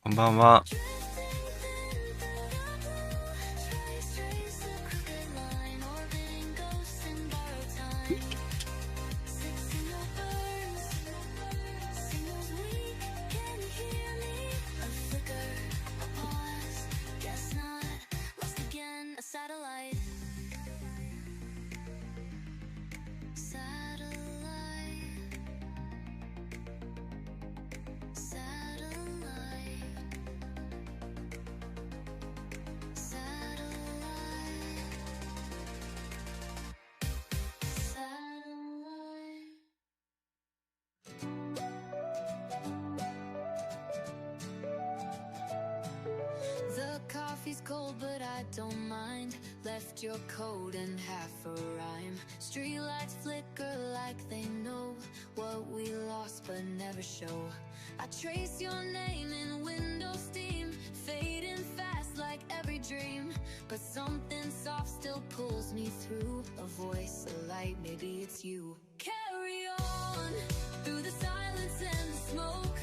こんばんは。Coffee's cold, but I don't mind. Left your coat and half a rhyme. Streetlights flicker like they know what we lost but never show. I trace your name in window steam, fading fast like every dream. But something soft still pulls me through. A voice, a light, maybe it's you. Carry on through the silence and the smoke,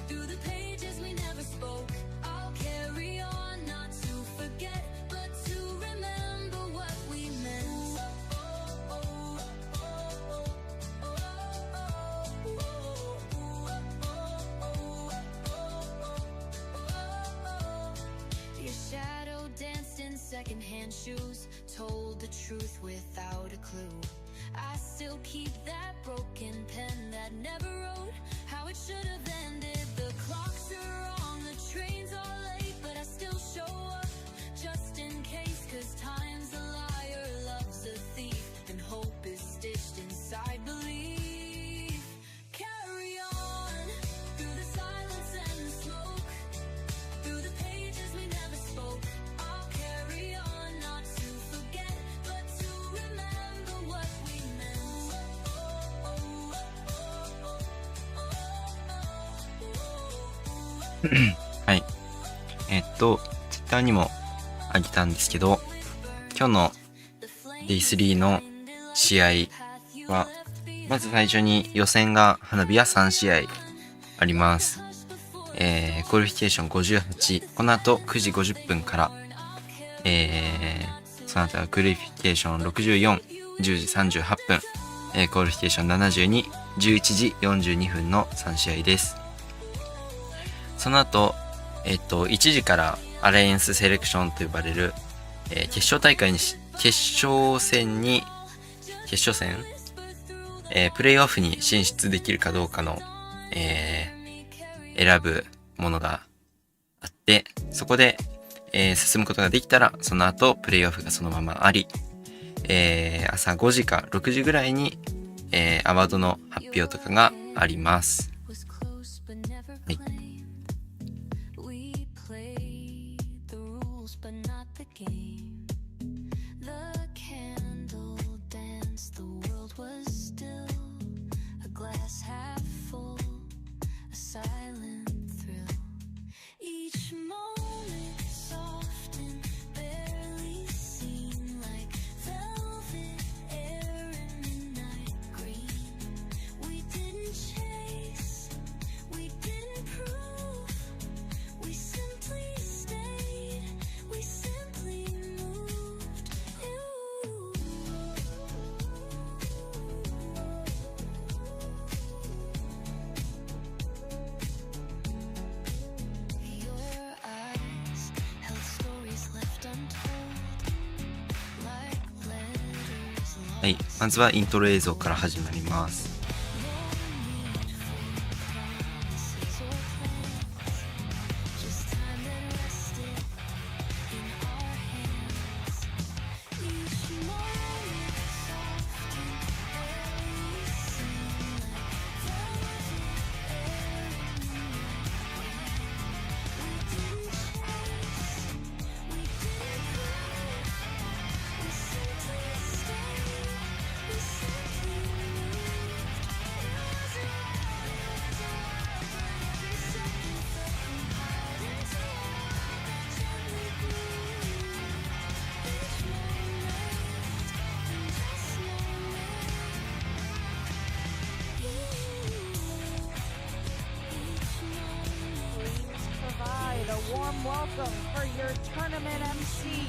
through the pages we never spoke. I'll carry on. Secondhand shoes told the truth without a clue. I still keep that broken pen that never wrote how it should have ended. The clocks are wrong, the trains are late, but I still show up just in case. 'Cause time's a liar, love's a thief, and hope is stitched inside belief. Carry on through the silence and the smoke, through the pages we never spoke.はい。Twitter にもあげたんですけど、今日の DAY3 の試合は、まず最初に予選が花火は3試合あります。クオリフィケーション58、この後9時50分から、その後はクオリフィケーション64、10時38分、クオリフィケーション72、11時42分の3試合です。その後、1時からアライアンスセレクションと呼ばれる、決勝戦、プレイオフに進出できるかどうかの、選ぶものがあって、そこで、進むことができたら、その後プレイオフがそのままあり、朝5時か6時ぐらいに、アワードの発表とかがあります。はい。はい、まずはイントロ映像から始まります。welcome for your tournament MC,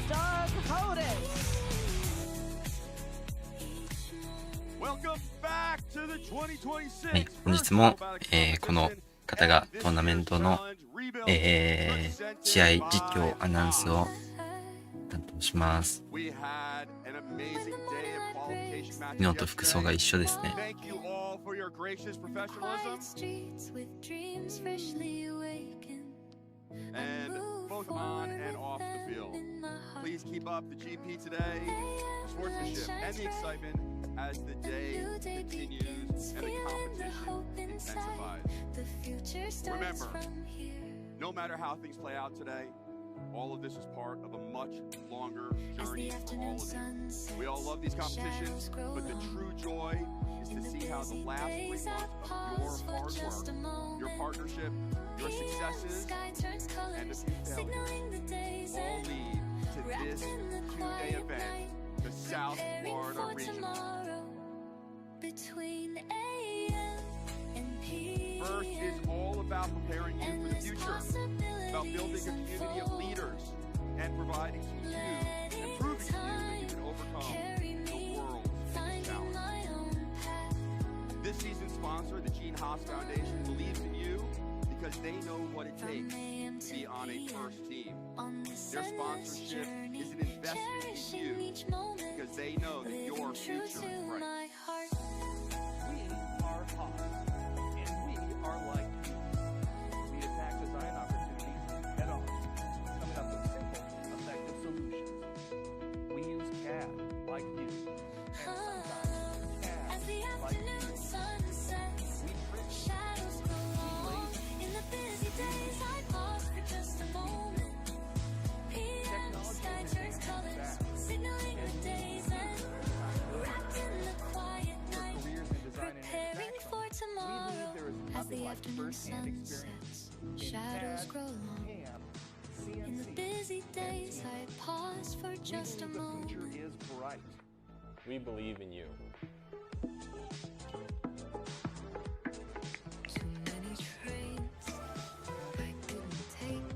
Doug Hodis. Welcome back to the 2026. はい、本日も、この方がトーナメントの、試合実況アナウンスを担当します。昨日と服装が一緒ですね。And both on and off the field. Please keep up the GP today, the sportsmanship, and the excitement as the day continues and the competition intensifies. Remember, no matter how things play out today, all of this is part of a much longer journey for all of you. We all love these competitions, but the true joy is to see how the last 3 months of your hard work, your partnership, your successes, and the failures all lead to this 2-day event, the South Florida Regional. First is all about preparing you for the future, about building a community of leaders and providing to you and proving to you that you can overcome the world's biggest challenge. This season's sponsor, the Gene Haas Foundation, believes in you because they know what it takes to be on a first team. Their sponsorship is an investment in you because they know that your future is bright. We are Haas, and we are like you. We attack design opportunities head on, coming up with simple, effective solutions. We use CAD like you, and sometimes CAD like you. We print, we laser. As the afternoon sun sets, shadows grow long. In the busy days, I pause for just a moment. The future is bright. We believe in you. Too many trains I didn't take.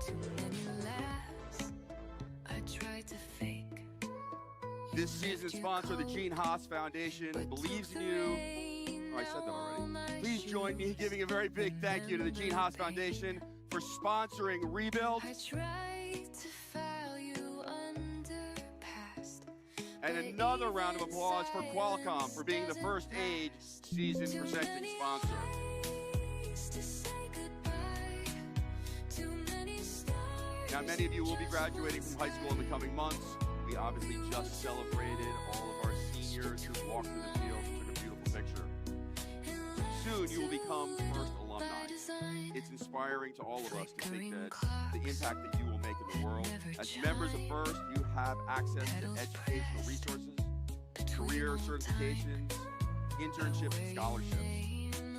Too many laughs I tried to fake. This season's sponsor, the Gene Haas Foundation, believes in you. Oh, I said that already. Please join me in giving a very big thank you to the Gene Haas Foundation for sponsoring Rebuild. I tried to file you under past. And another round of applause for Qualcomm for being the first age season presenting sponsor. Now, many of you will be graduating from high school in the coming months. We obviously just celebrated all of our seniors who walked through the field and took a beautiful picture. Soon you will become first alumni. It's inspiring to all of us to think that the impact that you will make in the world. As members of FIRST, you have access to educational resources, career certifications, internships, and scholarships.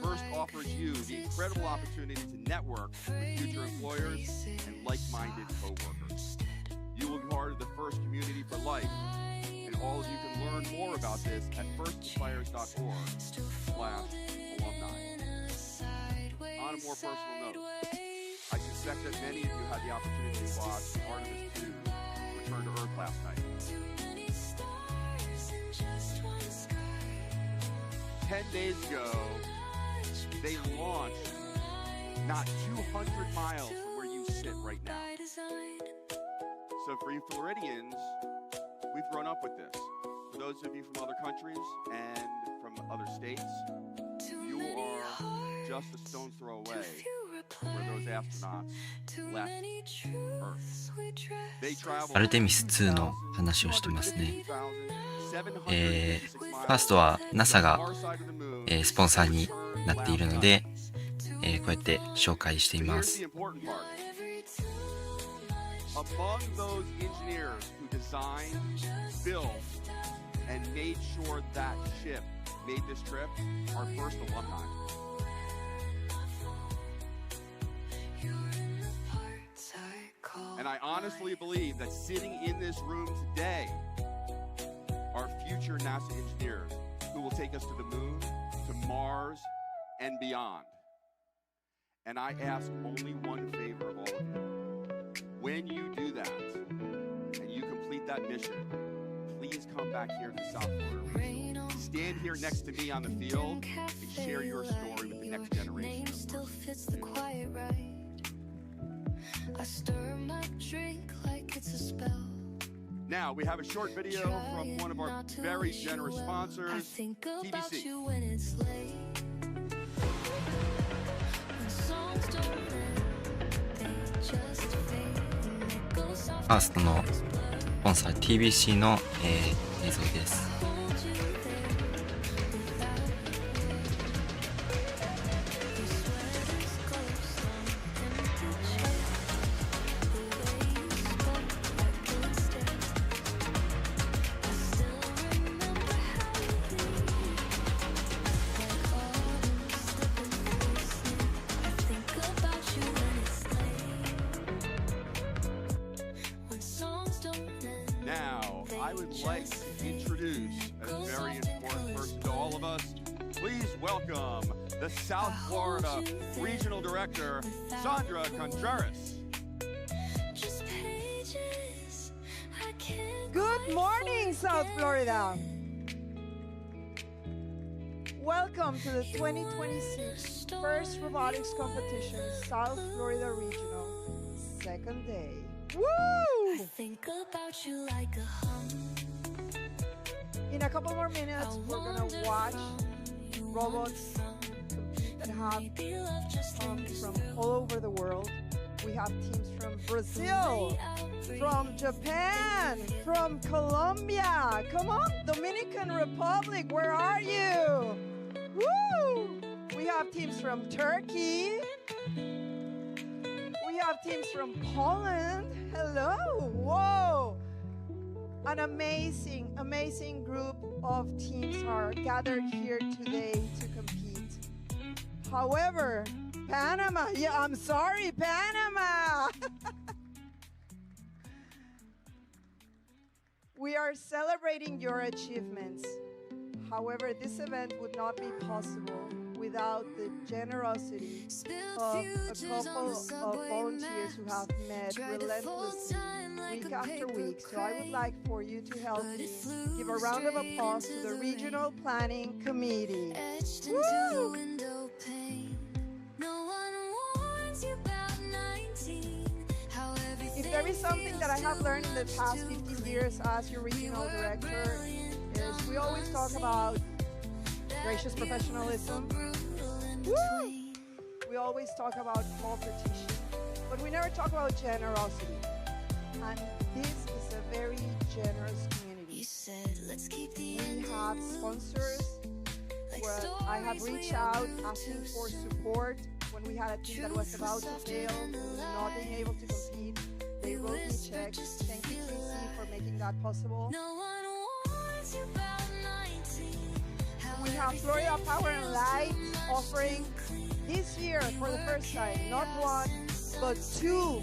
FIRST offers you the incredible opportunity to network with future employers and like-minded co-workers. You will be part of the FIRST community for life, and all of you can learn more about this at firstinspires.org/alumni. On a more personal note, I suspect that many of you had the opportunity to watch Artemis 2 return to Earth last night. 10 days ago, they launched not 200 miles from where you sit right now. So for you Floridians, we've grown up with this. For those of you from other countries and from other states, you are just a stone's throw away where those astronauts left Earth. They traveled アルテミス2の話をしてますね。ファーストは NASA が、スポンサーになっているので、こうやって紹介しています。Among those engineers who designed, built, and made sure that ship made this trip are FIRST alumni. And I honestly believe that sitting in this room today are future NASA engineers who will take us to the moon, to Mars, and beyond. And I ask only one favor of all of you. When you do that, and you complete that mission, please come back here to South Florida. Stand here next to me on the field and share your story with the next generation. Still fits the quiet right. I stir my drink like it's a spell. Now we have a short video from one of our very generous sponsors, I think about TBC. you when it's late. When songs don't end, they just fade. And it goes off ファーストのスポンサー TBC の、映像です。 hold you there without your sweater's close on empty chair. The way you spoke like it stared. I still remember how you leaned, like autumn slipping loosely. I think about you when it's late. When songs don't end. Now, I would like to introduce a very important person to all of us. Please welcome the South Florida Regional Director, Sandra Contreras. Just pages I can't Good morning, South Florida. Welcome to the 2026 First Robotics Competition, South Florida Regional, second day. I Woo! think about you like a hum. In a couple more minutes, we're gonna watch robots compete that have Be love just come lingers from through. all over the world. We have teams from Brazil, from Japan, from Colombia. Come on, Dominican Republic, where are you? Woo! We have teams from Turkey. We have teams from Poland. Hello. Whoa. An amazing, amazing group of teams are gathered here today to compete. However, Panama, yeah, I'm sorry, Panama. We are celebrating your achievements. However, this event would not be possible without the generosity of a couple of volunteers who have met relentlessly week after week. So I would like for you to help me give a round of applause to the Regional Planning Committee. Etched into the window pane. No one warns you about 19. How If there is something that I have learned in the past 15 years as your regional director, is we always talk about gracious professionalism. Woo! We always talk about competition, but we never talk about generosity. And this is a very generous You community. said, let's keep the We end have sponsors like where I have reached out asking for support when we had a team that was about to fail, not being able to compete. They wrote me checks. Thank you, Tracy, for making that possible. No one warns you about 19. How We have Florida Power and Light offering this year for the first time, not one, but two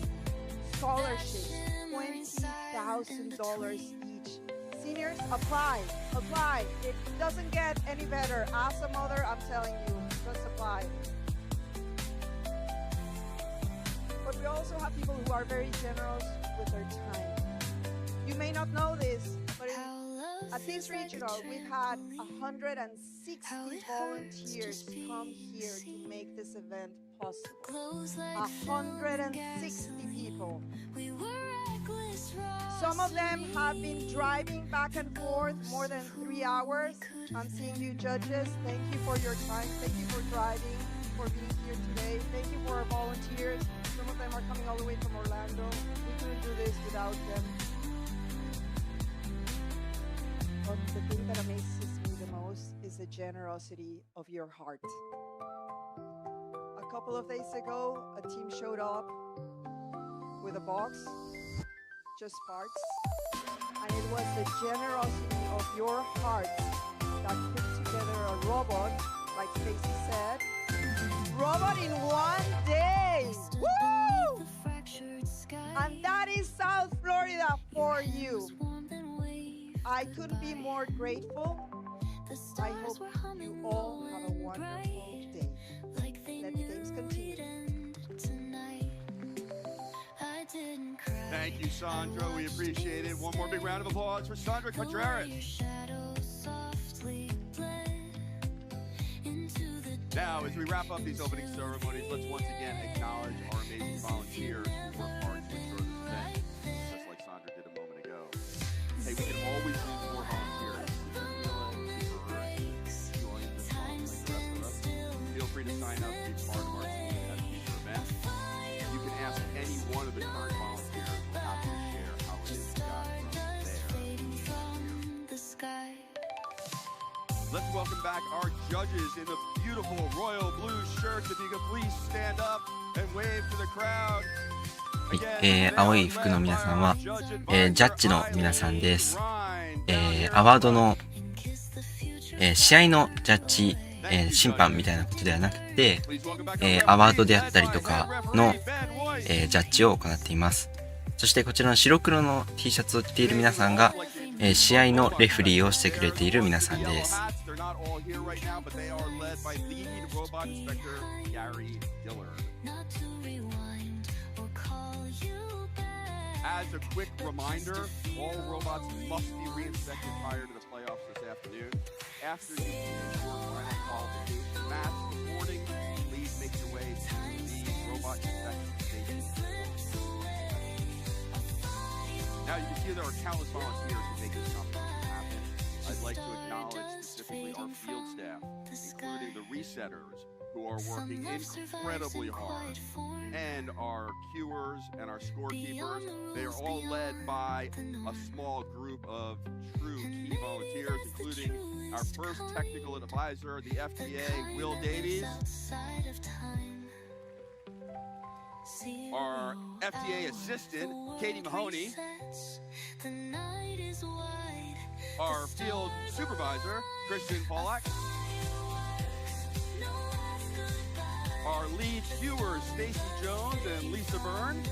scholarships, $20,000 each. Seniors, apply. It doesn't get any better. As a mother, I'm telling you, just apply. But we also have people who are very generous with their time. You may not know this, but at this regional, we've had 160 volunteers come here to make this event possible. close like 160 people. we were reckless, Some of them have been driving back and forth more than 3 hours. I'm seeing you judges. Thank you for your time. Thank you for driving, for being here today. Thank you for our volunteers. Some of them are coming all the way from Orlando. We couldn't do this without them. But the thing that amazes me the most is the generosity of your heart. A couple of days ago, a team showed up with a box, just parts, and it was the generosity of your heart that put together a robot, like Stacy said, robot in one day. Woo! the fractured sky. And that is South Florida for you. Warm than wave. I couldn't be more grateful. The I stars hope were you humming all low have a and wonderful bright, day. like they Let the games knew continue. we'd end Thank you, Sandra. We appreciate it. One more big round of applause for Sandra Contreras. Now, as we wrap up these opening ceremonies, let's once again acknowledge our amazing volunteers who work hard to ensure this event, just like Sandra did a moment ago. Hey, we can always use more volunteers. Join the song like the rest of us. Feel free to sign up to be part of our team at future events. You can ask any one of the current volunteers who have to share how it is you got from there. Let's welcome back our judges in the beautiful royal blue shirts. If you could please stand up and wave to the crowd. 青い服の皆さんは、ジャッジの皆さんです。アワードの、試合のジャッジ、審判みたいなことではなくて、アワードであったりとかの、ジャッジを行っています。そしてこちらの白黒の T シャツを着ている皆さんが、試合のレフリーをしてくれている皆さんです。As a quick reminder, all robots must be re-inspected prior to the playoffs this afternoon. After you finish your final qualification match this morning, please make your way to the robot inspection station. Now you can see there are countless volunteers who make this competition happen. I'd like to acknowledge specifically our field staff, including the resetters, who are working incredibly hard, and our cuers and our scorekeepers. They are all led by a small group of true key volunteers, including our first technical advisor, the FDA, Will Davies, our FDA assistant, Katie Mahoney, our field supervisor, Christian Pollack, our lead viewers, Stacy Jones and Lisa Byrne.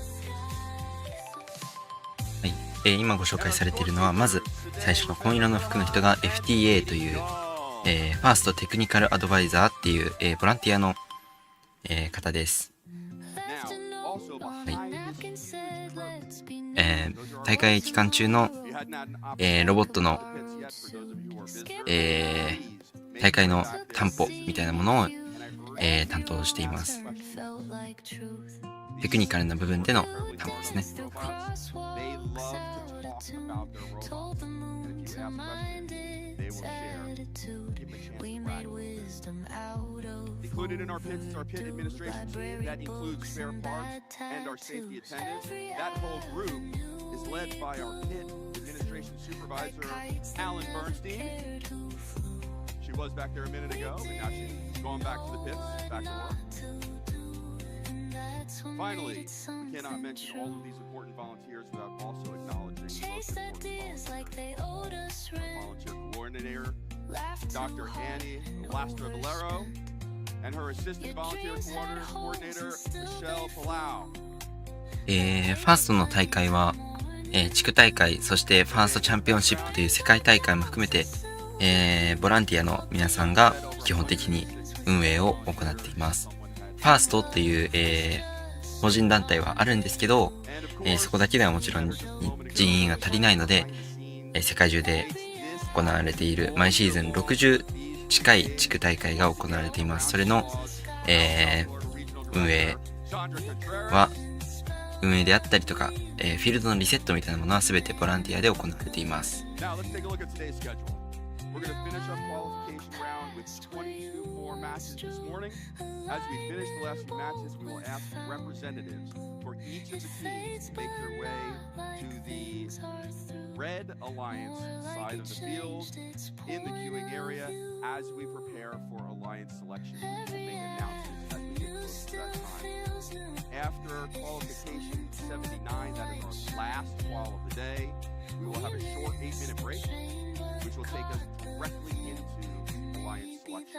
はい、今ご紹介されているのは、まず最初の紺色の服の人が FTA という、ファーストテクニカルアドバイザーっていう、ボランティアの、方です。はい、大会期間中の、ロボットの、大会の担保みたいなものを担当しています。テクニカルな部分での担保ですね。Included in our pits is our pit administration team that includes spare parts and our safety attendants. That whole group is led by our pit administration supervisor, Alan Bernstein. She was back there a minute ago, but now she's going back to the pits, back to work. Finally, we cannot mention all of these important volunteers without also acknowledging the most important volunteer. Our volunteer coordinator, Dr. Annie Lastra Valero, and her assistant volunteer coordinator, Michelle Palau. ファーストの大会は、地区大会、そしてファーストチャンピオンシップという世界大会も含めて、ボランティアの皆さんが基本的に運営を行っています。ファーストっていう、法人団体はあるんですけど、そこだけではもちろん人員が足りないので、世界中で行われている毎シーズン60近い地区大会が行われています。それの、運営であったりとか、フィールドのリセットみたいなものは全てボランティアで行われています。We're going to finish up qualification round with 22 more matches this morning. As we finish the last few matches, we will ask representatives for each of the teams to make their way to the Red Alliance side of the field in the queuing area as we prepare for Alliance selection. We will make announcements as we get close to that time. After qualification 79, that is our last qual of the day, we will have a short 8-minute break, which will take us directly into Alliance selection.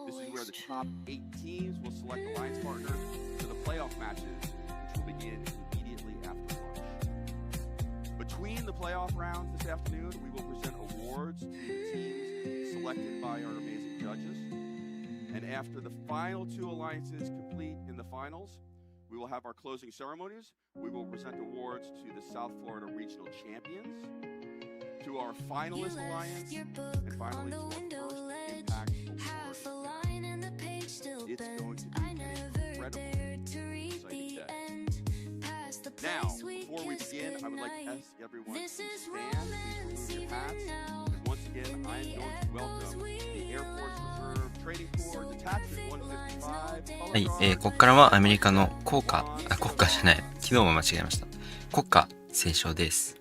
This is where the top 8 teams will select Alliance partners for the playoff matches, which will begin immediately after lunch. Between the playoff rounds this afternoon, we will present awards to the teams selected by our amazing judges. And after the final 2 alliances complete in the finals, we will have our closing ceremonies. We will present awards to the South Florida Regional Champions, to our finalist alliance, and finally to our first impactful story. It's going to be an incredibly exciting day. Now, before we begin, I would like to ask everyone to stand, please remove your hats, and once again, I am going to welcome the Air Force Reserve Training Corps Detachment 155. はい、ここからはアメリカの国歌じゃない、昨日も間違えました。国歌斉唱です。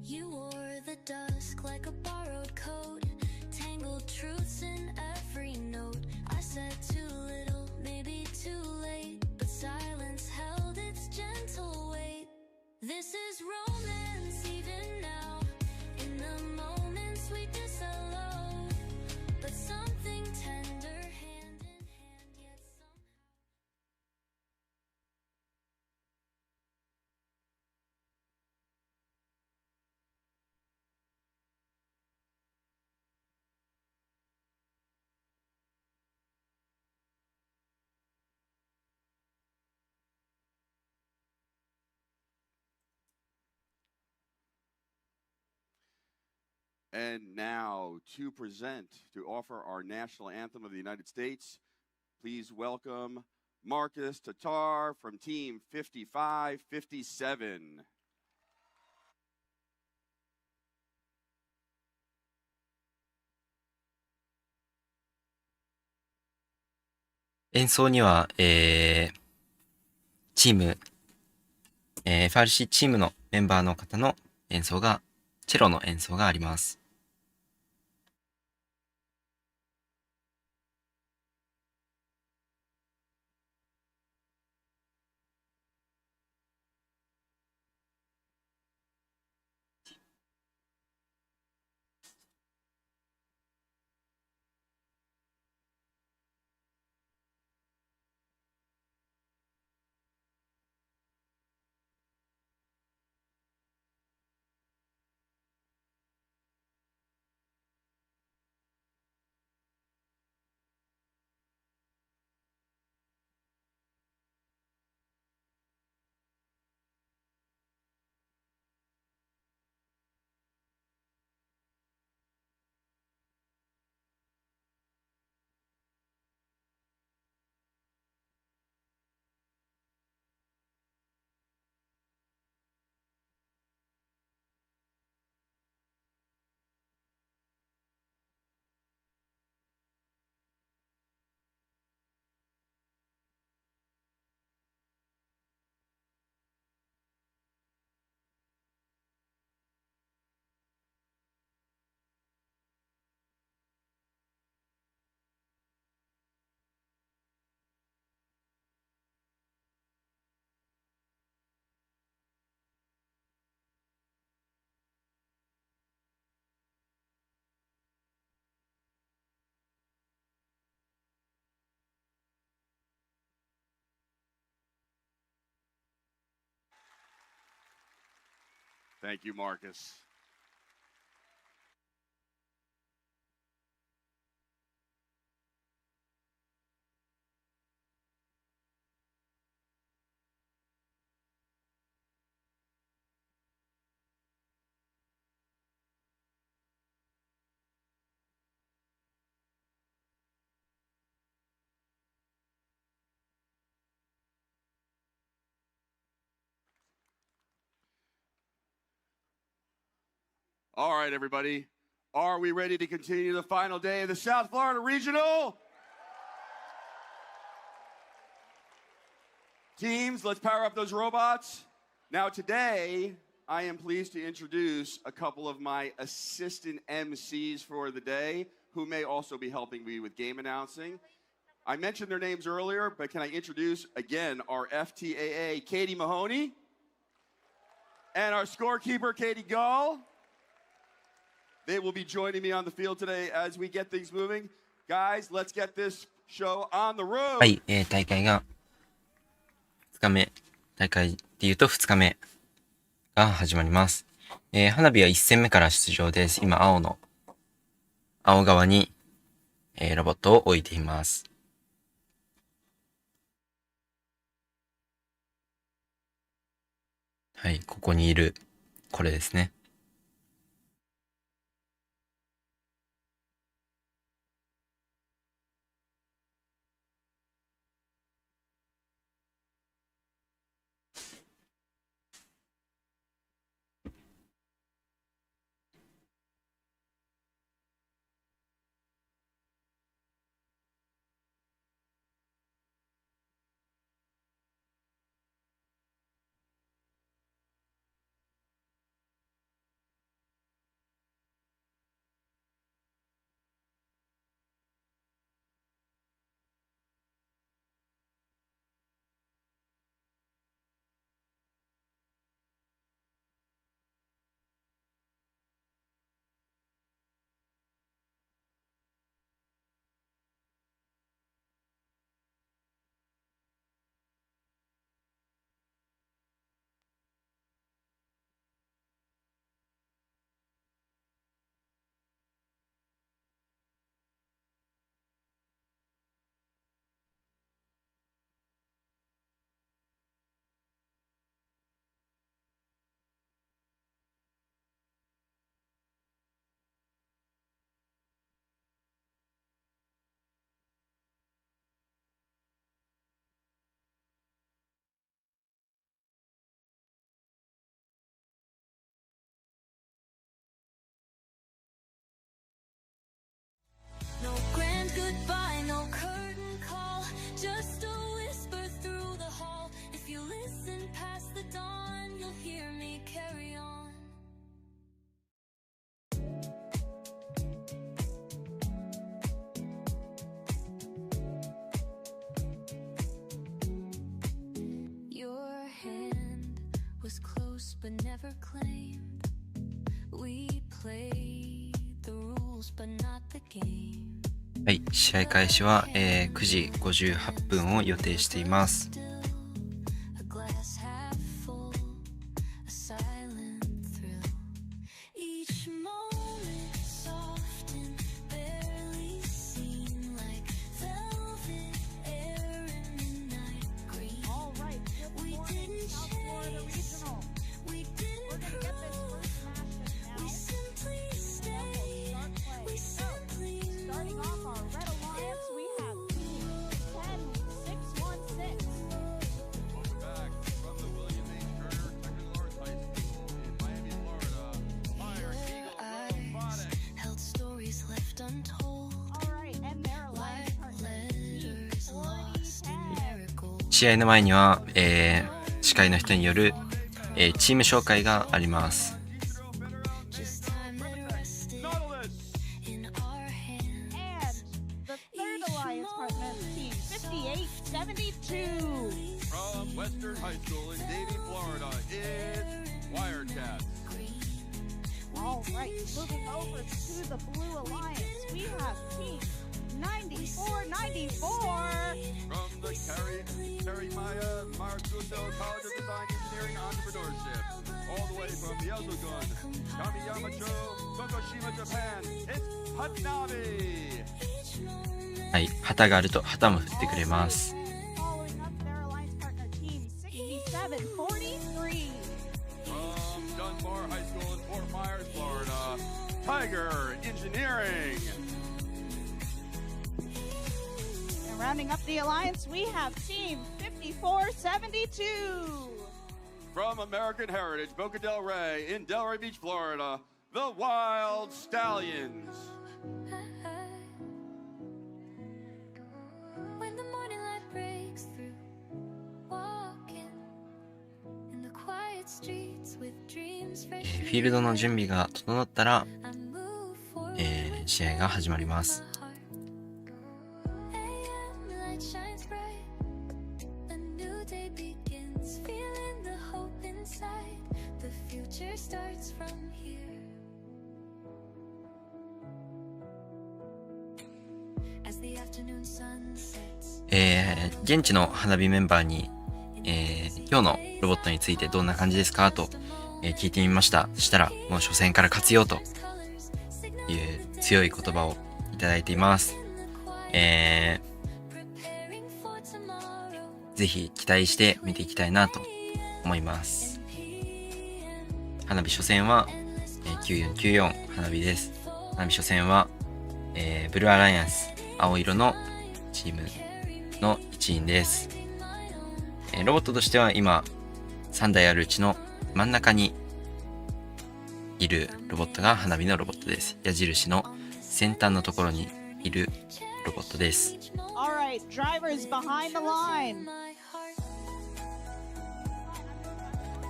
You wore the dusk like a borrowed coat, tangled truths in every note. I said too little, maybe too late, but silence held its gentle weight. This is romance even now, in the moments we disallow, but something tender hand in hand yet somehow. And now to present, to offer our national anthem of the United States, please welcome Marcus Tatar from Team 5557. 演奏には、チーム、FRC チームのメンバーの方の演奏が、チェロの演奏があります。Thank you, Marcus. All right, everybody. Are we ready to continue the final day of the South Florida Regional? Teams, let's power up those robots. Now today, I am pleased to introduce a couple of my assistant MCs for the day who may also be helping me with game announcing. I mentioned their names earlier, but can I introduce again our FTAA, Katie Mahoney, and our scorekeeper, Katie Gall. They will be joining me on the field today as we get things moving. Guys, let's get this show on the road. はい、大会が2日目、大会で言うと2日目が始まります。花火は1戦目から出場です。今、青側に、ロボットを置いています。はい、ここにいる、これですね。No grand goodbye, no curtain call, just a whisper through the hall. If you listen past the dawn, you'll hear me carry on. Your hand was close but never claimed. We played the rules but not the game. はい、試合開始は、9時58分を予定しています。A glass half full, a silent thrill. Each moment soft and barely seen, like velvet air in midnight green. All right, We didn't South Florida chase, Regional. we didn't We're gonna get this prove, first match we now. simply stayed, we simply Starting off our Red Alliance, we have team 10616. Welcome back from the William H. Turner Technical Arts High School in Miami, Florida. Fire Eagle Robotics. held stories left untold. All right, and their alliance partner, team Letters lost in 4010. marigold. 試合の前には、司会の人による、チーム紹介があります。 Just time that rested Nautilus. in our hands. And the third alliance partner, team 5872. From Western High School in Davie, Florida, it's Wirecats. All right, moving over to the Blue Alliance, we have team 9494. From the Karimaya Marcuso College of Design, Engineering, and Entrepreneurship. All the way from Yazugun, Kamiyamacho, Tokushima, Japan, it's Hanabi. はい、旗があると旗も振ってくれます。 Following up their alliance partner, team 6743. From Dunbar High School in Fort Myers, Florida, Tiger Engineering. And rounding up the alliance, we have team 5472. From American Heritage, Boca del Rey in Delray Beach, Florida, the Wild Stallions. When the morning light breaks through, walking in the quiet streets with dreams フ fresh. ィールドの準備が整ったら、 I move forward. 試合が始まります。 AM light shines bright. A new day begins. Feeling the hope inside. The future starts from here. As the afternoon sun sets. 現地の花火メンバーに、今日のロボットについてどんな感じですかと、聞いてみました。したら、もう初戦から勝つよという強い言葉をいただいています。ぜひ期待して見ていきたいなと思います。花火初戦は、9494花火です。花火初戦は、ブルーアライアンス青色のチームの一員です。ロボットとしては今3台あるうちの真ん中にいるロボットが花火のロボットです。矢印の先端のところにいるロボットです。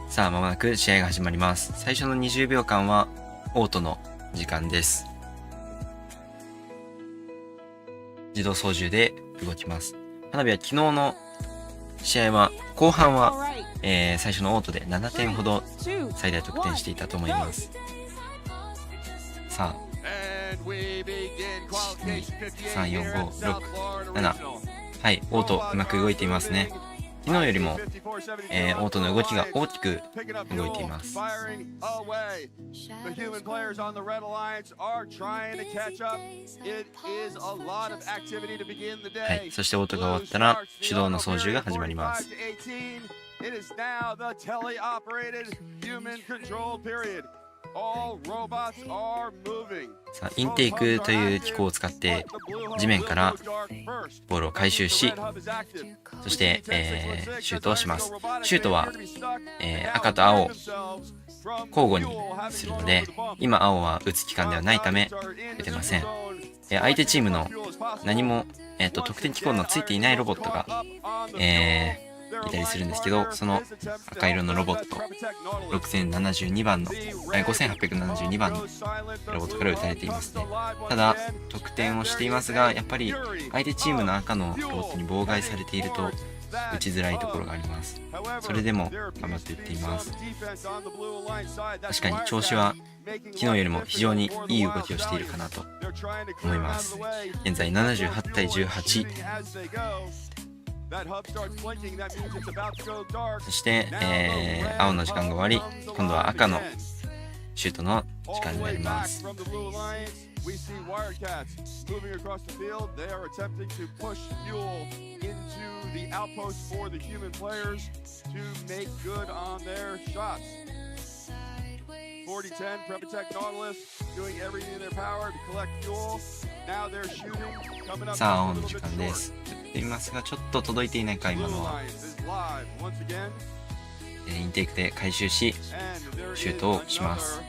さあ間もなく試合が始まります。最初の20秒間はオートの時間です。自動操縦で動きます。花火は昨日の試合は後半は、最初のオートで7点ほど最大得点していたと思います。さあ1,2,3,4,5,6,7はい、オートうまく動いていますね。昨日よりも、オートの動きが大きく動いています。はい、そしてオートが終わったら手動の操縦が始まります。さあインテイクという機構を使って地面からボールを回収し、そして、シュートをします。シュートは、赤と青を交互にするので、今青は打つ期間ではないため打てません。相手チームの何も、得点機構のついていないロボットが、いたりするんですけど、その赤色のロボット5872番のロボットから打たれていますね。ただ得点をしていますが、やっぱり相手チームの赤のロボットに妨害されていると打ちづらいところがあります。それでも頑張って打っています。確かに調子は昨日よりも非常にいい動きをしているかなと思います。現在78対18。そして、青の時間が終わり、今度は赤のシュートの時間になります。さあ青の時間です。打っていますがちょっと届いていないか今のは。インテイクで回収しシュートをします。さ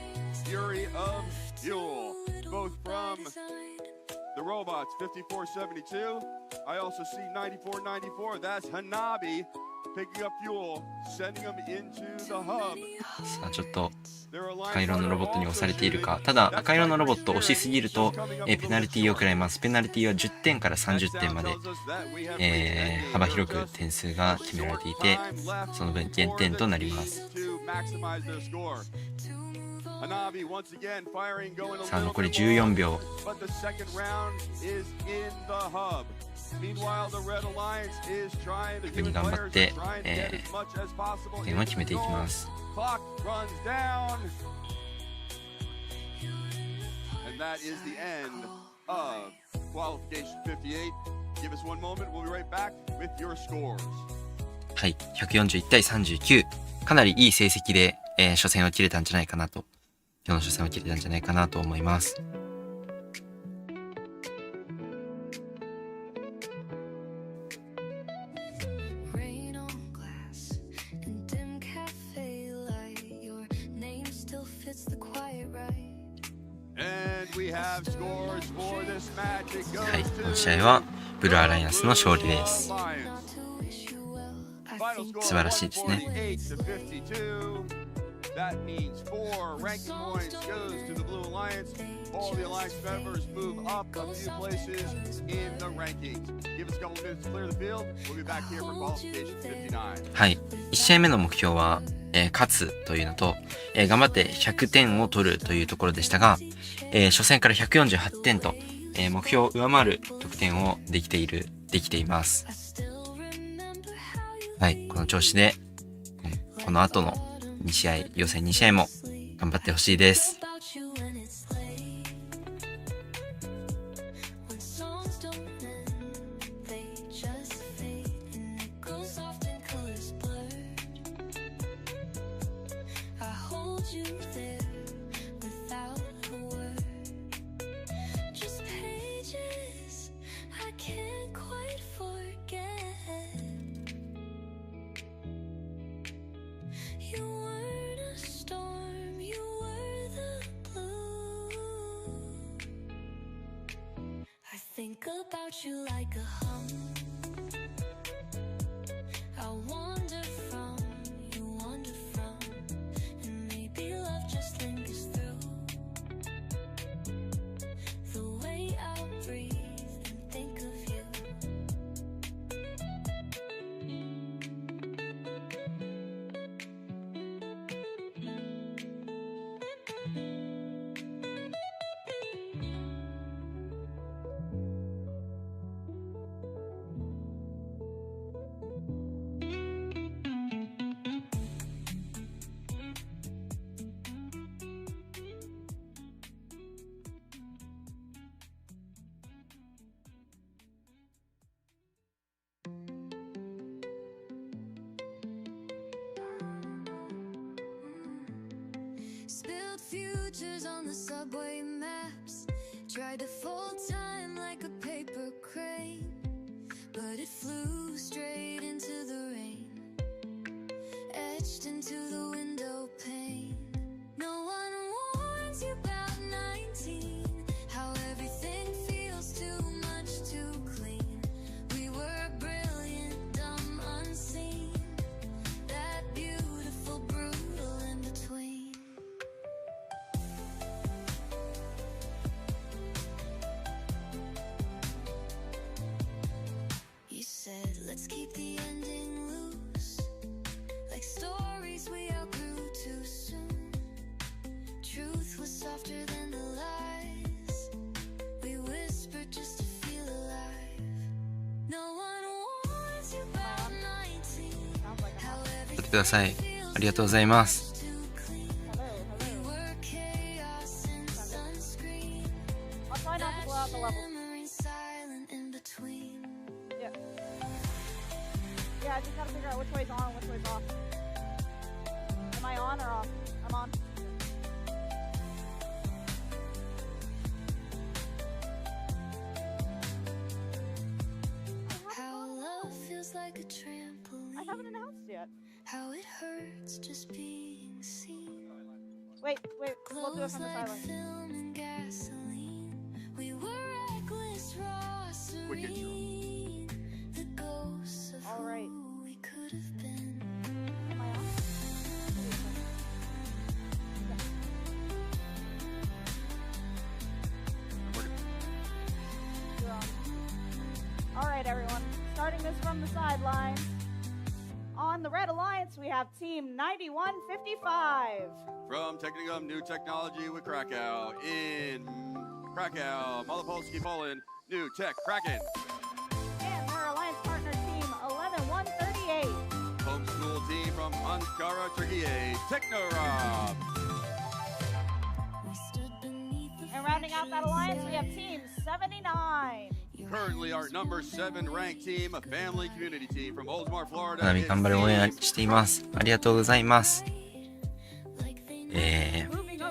あちょっと赤色のロボットに押されているか。ただ赤色のロボット押しすぎると、ペナルティーを食らいます。ペナルティーは10点から30点まで、幅広く点数が決められていて、その分減点となります。さあ残り14秒。特に頑張って、点を決めていきます。はい、141対39。かなりいい成績で、初戦を切れたんじゃないかなと、今日の初戦を切れたんじゃないかなと思います。はい、この試合はブルーアライアンスの勝利です。素晴らしいですね。はい、1試合目の目標は、勝つというのと、頑張って100点を取るというところでしたが、初戦から148点と、目標を上回る得点をできています。はい、この調子で、この後の2試合、予選2試合も頑張ってほしいです。You weren't a storm, you were the blue. I think about you like a hum. I wander from, you wander from, and maybe love just lingers through. The way I breathe and think of you. Spilled futures on the subway maps. Tried to fold time like a paper crane, but it flew straight into the rain, etched into the window pane. No one warns you about 19, how everything feels too much too clean. We were brilliant, dumb, unseen, that beautiful, brutal in between. You said, let's keep the ending loose, like stories we outgrew too soon. Truth was softer than the lies we whispered just to feel alive. No one warns you about 19, how 撮ってください。ありがとうございます。 too clean. We were chaos and sunscreen. I'll try not to blow out the level. Memory silent in between. Yeah. Yeah, I just gotta figure out which way's on and which way's off. Am I on or off? I'm on. How love feels like a trampoline. I haven't announced yet. How it hurts just being seen. Wait, we'll do it Clothes from the like sideline. film and gasoline. We were reckless, raw, Quick intro. serene. The ghosts of All right. who we could have been. Am I on? You're on. All right, everyone. Starting this from the sidelines. On the Red Alliance, we have Team 9155. From Technicum New Technology with Krakow in Krakow, Malopolski, Poland, New Tech Kraken. And their alliance partner, Team 11138. Homeschool team from Ankara, Turkey, Technorob. We stood beneath the And rounding out that alliance, we have Team 79. Currently our number 7 ranked team, a family community team from Oldsmar, Florida. 花火頑張れ応援しています。ありがとうございます。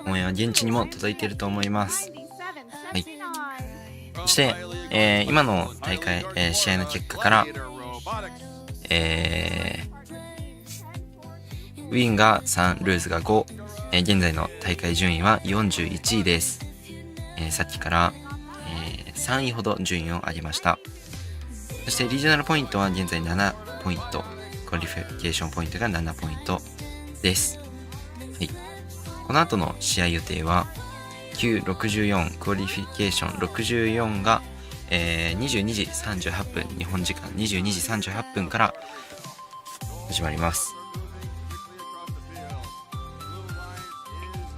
応援は現地にも届いていると思います。はい。そして、今の大会、試合の結果から、ウィンが3、ルーズが5、現在の大会順位は41位です。さっきから、3位ほど順位を上げました。そしてリージョナルポイントは現在7ポイント、クオリフィケーションポイントが7ポイントです。はい。この後の試合予定は964クオリフィケーション64が、22時38分日本時間22時38分から始まります。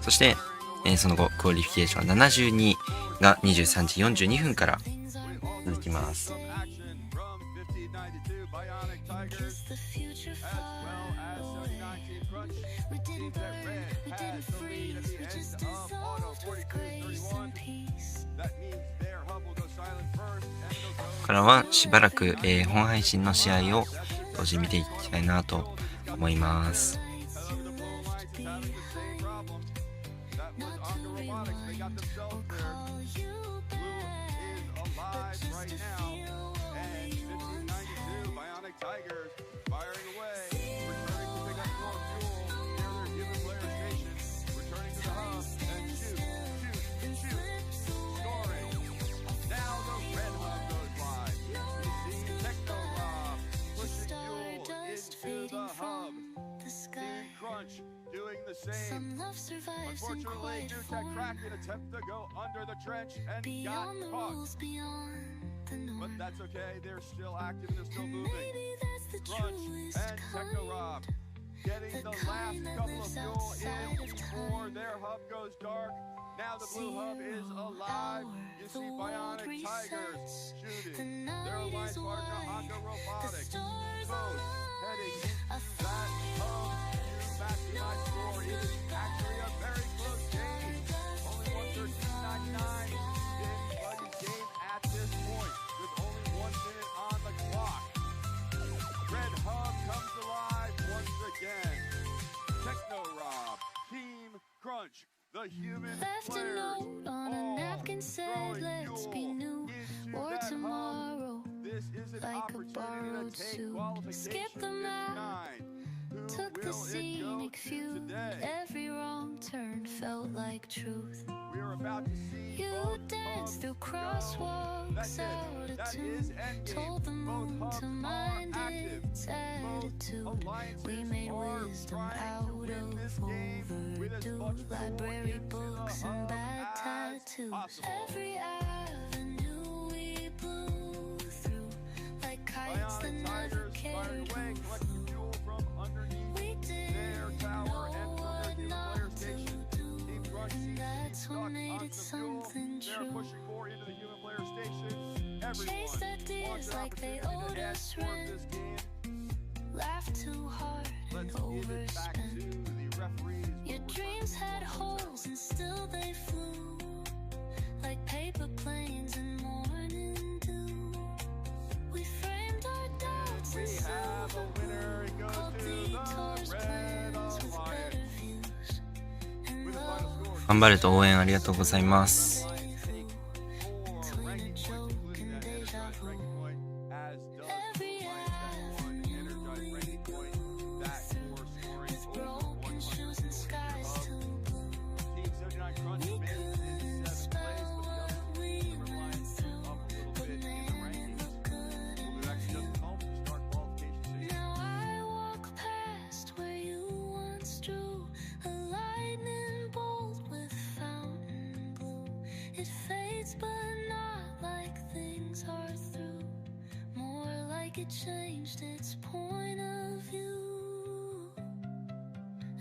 そして、その後クオリフィケーション72が23時42分から続きます。ここからはしばらく、本配信の試合を同時に見ていきたいなと思います。fading the hub. from the sky. Team Crunch doing the same. Some love survives in Unfortunately, quiet Newtek form. Kraken attempt to go under the trench and Beyond the got caught. rules, beyond the norm. But that's okay, they're still active and they're still moving. Maybe that's the Crunch truest and Techno kind. Rob getting The the kind last that couple of lives fuel outside in of before time. their hub goes dark. Now the blue hub is alive. You see Bionic Tigers shooting. Their alliance partner, Honda Robotics. Both heading into that hub to maximize score. It is actually a very close game. Only 113.99 in Buddy's game at this point. With only 1 minute on the clock. Red hub comes alive once again. Techno Rob, Team Crunch, the human Left a players, note on a all napkin, said, throwing "Let's be fuel new into or that hub. tomorrow." This is an Like a opportunity borrowed to take suit. qualification Skip the map, 59. Who took the will it go scenic to view. today? Every wrong turn felt like truth. We are about to see You both danced hubs through go. crosswalks That's out it. of That tune. is endgame. Told the Both moon hubs to are mind active. its attitude. Both alliances We made are wisdom trying to out win this of game with as overdue. much fuel Library into the books and hub bad as tattoos. possible. Every avenue we blew through, like kites that Bionic never Tigers cared firing away, who collecting flew. fuel from underneath We their didn't tower know and from what their human not player to station. do, Team Crunch and seems to be that's stuck what made on it some fuel. something They're true. pushing more into the human player station. Chased Everyone ideas wants an like they opportunity owed to add us towards rent. this game. Laughed too hard and Let's give it back to overspent. the referees. Your one more dreams time. had holes and still they flew, like paper planes in morning dew. We framed our doubts We in have silver a winner. It blue, goes called to detours, the Red plans with better Alliance. views. And With a final love score. 頑張れと応援ありがとうございます。 Red Alliance take 4 ranking points, including that energized ranking point, as does Every the Alliance that 1 energized ranking point. That for scoring over broken 100 shoes and skies hub. too blue. Team 79 Crunch We made it in couldn't 7th place, spell but the other what we two went Alliance through, up a little but bit in the man, it rankings. looked good We'll in be back view. just home to start qualification season. Now I walk past where you once drew a lightning bolt with fountain blue. It fades but not like things are through, more like it changed its point of view.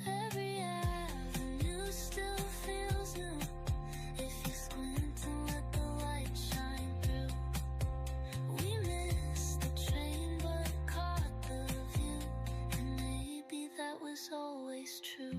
Every avenue still feels new if you squint and let the light shine through. We missed the train but caught the view, and maybe that was always true.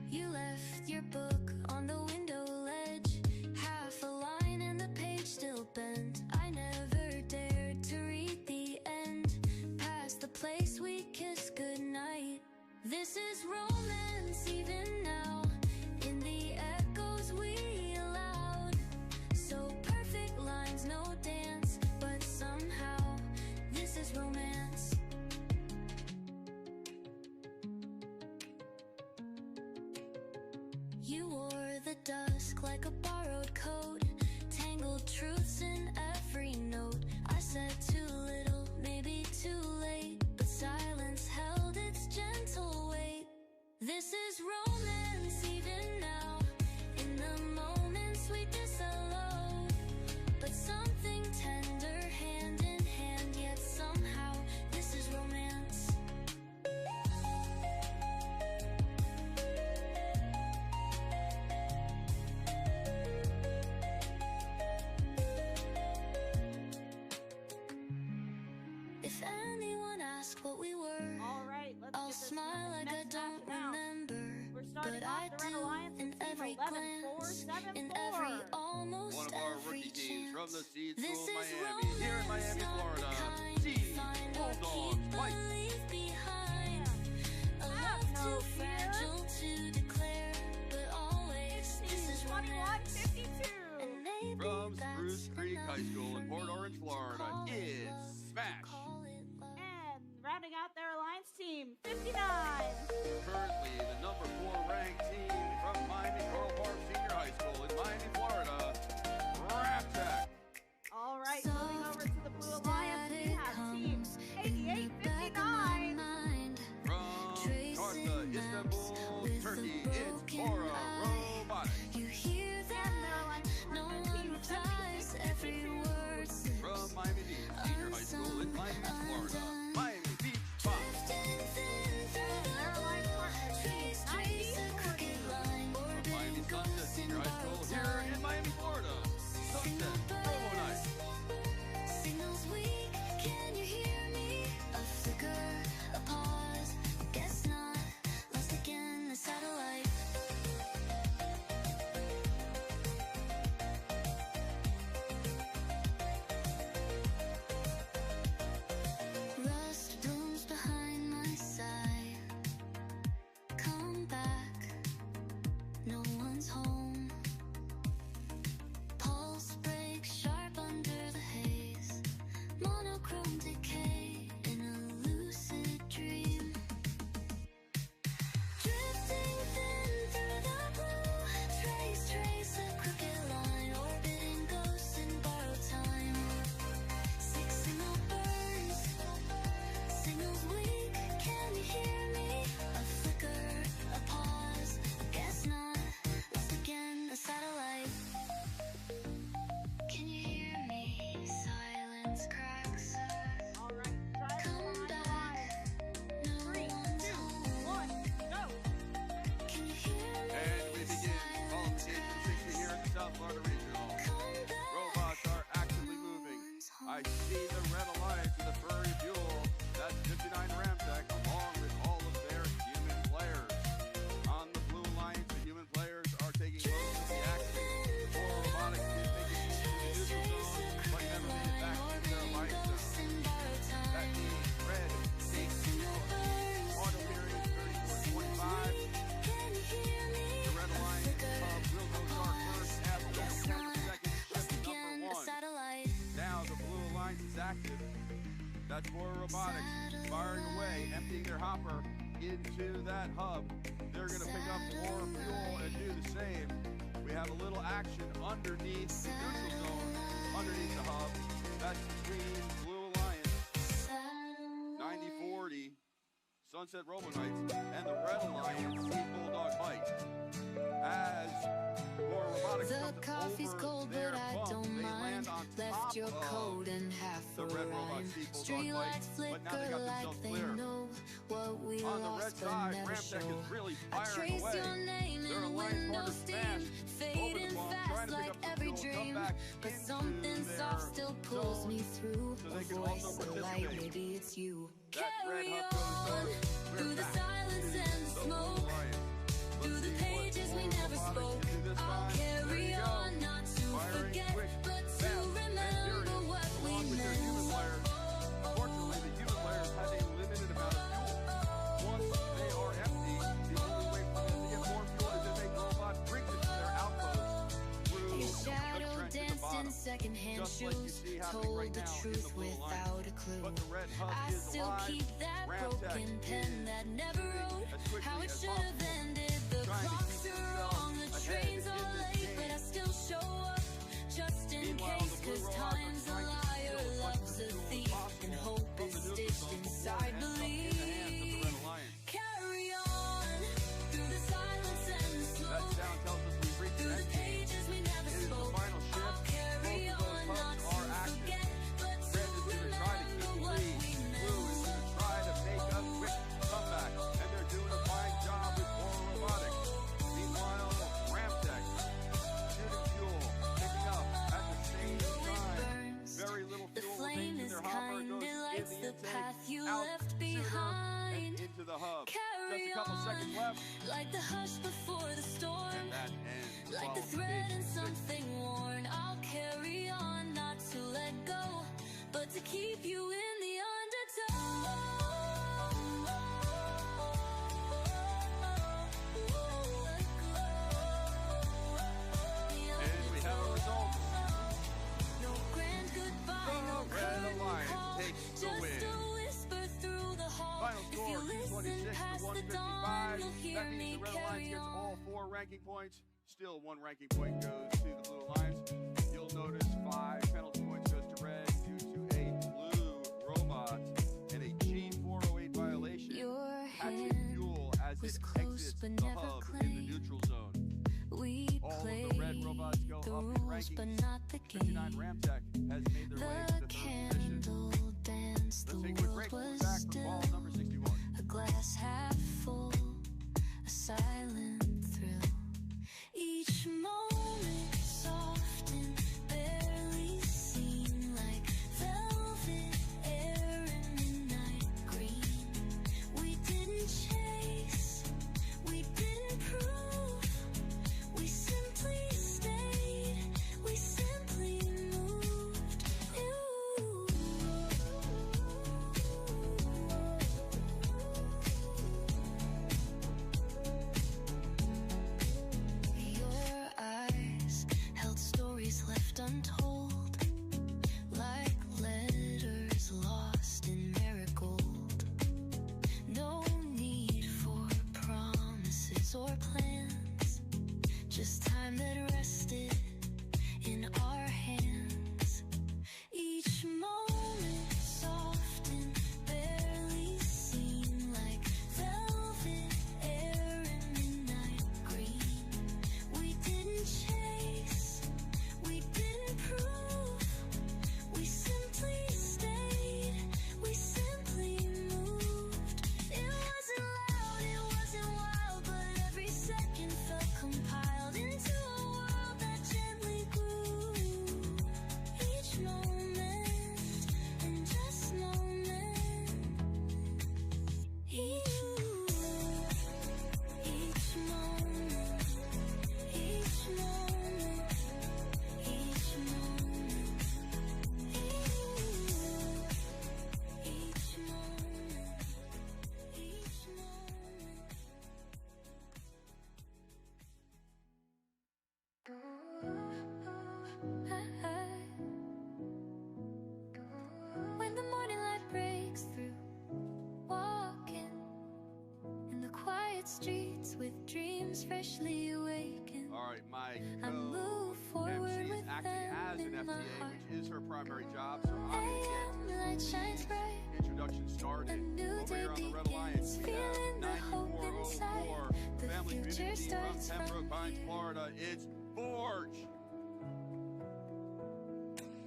You left your book on the window ledge, half a line and the page still bent. I never dared to read the end, past the place we kissed goodnight. This is romance even now, in the echoes we allowed. So perfect lines, no dance, but somehow this is romance. You wore the dusk like a borrowed coat, tangled truths in every note. I said too little, maybe too late, but silence held its gentle weight. This is romance even now, in the moments we disallow, but something tender hand in hand, yet somehow this is romance. If anyone asks what we were, All right, let's I'll get this smile like I next match don't announced. remember, We're starting but I off the Red do Alliance in with Team every 11, glance, 4-7-4. in every almost One of our every rookie teams from the chance. Seed This School is Miami, here in romance, Miami, not the Florida. kind you Seed find or Bulldogs, keep Mike. belief behind. A Have love no too fear. fragile to declare, but always this is romance. School in Miami, Florida. Miami Beach Fox. Miami Sunset Senior High School here in Miami, Florida. Sunset Robo Night. Signals weak, can you hear me? A flicker, a pause, guess not. Lost again, the satellite. Rust blooms behind my side. Come back, no one's home. Pulse breaks sharp under the haze. Monochrome decay in a lucid dream. Drifting thin through the blue. Trace a crooked line. Orbiting ghosts in borrowed time. Six signal burns. Signals weak, can you hear me? A flicker, a pause, guess not. Lost again, the satellite. Can you hear me? Silence cracks. All right, try to Come find the back. line. No 3, 2, one's home. 1, go. Can you hear me? And we begin qualification 60 here at the South Florida Regional. Robots are actively moving. I see the Red Alliance with a furry fuel. That's 59 Ramtech along with all of their human players. On the Blue Alliance, the human players are taking most of the action. Four robotics is making it to the neutral zone, but never made it back into their alliance zone. That means red takes auto period 34-25. The Red Alliance will go dark first after 10 seconds. Shift number 1. Now the Blue Alliance is active. That's four robotics firing away, emptying their hopper into that hub. They're going to pick up more fuel and do the same. We have a little action underneath the neutral zone, underneath the hub. That's between Blue Alliance, 9040, Sunset Robo Knights, and the Red Alliance, Sea Bulldog Bite. As more robotics The comes coffee's over cold, their but I bump, don't they mind. land on Left top your of coat in half the a Red Robot rhyme. Sea Bulldog Streetlights Bite, but now they flicker got like themselves they clear. know what we On the red lost but side, never Ramtech show. is really I firing trace away. your name Their in alliance window partners steam, fast over the fading bump, trying fast to pick like up some every fuel, come dream. back But into something their soft still pulls zone me through. so A they can voice, also a light, participate. maybe it's you. That red Carry hub goes on dark. We're through the back silence to and the the smoke. Blue Alliance. Let's Through the see what pages we more never robotics spoke. can do this I'll time. There carry you go. on, not to Firing forget, quick, but to fast, and remember furious, what we along with their human players. meant. Unfortunately, the human players have a limited amount of fuel. Once they are empty, the only way for them to get more fuel is if a robot brings it to their outpost through Your the shadow trench at the danced in bottom. secondhand Just like you shoes, see happening told right the now in truth the Blue Alliance. without a clue. But the red hub I is still alive. keep that Ramtech broken pen is that never wrote as quickly how it as should have possible, ended. The trying to clocks keep are themselves wrong, the ahead trains in are this late, game. but I still show up just in Meanwhile, case. the Blue 'Cause Robots are time's a trying to liar, steal as much love's of a the fuel as thief, possible and hope from is the neutral stitched zone before inside it ends up in the belief. hands of the Red Alliance. Carry on through the silence and the That smoke. sound tells us we've reached Through the the end game. pages we never It is the spoke. final shift. I'll carry Both of on, those not hubs to are active. forget, but to Red is going to try to keep remember the what lead. we Blue is going to try to make a quick comeback, and they're doing a fine job with more robotics. Meanwhile, Ramtech shooting fuel, picking up at the same time. Very little The fuel flame remains in is their hopper. It kind, goes it in lights the the intake, path you out left sooner, and behind. into the hub. Carry Just a couple seconds on left, like the hush before the storm. and that ends Like the thread in qualification 60. something worn, I'll carry on, not to let go, but to keep you in the undertow. And we have a result. No grand goodbye, no The Red curtain Alliance call, takes the just win. a whisper through the hall. Final If score, you listen 226 to past the dawn, 155. you'll hear That means me the Red Alliance carry gets all on. 4 ranking points. Still, 1 ranking point goes to the Blue Alliance. You'll notice 5 penalty points goes to Red due to a blue robot and a G408 violation. Your Catching hand fuel as was it close exits but the never hub in the claimed. neutral zone. We All of play the red robots go the up in rules, rankings. but not the 59 game. Ramtech has made their way to The the 3rd position. candle distance, the Let's take a quick break. world We'll be was back for still. ball number 61. A glass half full, a silent thrill. Each moment soft and barely seen, like velvet air and midnight green. We didn't chase, we didn't prove, we simply stayed, we simply moved. Your eyes held stories left untold, like letters lost in marigold. No need for promises or plans, just time that rested in our hands. Each moment soft and barely seen, like velvet air and midnight green. We didn't chase, we didn't prove, we simply stayed, we simply moved. It wasn't loud, it wasn't wild, but every second felt compiled into a world that gently grew. Each moment, and just moment, each moment, each moment, each moment, each moment, each moment, each moment. When the morning light breaks through, walking in the quiet streets with dreams freshly awakened, All right, my I move forward co-MC is with acting as them an in my FTA, heart. which is her primary job. So I'm AM going light to shines bright, get introduction started. a new Over day here on the Red Alliance, begins, we have feeling the hope 9404 inside. The Family future Community from starts from Pembroke Pines, here. Florida. It's Forge.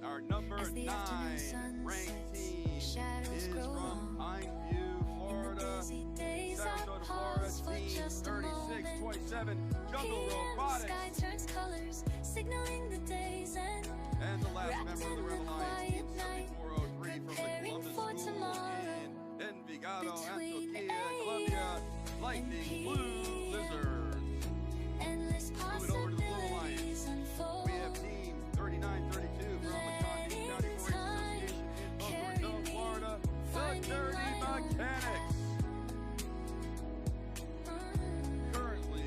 Our number As the 9 afternoon sun ranked sets, team shadows is grow from long. Pineview, In the Florida. busy days, I Sarasota, Florida, pause for team just a moment. 3627 Jungle PM Robotics. sky turns colors, signaling the day's end. And the last Wrapped member of the in Red the Alliance, Team quiet night, 7403 from the preparing Columbus for School tomorrow. in Envigado, Between Antioquia, AM Colombia, Lightning and Blue PM. Lizards. Endless Moving over to the Blue Alliance, possibilities unfold. we have Team 3932 from the County County 4-H Association in Boca Raton, Florida, the Dirty Mechanics. Currently,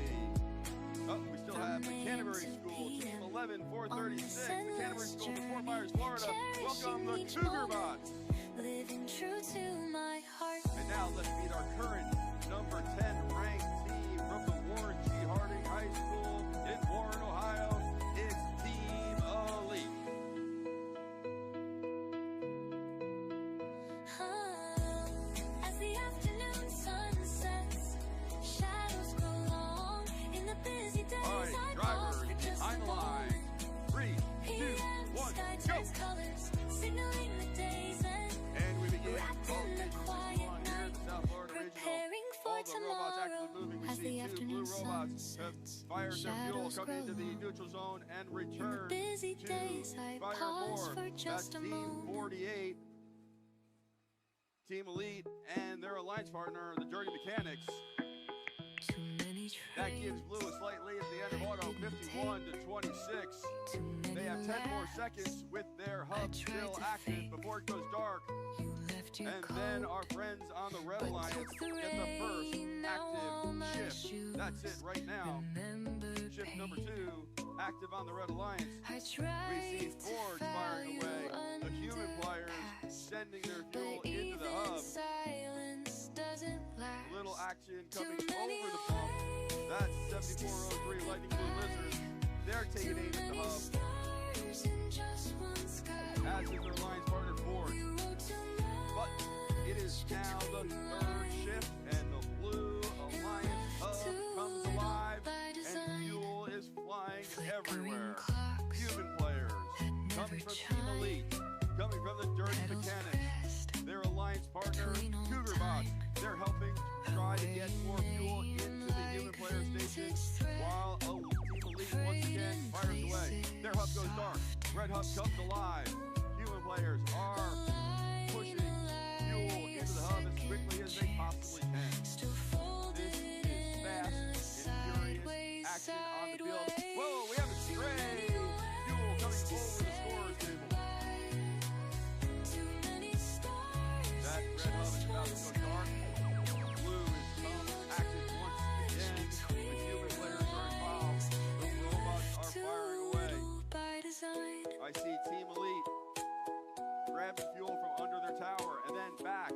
we still have the Canterbury School, Team 11436, the Canterbury School from Fort Myers, Florida. Welcome the Cougar Bots. Living true to my heart. And now let's meet our current number 10 ranked team from the Warren G. Harding High School in Warren, Ohio. It's Team Elite. As the afternoon sun sets, shadows grow long. In the busy days, All right, I pause drivers, for just behind a the line. moment. 3, 2, PM 1, sky go! turns colors, signaling the day's end. And we begin Wrapped both in the missions quiet on here in the South Florida Regional. Preparing for All the robots actively tomorrow. moving. We As see the 2 blue afternoon sun robots have sets, fired their fuel shadows coming into grow the long. neutral zone and In the return busy to days, I fire pause more. for That's just a Team moment. 48, Team Elite, and their alliance partner, the Dirty Mechanics. Too many That gives Blue a slight lead at the end of auto, 51 to 26. They have 10 more seconds with their hub still active before it goes dark. And then our friends on the Red Alliance get the first active shift. That's it right now. Shift number 2, active on the Red Alliance. We see Forge firing away, the human players sending their fuel into the hub. Little action coming over the bump. That's 7403 Lightning Blue Lizards. They're taking aim at the hub. As is their alliance partner Forge. But it is now the 3rd shift, and the Blue Alliance hub comes alive, and fuel is flying everywhere. Human players coming from Team Elite, coming from the Dirty Mechanics. Their alliance partner, Cougarbox, they're helping try to get more fuel into the human player station while Team Elite once again fires away. Their hub goes dark. Red hub comes alive. Human players are pushing fuel into the hub as quickly as they possibly can. This is fast and furious action on the field. Whoa, we have a stray fuel coming over the scorer's table. That red hub is about to go dark. Blue is active once again. The human players are involved. The robots are firing away. I see Team Elite grabs fuel from under their tower and then back.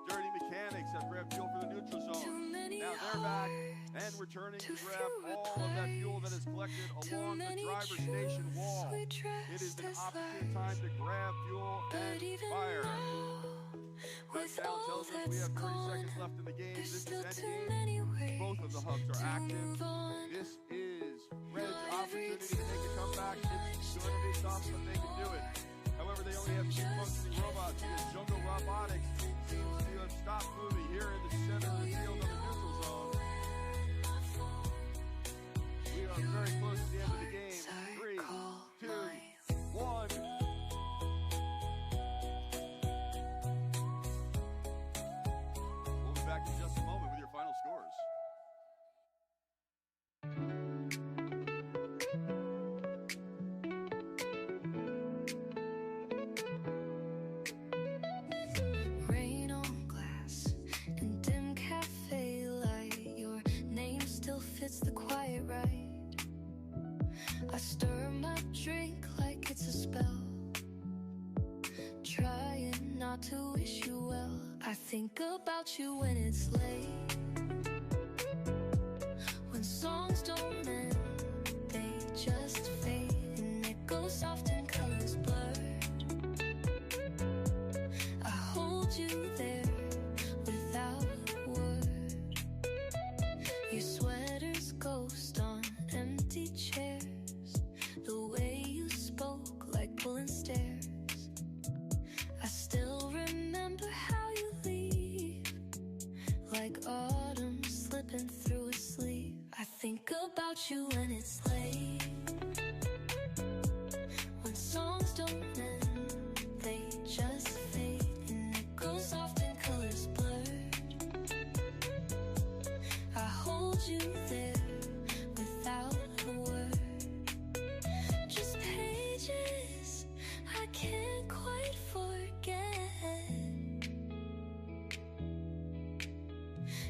Dirty Mechanics have grabbed fuel for the neutral zone. Now they're back and returning to grab all of that fuel that is collected along the driver's station wall. It is an opportune time to grab fuel and fire. Touchdown tells us we have 30 seconds left in the game. This is endgame. Both of the hubs are active. This is Red's opportunity to make a comeback. It's going to be tough, but they can do it. However, they only have 2 functioning robots because Jungle Robotics seems to have stopped moving here in the center of the field on the neutral zone. We are very close to the end of the game. 3, 2, 1. We'll be back in just a moment with your final scores. Rain on glass and dim cafe light. Your name still fits the quiet right. I stir my drink like it's a spell, trying not to wish you well. I think about you when it's late, when songs don't end, they just fade, and it goes soft and colors blurred. I hold you there without a word. Your sweater's ghost on empty chairs. The way you spoke like pulling stairs. I still remember how you leave, like autumn slipping through a sleeve. I think about you when it's late, when songs don't end, they just fade, and it goes soft and colors blurred. I hold you there without a word. Just pages I can't quite forget.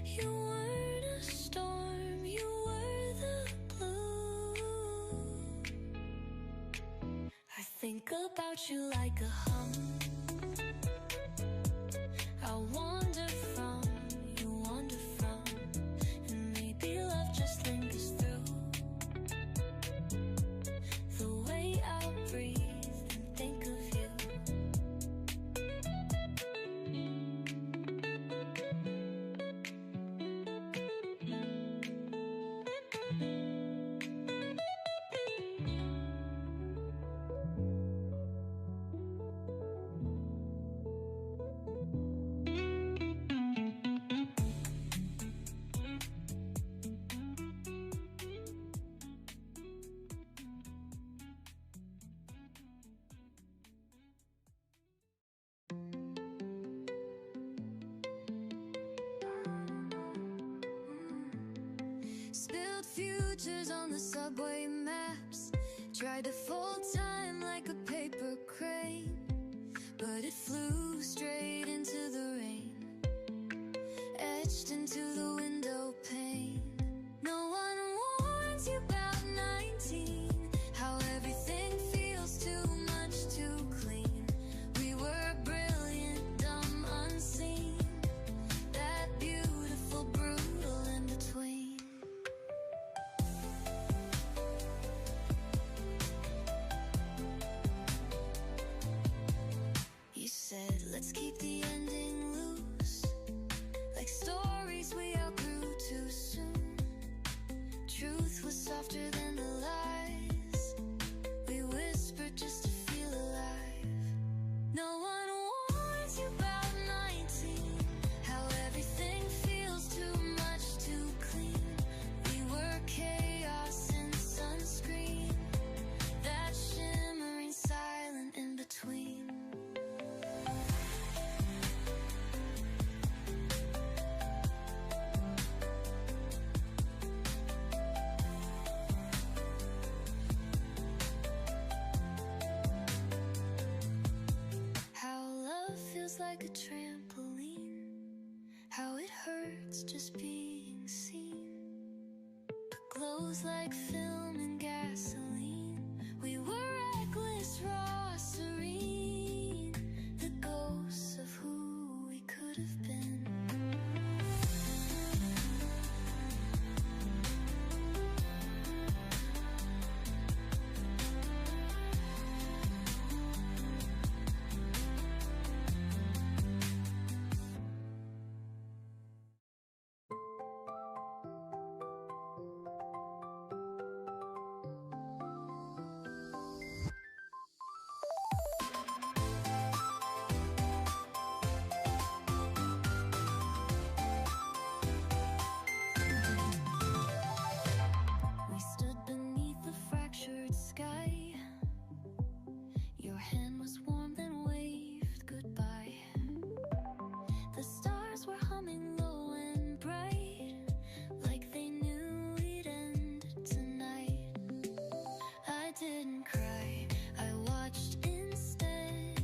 You weren't a storm, you were the blue. I think about you like a hum. I wander from, you wander from, and maybe love just lingers through. The way I breathe and think of you. Spilled futures on the subway maps. Tried to fold time like a paper crane, but it flew straight into the rain, etched into the window pane. No one warns you about 19, how everything feels too much too clean. We were brilliant, dumb, unseen, that beautiful, brutal in between. You said, let's keep the ending loose, like stories we outgrew too soon. like a trampoline. How it hurts just being seen. But glows like film and gasoline. We were reckless, raw, serene. The ghosts of who we could have been. We stood beneath the fractured sky. Your hand was warm, then waved goodbye. The stars were humming low and bright, like they knew we'd end tonight. I didn't cry, I watched instead,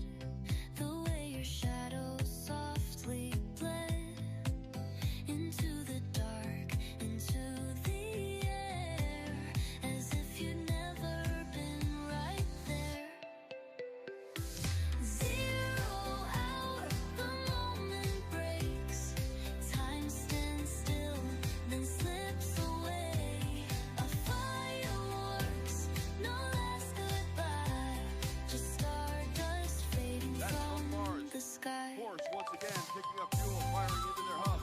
the way your shadow softly bled into the dark, into the air, as if you'd never been right there. 0 hour, the moment breaks. Time stands still, then slips away. A fireworks, no last goodbye. Just stardust fading That's from from Mars. the sky. Force once again picking up fuel, firing into their hub.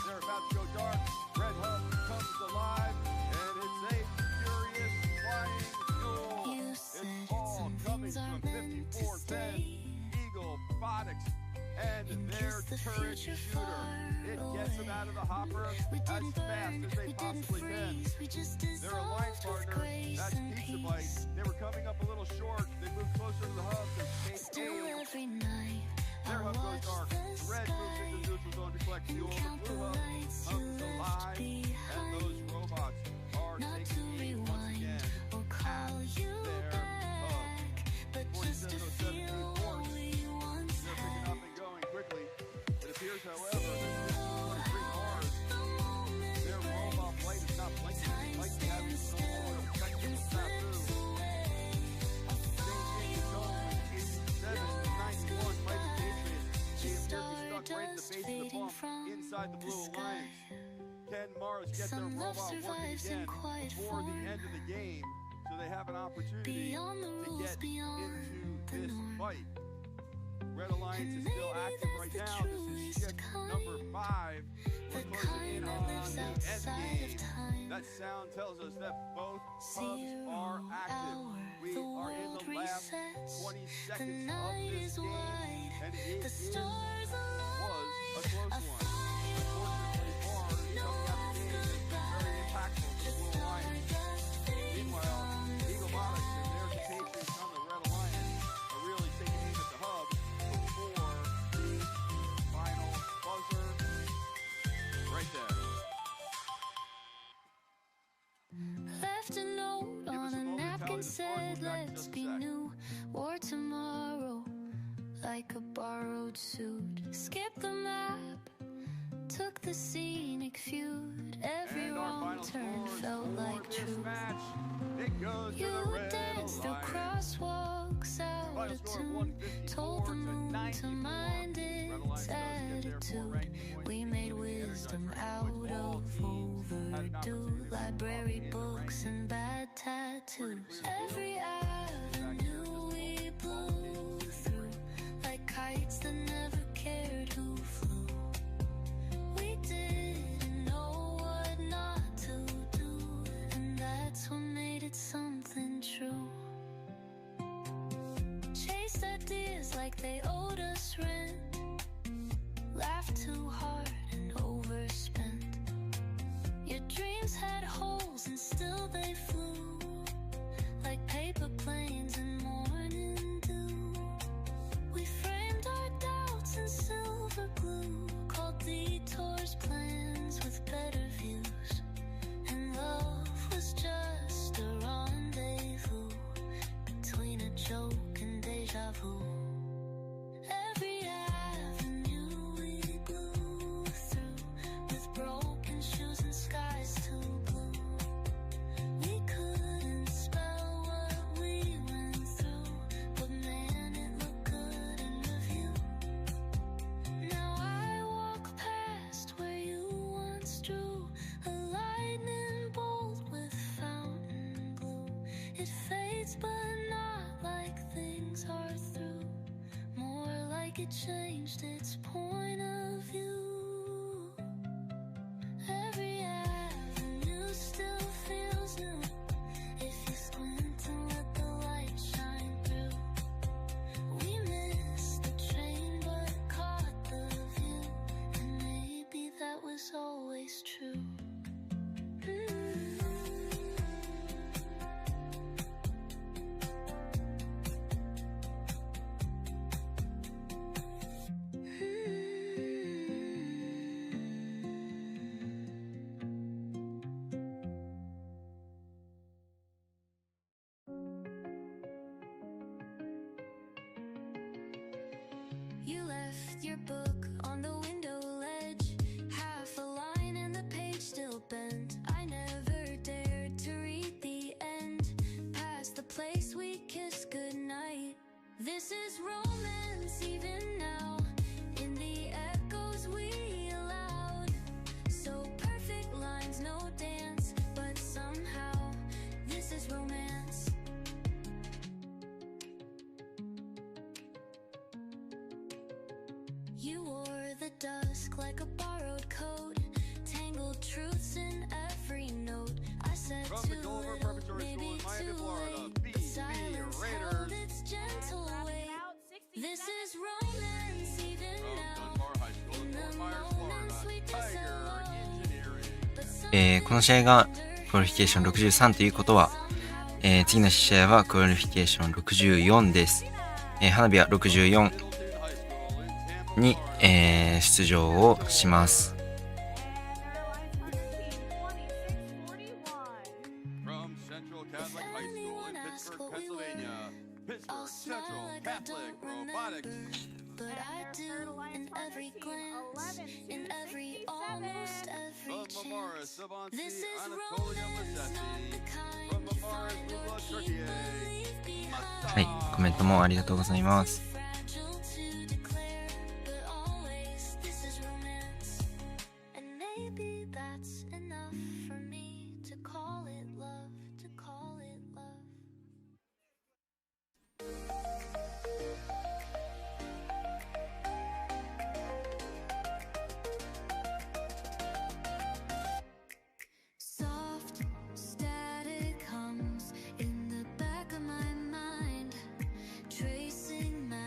They're about to go dark. Red hub comes alive, and it's a furious flying fuel. You It's said all some coming things from aren't meant to 5410 stay. Eagle Robotics and And their kiss the turret future shooter. far It gets them away. out of the hopper We as didn't fast burn, as they we didn't possibly can. freeze, we just Their alliance dissolved with partner, grace that's and Pizza Bite, peace. they were coming up a little short. They moved closer to the hub than Still K8. every night Their I hub goes watch dark. the Red moves sky into neutral zone to collect and fuel. The count the blue hub lights you comes left alive, and behind. those robots are Not to taking aim once rewind again or call you their back, but just to 47-17 feel what Force. we once They're picking had. up and going quickly. It appears, however, that this 23 Mars, The moment their robot flight is not blinking. time It might be having stands some still, sort of technical then slips snafu. away. A Same thing is going with 87-91 fighting Patriots. They appear to be stuck right at the base of the bump inside the Blue Alliance. Can Mars get their Some love robot working survives in again quiet before the form. end of the game, so they have an opportunity Beyond the to rules, get beyond into the this norm. fight? Red Alliance is And still maybe active that's right the now. This is truest shift number kind. 5. The We're closing in kind that on lives the end outside of game. time. That sound tells us that both hubs 0 are active. hour, We the are in world the last resets. 20 The seconds of night this is game, wide, and it the is, stars was a align. close A one. firework, Unfortunately, Mars no coming out last the gate is very goodbye. impactful to the Just Blue Alliance. stardust fading Meanwhile, from the Eagle Robotics sky. and their compatriots on the Red Alliance are really taking aim at the hub before the final buzzer right there. Left a note Give us on a a moment to tally napkin, the scores. said, We'll be back in let's just a be sec. new. War tomorrow, like a borrowed suit. Skip the map, took the scenic feud. Every And our wrong final turn scores felt for like this truth. match. It goes to You the Red danced through Alliance. crosswalks out Final of score of tune. 154 Told the to moon to 94. mind Red its Alliance does get their 4 attitude. ranking points, We made including the wisdom energized out ranking points. All of teams had an overdue. opportunity to Library in the books ranking. and bad tattoos. We're Every gonna clear the field. avenue we blew through, like kites that never cared who flew. We didn't know what not to do, and that's what made it something true. Chased ideas like they owed us rent, laughed too hard and overspent. Your dreams had holes and still they flew, like paper planes It fades but not like things are through, more like it changed its point of view. Every avenue still feels new if you squint and let the light shine through. We missed the train but caught the view, and maybe that was always true. You left your book on the window ledge, half a line and the page still bent. I never dared to read the end, past the place we kissed goodnight. This is romance even now, in the echoes we allowed. So perfect lines, no dance, but somehow this is romance. You wore the dusk like a borrowed coat, tangled truths in every note. I said From the too Gulliver little, Preparatory School maybe in Miami, too Florida, late, but BC silence Raiders. held its gentle weight. This is romance even From now, Dunbar High School in in the Fort Myers, moments we Florida, Tiger disallow. Engineering. この試合がクオリフィケーション63ということは、次の試合はクオリフィケーション64です。花火は64に、出場をします。From Central Catholic High School in Pittsburgh, Pennsylvania, Pittsburgh Central Catholic Robotics. But I do in every glance, in every almost every From Mamaris, chance. Savansi, This is Anatolia romance, not the Massetti. kind From you Mamaris, find Lula, or keep Turkey. believe はい、 behind. コメントもありがとうございます。 Fragile to declare, but always this is romance. And maybe that's enough for me to call it love, to call it love. Soft static hums in the back of my mind, tracing my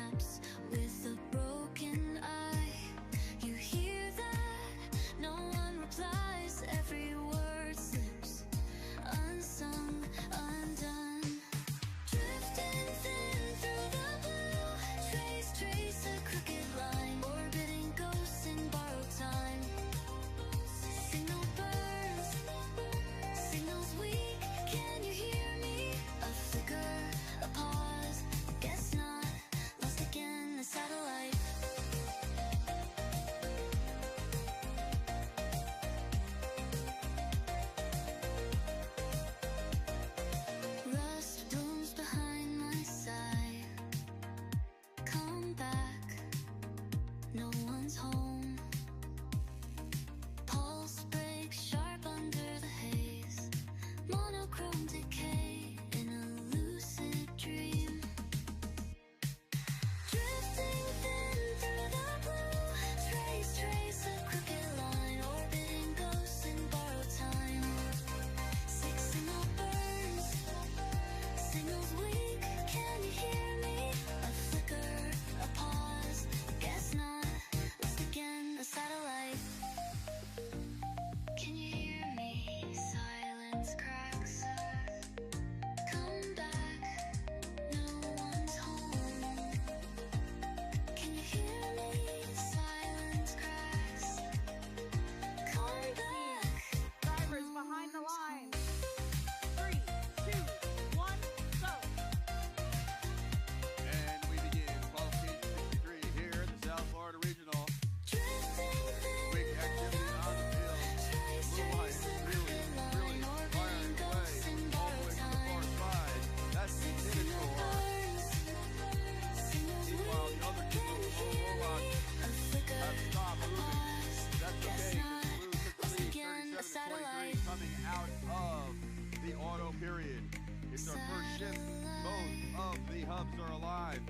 It's our first shift. Both of the hubs are alive.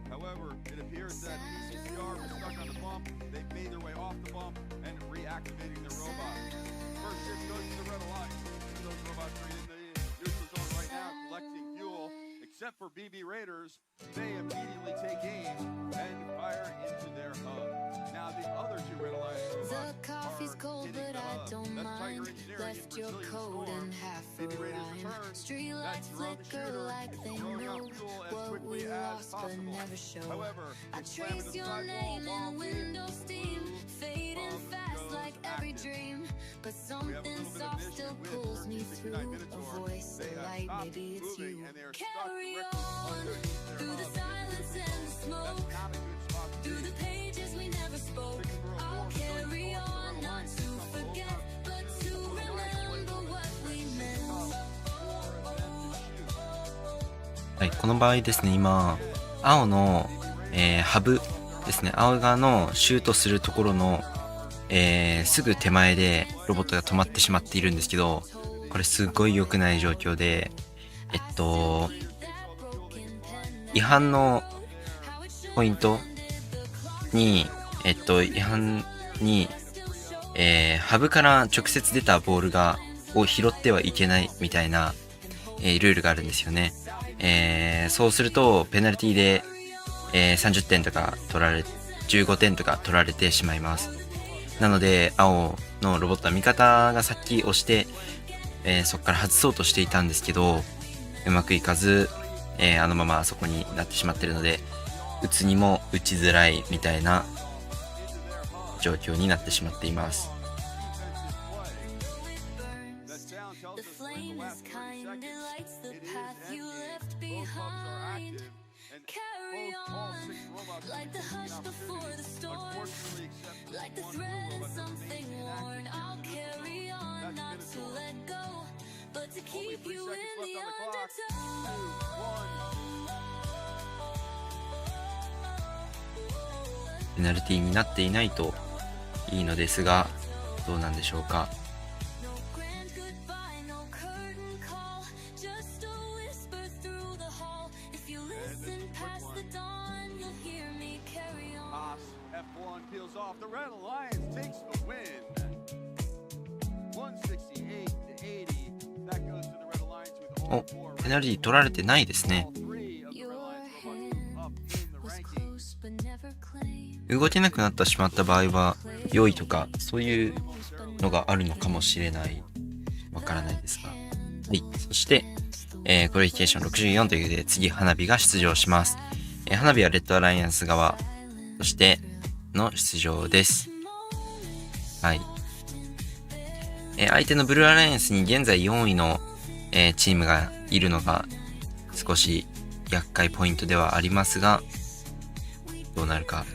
However, it appears that PCCR was stuck on the bump. They've made their way off the bump and reactivating their robot. First shift goes to the red alliance. Those robots are in the neutral zone right now, collecting fuel. Except for BB Raiders, they immediately take aim and fire into their hub. Now the other two red alliance robots The coffee's are cold, hitting but the I hub. don't That's Tiger mind. Engineering in Left your Brazilian coat Storm. in half a BB Raiders rhyme. return. Street lights That's Drone flicker Shooter. like It's they throwing out know fuel as what quickly we as lost but possible. never show. However, I it's slamming trace the your sidewall name in while a the window steam, blue fading hub fast goes like every active. dream. But We have a something little bit of soft an still issue with pulls me 1369 through. A Minotaur. voice, They a have light, stopped maybe it's moving you. and they are stuck Carry directly on underneath their through the hub. silence and the smoke. That's not a good spot to Through be. the pages we never spoke. Looking for a I'll force, so carry you on, not to forget, but to remember what we meant. はい、この場合ですね、今、青の、ハブですね、青側のシュートするところの、すぐ手前でロボットが止まってしまっているんですけど、これすごい良くない状況で、違反のポイントに、違反に、ハブから直接出たボールを拾ってはいけないみたいな、ルールがあるんですよね。そうするとペナルティで、30点とか15点とか取られてしまいます。なので青のロボットは味方がさっき押して、そこから外そうとしていたんですけど、うまくいかず、あのままそこになってしまっているので、打つにも打ちづらいみたいな状況になってしまっています。That sound tells The us we're in flame the is last 30 kind, it seconds. lights the It is path you endgame. left Both hubs are behind. active, and Carry both all on 6 robots are like the taking hush before the opportunity. storm. Unfortunately, except for Like the one thread in robot that something remains worn, inactive I'll here in the carry neutral zone. on, That's not to Minotaur. let go, but to Only keep 3 you seconds in left the on the clock. 2, 1. ペナルティになっていないといいのですが、どうなんでしょうか。 No grand goodbye, no curtain call, just a whisper through the hall. If you listen past the dawn, you'll hear me carry on. Haas, F1 peels off. The Red Alliance takes the win. 168 to 80. That goes to the Red Alliance with all お、 4. ペナルティ取られてないですね。 All 3 of the Red Your Alliance robots hand up in the was rankings. close but never claimed. 動けなくなってしまった場合は良いとかそういうのがあるのかもしれない。わからないですが。はい。そして、クオリフィケーション64ということで次花火が出場します。花火はレッドアライアンス側そしての出場です。はい。相手のブルーアライアンスに現在4位の、チームがいるのが少し厄介ポイントではありますが、どうなるか。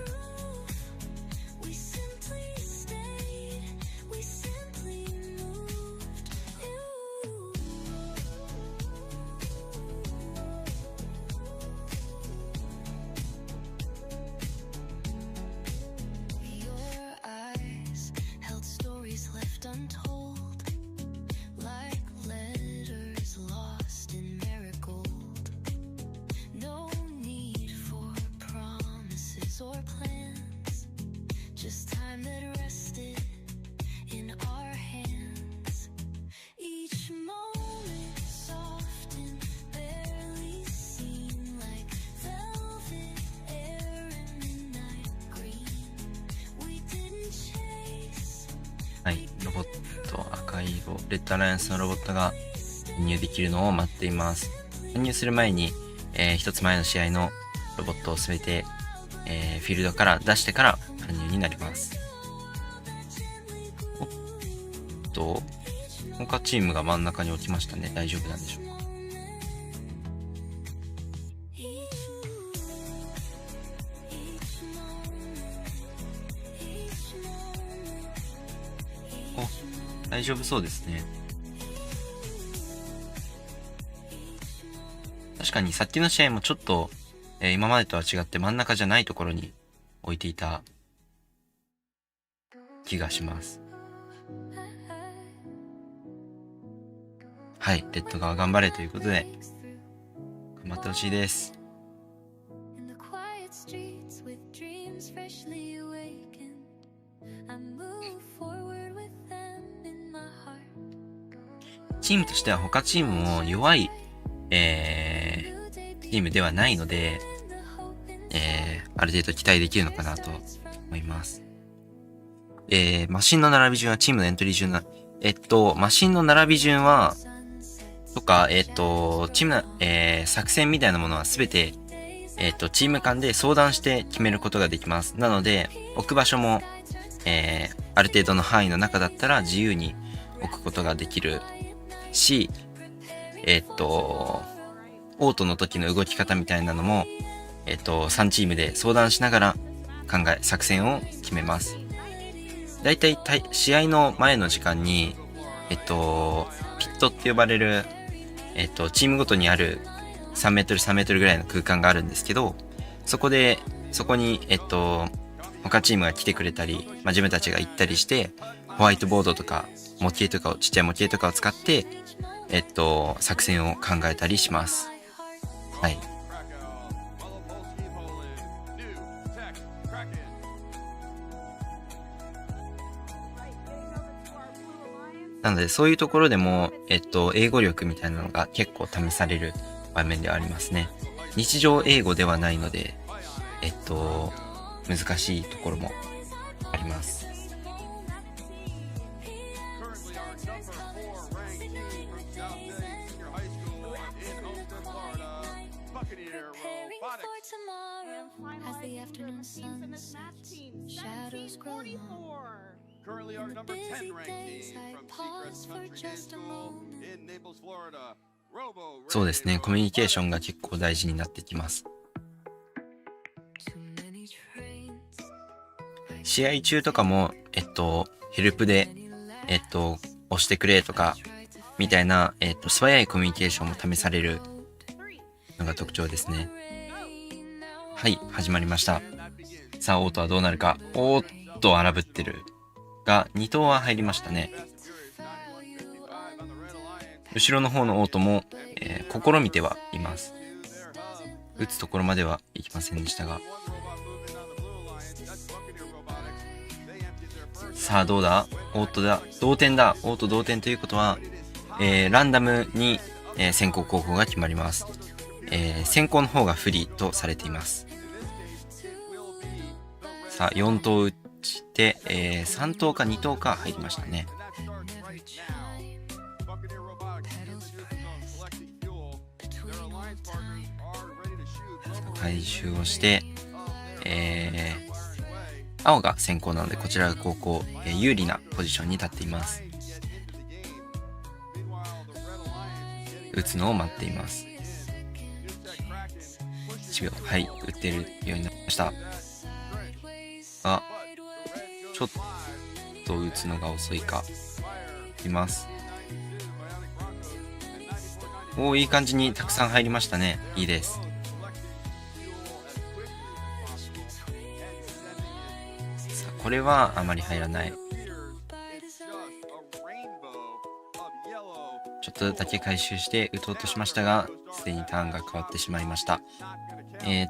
Your eyes held stories left untold, like letters lost in marigold. No need for promises or plans, just time that rested in our hands. Each moment soft and barely seen, like velvet air and midnight green. We didn't chase. はい、ロボット赤い色、レッドアライアンスのロボットが搬入できるのを待っています。搬入する前に、一つ前の試合のロボットをすべて、フィールドから出してから搬入になります。おっと、他チームが真ん中に置きましたね。大丈夫なんでしょうか。お、大丈夫そうですね。確かにさっきの試合もちょっと、今までとは違って真ん中じゃないところに置いていた気がします。はい、レッド側頑張れということで、頑張ってほしいです。In the quiet streets with dreams freshly awakened, I move forward with them in my heart. チームとしては他チームも弱い、チームではないので、ある程度期待できるのかなと思います。マシンの並び順はチームのエントリー順マシンの並び順は、とか、チームの、作戦みたいなものはすべて、チーム間で相談して決めることができます。なので、置く場所も、ある程度の範囲の中だったら自由に置くことができるし、オートの時の動き方みたいなのも、3チームで相談しながら作戦を決めます。だいたい試合の前の時間に、ピットって呼ばれる、チームごとにある3メートル3メートルぐらいの空間があるんですけど、そこに、他チームが来てくれたり、自分たちが行ったりして、ホワイトボードとか、ちっちゃい模型とかを使って、作戦を考えたりします。はい。なので、そういうところでも、英語力みたいなのが結構試される場面ではありますね。日常英語ではないので、難しいところもあります。As the afternoon sun sets, shadows grow long. Currently our number 10 ranked Days team I from pause Seacrest for Country Day just a School moment. in Naples, Florida. Robo そうですね。コミュニケーションが結構大事になってきます。Too many trains. 試合中とかも、ヘルプで、押してくれとか、みたいな、素早いコミュニケーションも試されるのが特徴ですね。はい、始まりました。さあ、オートはどうなるか。おーっと荒ぶってる。が、2頭は入りましたね。後ろの方のオートも、試みてはいます。打つところまではいきませんでしたが。さあ、どうだ？オートだ。同点だ。オート同点ということは、ランダムに、先行後攻が決まります。先行の方が不利とされています。さあ、4投打ちて、3投か2投か入りましたね。回収をして、青が先行なのでこちらが後攻、有利なポジションに立っています。打つのを待っています。1秒、はい、打っているようになりました。が、ちょっと打つのが遅いか。います。おー、いい感じにたくさん入りましたね。いいです。さあ、これはあまり入らない。ちょっとだけ回収して打とうとしましたが、すでにターンが変わってしまいました。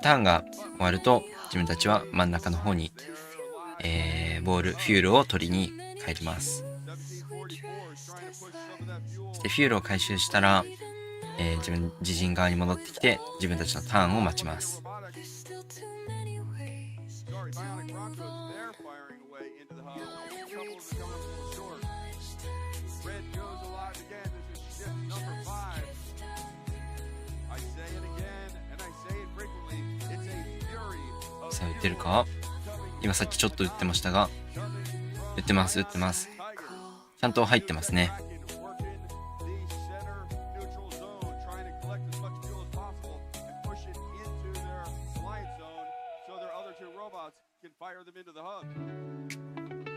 ターンが終わると自分たちは真ん中の方に、ボール、フュールを取りに帰ります。そしてフュールを回収したら、自陣側に戻ってきて自分たちのターンを待ちます。さあ、打てるか？今さっきちょっと打ってましたが、打ってます。ちゃんと入ってますね。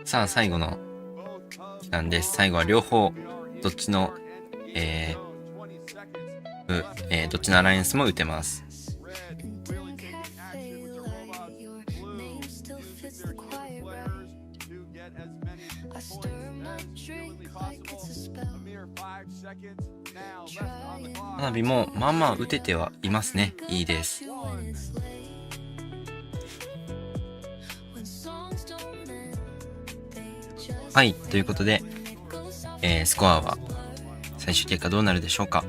さあ、最後の期間です。最後は両方、どっちのアライアンスも打てます。花火もまあまあ打ててはいますね。いいです。はい、ということで、スコアは最終結果どうなるでしょうか。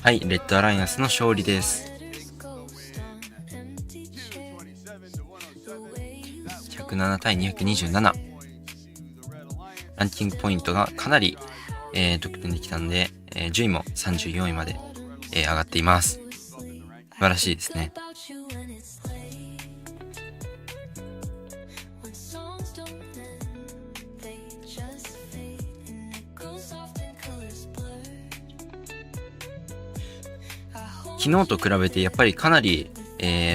はい、レッドアライアンスの勝利です。107対227。ランキングポイントがかなり、得点できたので、順位も34位まで、上がっています。素晴らしいですね。昨日と比べてやっぱりかなり、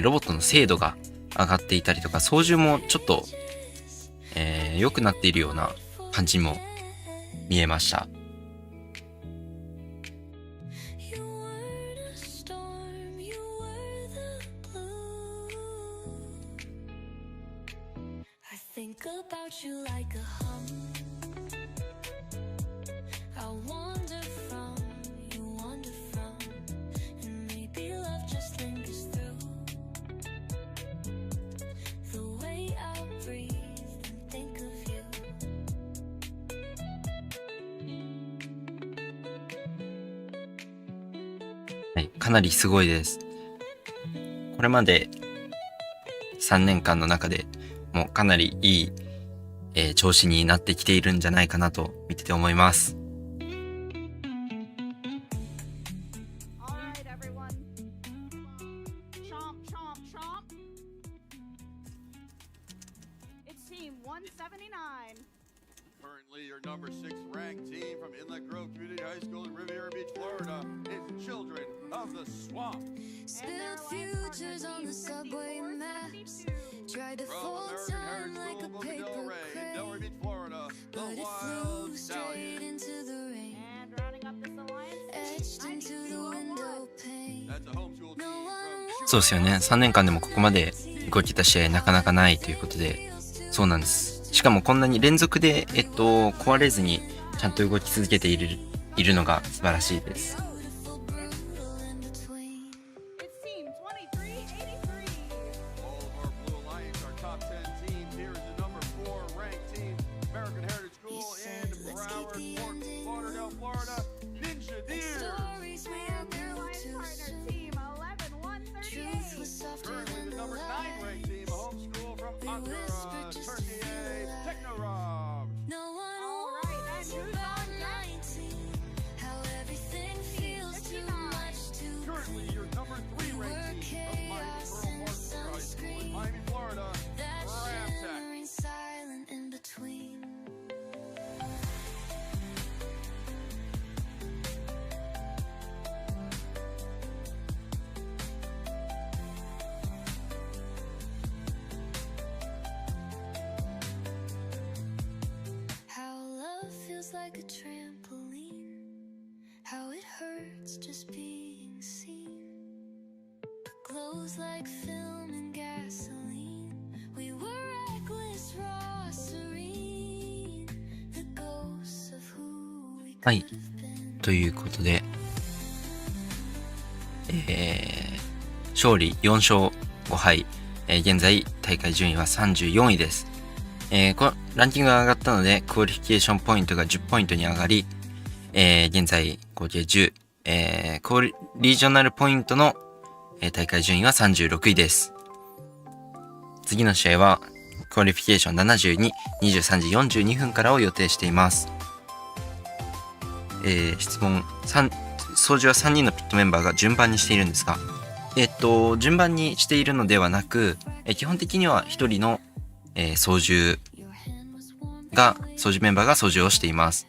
ロボットの精度が上がっていたりとか、操縦もちょっと、良くなっているような感じも見えました。はい、かなりすごいです。これまで3年間の中でもうかなりいい、調子になってきているんじゃないかなと見てて思います。Currently, your number 6 ranked team from Inlet Grove Community High School in Riviera Beach, Florida, is Children of the Swamp. Spilled futures on the subway maps. Tried to From fold American time Heritage like School, a Boca Del paper Rey, crane, Delray Beach, Florida, the but it Wild flew straight Stallions. into the rain, And rounding up this alliance, etched into the window pane. That's a homeschool team from そうですよね。3年間でもここまで動けた試合なかなかないということで、そうなんです。しかもこんなに連続で、壊れずにちゃんと動き続けているのが素晴らしいです。it's team 2383. all of our Blue Alliance, our top 10 teams. Here is the number 4 ranked team, American Heritage School in Broward, Fort Lauderdale, Florida, Ninja Deer. Stories we And their built alliance too partner, soon. team 11138. Truth was softer Currently than the the number 9 light. ranked team, a homeschool from We Ankara, whispered just to Turkey, feel alive. Technorob. No one All right, warns and who's about on deck? 19. How everything feels too much to Currently your number 3 ranked team from Miami Pearl Harbor High School in Miami, Florida, that Ramtech. shimmering silent in between. How love feels like a trampoline. How it hurts just being seen. But glows like film and gasoline. We were reckless, raw, serene. The ghosts of who we はい could have been. ということで、勝利4勝5敗、現在大会順位は34位です。ランキングが上がったのでクオリフィケーションポイントが10ポイントに上がり、現在合計10、リージョナルポイントの、大会順位は36位です。次の試合はクオリフィケーション72、23時42分からを予定しています。質問3、操縦は3人のピットメンバーが順番にしているんですが、順番にしているのではなく、基本的には1人の、操縦メンバーが操縦をしています。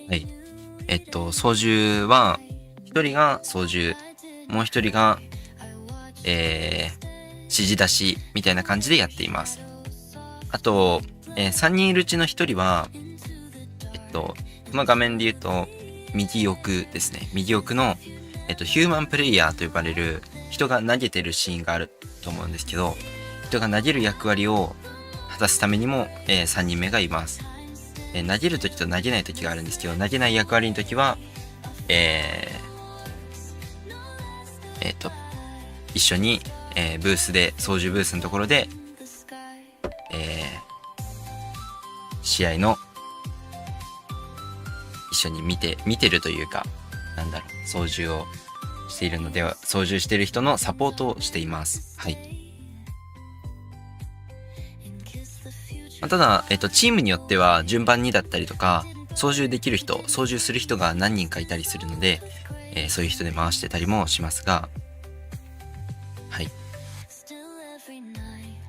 はい。操縦は、1人が操縦、もう1人が、指示出しみたいな感じでやっています。あと、3人いるうちの1人は、この画面で言うと、右奥ですね。右奥の、ヒューマンプレイヤーと呼ばれる人が投げてるシーンがあると思うんですけど、人が投げる役割を果たすためにも、3人目がいます。投げるときと投げないときがあるんですけど、投げない役割のときは、一緒に、ブースで、操縦ブースのところで、試合の一緒に見てるというか、操縦をしているのでは、操縦している人のサポートをしています。はい。ただ、チームによっては順番にだったりとか、操縦できる人、操縦する人が何人かいたりするので、そういう人で回してたりもしますが、はい。こん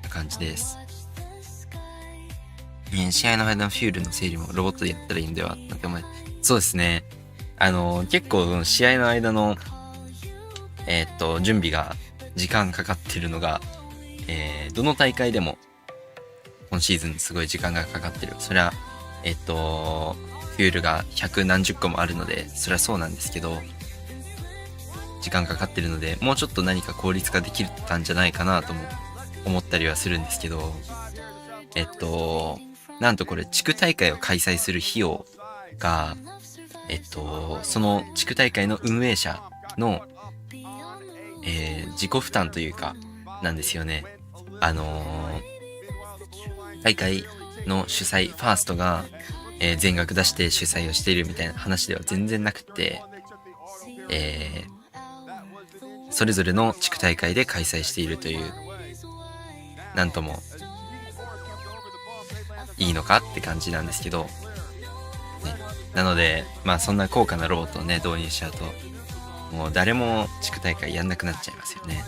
な感じです。試合の間のフュールの整理もロボットでやったらいいんではなんて思い、そうですね。結構試合の間の、準備が時間かかってるのが、どの大会でも今シーズンすごい時間がかかってる。それは、フュールが100何十個もあるので、それはそうなんですけど、時間かかってるので、もうちょっと何か効率化できたんじゃないかなとも思ったりはするんですけど、なんとこれ地区大会を開催する費用が、その地区大会の運営者の、自己負担というか、なんですよね。大会の主催、ファーストが、全額出して主催をしているみたいな話では全然なくて、それぞれの地区大会で開催しているという、なんともいいのかって感じなんですけど、ね、なのでまあそんな高価なロボットをね導入しちゃうと、もう誰も地区大会やんなくなっちゃいますよね。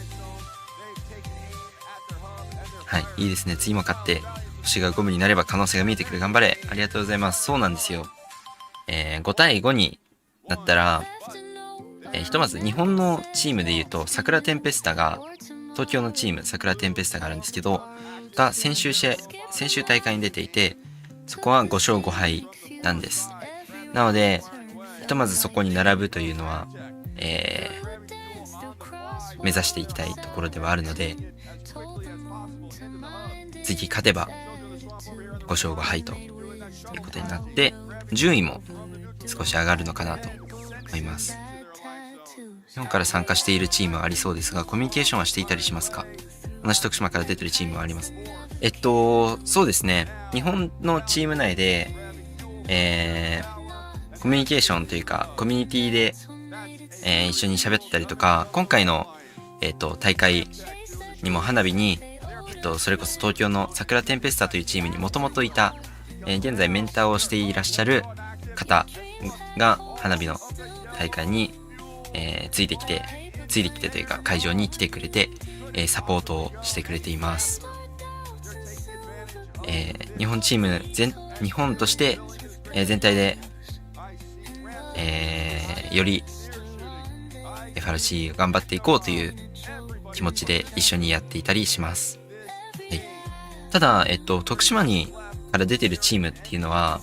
はい、いいですね。次も勝って星が5分になれば可能性が見えてくる。頑張れ。ありがとうございます。そうなんですよ。5対5になったら、ひとまず日本のチームで言うと桜テンペスタが、東京のチーム桜テンペスタがあるんですけど、が先週大会に出ていて、そこは5勝5敗なんです。なのでひとまずそこに並ぶというのは、目指していきたいところではあるので、次勝てば5勝5敗ということになって、順位も少し上がるのかなと思います。日本から参加しているチームはありそうですが、コミュニケーションはしていたりしますか？同じ徳島から出てるチームはあります。そうですね。日本のチーム内で、コミュニケーションというか、コミュニティで、一緒に喋ったりとか、今回の、大会にも花火に、それこそ東京の桜テンペスタというチームにもともといた、現在メンターをしていらっしゃる方が花火の大会に、ついてきてというか会場に来てくれて、サポートをしてくれています。日本チーム日本として、全体で、より FRC を頑張っていこうという気持ちで一緒にやっていたりします。はい、ただ、徳島から出てるチームっていうのは、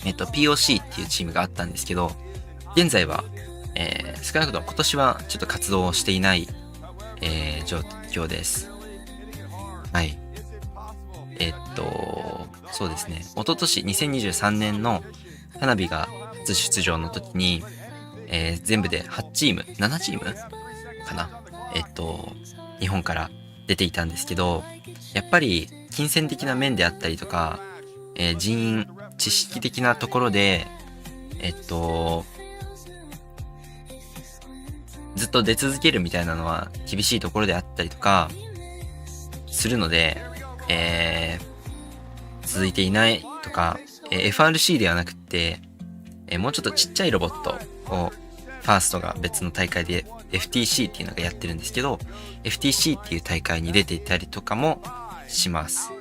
POC っていうチームがあったんですけど、現在は少なくとも今年はちょっと活動をしていない、状況です。はい。そうですね。一昨年2023年の花火が初出場の時に、全部で8チーム、7チームかな。日本から出ていたんですけど、やっぱり金銭的な面であったりとか、人員、知識的なところで、ずっと出続けるみたいなのは厳しいところであったりとかするので、続いていないとか、FRC ではなくて、もうちょっとちっちゃいロボットをファーストが別の大会で FTC っていうのがやってるんですけど、 FTC っていう大会に出ていたりとかもします。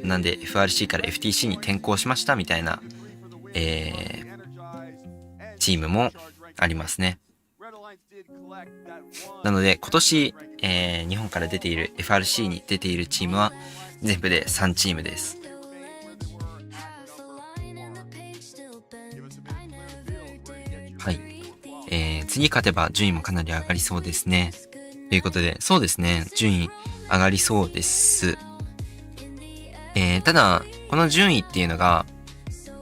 なんで FRC から FTC に転向しましたみたいな、チームもありますね。なので今年、日本から出ている FRC に出ているチームは全部で3チームです。はい、次勝てば順位もかなり上がりそうですね。ということで、そうですね、順位上がりそうです。ただ、この順位っていうのが、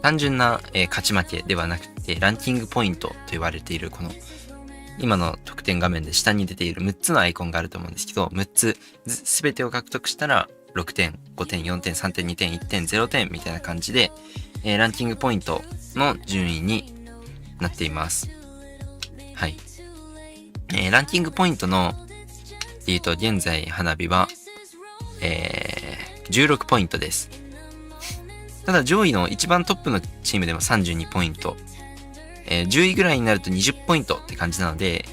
単純な、勝ち負けではなくて、ランキングポイントと言われている、この、今の得点画面で下に出ている6つのアイコンがあると思うんですけど、6つすべてを獲得したら、6点、5点、4点、3点、2点、1点、0点みたいな感じで、ランキングポイントの順位になっています。はい。ランキングポイントの、現在、花火は、16ポイントです。ただ上位の一番トップのチームでも32ポイント。10位ぐらいになると20ポイントって感じなので、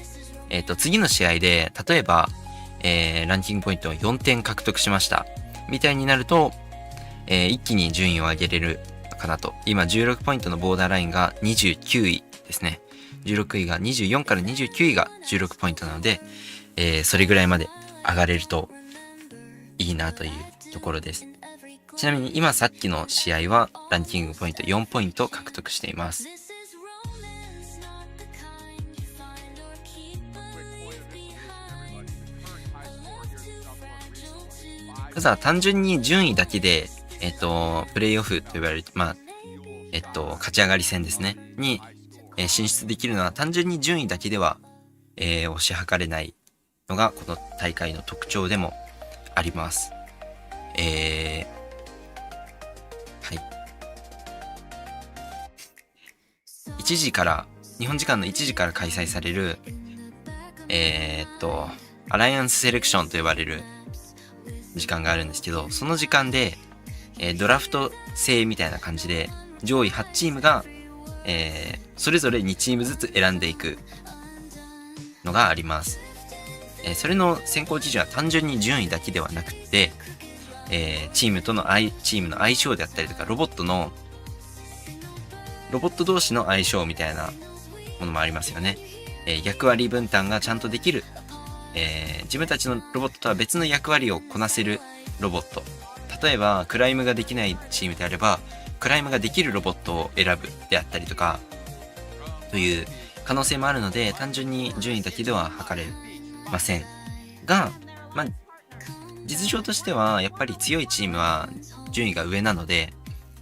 次の試合で、例えば、ランキングポイントを4点獲得しました。みたいになると、一気に順位を上げれるかなと。今16ポイントのボーダーラインが29位ですね。16位が24から29位が16ポイントなので、それぐらいまで上がれるといいなというところです。ちなみに今さっきの試合はランキングポイント4ポイント獲得しています。ただ単純に順位だけで、プレイオフと言われる、勝ち上がり戦ですね。に、進出できるのは単純に順位だけでは、推し量れないのがこの大会の特徴でもあります。はい。1時から、日本時間の1時から開催される、アライアンスセレクションと呼ばれる時間があるんですけど、その時間で、ドラフト制みたいな感じで、上位8チームが、それぞれ2チームずつ選んでいくのがあります。それの選考基準は単純に順位だけではなくて、チームの相性であったりとか、ロボット同士の相性みたいなものもありますよね。役割分担がちゃんとできる、自分たちのロボットとは別の役割をこなせるロボット。例えば、クライムができないチームであれば、クライムができるロボットを選ぶであったりとか、という可能性もあるので、単純に順位だけでは測れませんが、実情としてはやっぱり強いチームは順位が上なので、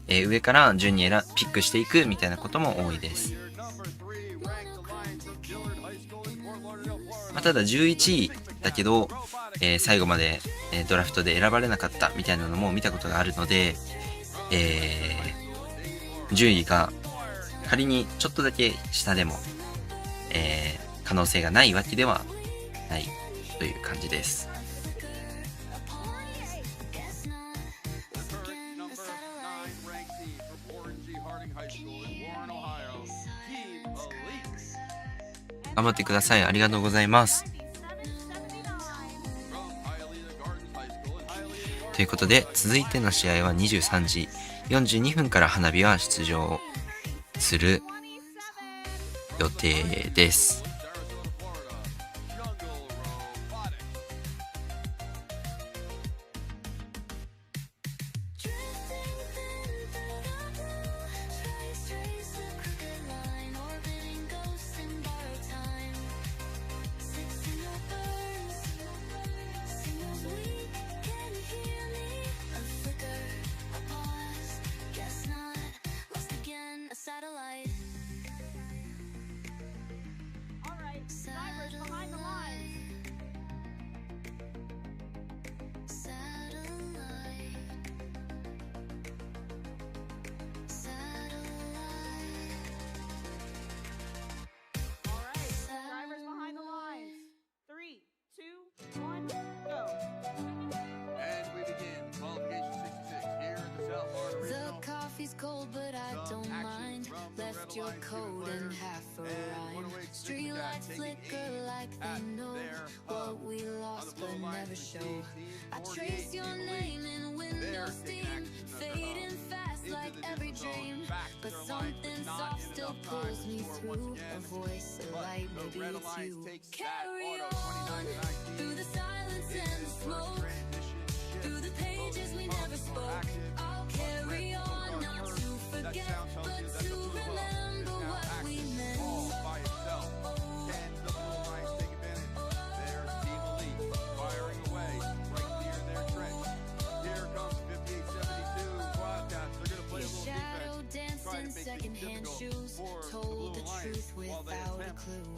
上から順にピックしていくみたいなことも多いです。ただ11位だけど、最後まで、ドラフトで選ばれなかったみたいなのも見たことがあるので、順位が仮にちょっとだけ下でも、可能性がないわけではないという感じです。頑張ってください。ありがとうございます。ということで、続いての試合は23時42分から花火は出場する予定です。Cold, but I don't mind. Left your coat in half a rhyme. Streetlights flicker like they know what we lost but never show. I trace your name in window steam, fading fast like every dream. But something soft still pulls me through. A voice, a light, maybe it's you. Carry on through the silence and the smoke, through the pages we never spoke. I'll carry on. Forget, but to remember what we meant. All by itself. Can the blue lines take advantage? There's Team Elite firing away. Break the secondhand shoes, told the truth without a clue.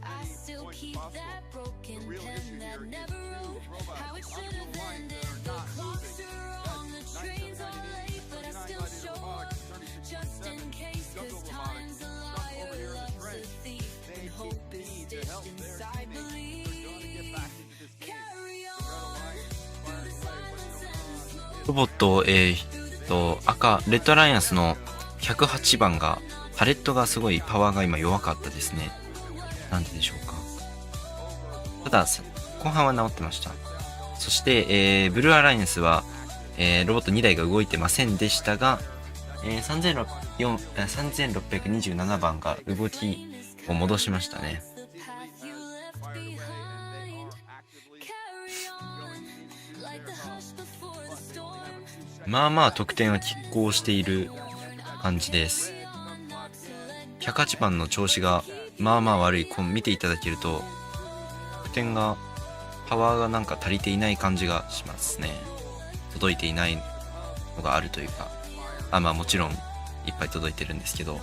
I still keep that broken pen that never wrote how it should have ended. The clocks are wrong, the trains are late, but I still show up just in case, 'cause time's a liar, love's a thief, and hope is stitched inside belief. Carry on through the silence and the smoke. ロボット、赤、レッドアライアンスの108番が、パレットがすごいパワーが今弱かったですね。なんででしょうか。ただ、後半は治ってました。そして、ブルーアライアンスは、ロボット2台が動いてませんでしたが、3627番が動きを戻しましたね。まあまあ得点は拮抗している感じです。108番の調子がまあまあ悪い。見ていただけると得点がパワーがなんか足りていない感じがしますね。届いていないのがあるというか、まあもちろんいっぱい届いてるんですけど、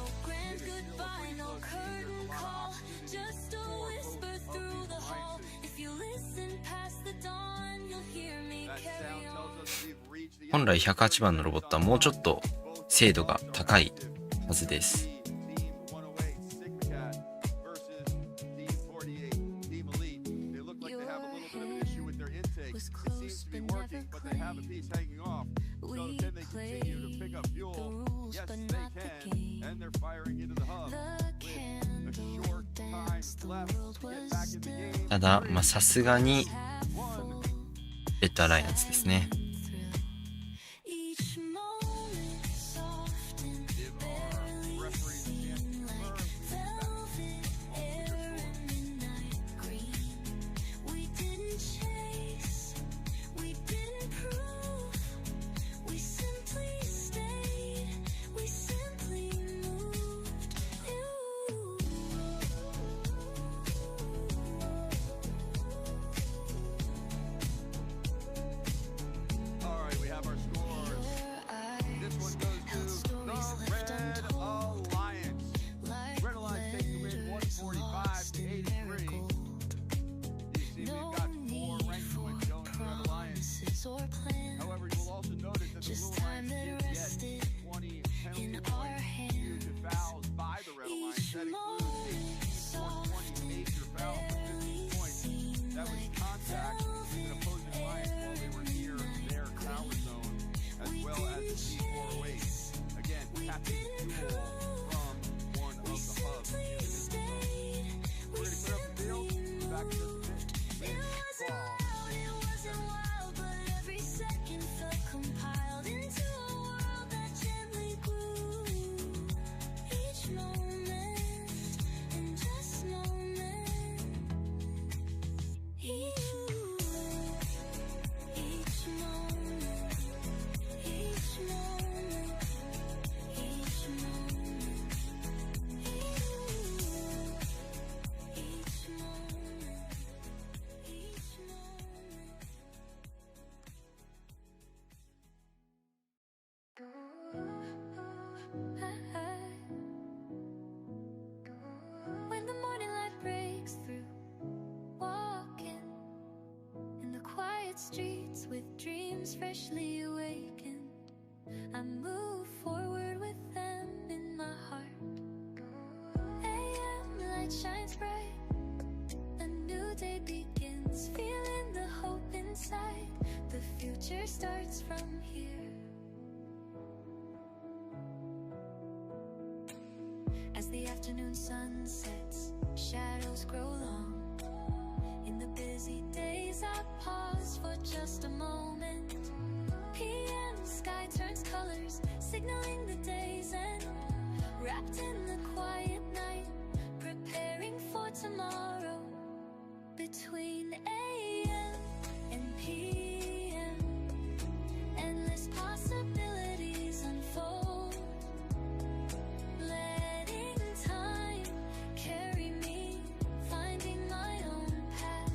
本来108番のロボットはもうちょっと精度が高いはずです。ただ、さすがにレッドアライアンスですね。When the morning light breaks through, walking in the quiet streets with dreams freshly awakened, I move forward with them in my heart. AM light shines bright, a new day begins, feeling the hope inside. The future starts from here. As the afternoon sun sets, shadows grow long. In the busy days I pause for just a moment. PM sky turns colors, signaling the day's end. Wrapped in the quiet night, preparing for tomorrow. Between AM and PM, endless possibilities unfold. Letting time carry me, finding my own path.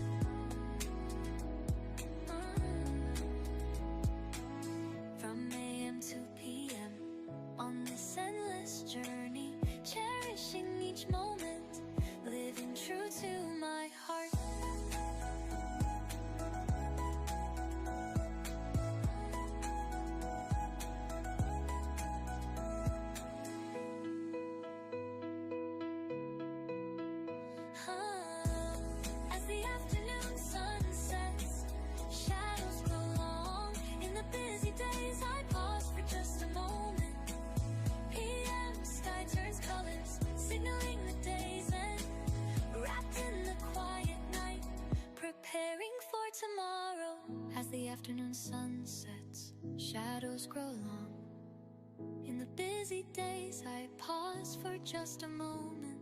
From AM to PM, on this endless journey. hours grow long. In the busy days, I pause for just a moment.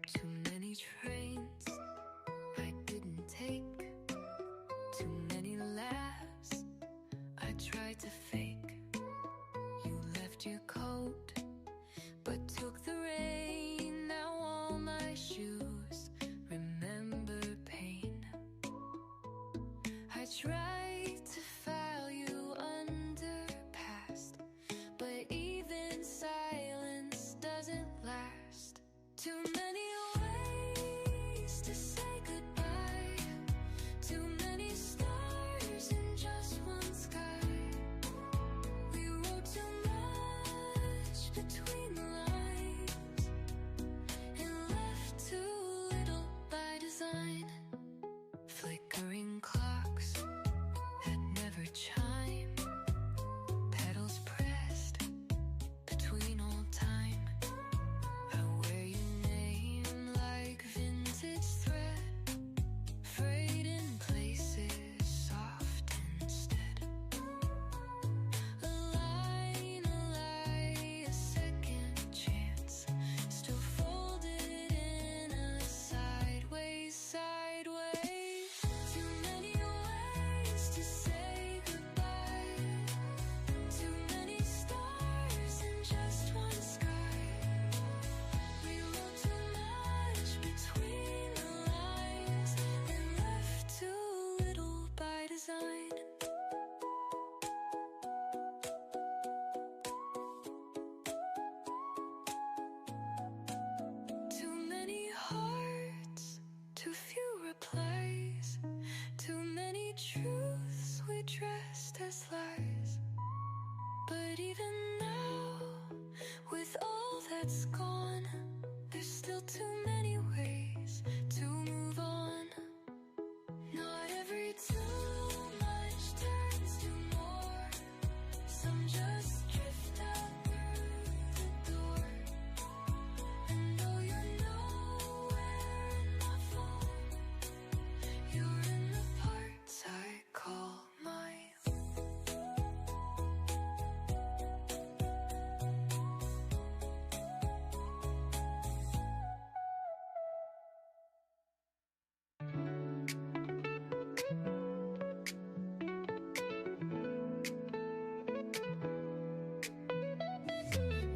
Too many trains I didn't take. Too many laughs I tried to fake. You left your coat, but took the rain. Now all my shoes remember pain. I tried to file you under past, but even silence doesn't last. Too many ways to say goodbye. Too many stars in just one sky. We wrote too much between the lines and left too little by design. Flickering clocks that never chime. Petals pressed between all time. I wear your name like vintage thread, frayed in places soft instead. A line, a lie, a second chance, still folded in a sideways, sideways. Too many ways to say goodbye. Too many stars in just one sky. We wrote too much between the lines and left too little by design. Too many hearts, too few replies. Too many truths we dressed as lies. But even now, with all that's gone, there's still too many ways to move on. Not every too much turns to more. Some just drift out through the door. And though you're nowhere in my phone, you're in the parts I call mine.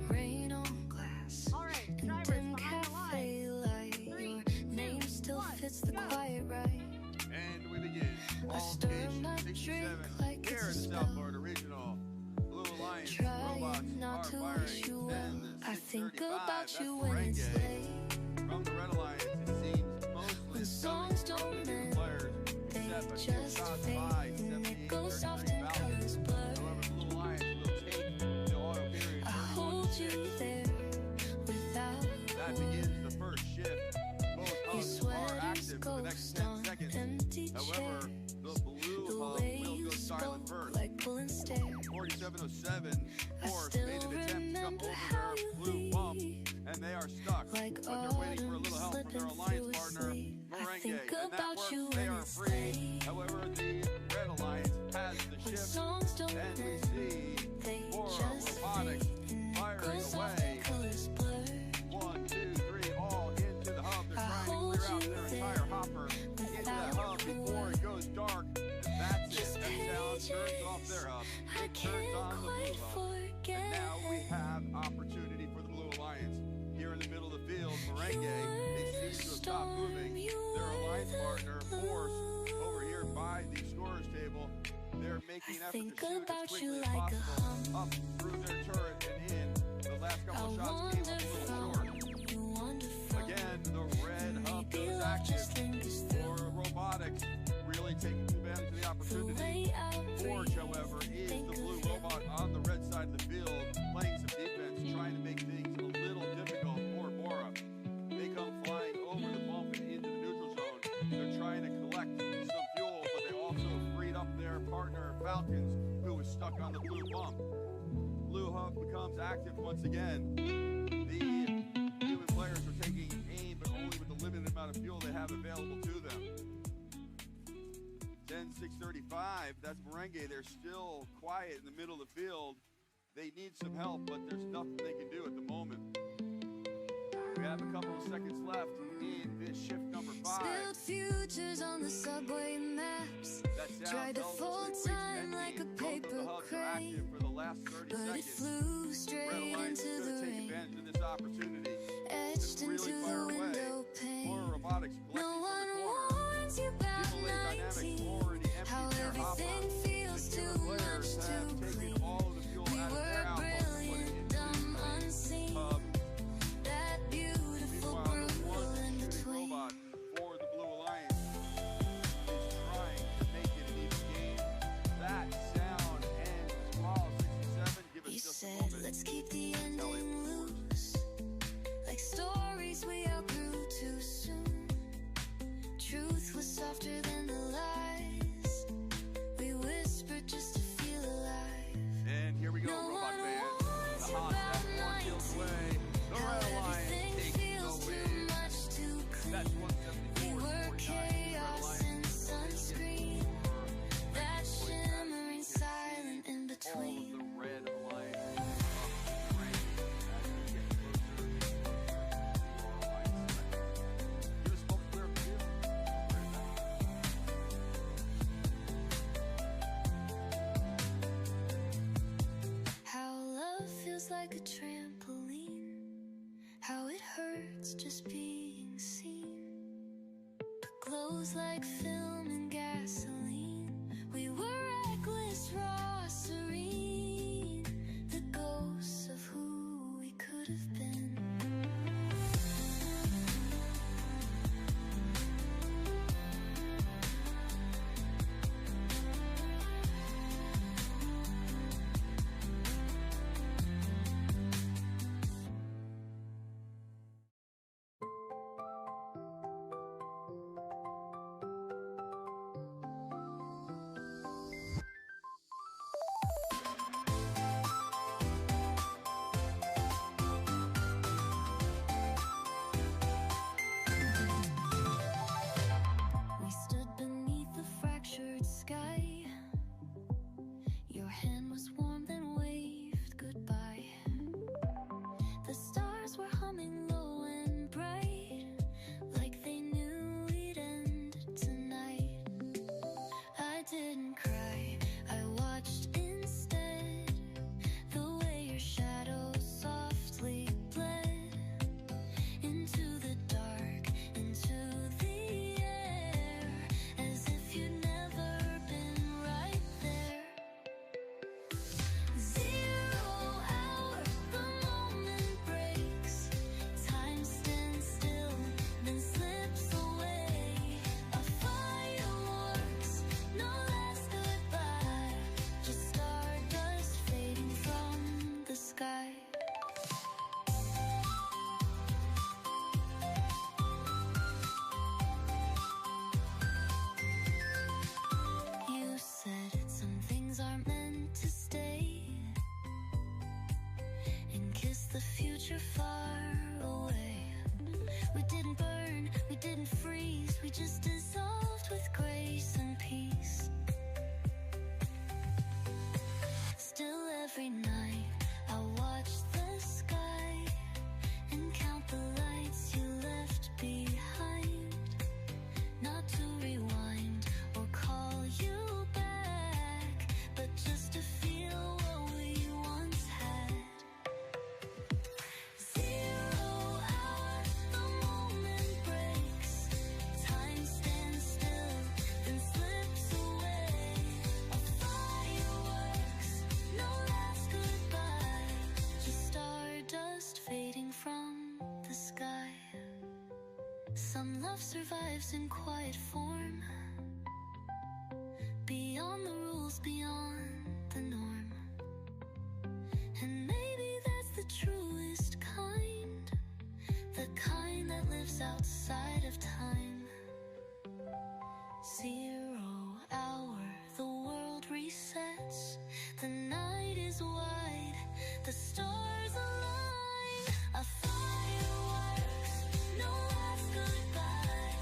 Rain on glass All right, and drivers dim behind the line. cafe light. Three, Your name still one, fits the go. quiet right. And we begin. I All stir station my 67 drink like here it's in a the South spell. Florida Regional. Blue Alliance Trying robots not are to firing wish you well. 10, I think 6:35. about That's you when it's Merengue. late. From the Red Alliance, it seems mostly When it's songs coming from don't the new end, players. They Except a few just shots fade by and they 78, go soft 33 and Falcons. colors blur. However, Blue Alliance will take the auto period. I 31 hold to you 6. there without That warning. begins the first shift. Both Your hubs are sweater's active for the next ghost 10 on seconds. empty However, chairs. the blue The hub way will you go silent spoke first. like pulling stairs. 4707 I Force still made an attempt to come remember over how their you blue bump, leave, and they are stuck. like But they're waiting for a autumn little help from their slipping alliance through a partner, sleeve. I Merengue. think And that about works. you They when are it's free. late. However, the Red Alliance has the When shift, songs don't and we end, see they more just robotics fade and firing go soft away. and colors blur. 1, 2, 3, all into the hub. They're I trying to hold clear out you their there entire hopper into that without hub before it goes dark. And that's Just it. That sound turns off their hub. I It turns can't on the blue quite hub. forget. And now we have opportunity for the Blue Alliance. Here in the middle of the field, Merengue, they seem to have stopped moving. Their alliance partner, Force, over here by the scorer's table. They're making an effort think to shoot about as quickly you as like a possible hum. up through their turret and in. The last I couple of shots wander came up a little short. from, you wander from. Again, the red hub Maybe goes love just active lingers for through. robotics, really taking advantage of the The opportunity. way I Forge, breathe, however, is think the blue of you. robot on the red side of the field, playing some defense, trying to make things a little difficult for Bora. They come flying over the bump and into the neutral zone. They're trying to collect some fuel, but they also freed up their partner, Falcons, who was stuck on the blue bump. Blue hub becomes active once again. The human players are taking aim, but only with the limited amount of fuel they have available to them. 635, that's Merengue. They're still quiet in the middle of the field. They need some help, but there's nothing they can do at the moment. We have a couple of seconds left in this shift number 5. Spilled futures on the subway maps. Tried to fold time like a paper crane, but it flew straight into the rain, etched into the window pane. No one warns you about 19, how everything feels too much to clean. We were brilliant, dumb, unseen, that beautiful, brutal in between. For the Blue Alliance is trying to make it an even game. That sound ends small 67. Give us He just a said, moment. let's keep the ending loose, like stories we outgrew too soon. Truth was softer than the lies we whispered just to feel alive. And here we go, No Robot one Band. warns The you Haas about F1 kills 19, away. The how Red Alliance everything takes feels the too win. much to That's clean. 174. We were chaos in sunscreen, that shimmering silent in All of between. the Red Alliance up rank as we get closer to the Alliance. Give us both clear view. How love feels like a trampoline, how it hurts just being seen, but glows like film and gasoline. We were reckless, raw, serene, the ghosts of who we could have been. We stood beneath the fractured sky. Your hand was warm, then waved goodbye. The stars were humming low and bright, like they knew we'd end tonight. I didn't cry, I watched instead, the way your shadow softly bled into the dark, into the air, as if you'd never been right there. 0 hour, the moment breaks, time stands still, then slips away. A fireworks, no last goodbye, just stardust fading from the sky. You said some things are meant to stay, and kiss the future far away. We didn't burn, we didn't freeze, we just dissolved with grace and peace. Still every night I watch the sky and count the lights you left behind, not to rewind or call you back, but just to feel what we once had. 0 hour, the moment breaks, time stands still, then slips away. A fireworks, no last goodbye, just stardust fading from the sky. Some love survives in quiet form, beyond the rules, beyond the norm. And maybe that's the truest kind, the kind that lives outside of time. 0 hour, the world resets, the night is wide, the stars align. A fireworks, no last goodbye,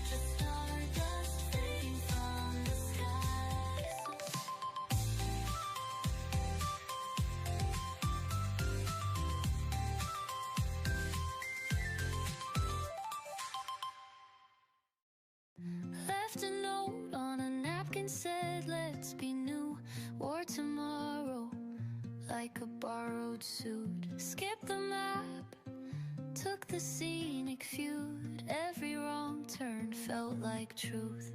just stardust fading from the sky. left a note on a napkin, said let's be new or tomorrow, like a borrowed suit. Skip the map, took the scenic feud. Every wrong turn felt like truth.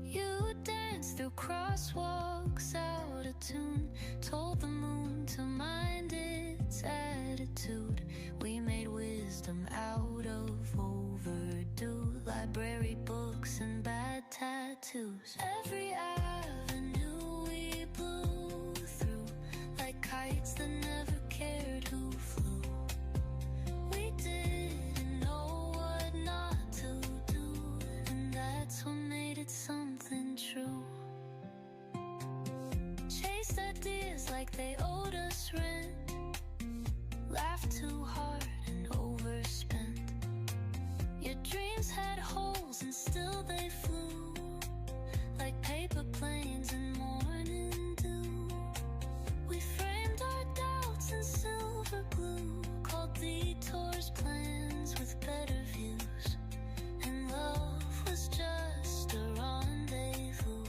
You danced through crosswalks out of tune, told the moon to mind its attitude. We made wisdom out of overdue, library books and bad tattoos. Every avenue we blew through, like kites that never cared who flew. We didn't know what not to do, and that's what made it something true. Chased ideas like they owed us rent, laughed too hard and overspent. Your dreams had holes and still they flew, like paper planes in morning dew. We framed our doubts in silver glue, called detours plans with better views. And love was just a rendezvous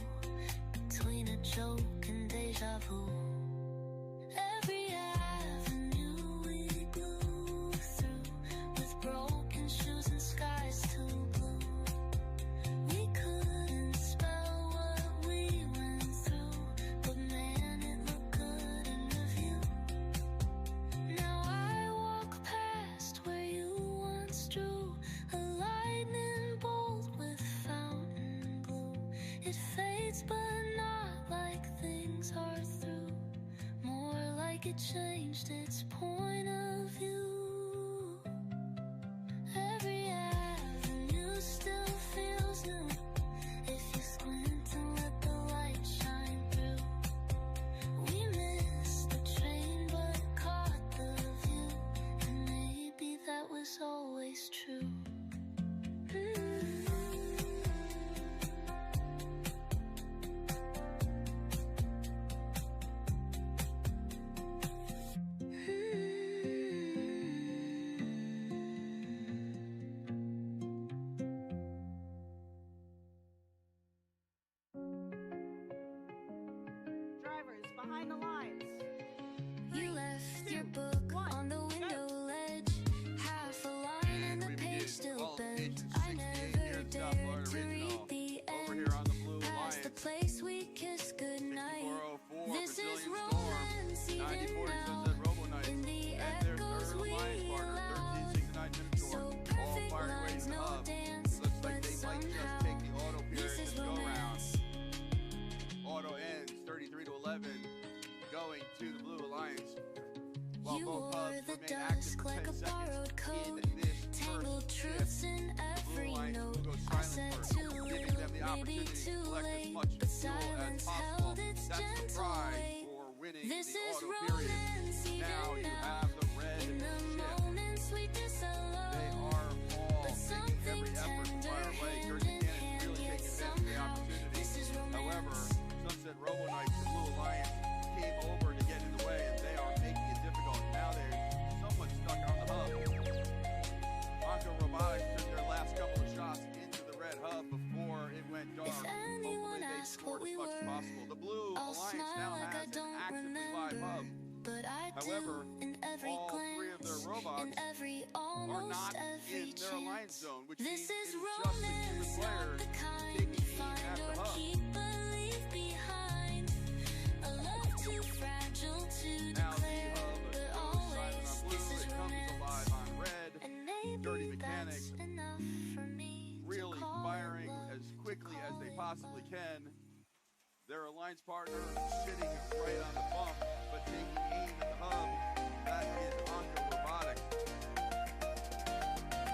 between a joke and deja vu. Every avenue we blew through, with broken shoes and skies too blue. We couldn't spell what we went through, but man, it looked good in review. Now I walk past where you once drew a lightning bolt with fountain blue. It fades but not like things are through, more like it changed its point of view. Every avenue still feels new if you squint and let the light shine through. We missed the train but caught the view, and maybe that was always true. Drivers behind the lines. You left your book on the window ledge, half a line and the page still bent. I never dared to read the Over end, here on the Blue past the Lions, place we kissed goodnight. 6404 This is Brazilian romance Storm, even 9040 now, Sunset Robo Knights, in the and their echoes third we alliance partner, allowed. 1369 Minute So Storm, all perfect firing away lines, to the no hub. dance, Looks like but they might just somehow take the auto this period is and go round. romance. Auto ends 33 to 11, going to the Blue Alliance. While You both wore hubs the remain active dusk for like 10 a seconds borrowed code, in this tangled first truths shift. in The Blue every Alliance note. will go I silent said first, too giving late, them the maybe opportunity to too collect as late, much but fuel as silence possible. held its That's the gentle prize weight. for winning This the is auto period. romance Now even you now, have the red in the shift. moments we They disallow. are all But making something every effort to tender, fire away. hand Dirty in Cannon's hand, really yet taking advantage of the somehow opportunity. this is However, romance. Sunset Robo Knights and Blue Alliance came over to get in the way, and they are making it difficult. Now they're somewhat stuck on the hub. Onco Robotics took their last couple of shots into the red hub before it went dark. If anyone Hopefully they asks scored what as we much as were, possible. The Blue I'll Alliance smile now like I has an don't actively live remember, hub. but I However, do in every all three of their glance, robots in every are almost not every in their alliance chance. zone, which This means it is is just the romance, human not players the kind taking you aim find at the or hub. keep but leave behind. A love too fragile to Now the declare, hub but goes silent always on this blue, is it comes romance. alive on red. And Dirty maybe Mechanics that's enough for me to really call it firing love, as quickly as call they it possibly love. can. Their alliance partner sitting right on the bump, but taking aim at the hub. That is Onco Robotics.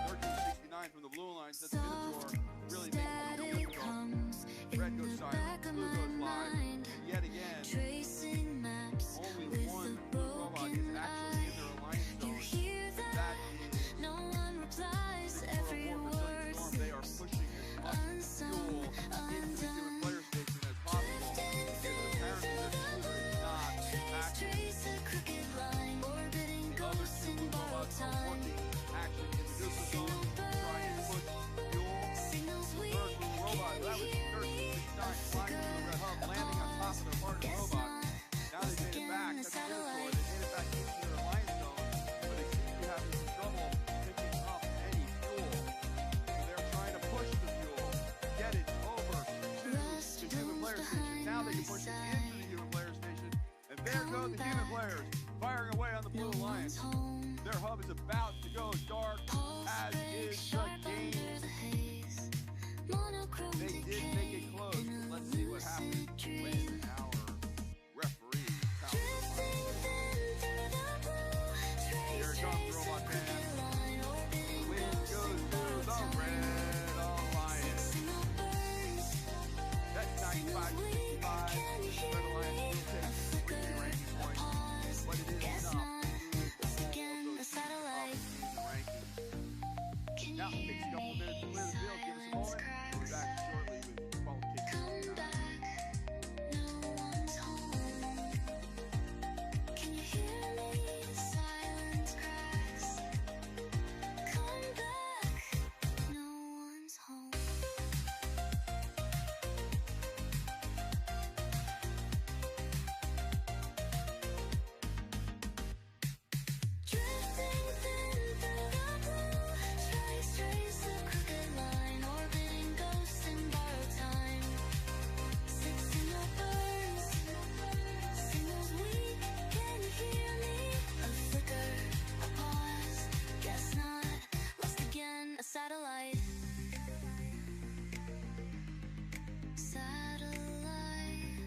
1369 from the Blue Alliance. That's Minotaur. Really making it Static difficult. comes Red in goes the silent, back of blue my goes live, mind, and yet again, tracing maps only with one a blue robot is broken actually in eye. their alliance You zone. hear And that? that is No one replies. Every 6404 word Brazilian Storm. They are slips pushing as much unsung, fuel into the human undone. player station as possible. Because apparently their shooter is not active. Trace a crooked line, orbiting The other ghosts two in blue borrowed robots are time. working action in the neutral zone, trying to push fuel. Signals we Third blue robot they can push it into the human player station. And there go the human players, firing away on the Blue Alliance. Their hub is about to go dark, as is the game. They did make it close, but let's see what happens when our referee counts. Here comes Robot Man. The wind goes through the Red Alliance. That's 95-65. Red Alliance will take the victory ranking point, but it is enough. Now, it takes a couple minutes to clear the field. Give us a moment. We'll be back shortly with qualifications. Satellite. Satellite.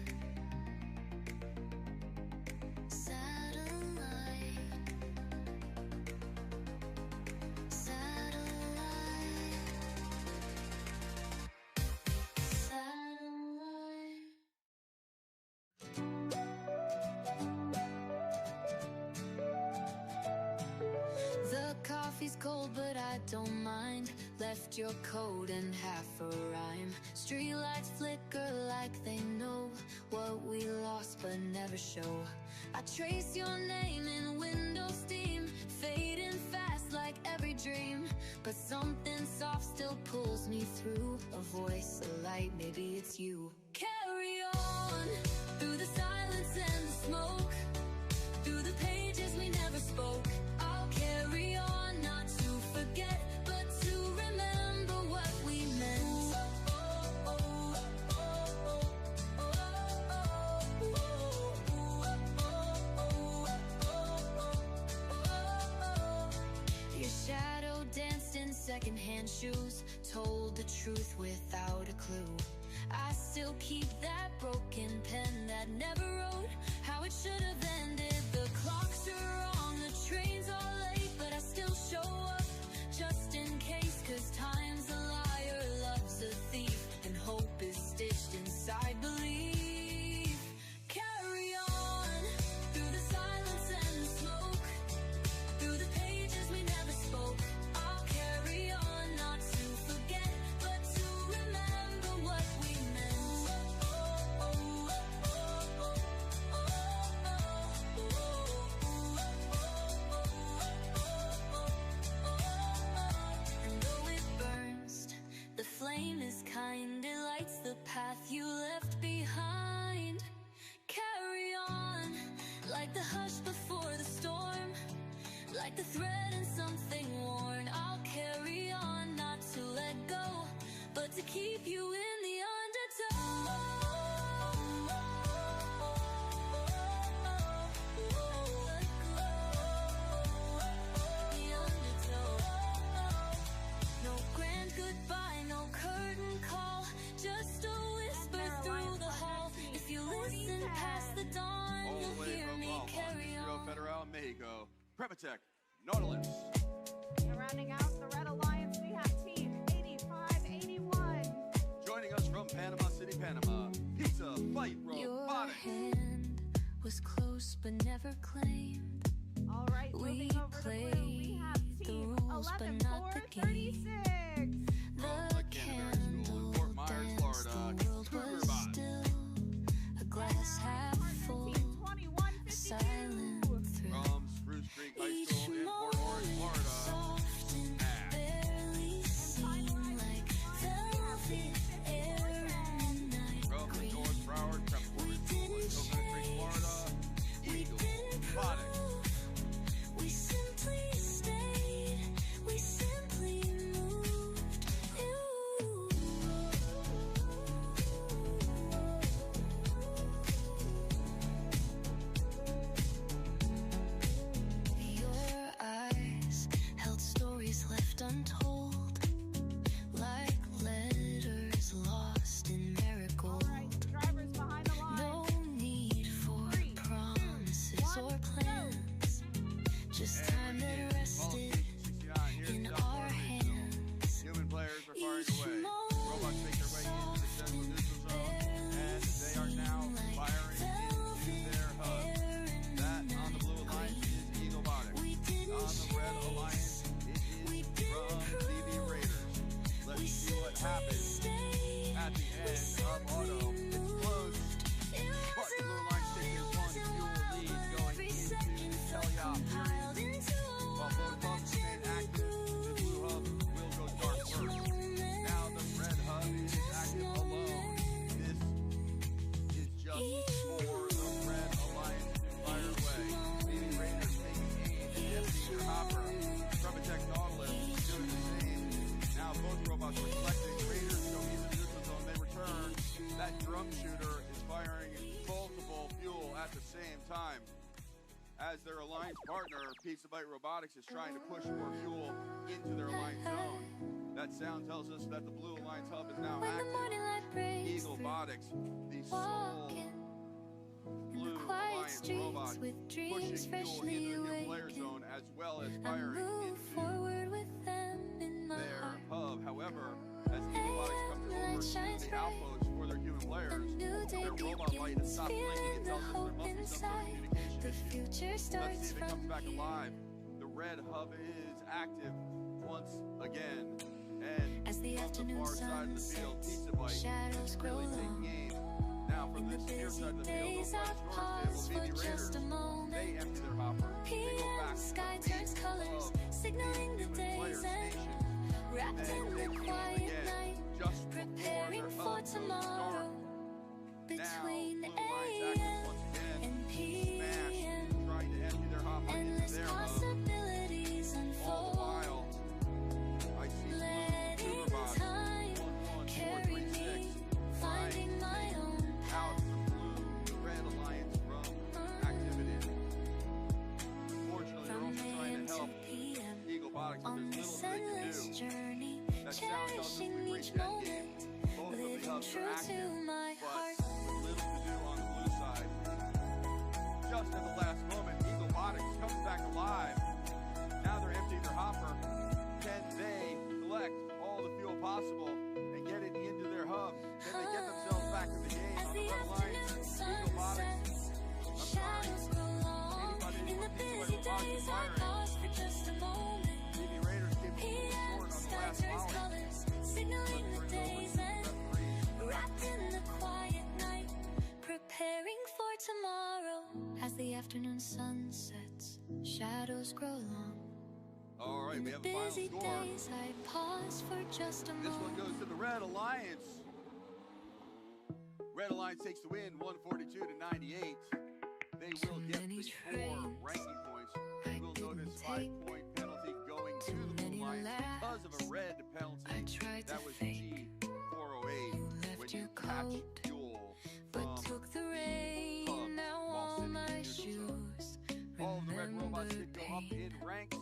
Satellite. Satellite. Satellite. The coffee's cold, but I don't mind. Left your coat and half a rhyme. Streetlights flicker like they know what we lost but never show. I trace your name in window steam, fading fast like every dream. But something soft still pulls me through. A voice, a light, maybe it's you. Carry on through the silence and the smoke, through the pages we never spoke. I'll carry on, not to forget, but to remember what we meant. Your shadow danced in secondhand shoes, told the truth without a clue. I still keep that broken pen that never wrote how it should have ended. The clocks are wrong, the trains are late, but I still show up just in case. 'Cause time's a liar, love's a thief, and hope is stitched inside belief. Carry on through the silence and the smoke, through the pages we never spoke. I'll carry on, not to forget, but to remember what we meant. And though it burns, the flame is kind, it lights the path you left behind. Carry on, like the hush before the storm, like the thread in something worn. I'll carry on, not to let go, but to keep you in the undertow. The undertow. No grand goodbye, no curtain call, just a whisper through the hall. If you listen past the dawn, All the you'll way hear from me carry Distrito on. Federal, Mexico. Prematech, Nautilus. And rounding out the Red Alliance, we have Team 8581. Joining us from Panama City, Panama, Pizza Fight Your Robotics. hand was close but never claimed. All right, We moving over to blue, we have played the Team rules, but not the game. 11436. The From Canterbury School in candle Fort Myers, danced, Florida, the world Cougar was Bot. still a glass half full, Team a 2152. silent thrill. From Spruce Creek High Each School in Fort Orange, moment Florida. soft and Ash. barely seen, like velvet air in midnight From the green. North Broward Preparatory School in Coconut Creek, Florida, We Eagle didn't Robotics. prove, we simply stayed, we simply moved. at the same time, as their alliance partner, Pizza Bite Robotics, is trying to push more fuel into their alliance zone. That sound tells us that the Blue Alliance Hub is now active. Eagle Botics, the sole Blue Alliance robot, pushing fuel into the player zone as well as firing into their hub. However, as Eagle Botics comes over to the outpost for their human players, their robot light has stopped blinking and tells us there must be some sort of communication issue. Let's see if it comes back alive. The red hub is active once again. And As the from the afternoon far side of the sun field, sets, Pizza Bite shadows grow really take long. aim. Now from In the this near busy side of the field, days, over I by the pause North for Field, just a Raiders, moment. they empty their hopper. They go PM, back to sky the turns beat colors, of signaling the human player day's end. station. Wrapped Then in they the came quiet again, night, just before preparing their for hub goes tomorrow. dark. Between Now, Blue Line's active AM once again. and Smash, PM, trying to empty their hopper into endless their hub. possibilities All the unfold. while, I see Letting Blue Robots time 11436 carry me, finding my own out path. the Blue-Red Alliance from activity. Unfortunately, they're From also trying AM to to help PM, Eagle Botics, but on there's this little they can endless do. journey, That sound tells us cherishing we've each reached that moment, game. Both of the living hubs true are to active, my but heart. with little to do on the blue side. Just at the last moment, Eagle Botics comes back alive. Now they're emptying their hopper. Can they collect all the fuel possible and get it into their hub? Can they get themselves back in the game As on the the Red Alliance? afternoon sun Eagle Botics, sets, shadows grow long. In the busy days, I pause for just a moment. Navy Raiders came a little PM, short on the sky last turns volley. colors, signaling the day's end. Wrapped in the quiet night, preparing for tomorrow. As the afternoon sun sets, shadows grow long. All right, In we the have a final busy score. days, I pause for just a This one moment. goes to the Red Alliance. Red Alliance takes the win, 142 to 98. They will get many the 4 trains ranking points. I You will didn't notice take. 5-point penalty going to Too the Blue many Alliance because of a laughs. red I penalty. tried to That was fake, G408 You when left you your catch coat, fuel but from took the rain. pubs Now while all sitting in my the neutral zone. shoes All of the red robots remember did go up pain. in ranks.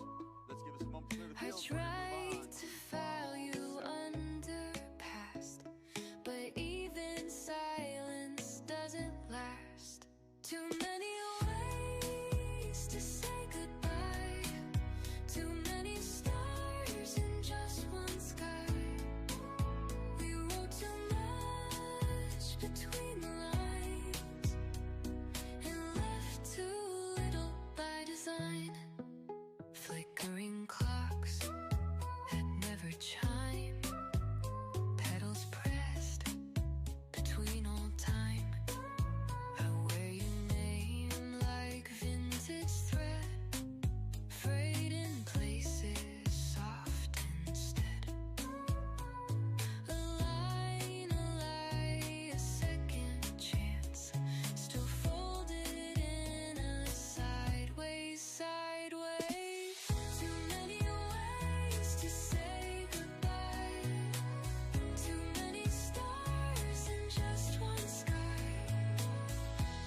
Let's give us a moment to clear the I field. before we move tried on. to file you under past, but even silence doesn't last. Too many ways to say goodbye, too many stars in just one sky. We wrote too much between the lines and left too little by design. Flickering clocks that never chime, pedals pressed between all time. I wear your name like vintage thread, frayed in places, soft instead. A line, a lie, a second chance, still folded in a sideways, sideways. Too many ways to say goodbye, too many stars in just one sky.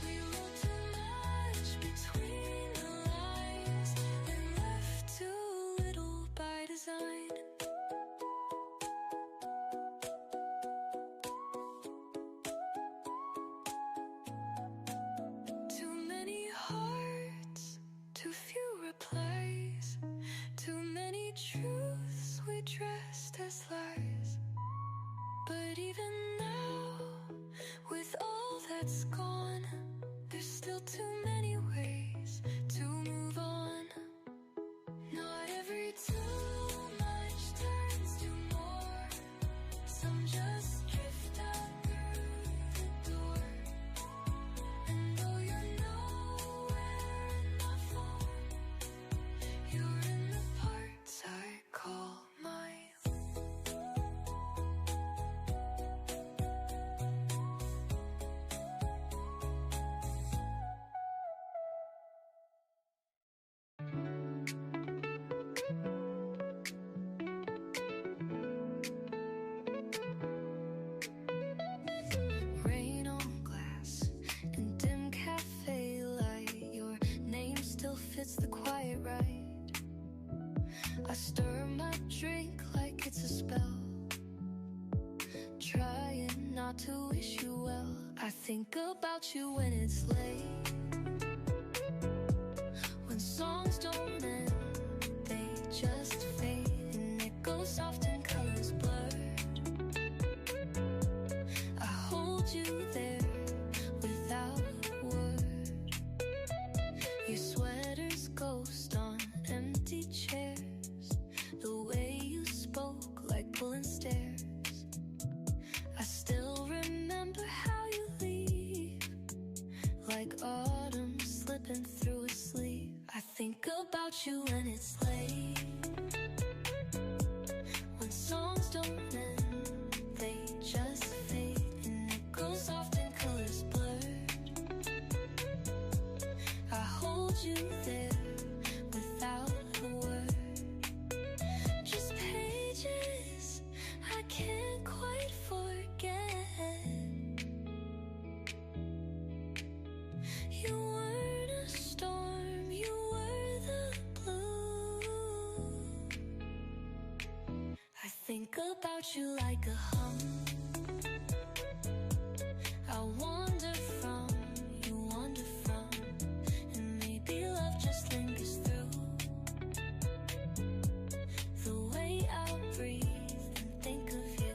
We wrote too much between the lines and left too little by design. Too many hearts, too few replies, too many truths we dressed as lies. But even now, with all that's gone, there's still too many ways to move on. Not every too much turns to more. Some just drift out through the door. And though you're nowhere in my phone, you're in the parts I call my own. not to wish you well. I think about you when it's late, when songs don't end, they just fade, and it goes soft and colors blurred. I hold you there without a word. Your sweater's ghost on empty chairs, the way you spoke like pulling stairs. I still remember how you leave, like autumn slipping through a sleeve. I think about you when it's late, when songs don't end, they just fade, and it goes soft and colors blurred. I hold you there without a word, just pages I can't quite forget. You weren't a storm, you were the blue. I think about you like a hum. I wander from, you wander from, and maybe love just lingers through the way I breathe and think of you.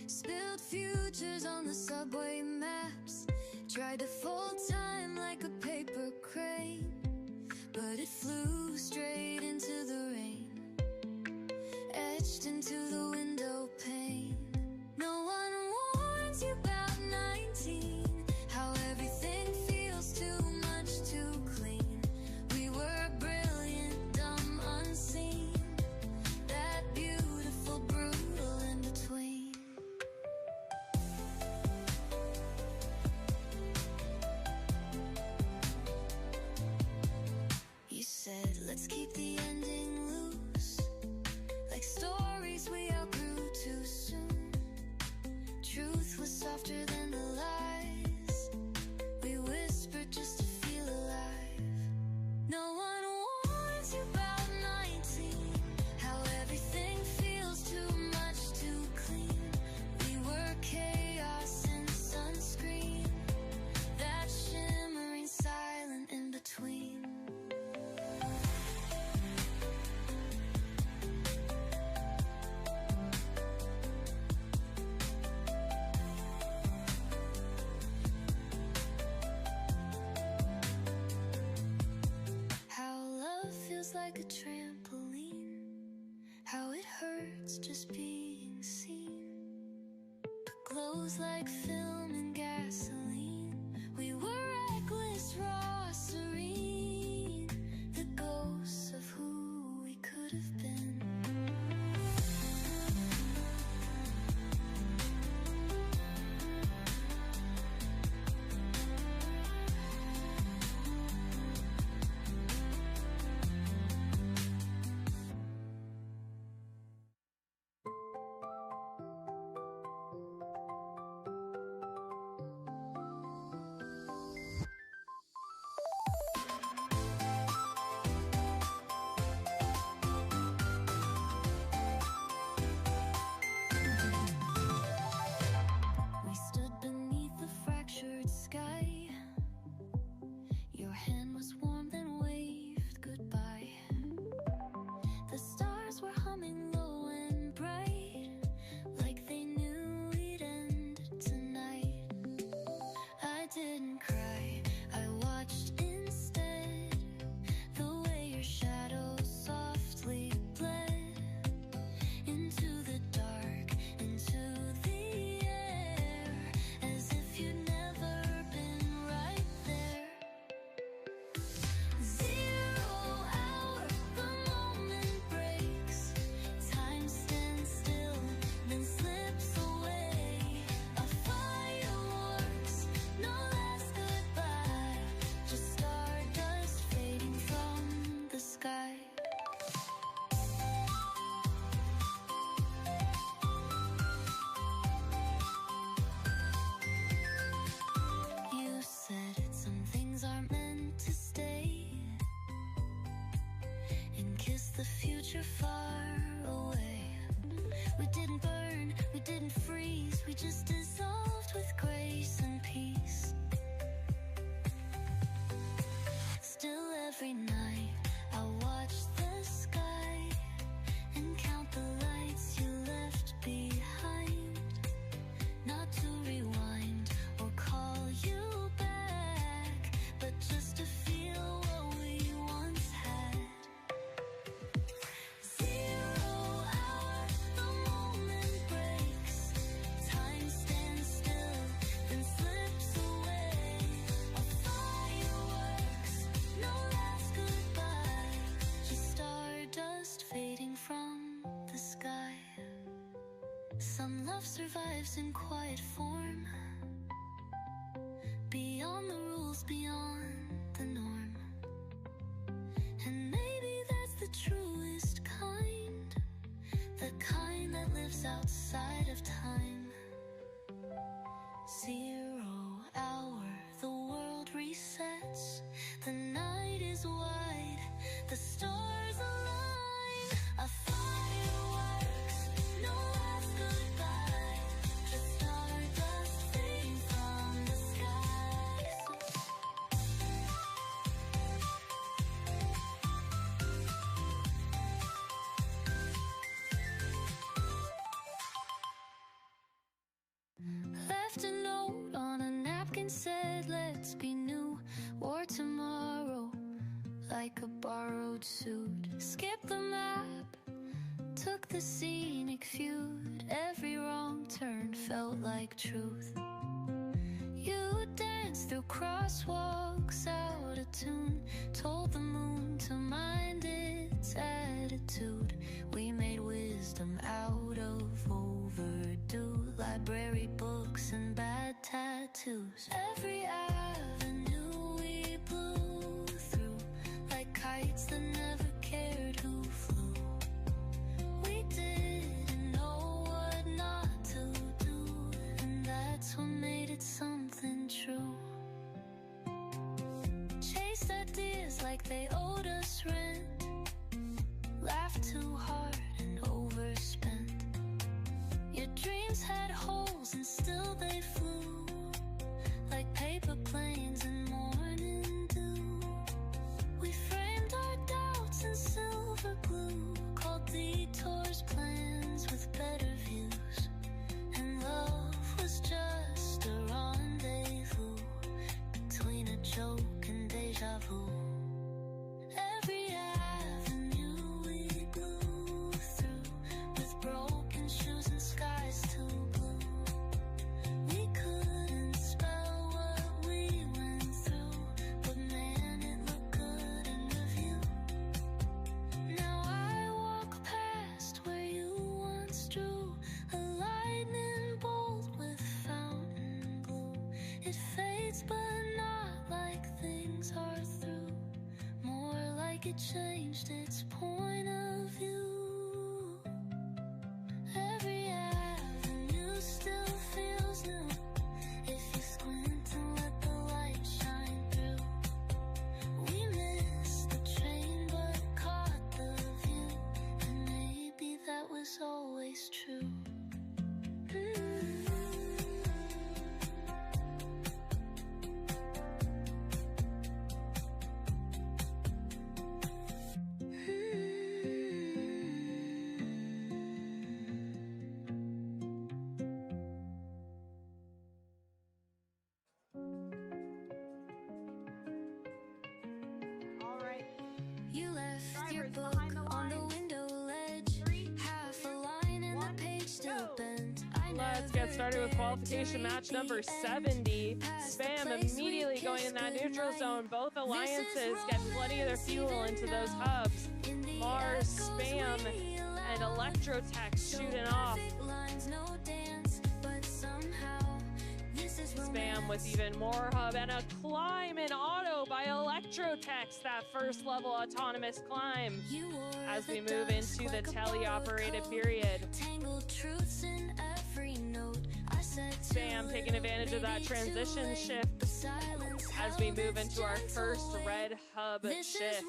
Spilled futures on the subway maps, tried to fold time like a paper crane, but it flew straight into the rain, etched into the window pane. No one warns you about 19, how everything feels too much too clean. We were brilliant, dumb, unseen, that beautiful, brutal in between. You said, let's keep the ending loose, like stories we outgrew too soon. Truth was softer than the lies we whispered just to feel alive. No one warns you about 19, how everything feels too much too clean. We were chaos and sunscreen, that shimmering silent in between. How love feels like a trampoline, how it hurts just being seen, but glows like film and gasoline. We were reckless, raw, serene, the ghosts of who we could have been. future far away. We didn't burn, we didn't freeze, we just dissolved with grace and peace. Still every night I watch the sky and count the lights you left behind. Not to rewind or call you back, but just to feel what we once had. 0 hour, the moment breaks. Time stands still, then slips away. A fireworks, no last goodbye. Just stardust fading from the sky. Some love survives in quiet form, beyond the rules, beyond the norm. And maybe that's the truest kind, the kind that lives outside of time. 0 hour, the world resets. The night is wide, the stars align. A fireworks, no last goodbye. Just stardust fading from the sky. Left a note on a napkin, said let's be new, or tomorrow like a borrowed suit. Skip the map, took the scenic feud. Every wrong turn felt like truth. You danced through crosswalks out of tune, told the moon to mind its attitude. We made wisdom out of overdue, library books and bad tattoos. Every avenue we blew through, like kites that never cared who flew. We didn't know what not to do, and that's what made it something true. Chased ideas like they owed us rent, laughed too hard and overspent. Your dreams had holes and still they flew, like paper planes in morning dew. We framed our doubts in silver glue, called detours plans with better views. And love was just a rendezvous between a joke and deja vu. Every avenue we blew through, with broken shoes and skies too blue. We couldn't spell what we went through, but man, it looked good in review. Now I walk past where you once drew, a lightning bolt with fountain blue. It fades but not like things are through, more like it changed its point of view. Every avenue still feels new if you squint and let the light shine through. We missed the train but caught the view, and maybe that was always true. All right. You left your Drivers book behind the on the lines. window ledge, 3, half a line and 1, the page still go. bent. Let's get started with qualification match number 70. Spam immediately going in that neutral zone. Both alliances get plenty of their fuel into those hubs. Mars, Spam, and Electrotech shooting off. Spam with even more hub and a climb in auto by Electrotech, that first level autonomous climb as we move into the teleoperated period. Spam taking advantage of that transition shift as we move into our first red hub shift.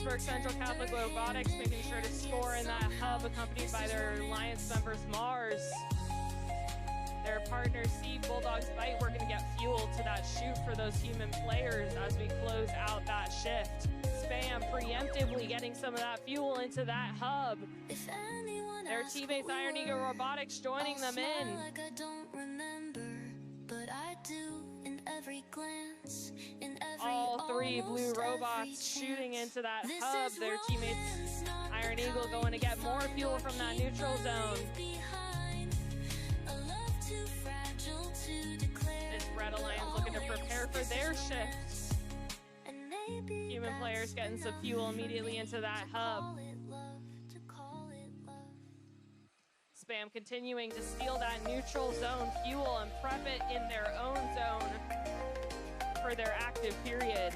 Pittsburgh Central Catholic Robotics making sure to score in that hub, accompanied by their alliance members Mars. Their partner Steve Bulldog's Bite, we're going to get fuel to that shoot for those human players as we close out that shift. Spam preemptively getting some of that fuel into that hub. Their teammates Iron Eagle Robotics joining them in. All three blue robots shooting into that hub. Their teammates Iron Eagle going to get more fuel from that neutral zone. This Red Alliance looking to prepare for their shift. Human players getting some fuel immediately into that hub. Spam continuing to steal that neutral zone fuel and prep it in their own zone for their active period.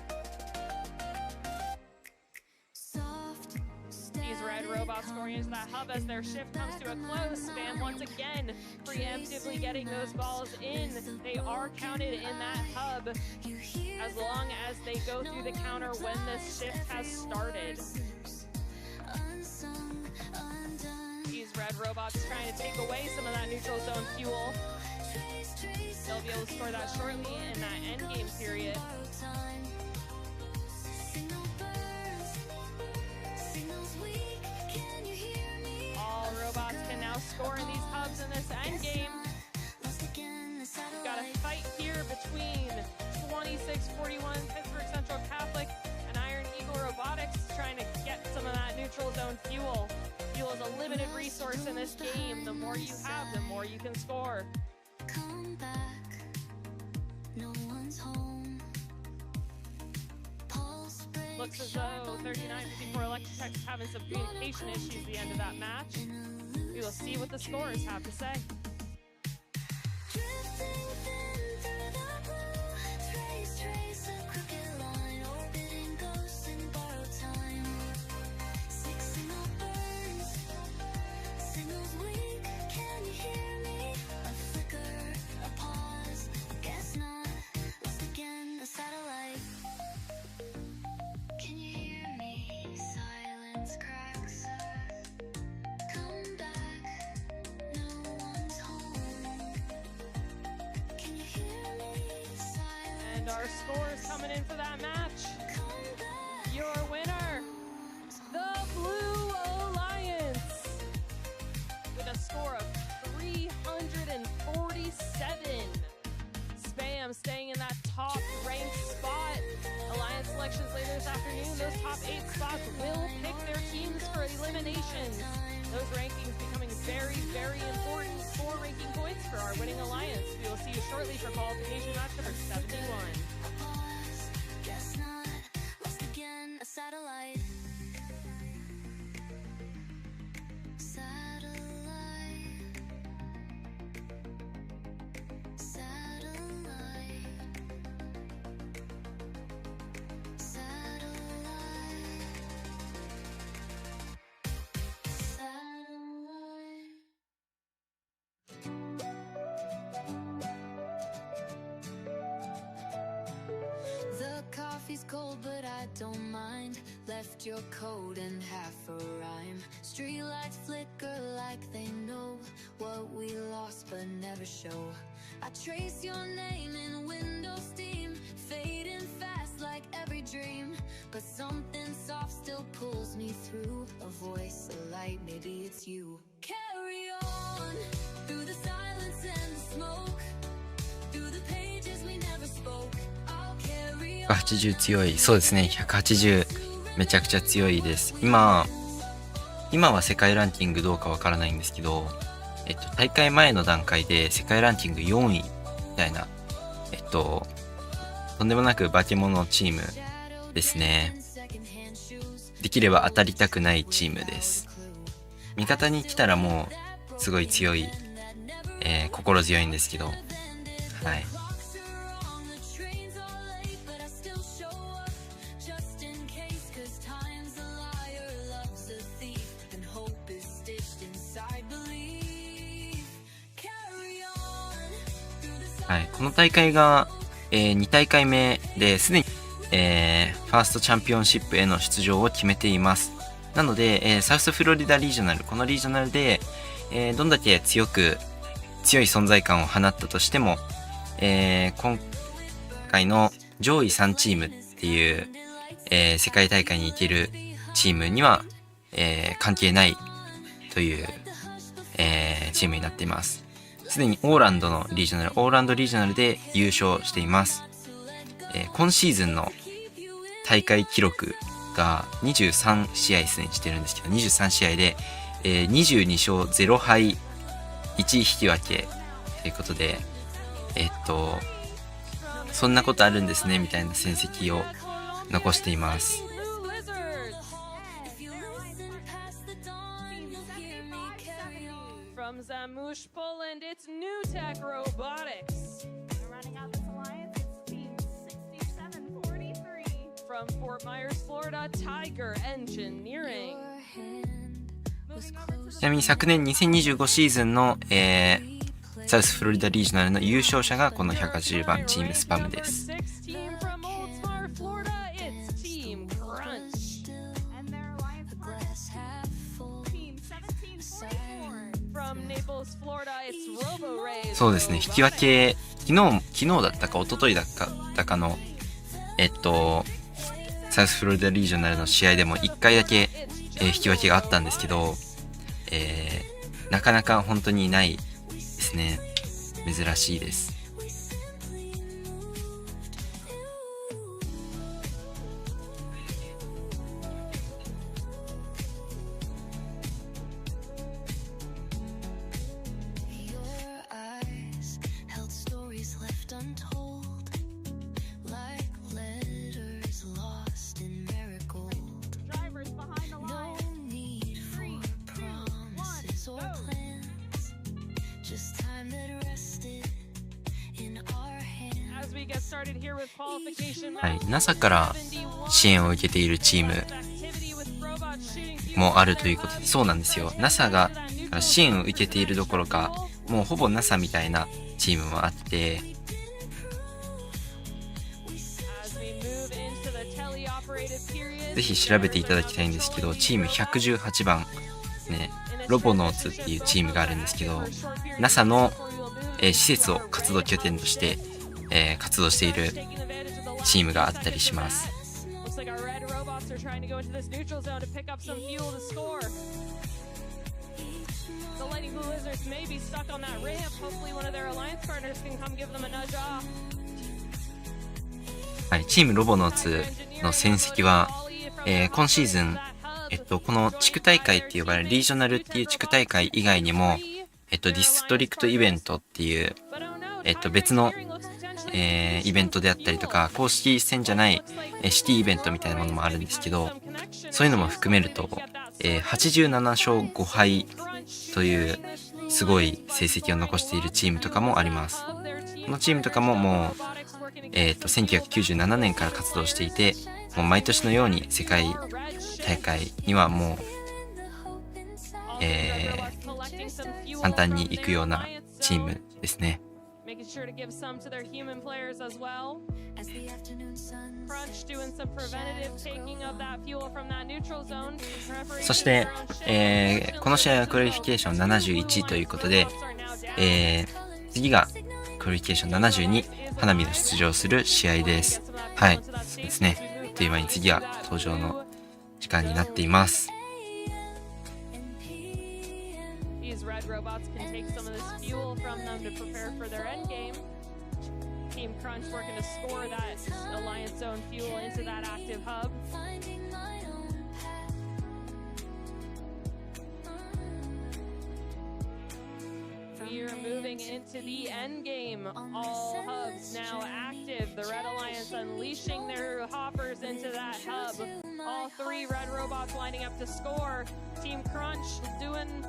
These red robots scoring into that hub as their shift comes to a close. Spam once again preemptively getting those balls in. They are counted in that hub as long as they go through the counter when this shift has started. These red robots trying to take away some of that neutral zone fuel. They'll be able to score that shortly in that end game period. All robots can now score in these hubs in this end game. We've got a fight here between 2641 Pittsburgh Central Catholic and Iron Eagle Robotics trying to get some of that neutral zone fuel. Fuel is a limited resource in this game. The more you have, the more you can score. Come back, no one's home. Looks as though 3954 Electrotech is having some communication issues at the end of that match. We will see what the scorers have to say. And our scores coming in for that match. Your winner, the Blue Alliance, with a score of 347. Spam staying in that top ranked spot. Alliance selections later this afternoon. Those top 8 spots will pick their teams for elimination. Those rankings becoming very, very important for ranking points for our winning alliance. We will see you shortly for qualification match number 71. Guess not, lost again, a satellite. The coffee's cold, but I don't mind. Left your coat and half a rhyme. Streetlights flicker like they know what we lost but never show. I trace your name in window steam, fading fast like every dream. But something soft still pulls me through. A voice, a light, maybe it's you. Carry on through the silence and the smoke, through the pages we never spoke. 180強い。そうですね。180めちゃくちゃ強いです。今は世界ランキングどうかわからないんですけど、大会前の段階で世界ランキング4位みたいな、とんでもなく化け物チームですね。できれば当たりたくないチームです。味方に来たらもうすごい強い、心強いんですけど、はい。はい、この大会が、2大会目ですでにファーストチャンピオンシップへの出場を決めています。なので、サウスフロリダリージョナル、このリージョナルで、どんだけ強い存在感を放ったとしても、今回の上位3チームっていう、世界大会に行けるチームには、関係ないという、チームになっています。すでにオーランドリージョナルで優勝しています。今シーズンの大会記録が23試合すでにしてるんですけど、23試合で、22勝0敗1引き分けということで、そんなことあるんですねみたいな戦績を残しています。From Zamush, Poland, it's New Tech Robotics. Running out this alliance, it's team 6743. From Fort Myers, Florida, Tiger Engineering. ちなみに昨年2025シーズンの、サウスフロリダリージョナルの優勝者がこの180番チームスパムです。そうですね、引き分け、昨日だったか一昨日だったかのサウスフロリダリージョナルの試合でも1回だけ、引き分けがあったんですけど、なかなか本当にないですね。珍しいです。はい、NASA から支援を受けているチームもあるということで、そうなんですよ。NASA が支援を受けているどころか、もうほぼ NASA みたいなチームもあって、ぜひ調べていただきたいんですけど、チーム118番ね、ロボノーツっていうチームがあるんですけど、NASA の、施設を活動拠点として、活動しているチームがあったりします。はい、チームロボノーツの戦績は、今シーズン、この地区大会って呼ばれるリージョナルっていう地区大会以外にも、ディストリクトイベントっていう、別のイベントであったりとか、公式戦じゃないシティイベントみたいなものもあるんですけど、そういうのも含めると、87勝5敗というすごい成績を残しているチームとかもあります。このチームとかももう、1997年から活動していて、もう毎年のように世界大会にはもう、簡単に行くようなチームですね。そして、この試合はクオリフィケーション71ということで、次がクオリフィケーション72、花火の出場する試合です。はい、そうですね。という間に次は登場の時間になっています。Robots can take some of this fuel from them to prepare for their end game. Team Crunch working to score that Alliance Zone fuel into that active hub. We are moving into the end game. All hubs now active. The Red Alliance unleashing their hoppers into that hub. All three Red Robots lining up to score. Team Crunch doing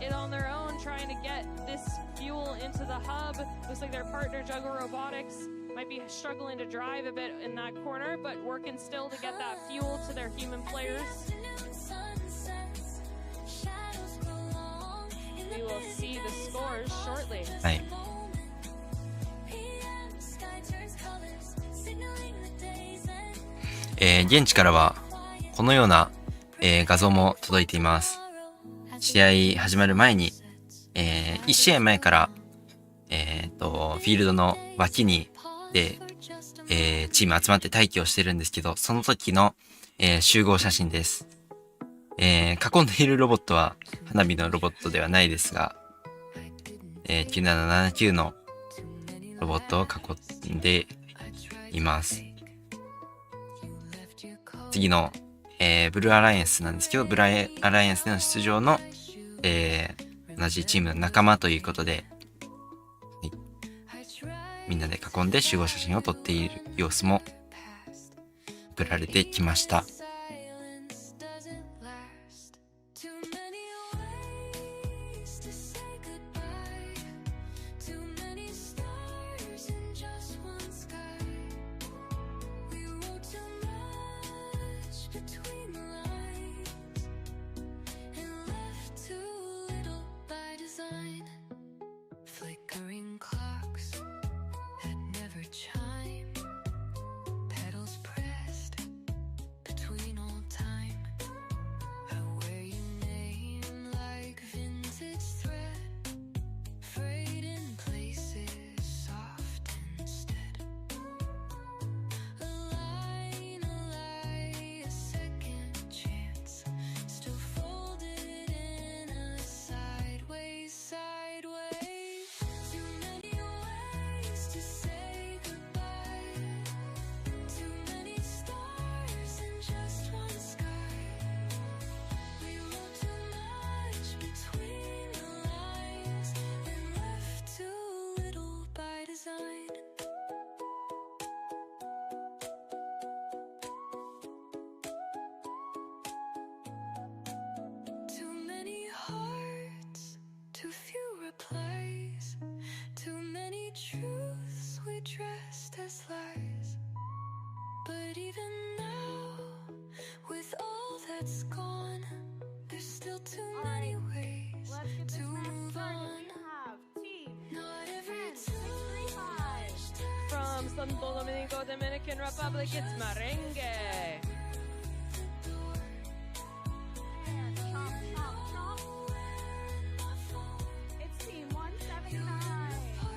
it on their own, trying to get this fuel into the hub. Looks like their partner Juggle Robotics might be struggling to drive a bit in that corner, but working still to get that fuel to their human players. We will see the scores shortly. はい。現地からはこのような、画像も届いています。試合始まる前に、1試合前から、フィールドの脇にで、チーム集まって待機をしてるんですけど、その時の、集合写真です。囲んでいるロボットは花火のロボットではないですが、9779のロボットを囲んでいます。次の、ブルーアライアンスなんですけど、ブルーアライアンスでの出場の、同じチームの仲間ということで、はい、みんなで囲んで集合写真を撮っている様子も送られてきました。From Santo Domingo, Dominican Republic, it's merengue. It's Team 179.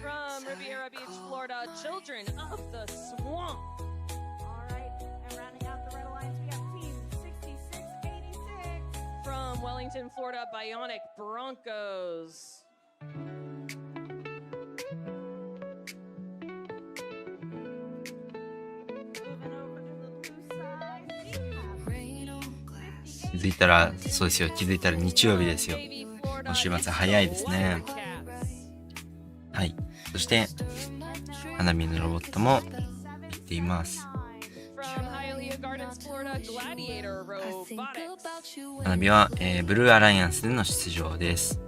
From Riviera Beach, Florida, Children of the Swamp. All right, and rounding out the Red Alliance, we have Team 6686. From Wellington, Florida, Bionic Broncos. Moving over to the blue side, we have 気づいたら、そうですよ。気づいたら日曜日ですよ。 Navy, Florida, 今週末早いですね。 はい。そして、花火のロボットも行っています。 From Hialeah Gardens, Florida, Gladiator Robotics. 花火は、ブルーアライアンスでの出場です。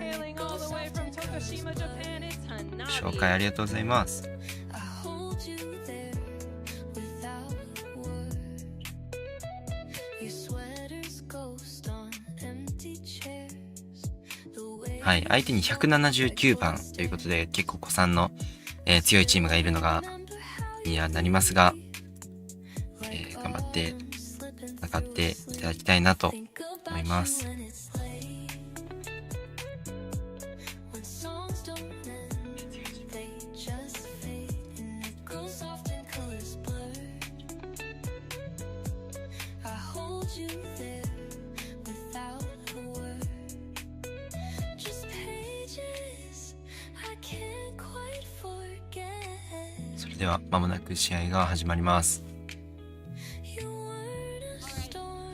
Hailing all the way from Tokushima, Japan, it's 紹 Hanabi. 介ありがとうございます。はい、相手に179番ということで結構古参の、強いチームがいるのがにはなりますが、頑張って戦っていただきたいなと思います。それでは間もなく試合が始まります。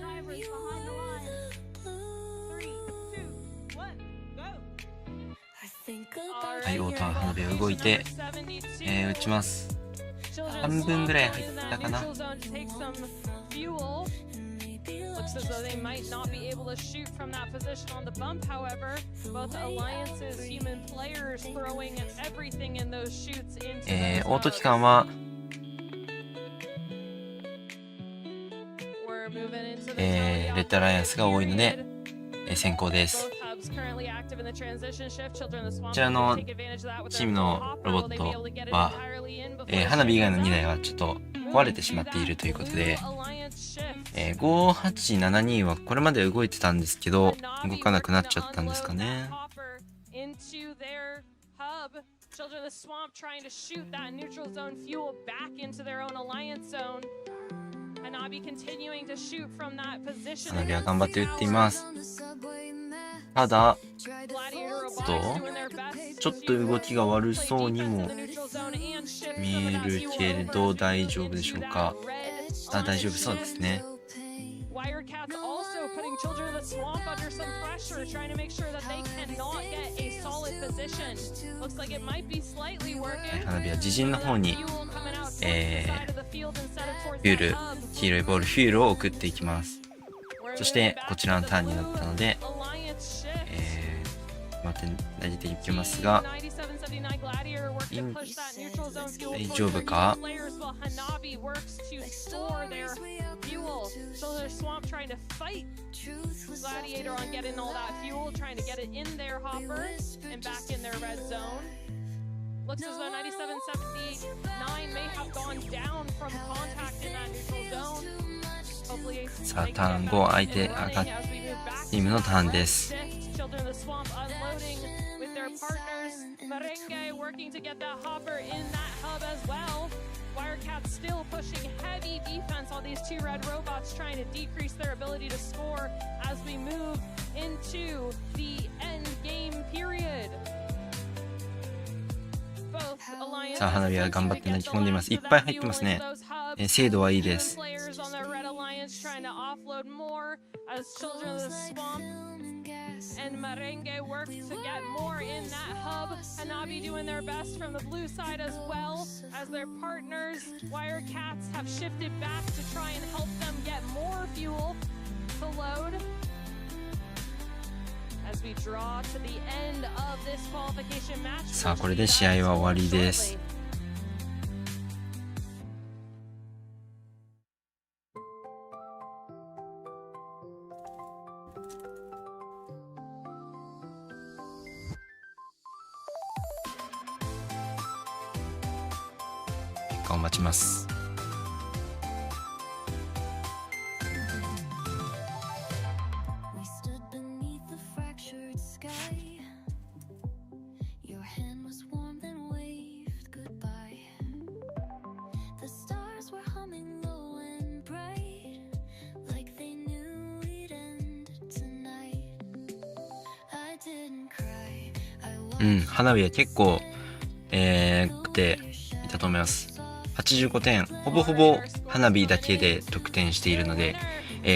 drivers behind the line. 3, 2, 1, go. はい、オートは花火が動いて、打ちます。半分ぐらい入ったかな。 Looks as though they might not be able to shoot from that position on the bump. However, both alliances, human players throwing everything in those shoots into オート期間は、we're moving into the レッドアライアンスが多いので、先行です。 both hubs hubs currently active in the transition shift. Children of the Swamp こちらの take advantage of that with チー their ム full の hopper. ロボ Will ッ they ト be able to get it は、 entirely in before 花火以外の2 shift 台 is はちょっと壊れてしまっているということで、 Alliance shift. 5872はこれまで動いてたんですけど、動かなくなっちゃったんですかね。 Into their hub. Children of the Swamp trying to shoot that neutral zone fuel back into their own alliance zone. Hanabi continuing to shoot from that position. 花火は頑張って打っています。ただ、ちょっと動きが悪そうにも見えるけれど大丈夫でしょうか。あ、大丈夫そうですね。Wirecats also putting Children of the Swamp under some pressure, trying to make sure that they cannot get a solid position. Looks like it might be slightly working. 花火は自陣の方に、フュール、黄色いボールフュールを送っていきます。そしてこちらのターンになったので、また投げていきますが、大丈夫か。So there's Swamp trying to fight Gladiator on getting all that fuel, trying to get it in their hopper and back in their red zone. Looks as though 9779 may have gone down from contact in that neutral zone. Hopefully, さあターン5相手チームのターンです。 Children of the Swamp unloading with their partners. Merengue working to get that hopper in that hub as well. Wirecats still pushing heavy defense on these two red robots, trying to decrease their ability to score as we move into the end game period. さあ花火は頑張って投げ込んでいます。いっぱい入ってますね。精度はいいです。And Merengue works to get more in that hub. Hanabi doing their best from the blue side as well as their partners. Wirecats have shifted back to try and help them get more fuel to load. As we draw to the end of this qualification match. さあこれで試合は終わりです。結果を待ちます。花火は結構ていたと思います。85点、ほぼほぼ花火だけで得点しているので、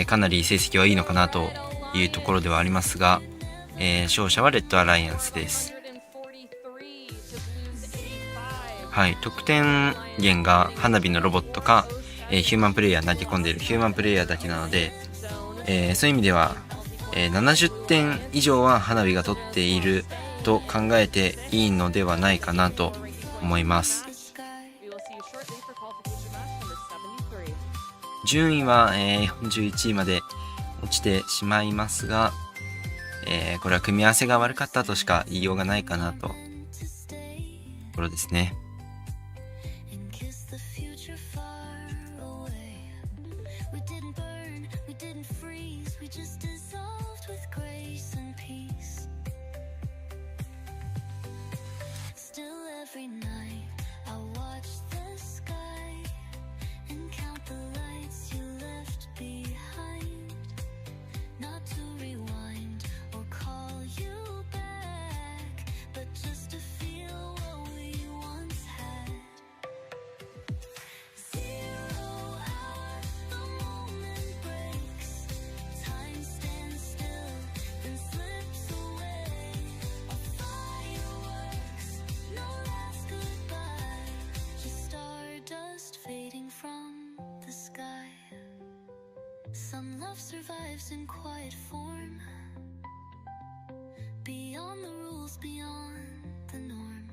かなり成績はいいのかなというところではありますが、勝者はレッドアライアンスです。はい、得点源が花火のロボットか、ヒューマンプレイヤー投げ込んでいるヒューマンプレイヤーだけなので、そういう意味では、70点以上は花火が取っていると考えていいのではないかなと思います。順位は、41位まで落ちてしまいますが、これは組み合わせが悪かったとしか言いようがないかなところですね。Some love survives in quiet form, beyond the rules, beyond the norm.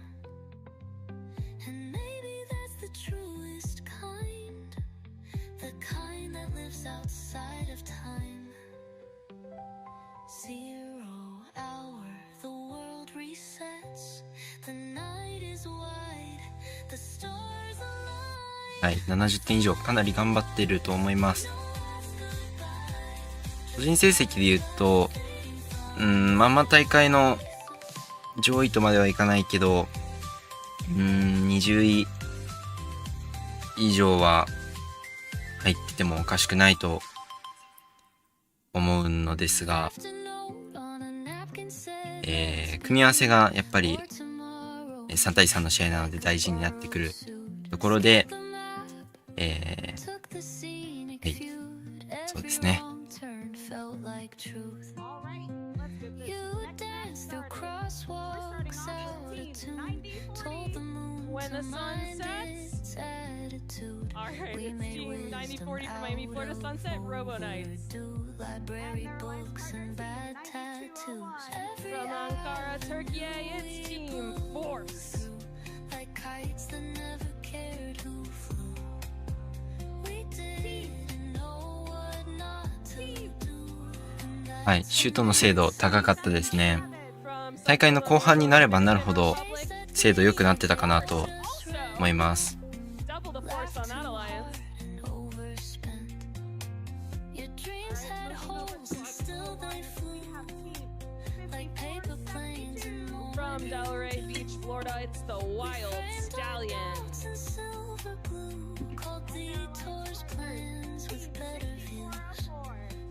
And maybe that's the truest kind, the kind that lives outside of time. Zero out. はい、70点以上、かなり頑張っていると思います。個人成績で言うと、まあまあ大会の上位とまではいかないけど、20位以上は入っててもおかしくないと思うのですが、組み合わせがやっぱり3対3の試合なので大事になってくるところで、はい、そうですね。When the sun sets. Alright, it's team 9040 from Miami, Florida Sunset, Robo Knights. From Ankara, Turkey, it's team Force. はい、シュートの精度高かったですね。大会の後半になればなるほど精度良くなってたかなと思います。From Delray Beach, Florida, it's the Wild Stallions.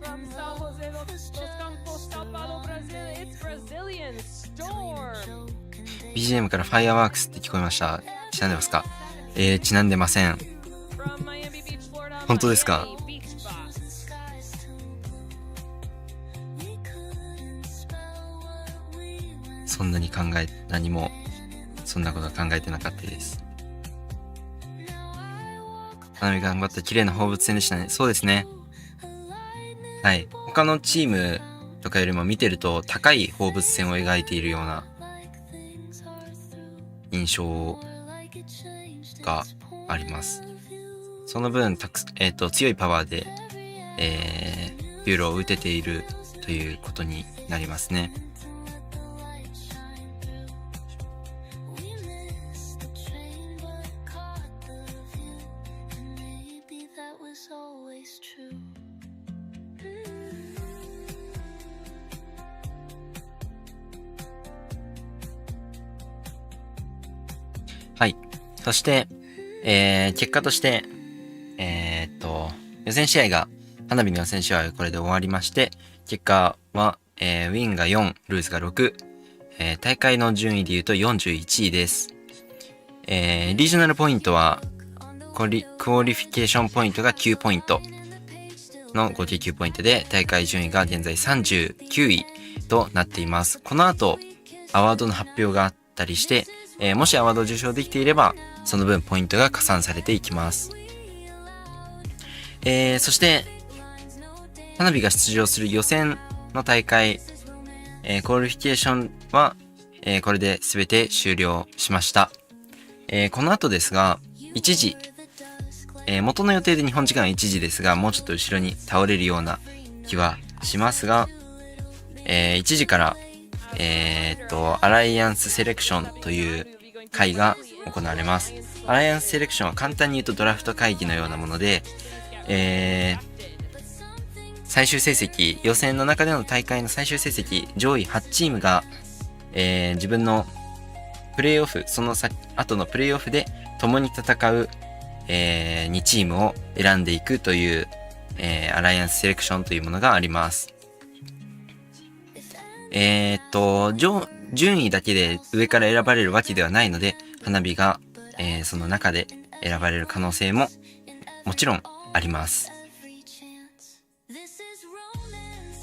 From São José dos Campos, São Paulo, Brazil, it's Brazilian Storm. BGM からファイアワークスって聞こえました。ちなんでますか？ちなんでません。本当ですか？そんなに何もそんなことは考えてなかったです。花火頑張った綺麗な放物線でしたね。そうですね。はい。他のチームとかよりも見てると高い放物線を描いているような印象があります。その分強いパワーで、ユーロを打てているということになりますね。はい。そして、結果として、予選試合が、花火の予選試合はこれで終わりまして、結果は、ウィンが4、ルーズが6、大会の順位で言うと41位です。リージョナルポイントは、クオリフィケーションポイントが9ポイントの合計9ポイントで、大会順位が現在39位となっています。この後、アワードの発表があったりして、もしアワードを受賞できていれば、その分ポイントが加算されていきます。そして、花火が出場する予選の大会、クオリフィケーションは、これで全て終了しました。この後ですが、1時、元の予定で日本時間1時ですが、もうちょっと後ろに倒れるような気はしますが、1時から、アライアンスセレクションという会が行われます。アライアンスセレクションは簡単に言うとドラフト会議のようなもので、最終成績、予選の中での大会の最終成績、上位8チームが、自分のプレイオフ、その後のプレイオフで共に戦う、2チームを選んでいくという、アライアンスセレクションというものがあります。順位だけで上から選ばれるわけではないので、花火が、その中で選ばれる可能性ももちろんあります。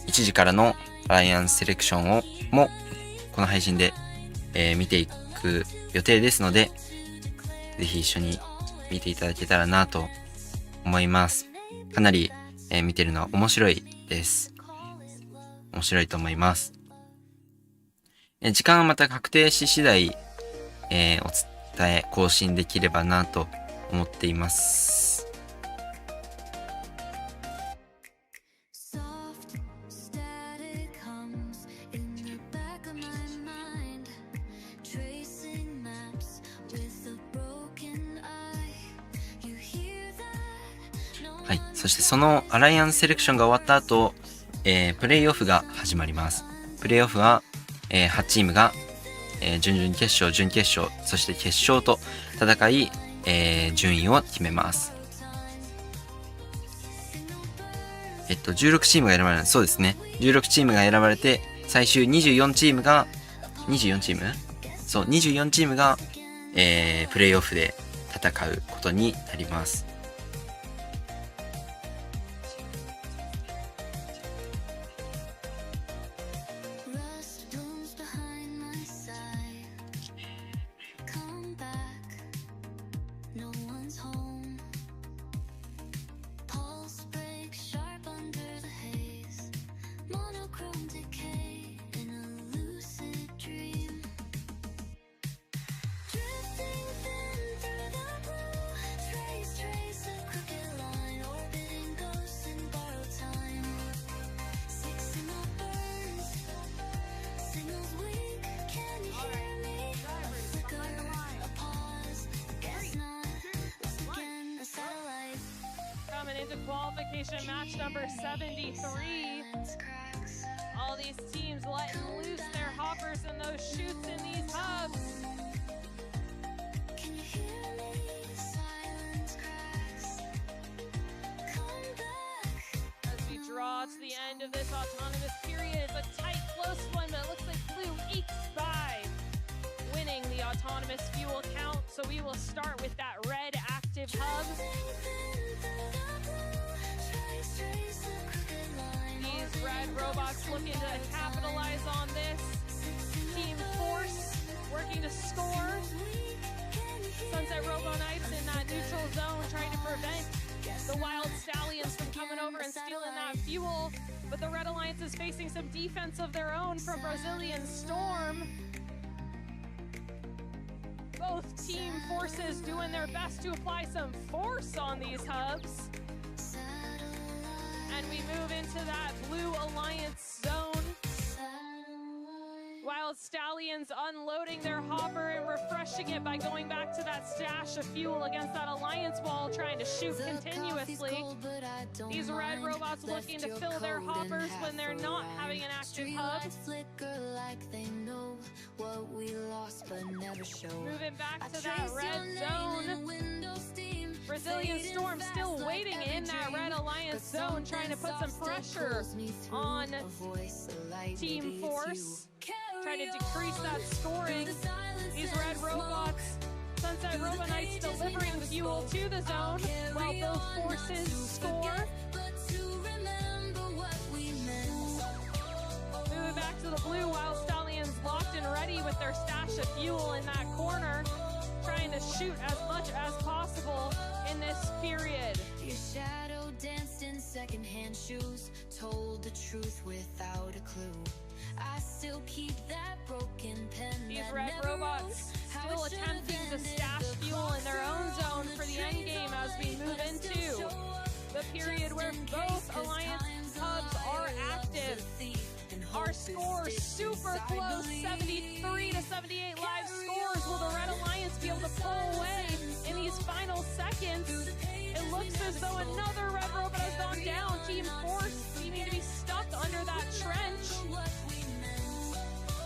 1時からのアライアンスセレクションもこの配信で、見ていく予定ですので、ぜひ一緒に見ていただけたらなと思います。かなり、見てるのは面白いです。面白いと思います。時間はまた確定し次第、お伝え更新できればなと思っています。はい。そしてそのアライアンスセレクションが終わった後、プレイオフが始まります。プレイオフは、8チームが、準々決勝、準決勝、そして決勝と戦い、順位を決めます。16チームが選ばれる。そうですね。16チームが選ばれて、最終24チームが、24チームそう、24チームが、プレイオフで戦うことになります。Into qualification match number 73. All these teams letting loose their hoppers and those chutes in these hubs. As we draw to the end of this autonomous period, it's a tight, close one, but it looks like Blue ekes by, winning the autonomous fuel count. So we will start with that red active hub. These red robots looking to capitalize on this. Team Force working to score. Sunset Robo Knights in that neutral zone trying to prevent the Wild Stallions from coming over and stealing that fuel. But the Red Alliance is facing some defense of their own from Brazilian Storm. Both team forces doing their best to apply some force on these hubs. And we move into that Blue Alliance zone. Wild Stallions unloading their hopper and refreshing it by going back to that stash of fuel against that Alliance wall, trying to shoot continuously. These red robots looking to fill their hoppers when they're not having an active hub. Moving back to that red zone. Brazilian Storm still waiting in that Red Alliance zone, trying to put some pressure on Team Force, trying to decrease that scoring. These red robots, Sunset Robo Knights delivering fuel to the zone while both forces score. Moving back to the blue, Wild Stallions locked and ready with their stash of fuel in that corner, trying to shoot as much as possible in this period. Your shadow danced in secondhand shoes, told the truth without a clue. I still keep that broken pen. These red robots still attempting to stash fuel in their own zone for the end game as we move into the period where both Alliance hubs are active. Our scores super close, 73 to 78 live scores. Will the Red Alliance be able to pull away in these final seconds? It looks as though another red robot has gone down. Team Force seeming to be stuck under that trench.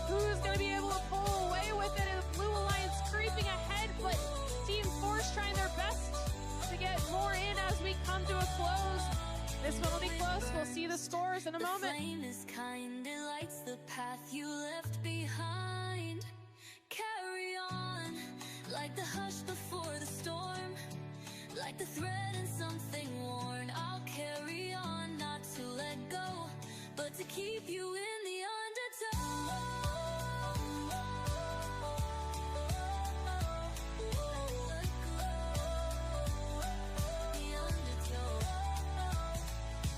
Who's going to be able to pull away with it? And the Blue Alliance creeping ahead, but Team Force trying their best to get more in as we come to a close. This one will be close. We'll see the scores in a moment. Flame is kind, it lights the path you left behind. Carry on, like the hush before the storm, like the thread in something worn. I'll carry on, not to let go, but to keep you in the undertow.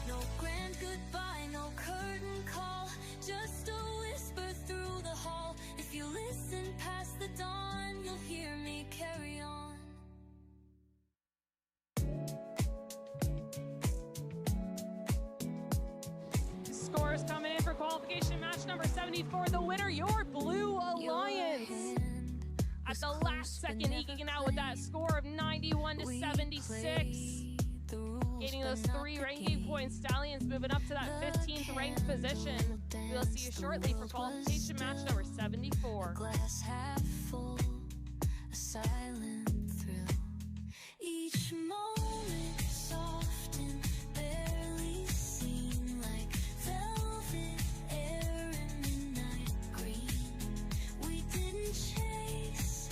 No grand goodbye, no curtain call, just a whisper through the hall. If you listen past the dawn, you'll hear me carry on. Scores coming in for qualification match number 74. The winner, your Blue Alliance. At the last second, eking out with that score of 91 to 76. gaining those 3 ranking points. Stallions moving up to that 15th ranked position. We will see you shortly for qualification match number 74. Glass half full, a silent thrill. Each moment soft and barely seen, like velvet air in midnight green. We didn't chase,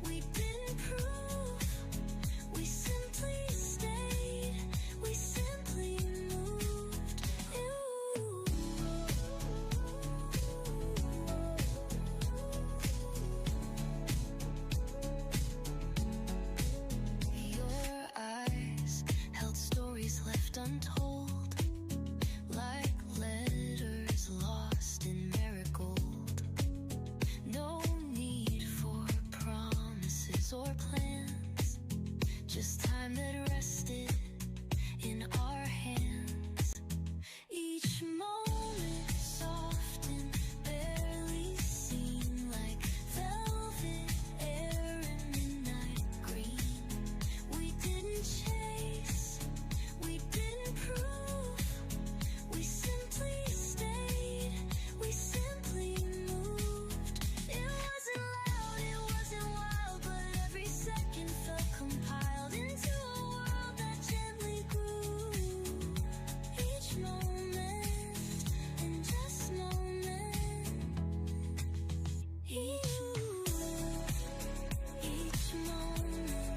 we didn't prove, we simply stayed, we simply moved. Your eyes held stories left untold, like letters lost in marigold. No need for promises or plans, just time that rested in our hands. Each moment soft and barely seen, like velvet air in midnight green. We didn't chase, we didn't prove, we simply stayed, we simply moved. It wasn't loud, it wasn't wild, but every second felt compiled into a world that gently grew. Each moment and just moment. Each moment, each moment,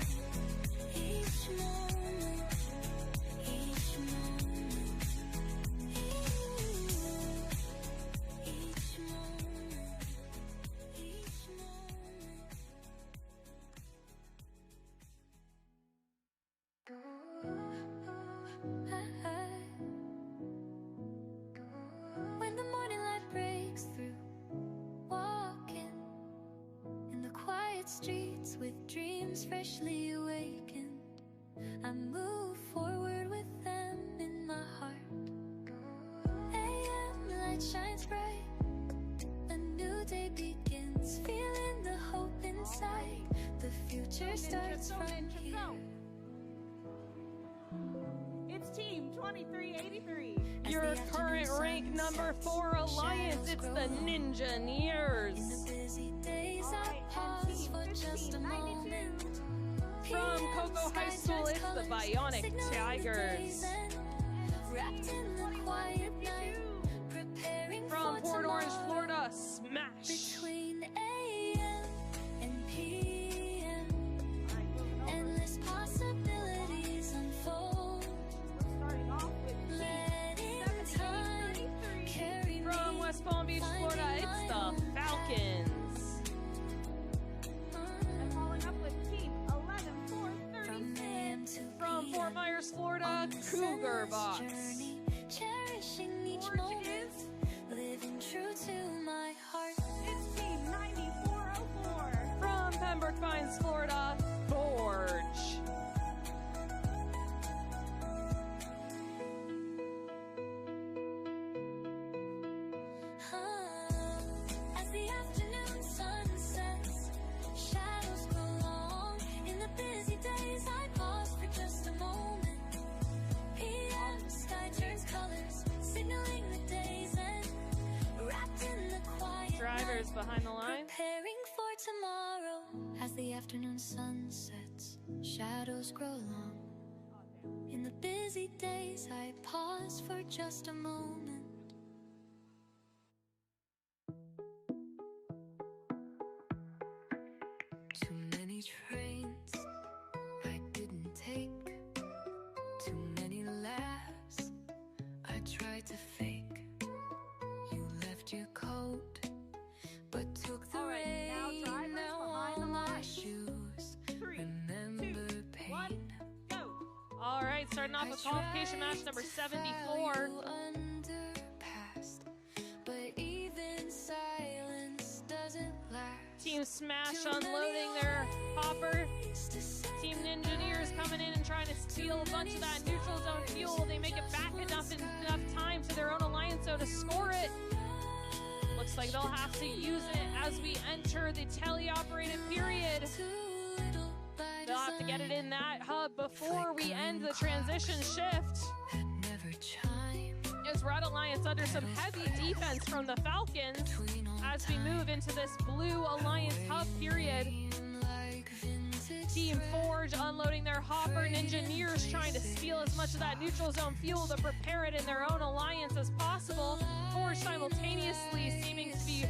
each moment, each moment, each moment, each moment. When the morning light breaks through, walking in the quiet streets with dreams freshly awakened, I move forward with them in my heart. AM light shines bright, a new day begins, feeling the hope inside. The future starts from here. It's Team 2383. Your current rank number 4 alliance, it's the Ninja-neers. In the busy days, I Alright, and pause Team for just a 1592. moment. From Cocoa High School, it's the Bionic Tigers. Wrapped in the quiet night, preparing From for Port Orange, tomorrow. Florida, Smash. Between AM and PM, endless possibilities unfold. Starting off with Letting time 7833. carry From me. West Palm Beach, Florida, it's the Falcons. And following up with Team From 11436. AM to From PM, Fort Myers, Florida, on this Cougar endless Box. journey, cherishing each Orange moment, is- living true to my heart. It's Team 9404. From Pembroke Pines, Florida, Forge. As the afternoon sun sets, shadows grow long. In the busy days, I pause for just a moment. PM sky turns colors, signaling the day's end. Wrapped in the quiet Drivers night, behind the line. preparing for tomorrow. As the afternoon sun sets, shadows grow long. In the busy days, I pause for just a moment. Too many trains I didn't take, too many laughs I tried to fake. You left your coat, but took the All right, now rain. drivers Now behind all the my line. shoes 3, remember 2, pain. 1, go. All right, starting off I with qualification match number tried to 74. follow you underpast, but even silence doesn't last. Team Smash Too unloading many their hopper. ways to say Team Ninja-neers coming in and trying to steal a bunch of that neutral zone fuel. They make it back enough time to their own alliance so to score it. Looks like they'll have to use it as we enter the teleoperated period. too little by They'll have to design. get it in that hub before we end the transition shift. Is Red Alliance under some heavy defense from the Falcons as we move into this Blue Alliance hub period. Team Forge unloading their hopper, and engineers trying to steal as much of that neutral zone fuel to prepare it in their own alliance as possible. Forge simultaneously seeming to be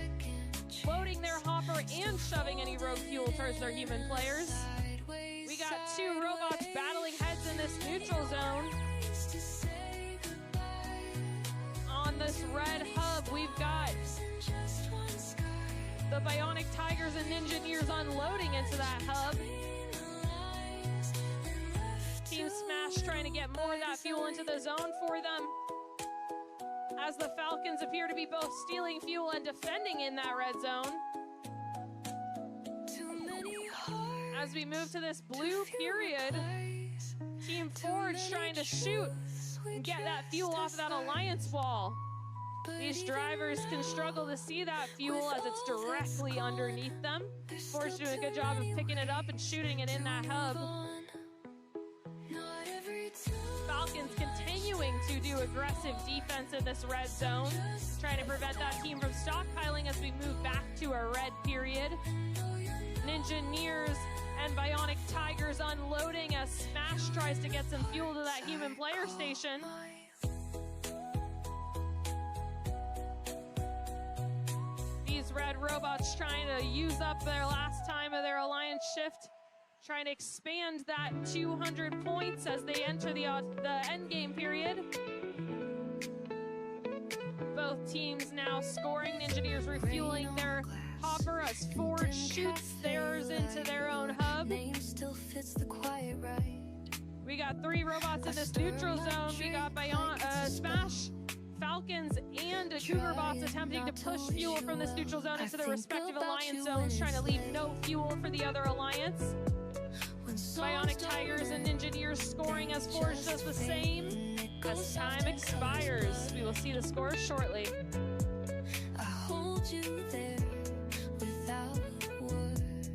loading their hopper and shoving any rogue fuel towards their human players. We got two robots battling heads in this neutral zone. On this red hub, we've got the Bionic Tigers and Ninjaneers unloading into that hub. Team Smash trying to get more of that fuel into the zone for them, as the Falcons appear to be both stealing fuel and defending in that red zone. As we move to this blue period, Team Forge trying to shoot and get that fuel off of that alliance wall. These drivers can struggle to see that fuel as it's directly underneath them. Forge doing a good job of picking it up and shooting it in that hub. Falcons continuing to do aggressive defense in this red zone, trying to prevent that team from stockpiling as we move back to a red period. Ninjaneers and Bionic Tigers unloading as Smash tries to get some fuel to that human player station. These red robots trying to use up their last time of their alliance shift, trying to expand that 200 points as they enter the end game period. Both teams now scoring. Engineers refueling their hopper as Forge shoots theirs into their own hub. We got three robots in this neutral zone. We got Smash, Falcons, and Cougar bots attempting to push fuel from this neutral zone into their respective alliance zones, trying to leave no fuel for the other alliance. Bionic Tigers and Engineers scoring as Forge does the same. As time expires, we will see the scores shortly. I hold you there without word.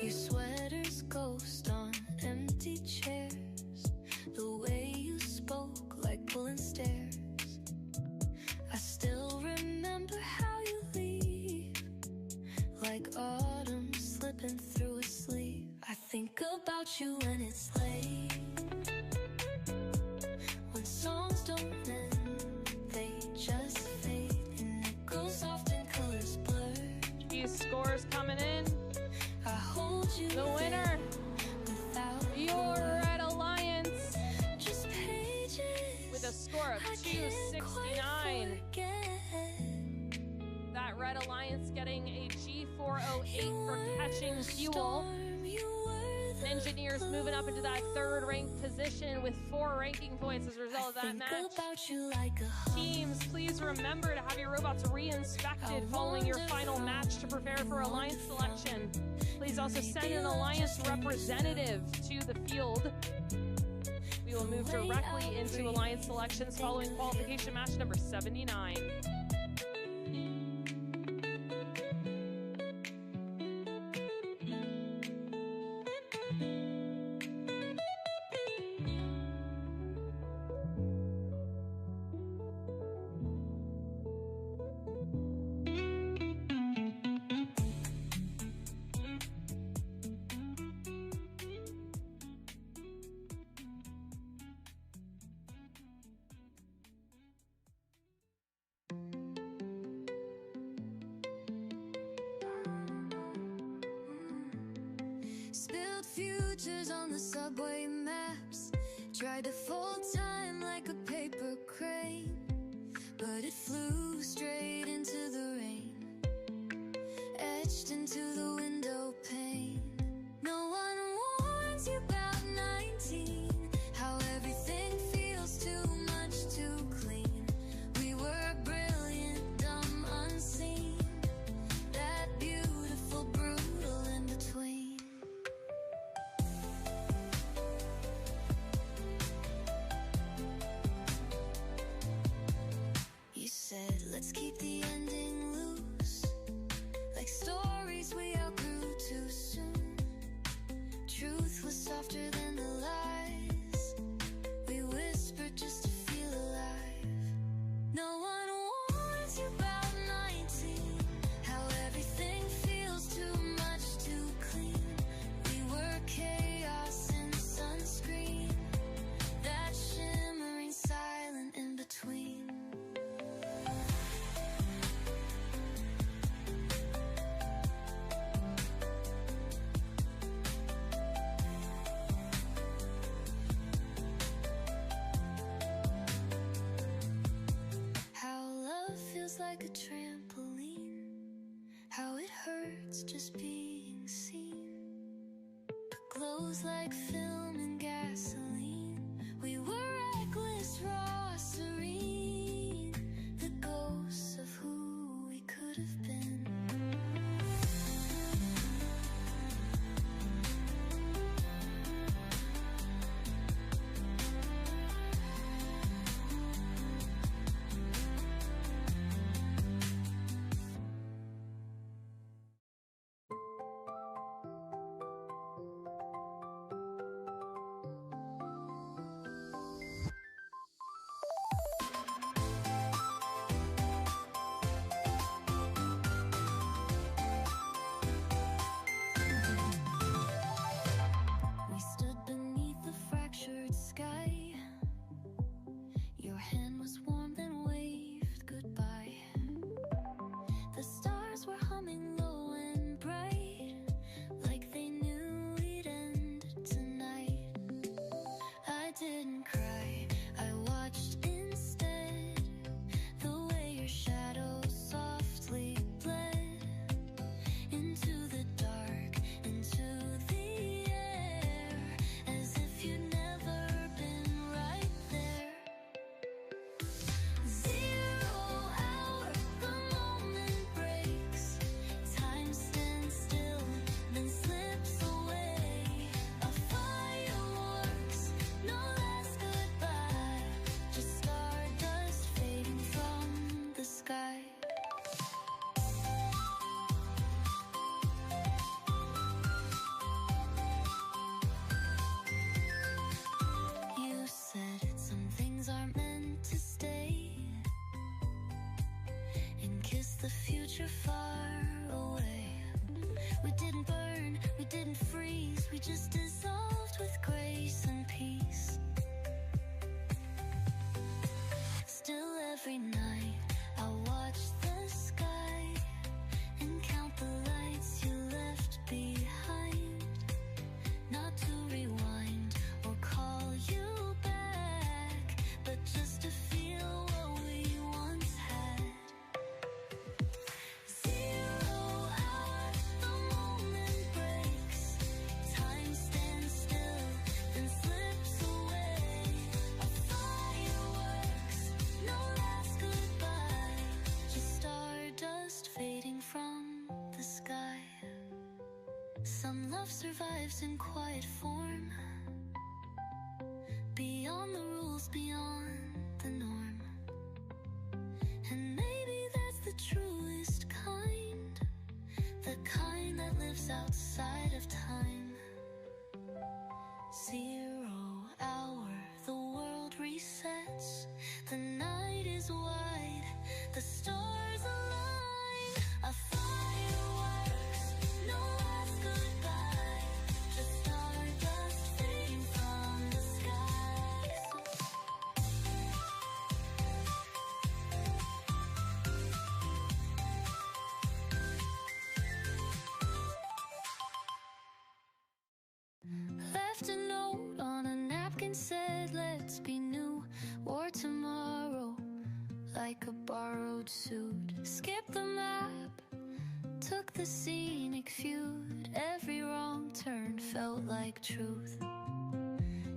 Your sweater's ghost on empty chairs. The way you spoke like pulling stairs. I still remember how you leave, like autumn slipping through a sleeve. I think about you when it's late, when songs don't end, they just fade, and it goes off in colors blurred. These scores coming in. I hold you The winner, without your Red Alliance, just pages with a score of I can't quite 269. forget. That Red Alliance getting a G408 for catching fuel. Engineers moving up into that third ranked position with 4 ranking points as a result of that match. Teams, please remember to have your robots re-inspected following your final match to prepare for alliance selection. Please also send an alliance representative to the field. We will move directly into alliance selections following qualification match number 79. Spilled futures on the subway maps. Tried to fold time like a paper crane, but it flew straight into the rain, etched into the window pane. No one warns you about 19, how everything feels too much too clean. We were brilliant, dumb, unseen, that beautiful, brutal in between. You said, let's keep the ending loose, like stories we outgrew too soon. True it's just being seen. Glows like film and gasoline. We were reckless, raw, serene, the ghosts of who we could have been. We stood beneath the fractured sky. Your hand was warm, then waved goodbye. The stars were humming low and bright, like they knew we'd end tonight. I didn't cry, I watched instead, the way your shadow softly bled into the dark, into the air, as if you'd never been right there. 0 hour, the moment breaks. Time stands still, then slips away. A fireworks, no last goodbye. Just stardust fading from the sky. You said some things aren't meant to stay, and kissed the future far away. We didn't burn, we didn't freeze, we just dissolved with grace and peace. Still every night I watch the sky and count the lights you left behind. Not to rewind or call you back, but just to feel what we once had. 0 hour, the moment breaks. Time stands still, then slips away. A fireworks, no last goodbye. Just stardust fading from the sky. Some love survives in quiet form, beyond the rules, beyond the norm. And maybe that's the truest kind, the kind that lives outside of time. 0 hour, the world resets. The night is wide, the stars align. A fireworks, no last goodbye. Just stardust fading from the sky. Left a note on a napkin, said let's be new, or tomorrow, like a borrowed suit. Skipped the map, took the scenic feud. Every wrong turn felt like truth.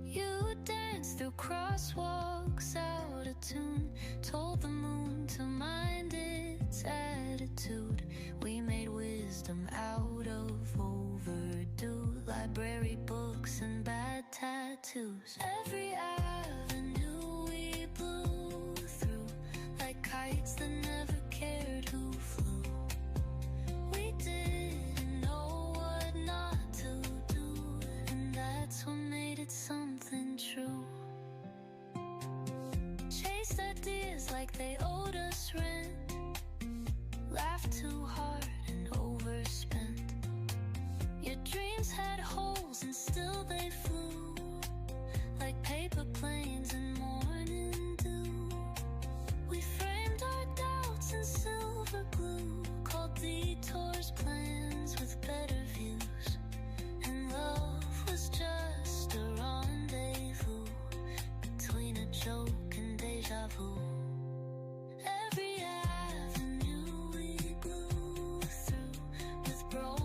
You danced through crosswalks out of tune, told the moon to mind its attitude. We made wisdom out of overdue, library books and bad tattoos. Every avenue we blew through, like kites that never cared who flew. We didn't know what not to do, and that's what made it something true. Chased ideas like they owed us rent, laughed too hard and overspent. Your dreams had holes and still they flew, like paper planes in morning dew. We framed our doubts in silver glue, called detours plans with better views. And love was just a rendezvous between a joke and deja vu. Every avenue we blew through with broken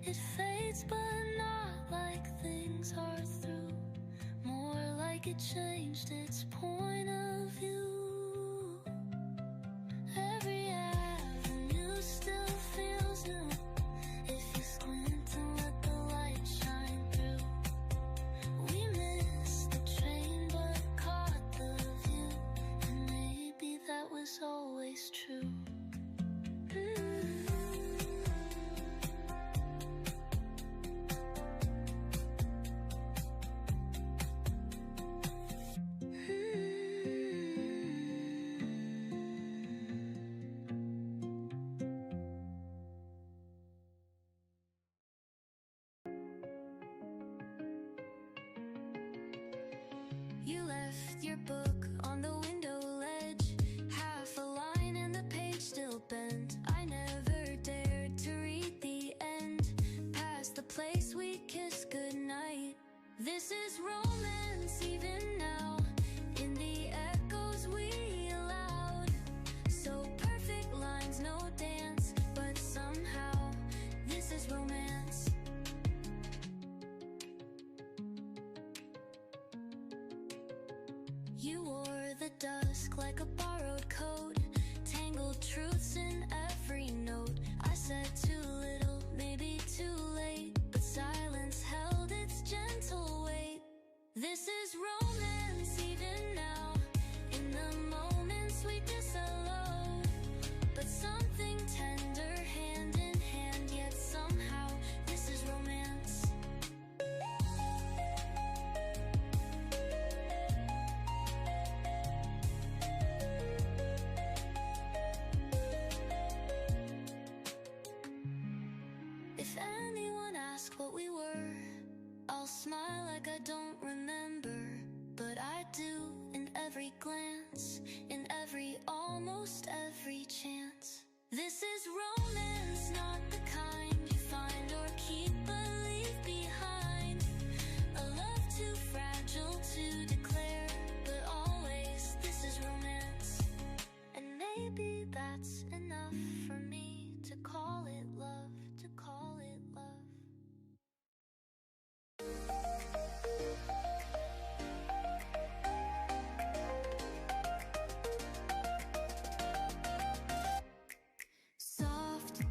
It fades but not like things are through, more like it changed its point of view. Every avenue still feels new if you squint and let the light shine through. We missed the train but caught the view, and maybe that was always true. You left your book on the window ledge, half a line and the page still bent. I never dared to read the end, past the place we kissed goodnight. This is romance even now, in the echoes we allowed. So perfect lines, no dance, but somehow this is romance. You wore the dusk like a borrowed coat, tangled truths in every note. I said too little, maybe too late, but silence held its gentle weight. This is romance even now, in the moments we disallow, but something tender hand in hand, yet somehow this is romance. If anyone asks what we were, I'll smile like I don't remember, but I do in every glance, in every, almost every chance. This is romance, not the kind you find or keep but leave behind. A love too fragile to declare, but always this is romance. And maybe that's enough for me to call it love, to call it love. Soft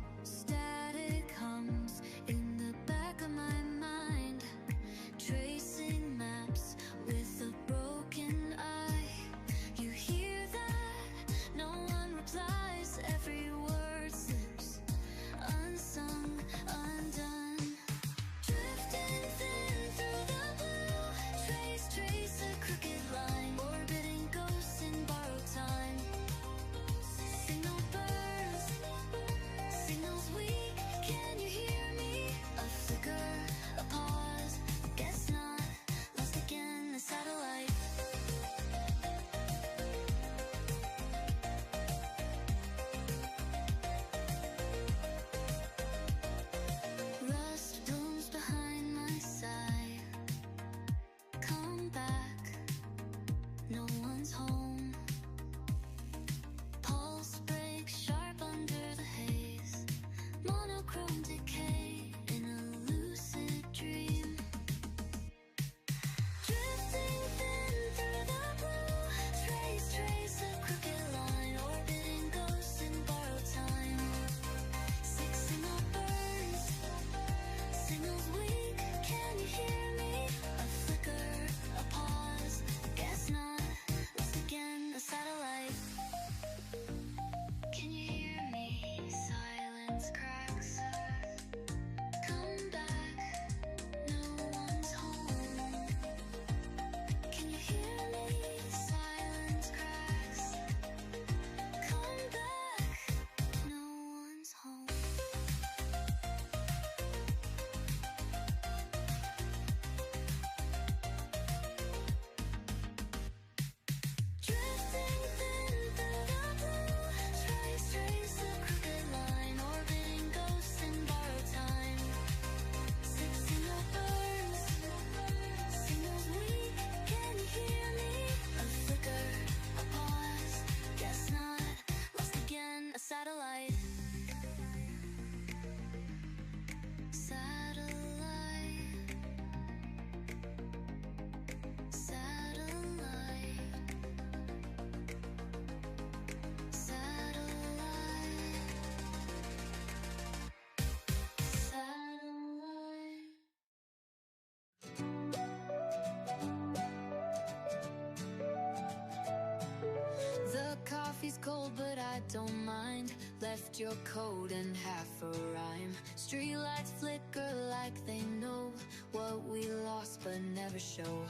cold, but I don't mind. Left your coat in half a rhyme. Streetlights flicker like they know what we lost but never show.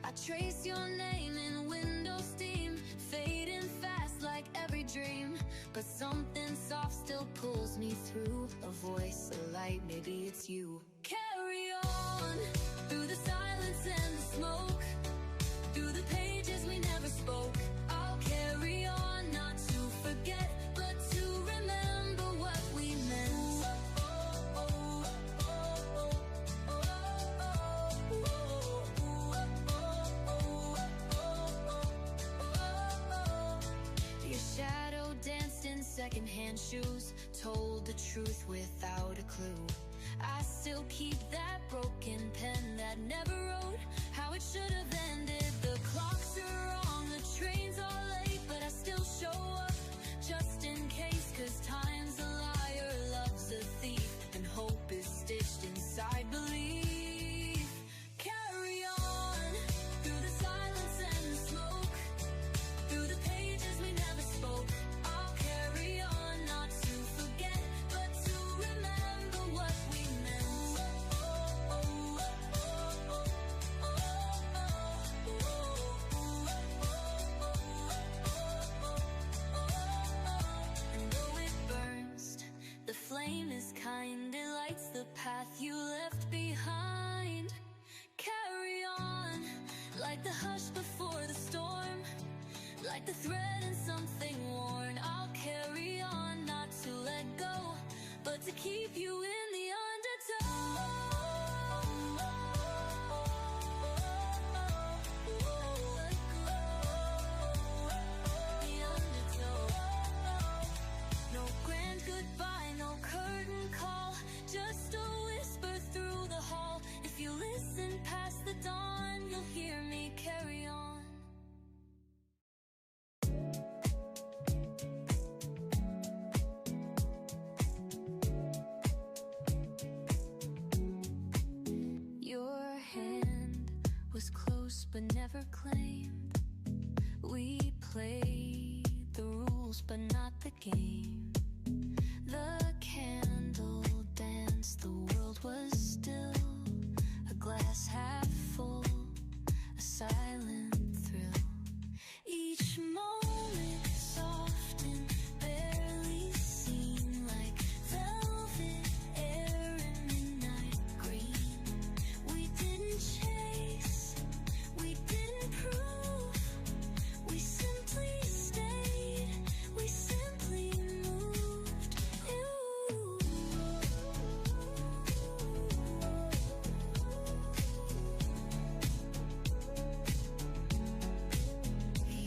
I trace your name in window steam, fading fast like every dream. But something soft still pulls me through. A voice, a light, maybe it's you. Carry on through the silence and the smoke, through the pages we never spoke. I'll carry on, not to forget, but to remember what we meant. Your shadow danced in secondhand shoes, told the truth without a clue. I still keep that broken pen that never wrote how it should have ended. The clocks are wrong, the trains are late, but I still show up just in case. 'Cause time's a liar, love's a thief, and hope is stitched inside belief. Carry on through the silence and the smoke, through the pages we never spoke. I'll carry on, not to forget, but to remember what we meant. And though it burns, the flame is kind, it lights the path you left behind. Carry on, like the hush before the storm, like the thread in something worn. I'll carry on, not to let go, but to keep you in the undertow. No grand goodbye, no curtain call, just a whisper through the hall. If you listen past the dawn, you'll hear me carry on. Your hand was close but never claimed. We played the rules but not the game. The candle danced, the world was still. A glass half full, a silent thrill. Each moment soft and barely seen, like velvet air in midnight green. We didn't chase, we didn't prove, we simply stayed, we simply moved.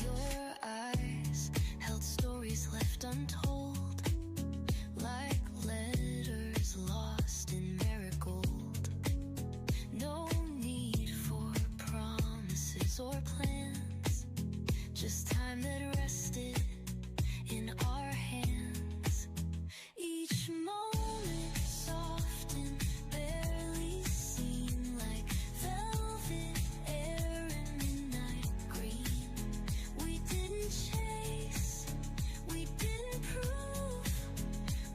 Your eyes held stories left untold, like letters lost in marigold. No need for promises or plans, just time that rested in our hands. Each moment soft and barely seen, like velvet air in midnight green. We didn't chase, we didn't prove,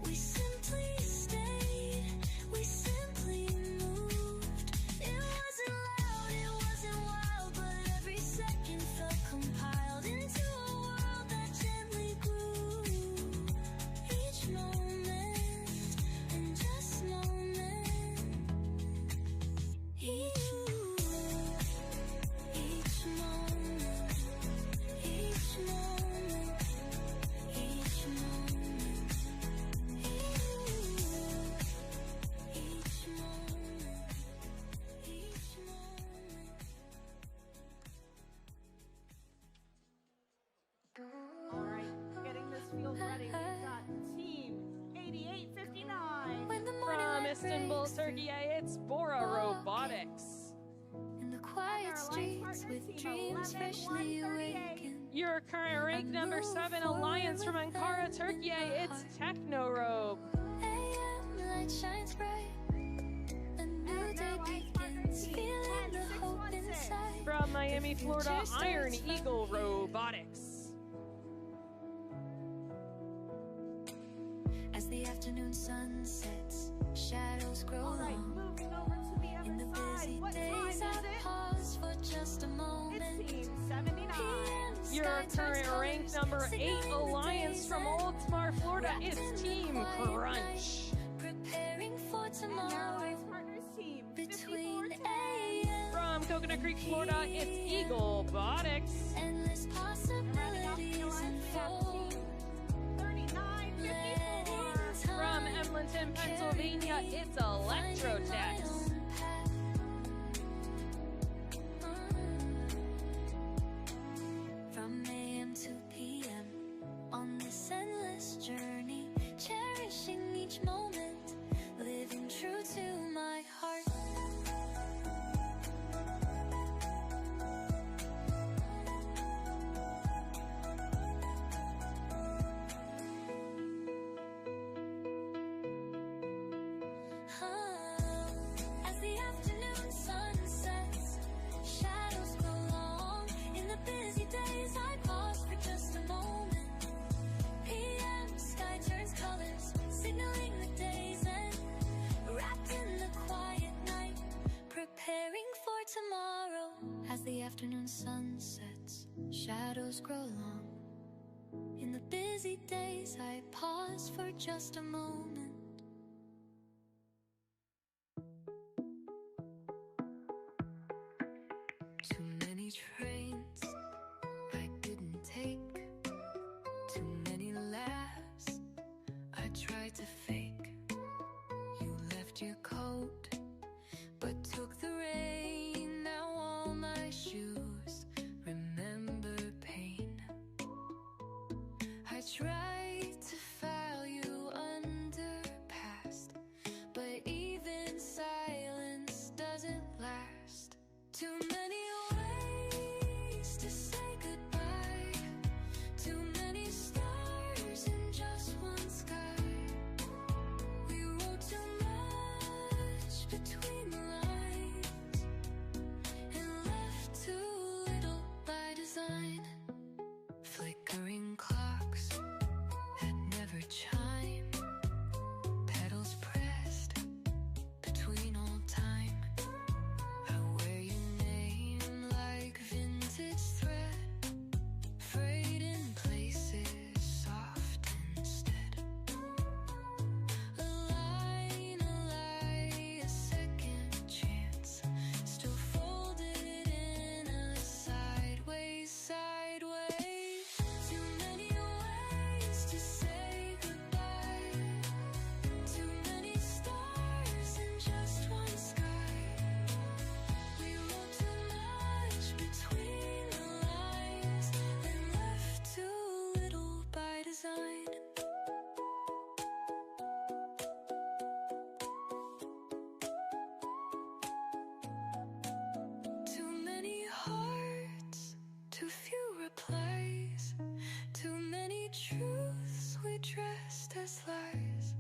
we simply stayed, we simply moved. It wasn't loud, it wasn't wild, but every second felt compiled into a world that gently grew. Each moment, and just moment, each moment, each moment, each moment, each moment, each moment. All right, getting this field ready, we've got Team 8859. When the morning From light Istanbul, breaks Turkey, it's Bora Robotics. in the quiet streets with dreams freshly awakened. Your current rank number 7 Alliance from Ankara, Turkey, it's Technorobe. AM light shines bright, a new day begins, feeling the hope inside. From Miami, Florida, Iron Eagle Robotics. sun sets, shadows grow All right, long. moving over to the In the other side. busy What time days, is I it? pause for just a moment. It's team 79. Your current ranked number 8 alliance from Oldmar, Florida, it's Team Crunch. Preparing for And tomorrow. your race partners team Between 54-10. AM, From Coconut Creek, Florida, it's Eagle Botics. endless And rounding off the possibilities alliance, we have unfold. team 39-54. From Edmonton, Pennsylvania, it's Electrotex. From AM to PM, on this endless journey, cherishing each moment, living true to my heart. As the afternoon sun sets, shadows grow long. In the busy days, I pause for just a moment. PM sky turns colors, signaling the day's end. Wrapped in the quiet night, preparing for tomorrow. As the afternoon sun sets, shadows grow long. In the busy days, I pause for just a moment. Too many trains I didn't take, too many laughs I tried to fake. You left your coat, but took the rain. Now all my shoes remember pain. I tried to file you under past, but even silence doesn't last. Too many ways to say goodbye, too many stars in just one sky. We wrote too much between the lines and left too little by design. Flickering clocks that never chime, pedals pressed between all time. I wear your name like vintage thread, frayed in places soft instead. A line, a lie, a second chance, still folded in a sideways, sideways. Too many ways to say goodbye, too many stars in just one sky. We wrote too much between the lines and left too little by design. Too many hearts, too few replies, too many truths we dressed as lies.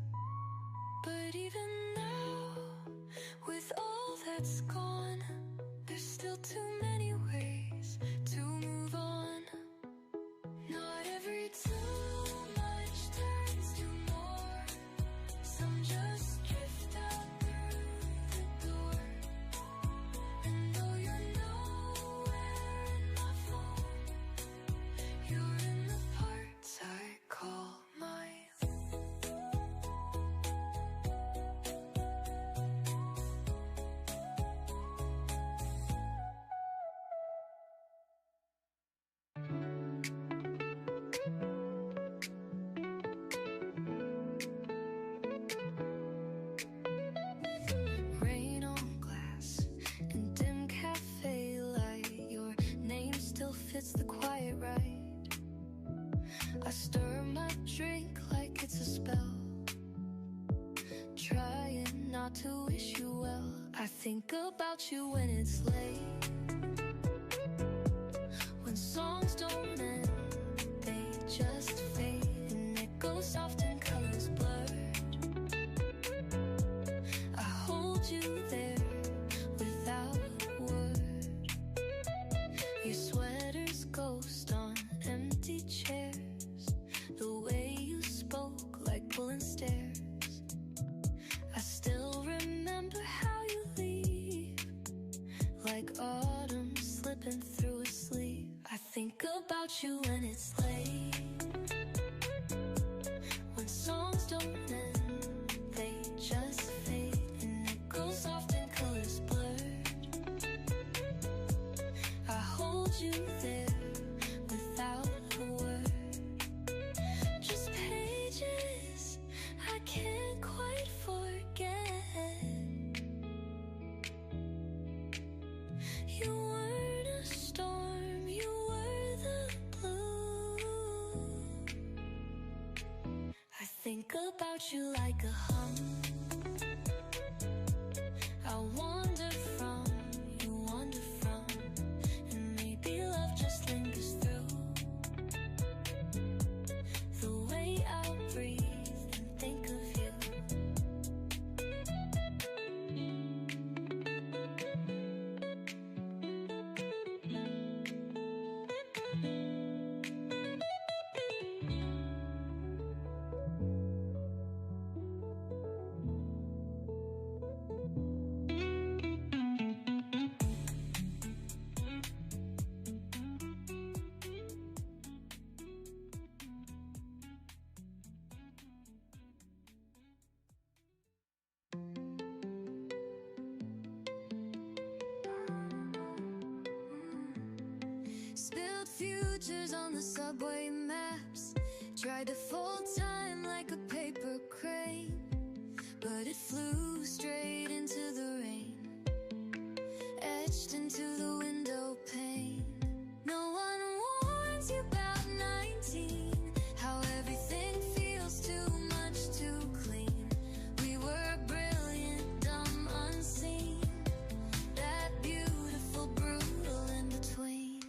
But even now, with all that's gone, there's still too many ways to move on. Not every too much turns to more. Some just drift out through the door. And though you're nowhere in my phone, you're in the parts I call mine. Rain on glass and dim cafe light. Your name still fits the quiet right. I stir my drink like it's a spell, trying not to wish you well. I think about you when it's late, when songs don't end, they just fade, and echoes soft and colors blurred. I hold you there without a word. Your sweater's ghost on empty chairs, the way you spoke like pulling stairs. about you when it's late. When songs don't end, they just fade, and it goes soft and colors blurred. I hold you there without a word. Just pages I can't quite forget. You weren't a storm, you were the blue. I think about you like a hum. I wander from, you wander from, and maybe love just lingers through. The way I breathe and think of you. Spilled futures on the subway maps. Tried to fold time like a paper crane, but it flew straight into the rain, etched into the window pane. No one warns you about 19, how everything feels too much too clean. We were brilliant, dumb, unseen, that beautiful, brutal in between.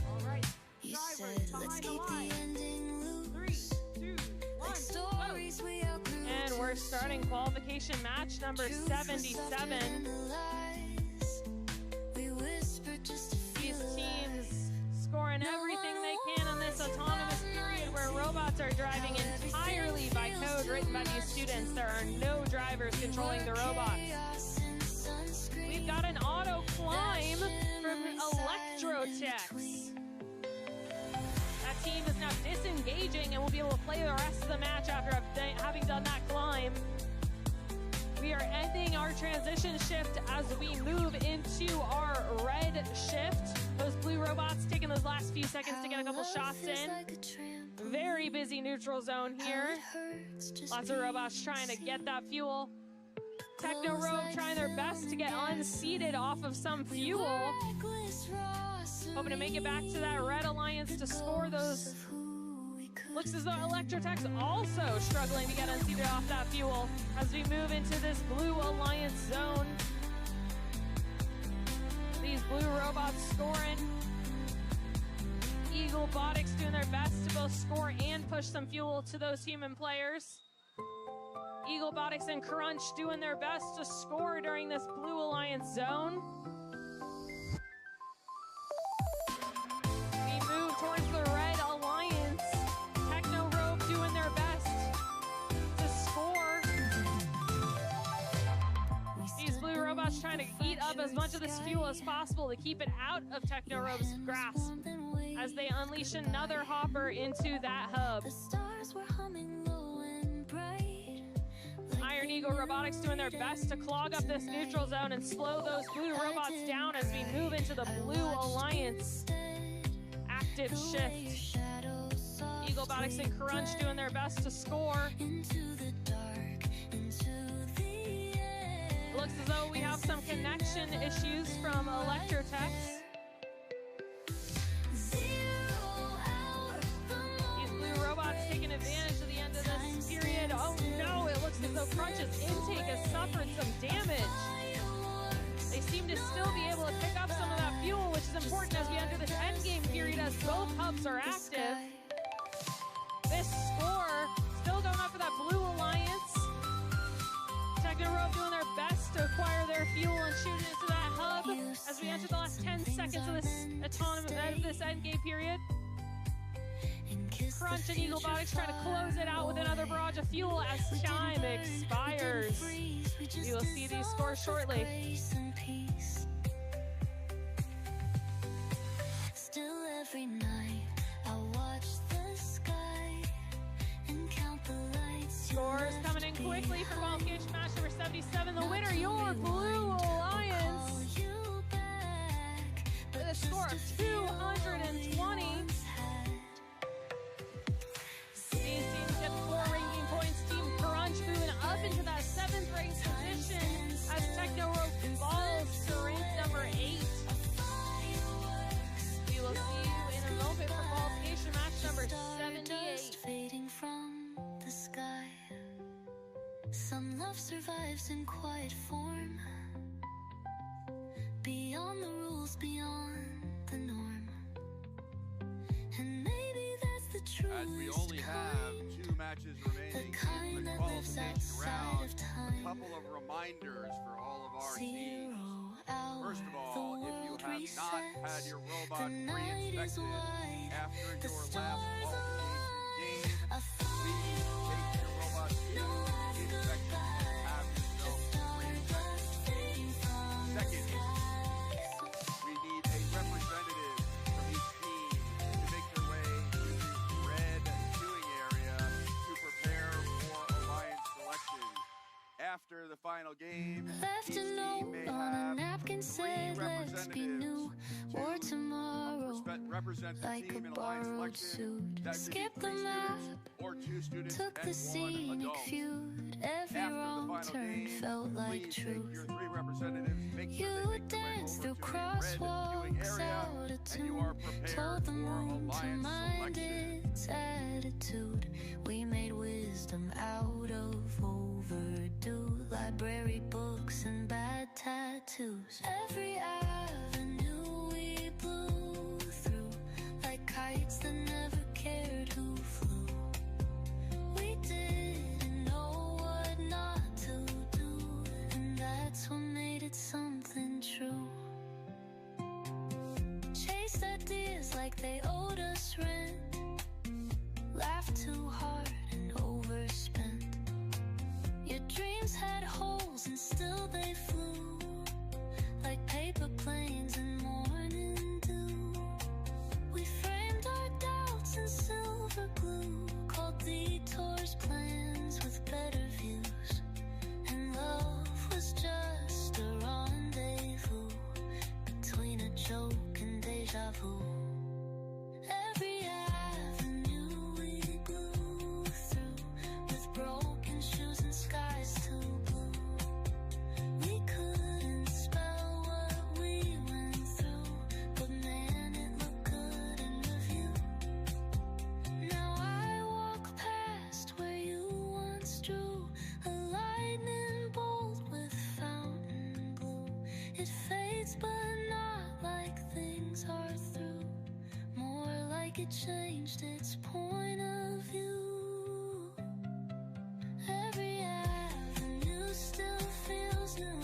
All right. You Drivers said, let's behind the keep line. the ending 3, loose, 2, 1, like stories we outgrew. And we're starting qualification match number Truth was softer 77. than the lies we whispered just to These feel alive. teams scoring everything they can in this autonomous period where robots are driving entirely by code written by these students. There are no drivers controlling the robots. Chaos and sunscreen. We've got an auto climb from Electrotex. That team is now disengaging and will be able to play the rest of the match after having done that climb. We are ending our transition shift as we move into our red shift. Those blue robots taking those last few seconds to get a couple shots in. Very busy neutral zone here. Lots of robots trying to get that fuel. Techno Rogue trying their best to get unseated off of some fuel. Hoping to make it back to that red alliance to score those. Looks as though Electrotex also struggling to get unseated off that fuel as we move into this blue alliance zone. These blue robots scoring. Eagle Botics doing their best to both score and push some fuel to those human players. Eagle Botics and Crunch doing their best to score during this blue alliance zone. We move towards the red alliance. Techno Rogue doing their best to score. These blue robots trying to eat up as much of this fuel as possible to keep it out of Techno Rogue's grasp as they unleash another hopper into that hub. Iron Eagle Robotics doing their best to clog up this neutral zone and slow those blue robots down as we move into the blue alliance active shift. Eagle Botics and Crunch doing their best to score. Looks as though we have some connection issues from Electrotex. These blue robots taking advantage of the end of this period. Oh no, it looks as though Crunch's intake has suffered some damage. They seem to still be able to pick up some of that fuel, which is important as we enter this endgame period as both hubs are active. This score still going up for that blue alliance. Techno Rogue doing their best to acquire their fuel and shoot it into that hub as we enter the last 10 seconds of this autonomous this endgame period. Crunch and Eaglebotics trying to close it out with another barrage of fuel as time expires. We will see these scores shortly. Still every night I watch the sky and count the lights. Scores coming in quickly for qualification match number 77. The winner, your Blue Alliance, with a score of 220. These teams get 4 ranking points. Team Crunch moving up into that 7th ranked position as Techno Rope falls to rank number 8. We will see you in a moment for qualification match number 78. Fading from the sky. Some love survives in quiet form. Beyond the rules, beyond the norm. And maybe that's the truth. As we only have 2 matches remaining in the qualification round, a couple of reminders for all of our teams. First of all, if you have not had your robot pre-inspected after your last qualification game, please take your robot to the inspection and have yourself pre-inspected. Second, we need a representative from each team to make their way to the red queuing area to prepare for alliance selection. After the final game, Left each a team note may on a have napkin 3 said, let's be new, or representatives tomorrow, to represent the like team a in alliance borrowed selection. suit. That could be Skip 3 the map, students or 2 students took the and 1 scenic adult. feud. Every After the wrong final turn game, felt like please take truth. your 3 representatives, make sure You they make their way danced over through to the red queuing crosswalks area, out of and you are tune. prepared Told the for moon to alliance mind selection. its attitude. We made wisdom out of overdue. Library books and bad tattoos. Every avenue we blew through, like kites that never cared who flew. We didn't know what not to do, and that's what made it something true. Chased ideas like they owed us rent. Laughed too hard and overspent. Your dreams had holes and still they flew, like paper planes in morning dew. We framed our doubts in silver glue, called detours plans with better views. And love was just a rendezvous between a joke and deja vu. Every avenue we blew through, with broken shoes and skies too blue. We couldn't spell what we went through, but man, it looked good in review. Now I walk past where you once drew a lightning bolt with fountain blue. It fades but not like things are through, more like it changed its point of view. Every avenue still feels new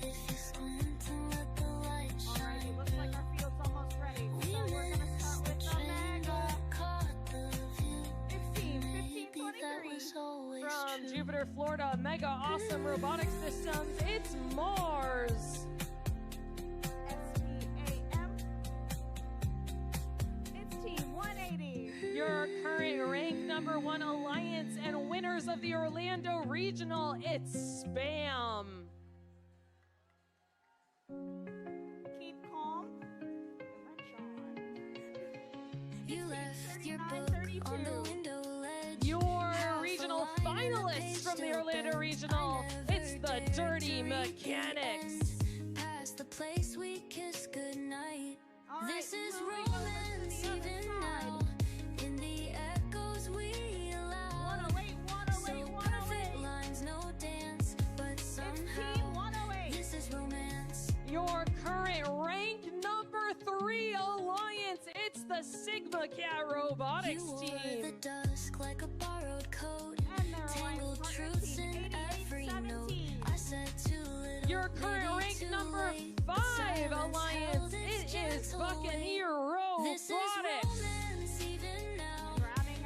if you squint and let the light Alrighty, shine looks like our field's almost ready. through. So we're gonna We start missed the with the train Mega but caught the view. 15, Maybe that 1523. was always From true. Jupiter, Florida, Mega Awesome Robotic Systems, it's Mars. SPAM. It's Team 180. Your current rank number 1 alliance and winners of the Orlando Regional, it's Spam. Keep calm. Wrench on. You left your book 39-32. on the window ledge. Your regional finalists from the Orlando Regional, it's the Dirty Mechanics. Past the place we kissed goodnight. All right, This is moving over to romance the other even side. now. In the echoes we allow. 108, 108, So perfect 108. lines, no dance, but It's Team somehow 108. this is romance. Your current rank number 3 alliance, it's the Sigma Cat Robotics You wore team. the dusk like a borrowed coat. And their Tangled alliance partner, truths Team in every note. 88-17. I said too little. Your current maybe rank too number late. 5 Silence alliance, held its it is gentle Buccaneer weight. This is Robotics. romance even now. Grabbing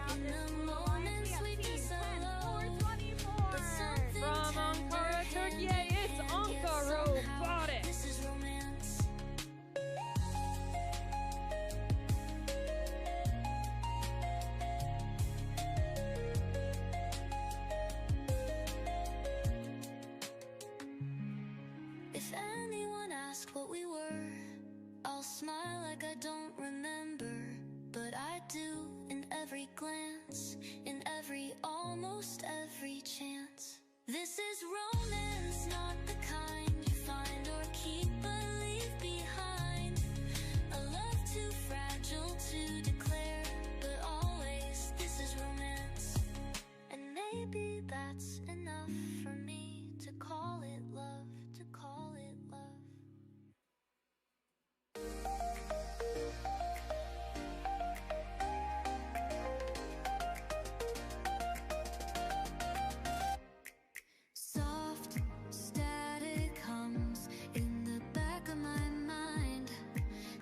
every glance, in every, almost every chance. This is romance, not the kind you find or keep but leave behind. A love too fragile to declare, but always this is romance. And maybe that's enough for me to call it love, to call it love. Soft static hums in the back of my mind,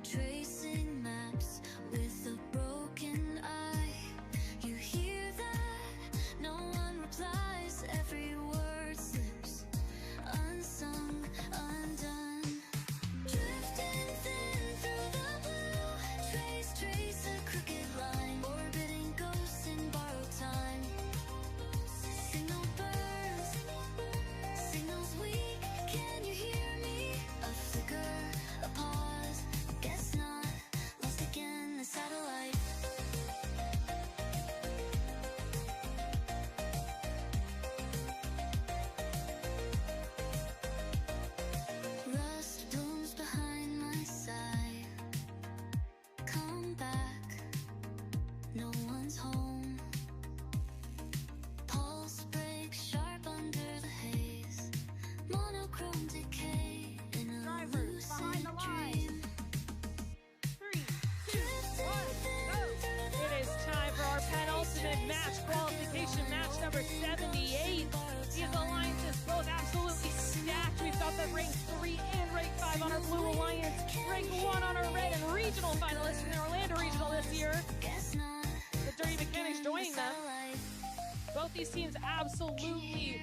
tracing maps with a broken eye. You hear that? No one replies. Every word slips unsung, undone. Drifting thin through the blue, trace a crooked line, orbiting ghosts in borrowed time. Signal burns, signals weak. Can you hear me? A flicker, a pause. Guess not. Lost again, the satellite. Rust blooms behind my side. Come back, no one's home. Pulse breaks sharp under the haze. Monochrome decay in a Drivers behind the lucid line. dream. 3, 2, 1, go! It is time for our penultimate match qualification, match number 78. These alliances both absolutely stacked. We've got the rank 3 and rank 5 on our blue alliance, rank 1 on our red, and regional finalists from the Orlando regional this year. Guess not. The Dirty Mechanics joining them. Satellite. Both these teams absolutely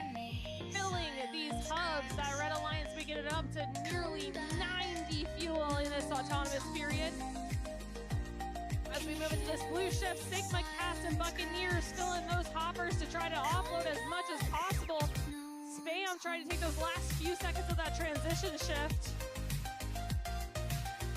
filling these hubs. That red alliance making it up to nearly 90 fuel in this autonomous period. As we move into this blue shift, Sigma, Cats, and Buccaneers fill in those hoppers to try to offload as much as possible. Spam trying to take those last few seconds of that transition shift.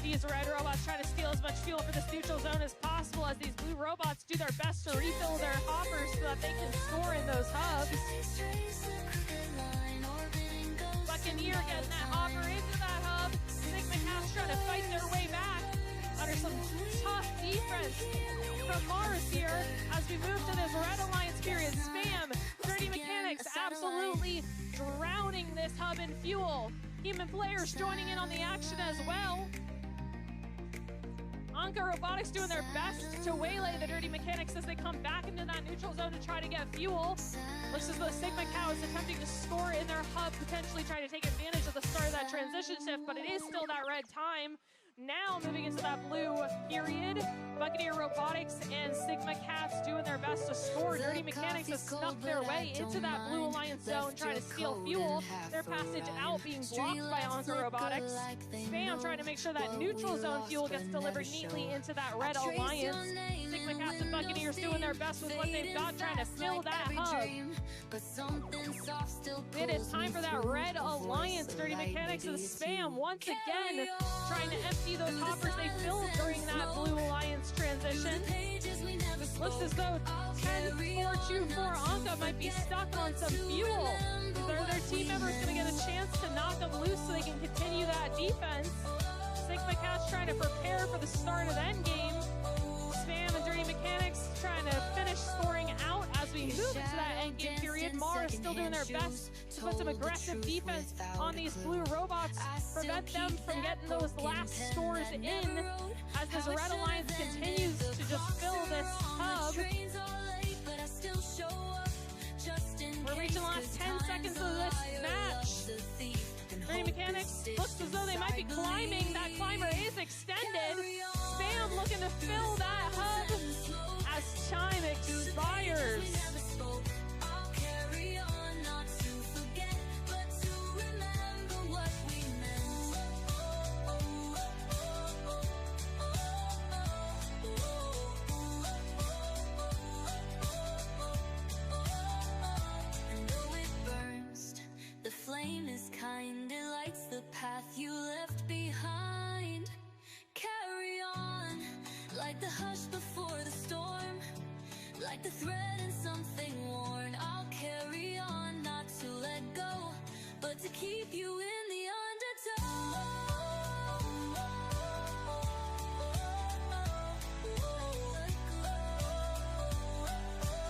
These red robots try to steal as much fuel for this neutral zone as possible as these blue robots do their best to refill their hoppers so that they can score in those hubs. Trace a crooked line, orbiting ghosts. Buccaneer getting that hopper into that hub. Sigma Cats trying to fight their way back under some tough defense from Mars here as we move to this red alliance period. Spam, Dirty Mechanics absolutely drowning this hub in fuel. Human players joining in on the action as well. Anka Robotics doing their best to waylay the Dirty Mechanics as they come back into that neutral zone to try to get fuel. Looks as though Sigma Cow is attempting to score in their hub, potentially trying to take advantage of the start of that transition shift, but it is still that red time. Now moving into that blue period, Buccaneer Robotics and Sigma Cats doing their best to score. Dirty Mechanics have snuck their way into that blue alliance zone trying to steal fuel. Their passage out being blocked by Anka Robotics. Spam trying to make sure that neutral zone fuel gets delivered neatly into that red alliance. Sigma Cats and Buccaneers doing their best with what they've got, trying to fill that hub. It is time for that red alliance. Dirty Mechanics and Spam once again trying to empty those hoppers they filled during that blue alliance transition. Looks as though 10-4-2-4 Anka might be stuck on some fuel. Their team members going to get a chance to knock them loose so they can continue that defense. Sigma Cats trying to prepare for the start of the end game. Spam and Dirty Mechanics trying to finish scoring out as we move into that end game period. Mars still doing their best to put some aggressive defense on these blue robots, prevent them from getting those last scores in as this red alliance continues to just fill this hub. We're reaching the last 10 seconds of this match. Dirty Mechanics looks as though they might be climbing. That climber is extended. Spam looking to fill that hub as time expires. the thread in something worn. I'll carry on, not to let go, but to keep you in the undertow.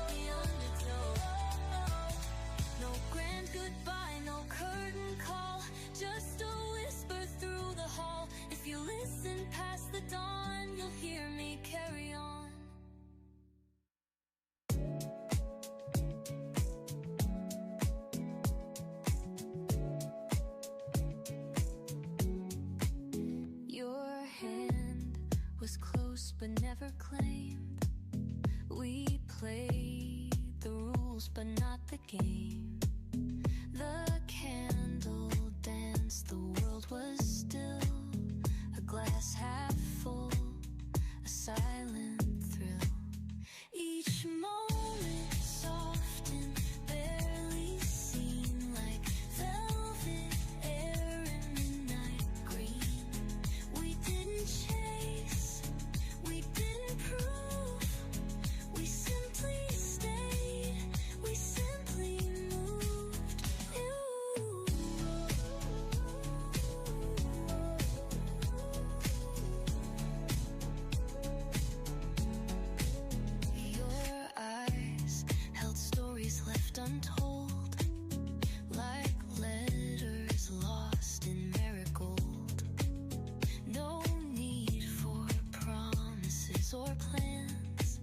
The undertow. No grand goodbye, no curtain call, just a whisper through the hall. If you listen past the dawn, you'll hear me carry on. Your hand was close but never claimed. We played the rules but not the game. The candle danced, the world was still. A glass half full, a silent thrill. Each moment soft and barely seen, like velvet air in midnight green. We didn't chase, we didn't prove, we simply stayed, we simply moved. Your eyes held stories left untold, like letters lost in marigold. No need for promises or plans,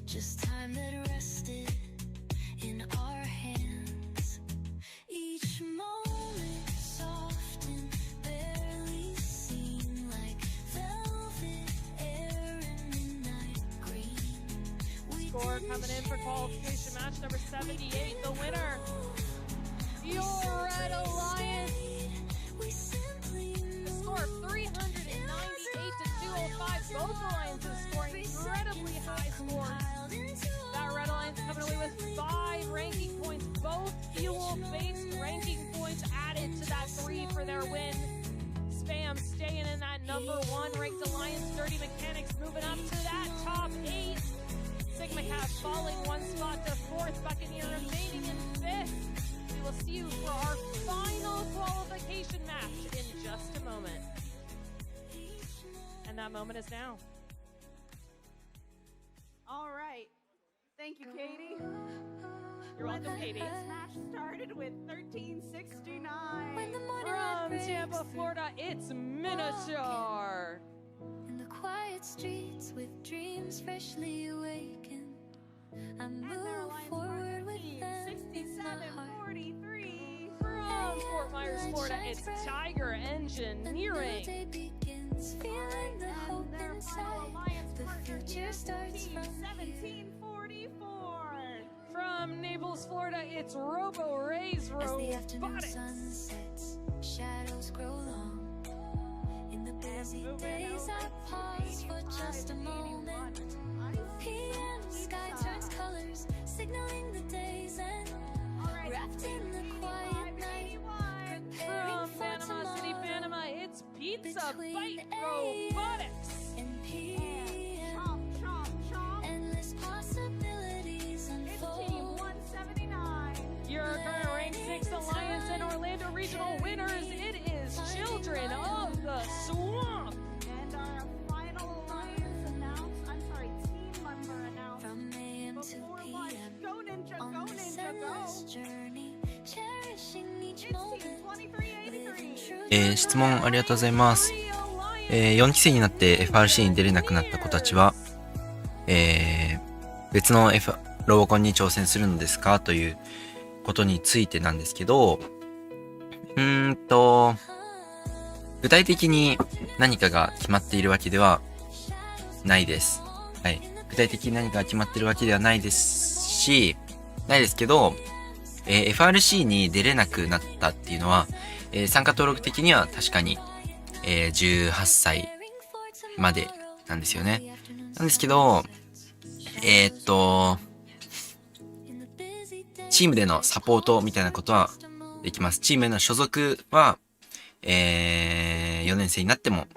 just time that rested in our hands. Each moment soft and barely seen, like velvet air in midnight green. We Score didn't coming in for qualification match number 78. The winner, your Red Alliance. we simply The score of 398 to 205. Both alliances scoring incredibly high scores. That Red Alliance coming away with 5 ranking points. Both fuel-based ranking points added to that 3 for their win. Spam staying in that number 1 ranked alliance. Dirty Mechanics moving up to that top 8. Sigma Cat falling 1 spot to 4th. Buccaneer remaining in 5th. We will see you for our final qualification match in just a moment. And that moment is now. All right. Thank you, Katie. You're welcome, Katie. This match started with 1369. From Tampa, Florida, it's Minotaur. In the quiet streets with dreams freshly awakened, I And their move alliance forward with team, them in my heart. 67-43. From Fort Myers, Florida, it's Tiger Engineering. Day begins, feeling the hope And their final inside. alliance The partner future is starts team from here. 1744. From Naples, Florida, it's Robo Rays As the afternoon Robotics. sun sets, shadows grow long. In the busy days, I pause for just a moment. PM sky turns colors, signaling the day's end. Wrapped in the quiet night, preparing From for Panama City, tomorrow. Panama, it's Pizza Between Bite AM Robotics. and PM, Chomp, chomp, chomp. endless possibilities It's team unfold. 179. Your current rank 6 alliance and Orlando Regional winners, it is Children of the Swamp. And our final alliance team member announced. From AM to Before lunch, PM, go Ninja, on go this Ninja, endless go. journey, cherishing each It's team moment. 2383. 質問ありがとうございます。4期生になって FRC に出れなくなった子たちは、別の、ロボコンに挑戦するのですかということについてなんですけど、具体的に何かが決まっているわけではないです。はい。具体的に何かが決まっているわけではないですけど、FRC に出れなくなったっていうのは、参加登録的には確かに、18歳までなんですよね。なんですけど、チームでのサポートみたいなことはできます。チームへの所属は、4年生になっても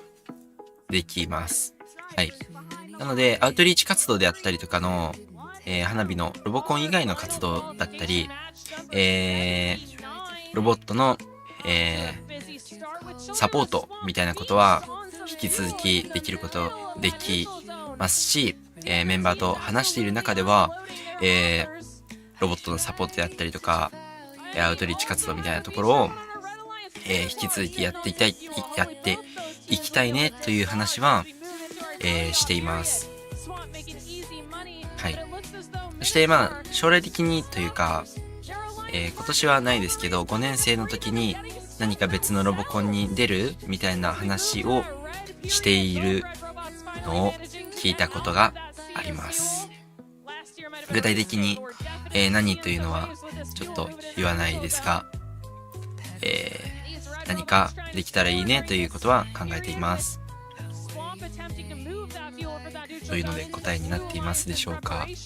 できます。はい。なので、アウトリーチ活動であったりとかの、花火のロボコン以外の活動だったり、ロボットの、サポートみたいなことは引き続きできることできますし、メンバーと話している中では、ロボットのサポートであったりとか、アウトリーチ活動みたいなところを、引き続きやっていきたいねという話は、しています。はい。そして将来的にというか、今年はないですけど、5年生の時に何か別のロボコンに出るみたいな話をしているのを聞いたことがあります。具体的に、何というのはちょっと言わないですが、何かできたらいいねということは考えています。というので答えになっていますでしょうか。はい。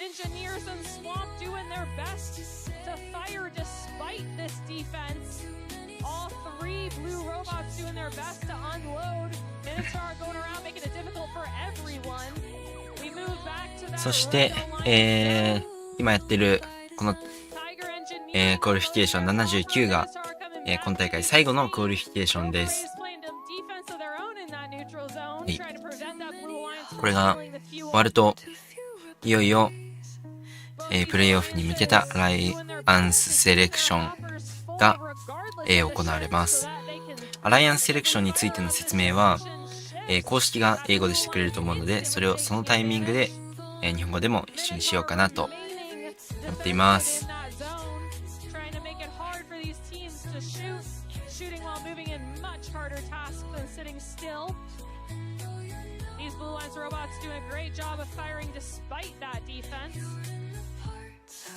Engineers and Swamp doing their best to fire despite this defense. All three blue robots doing their best to unload. Minotaur going around making it difficult for everyone. We move back to that. そして、今やってるこの、クオリフィケーション79が、今大会最後のクオリフィケーションです。はい、これが終わるといよいよプレイオフに向けたアライアンスセレクションが、行われます。アライアンスセレクションについての説明は、公式が英語でしてくれると思うので、それをそのタイミングで、日本語でも一緒にしようかなと思っています。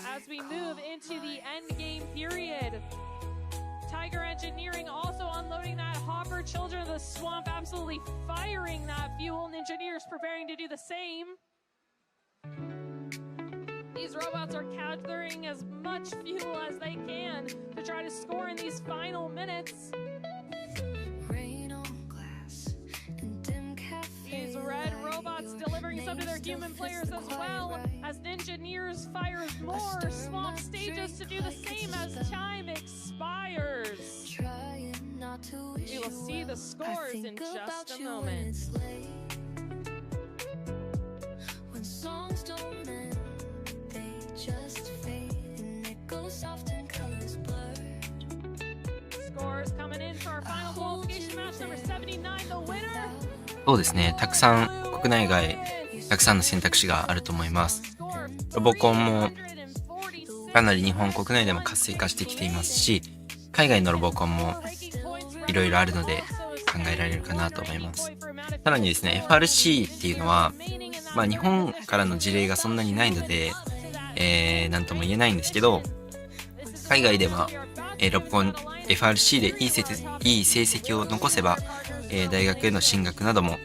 As we move into the end game period, Tiger Engineering also unloading that hopper. Children of the Swamp absolutely firing that fuel, and Engineers preparing to do the same. These robots are gathering as much fuel as they can to try to score in these final minutes. These red robots delivering some to their human players as well, as Engineers fires more Swamp stages to do the same as time expires. We will see the scores in just a moment. When songs don't end, they just fade and it goes soft and colors blur. Scores coming in for our final qualification match number 79, the winner. そうですね、たくさん国内外たくさんの選択肢があると思います。ロボコンもかなり日本国内でも活性化してきていますし、海外のロボコンもいろいろあるので考えられるかなと思います。さらにですね、FRC っていうのは、日本からの事例がそんなにないので、なんとも言えないんですけど、海外では、ロボコン FRC でいい成績を残せば、大学への進学なども、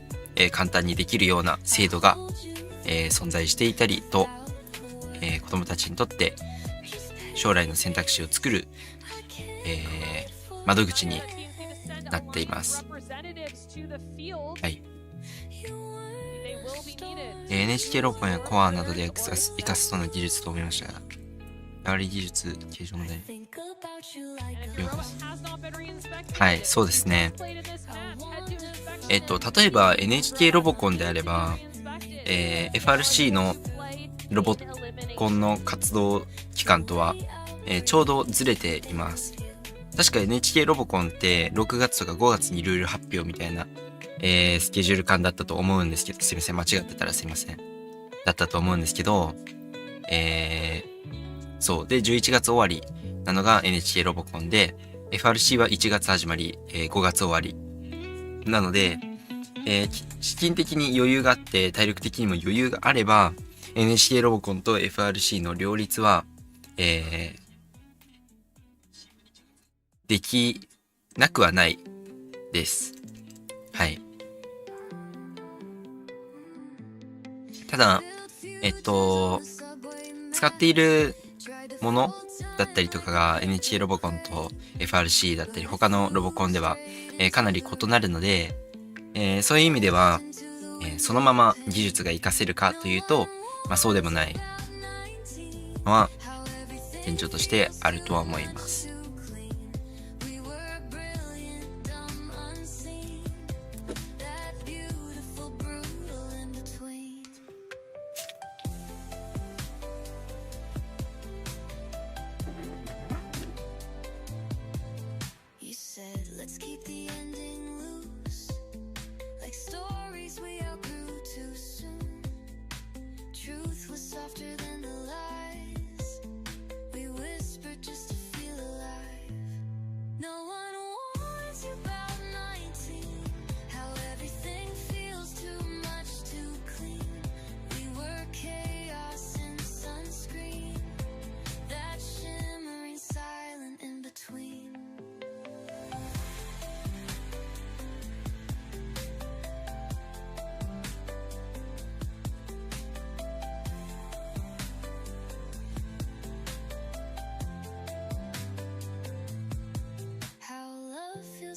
簡単にできるような制度が、存在していたりと、子どもたちにとって将来の選択肢を作る、窓口になっています。はい。NHK ロボコンやコアなどで活かすとの技術と思いましたが、やはり技術形状問題了解です。はい、そうですね。例えば NHK ロボコンであれば、FRC のロボコンの活動期間とは、ちょうどずれています。確か NHK ロボコンって6月とか5月にルール発表みたいな、スケジュール感だったと思うんですけど、すいません、間違ってたらすいません。だったと思うんですけど、そう。で、11月終わりなのが NHK ロボコンで、FRC は1月始まり、5月終わり。なので、資金的に余裕があって、体力的にも余裕があれば、NHK ロボコンと FRC の両立は、できなくはないです。はい。使っているものだったりとかが NHK ロボコンと FRC だったり他のロボコンでは、かなり異なるので、そういう意味では、そのまま技術が活かせるかというと、そうでもないのは現状としてあるとは思います。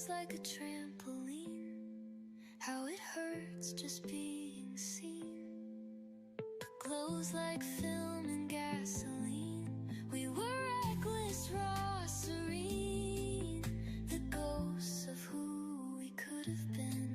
Like a trampoline, how it hurts just being seen. Glows like film and gasoline. We were reckless, raw, serene. The ghosts of who we could have been.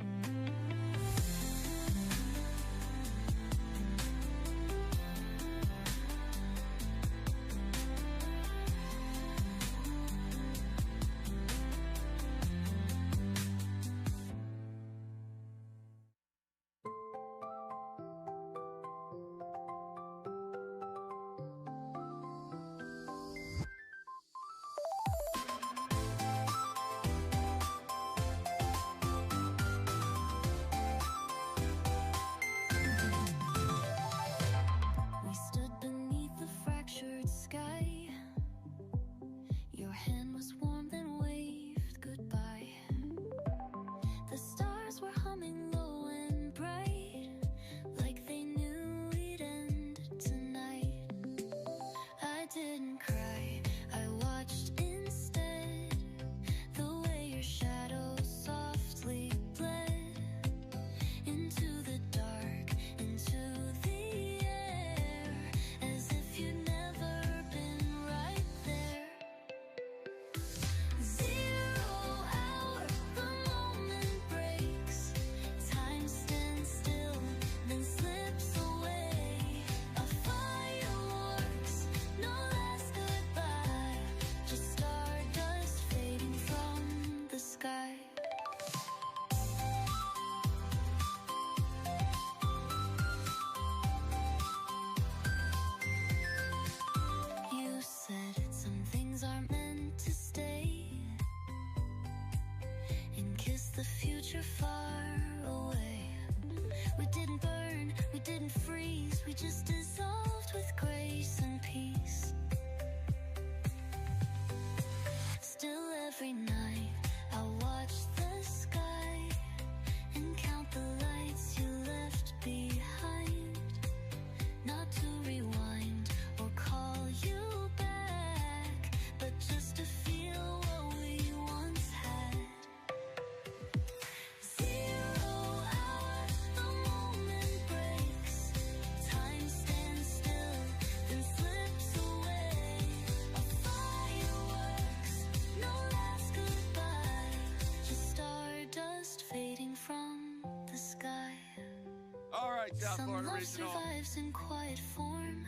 The future far away. We didn't burn, we didn't freeze, we just dissolved with grace and peace. Still every night I watch the sky and count the lights you left behind. Not to rewind or call you back, but just to feel what we once had. South Florida Regional. Survives in quiet form.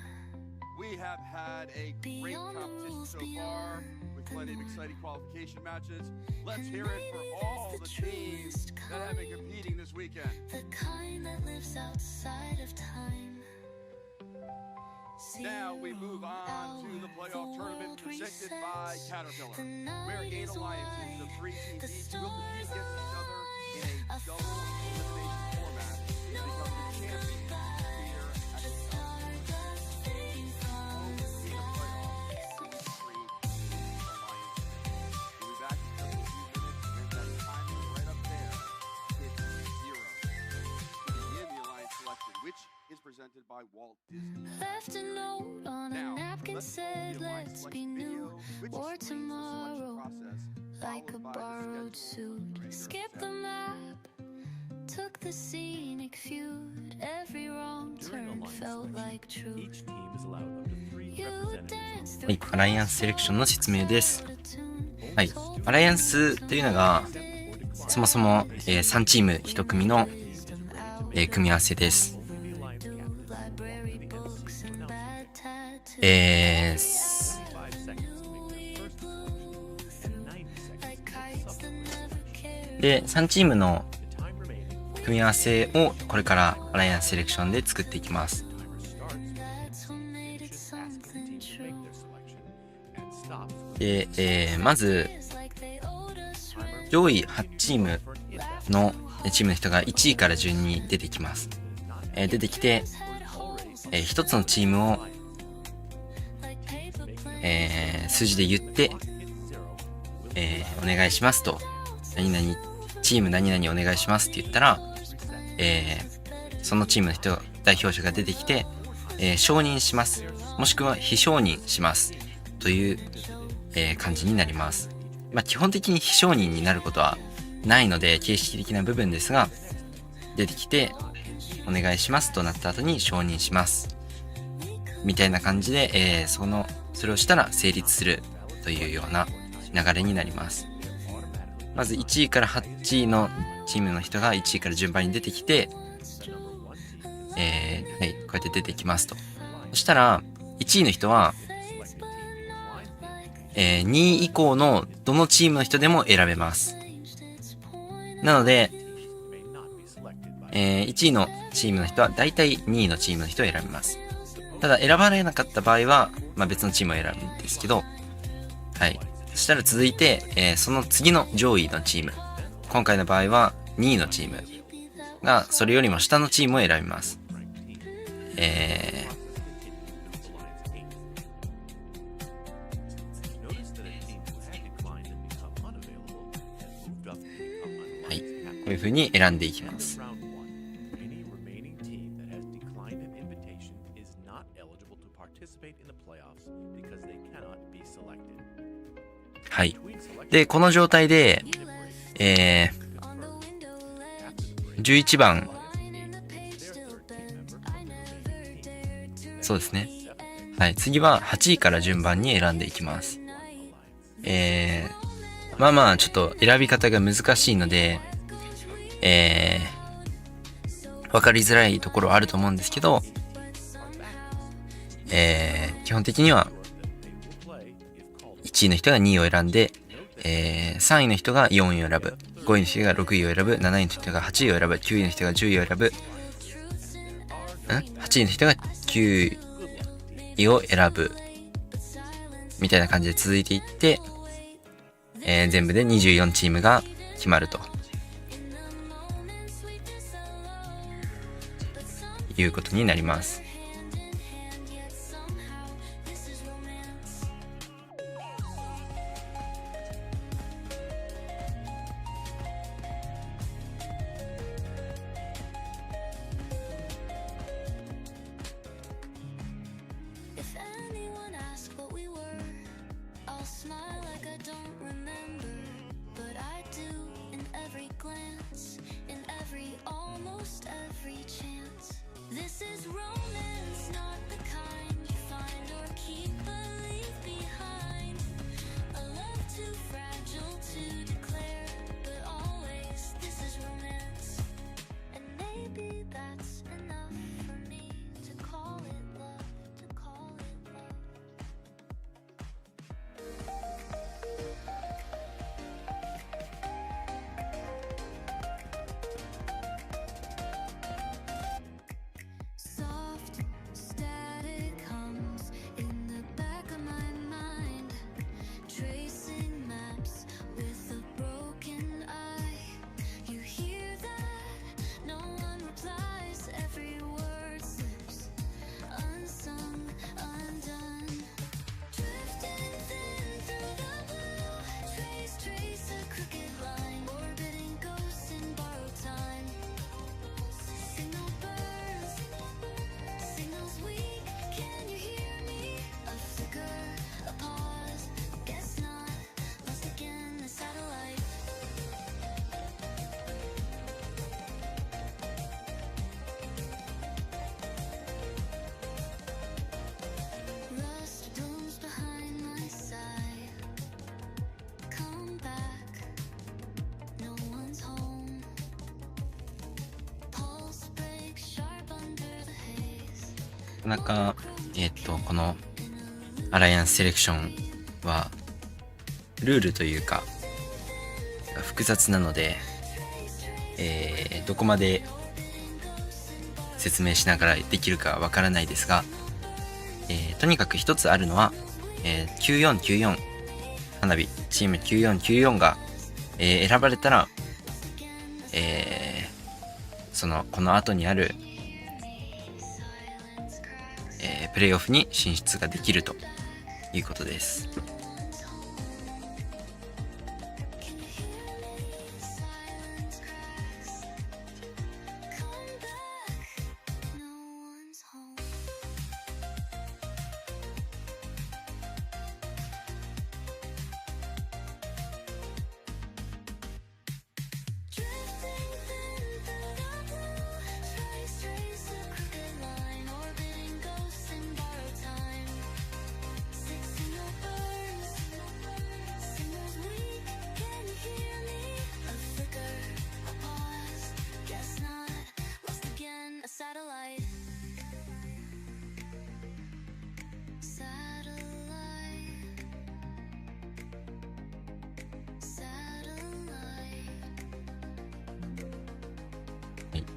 We have had a great competition so far with plenty of exciting qualification matches. Let's hear it for all the teams that have been competing this weekend. The kind that lives outside of time. Now we move on to the playoff tournament presented by Caterpillar, where 8 alliances of 3 teams each will compete against each other in a double elimination format to become the champions here at the South. We'll be back in just a few minutes when that timer right up there hits 0 to begin the alliance selection, which is presented by by Walt Disney. Left a note on a Now, napkin let's said, see a live let's be selection new, video, which or explains the selection tomorrow, process, like a followed by the borrowed schedule suit. for Skip the Trader map, took the scenic feud. Every wrong During turn alliance felt selection, like truth. each team is allowed up to 3 You representatives. danced はい、 through アライアンスセレクションの説明です。 out of tune. はい、アライアンスというのがそもそも、3チーム1組の、組み合わせです。Library books and bad tattoos. 5 seconds to make their first selection, and 90 seconds Like to kites make the that never cared. で、3チームの time remaining. 組み合わせをこれからアライアンスセレクションで作っていきます。 That's what made it Ask the something team to make true. their selection and stops. で、まず It's like they owed us room. 上位8チームのチームの人が1位から順に出てきます。出てきて、1つのチームを、数字で言って、お願いしますと、チーム何々お願いしますって言ったら、そのチームの人、代表者が出てきて、承認します。もしくは非承認します。という、感じになります。まあ、基本的に非承認になることはないので、形式的な部分ですが、出てきて、お願いしますとなった後に承認します。みたいな感じで、それをしたら成立するというような流れになります。まず1位から8位のチームの人が1位から順番に出てきて、はい、こうやって出てきますと。そしたら、1位の人は、2位以降のどのチームの人でも選べます。なので、1位のチームの人は大体2位のチームの人を選びます。ただ選ばれなかった場合は、まあ、別のチームを選ぶんですけど、はい。そしたら続いて、その次の上位のチーム。今回の場合は2位のチームがそれよりも下のチームを選びます。はい。こういう風に選んでいきます。はい。で、この状態で、11番、そうですね。はい。次は8位から順番に選んでいきます。まあまあ、ちょっと選び方が難しいので、わかりづらいところはあると思うんですけど、基本的には、1位の人が2位を選んで、3位の人が4位を選ぶ、5位の人が6位を選ぶ、7位の人が8位を選ぶ、9位の人が10位を選ぶ、8位の人が9位を選ぶ、みたいな感じで続いていって、全部で24チームが決まるということになります。Glance in every, almost every chance. This is romance. なかなか、このアライアンスセレクションはルールというか複雑なので、どこまで説明しながらできるかわからないですが、とにかく一つあるのは、9494花火チーム9494が、選ばれたら、この後にある、プレイオフに進出ができるということです。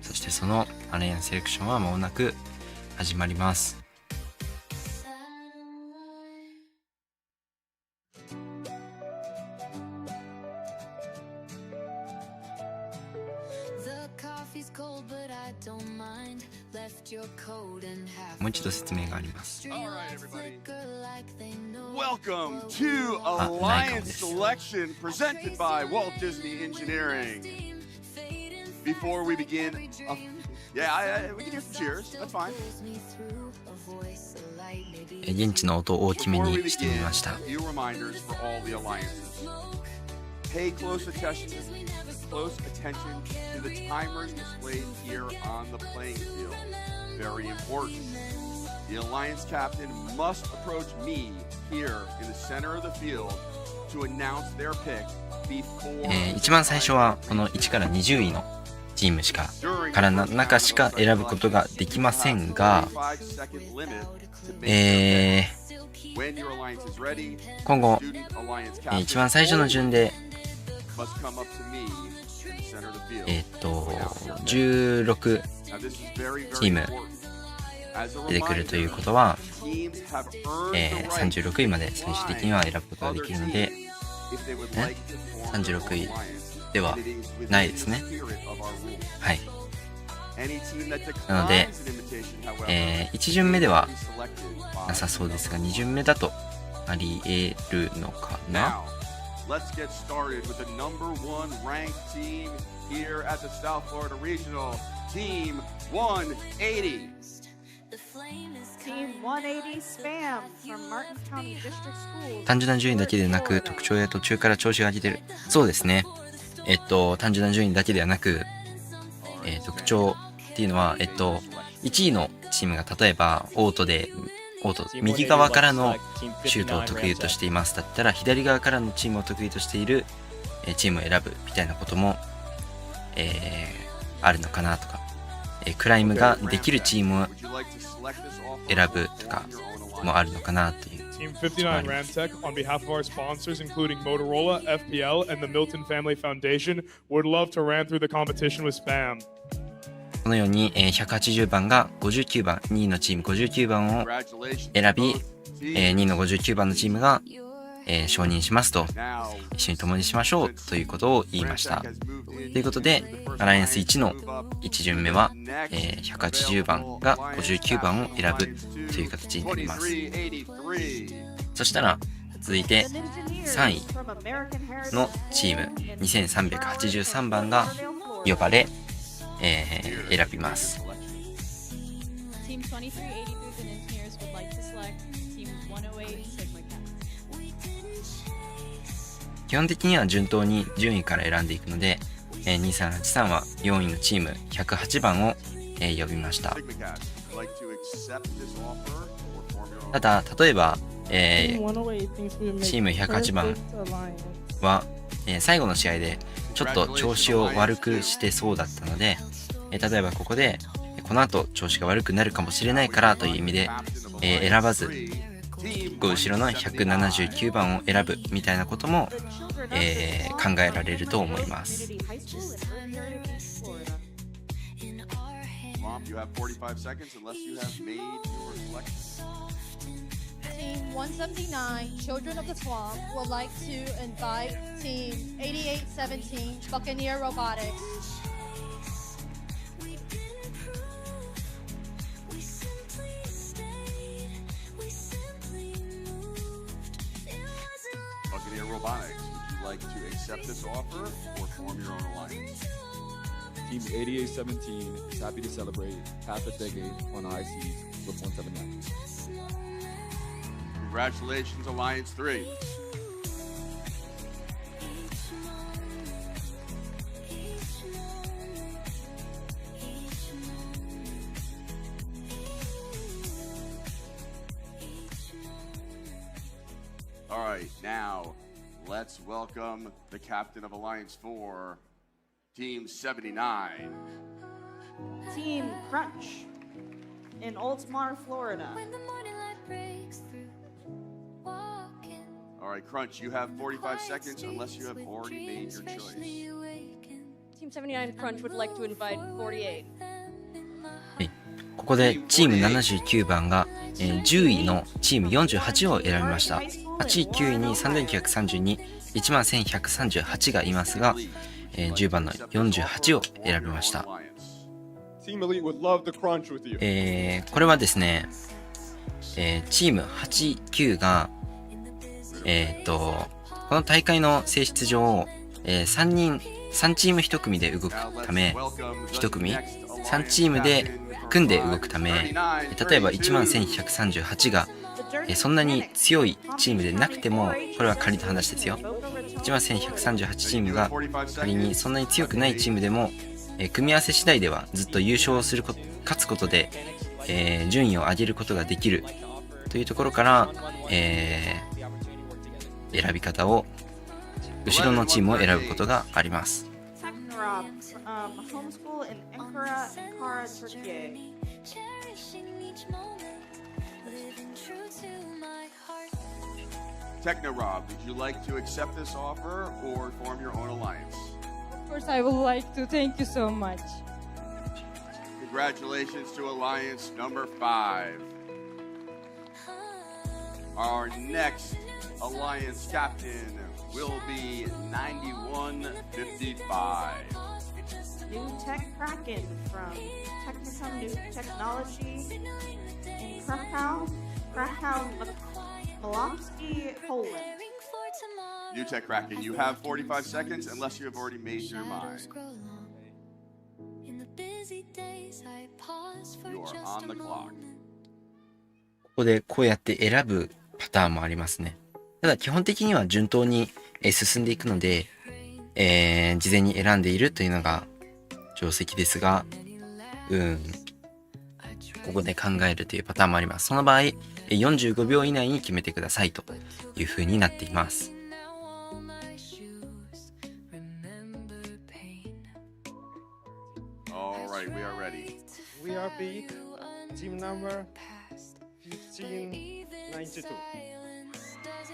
そしてそのアライアンスセレクションは間もなく始まります。もう一度説明があります。Welcome to Alliance Selection presented by Walt Disney Engineering. Before we begin, we can hear some cheers. That's fine. 現地の音を大きめにしてみました。 Few reminders for all the alliances. Pay close attention to the timers displayed here on the playing field. Very important. The alliance captain must approach me here in the center of the field to announce their pick before. 一番最初はこの1から20位のチームから中しか選ぶことができませんが、今後、一番最初の順で16チーム出てくるということは、36位まで最終的には選ぶことができるので、36位ではないですね。はい。なので、1巡目ではなさそうですが、2巡目だとあり得るのかな。Let's get started with the number 1 ranked team here at the South Florida Regional, Team 180. Team 180 Spam from Martin County District Schools. 単純な順位だけでなく、特徴や途中から調子が上げてる。そうですね。単純な順位だけではなく、特徴っていうのは、1位のチームが例えばオート右側からのシュートを得意としていますだったら、左側からのチームを得意としているチームを選ぶみたいなことも、あるのかなとか、クライムができるチームを選ぶとかもあるのかなという。Team 59 Ramtech, on behalf of our sponsors, including Motorola, FPL, and the Milton Family Foundation, would love to ran through the competition with Spam. このように180番が59番、2位のチーム59番を選び、2位の59番のチームが承認しますと、一緒に共にしましょうということを言いました。ということで、アライアンス1の1巡目は180番が59番を選ぶという形になります。そしたら続いて3位のチーム2383番が呼ばれ、選びます。基本的には順当に順位から選んでいくので、2383は4位のチーム108番を、呼びました。ただ例えば、チーム108番は、最後の試合でちょっと調子を悪くしてそうだったので、例えばここでここの後調子が悪くなるかもしれないからという意味で、選ばず1個後ろの179番を選ぶみたいなことも、考えられると思います。You have 45 seconds unless you have made your selection. Team 179, Children of the Swamp, would like to invite Team 8817, Buccaneer Robotics. Buccaneer Robotics, would you like to accept this offer or form your own alliance? Team 8817 is happy to celebrate half a decade on the high seas with 179. Congratulations, Alliance 3. All right, now let's welcome the captain of Alliance 4, Team 79. Team Crunch in Oldsmar, Florida. All right, Crunch, you have 45 seconds unless you have already made your choice. Team 79 Crunch would like to invite 48. ここでチーム79番が、10位のチーム48を選びました。8位、9位に3932、11138がいますが、10番の48を選びました。これはですね、チーム8、9が、この大会の性質上、3チーム1組で動くため、1組3チームで組んで動くため、例えば11138が、そんなに強いチームでなくても、これは仮の話ですよ。11138チームが仮にそんなに強くないチームでも、組み合わせ次第ではずっと優勝する勝つことで、順位を上げることができるというところから、選び方を後ろのチームを選ぶことがあります。Techno-Rob, would you like to accept this offer or form your own alliance? Of course, I would like to. Thank you so much. Congratulations to Alliance number 5. Our next Alliance captain will be 9155. New Tech Kraken from Technicum New Technology in Krakow, Malomsky, Poland. New Tech Kraken, you have 45 seconds unless you have already made your mind. You are on the clock. ここでこうやって選ぶパターンもありますね。ただ基本的には順当に進んでいくので、事前に選んでいるというのが定石ですが、ここで考えるというパターンもあります。その場合、45秒以内に決めてくださいという風になっています。Alright, we are ready. We are big. Team number 1592.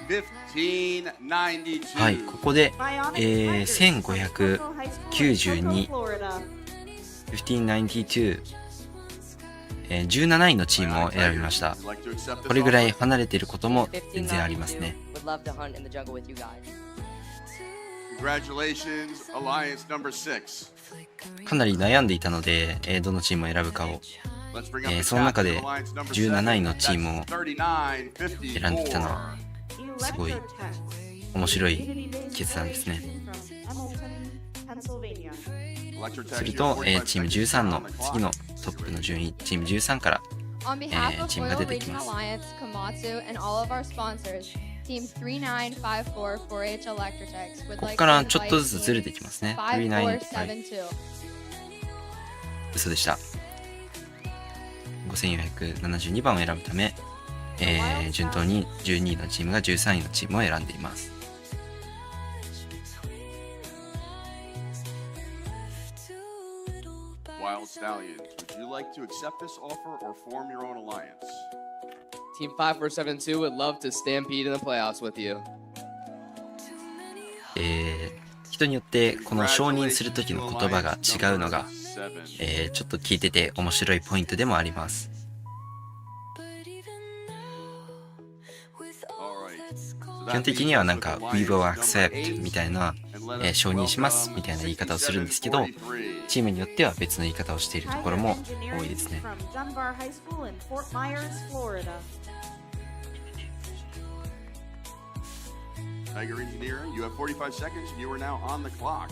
1592. はい、ここで、1592 1592 17位のチームを選びました。これぐらい離れていることも全然ありますね。Congratulations, Alliance number 6. かなり悩んでいたので、どのチームを選ぶかを、その中で17位のチームを選んできたのはすごい面白い決断ですね。すると、チーム13の次のトップの順位、チーム13から、チームが出てきます。ここからちょっとずつずれてきますね。3972。嘘でした。5472番を選ぶため、順当に12位のチームが13位のチームを選んでいます。Wild Stallions, would you like to accept this offer or form your own alliance? Team 5472 would love to stampede in the playoffs with you. 人によってこの承認する時の言葉が違うのが、ちょっと聞いてて面白いポイントでもあります。基本的にはなんか We will accept みたいな、承認しますみたいな言い方をするんですけど、チームによっては別の言い方をしているところも多いですね。Tiger Engineer, you have 45 seconds and you are now on the clock.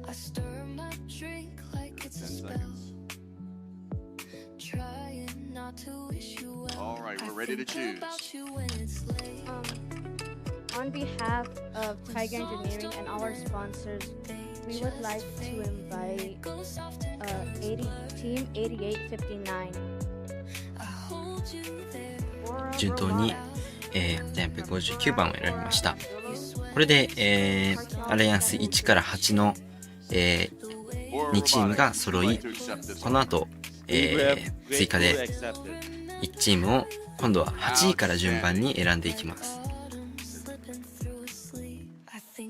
I stir my drink like it's a spell. Trying not to wish you well. All right, we're ready to choose. On behalf of Tiger Engineering and our sponsors, we would like to invite Team 8859. 順当に、859番を選びました。これで、アライアンス1から8の、2チームが揃い、この後、追加で1チームを今度は8位から順番に選んでいきます。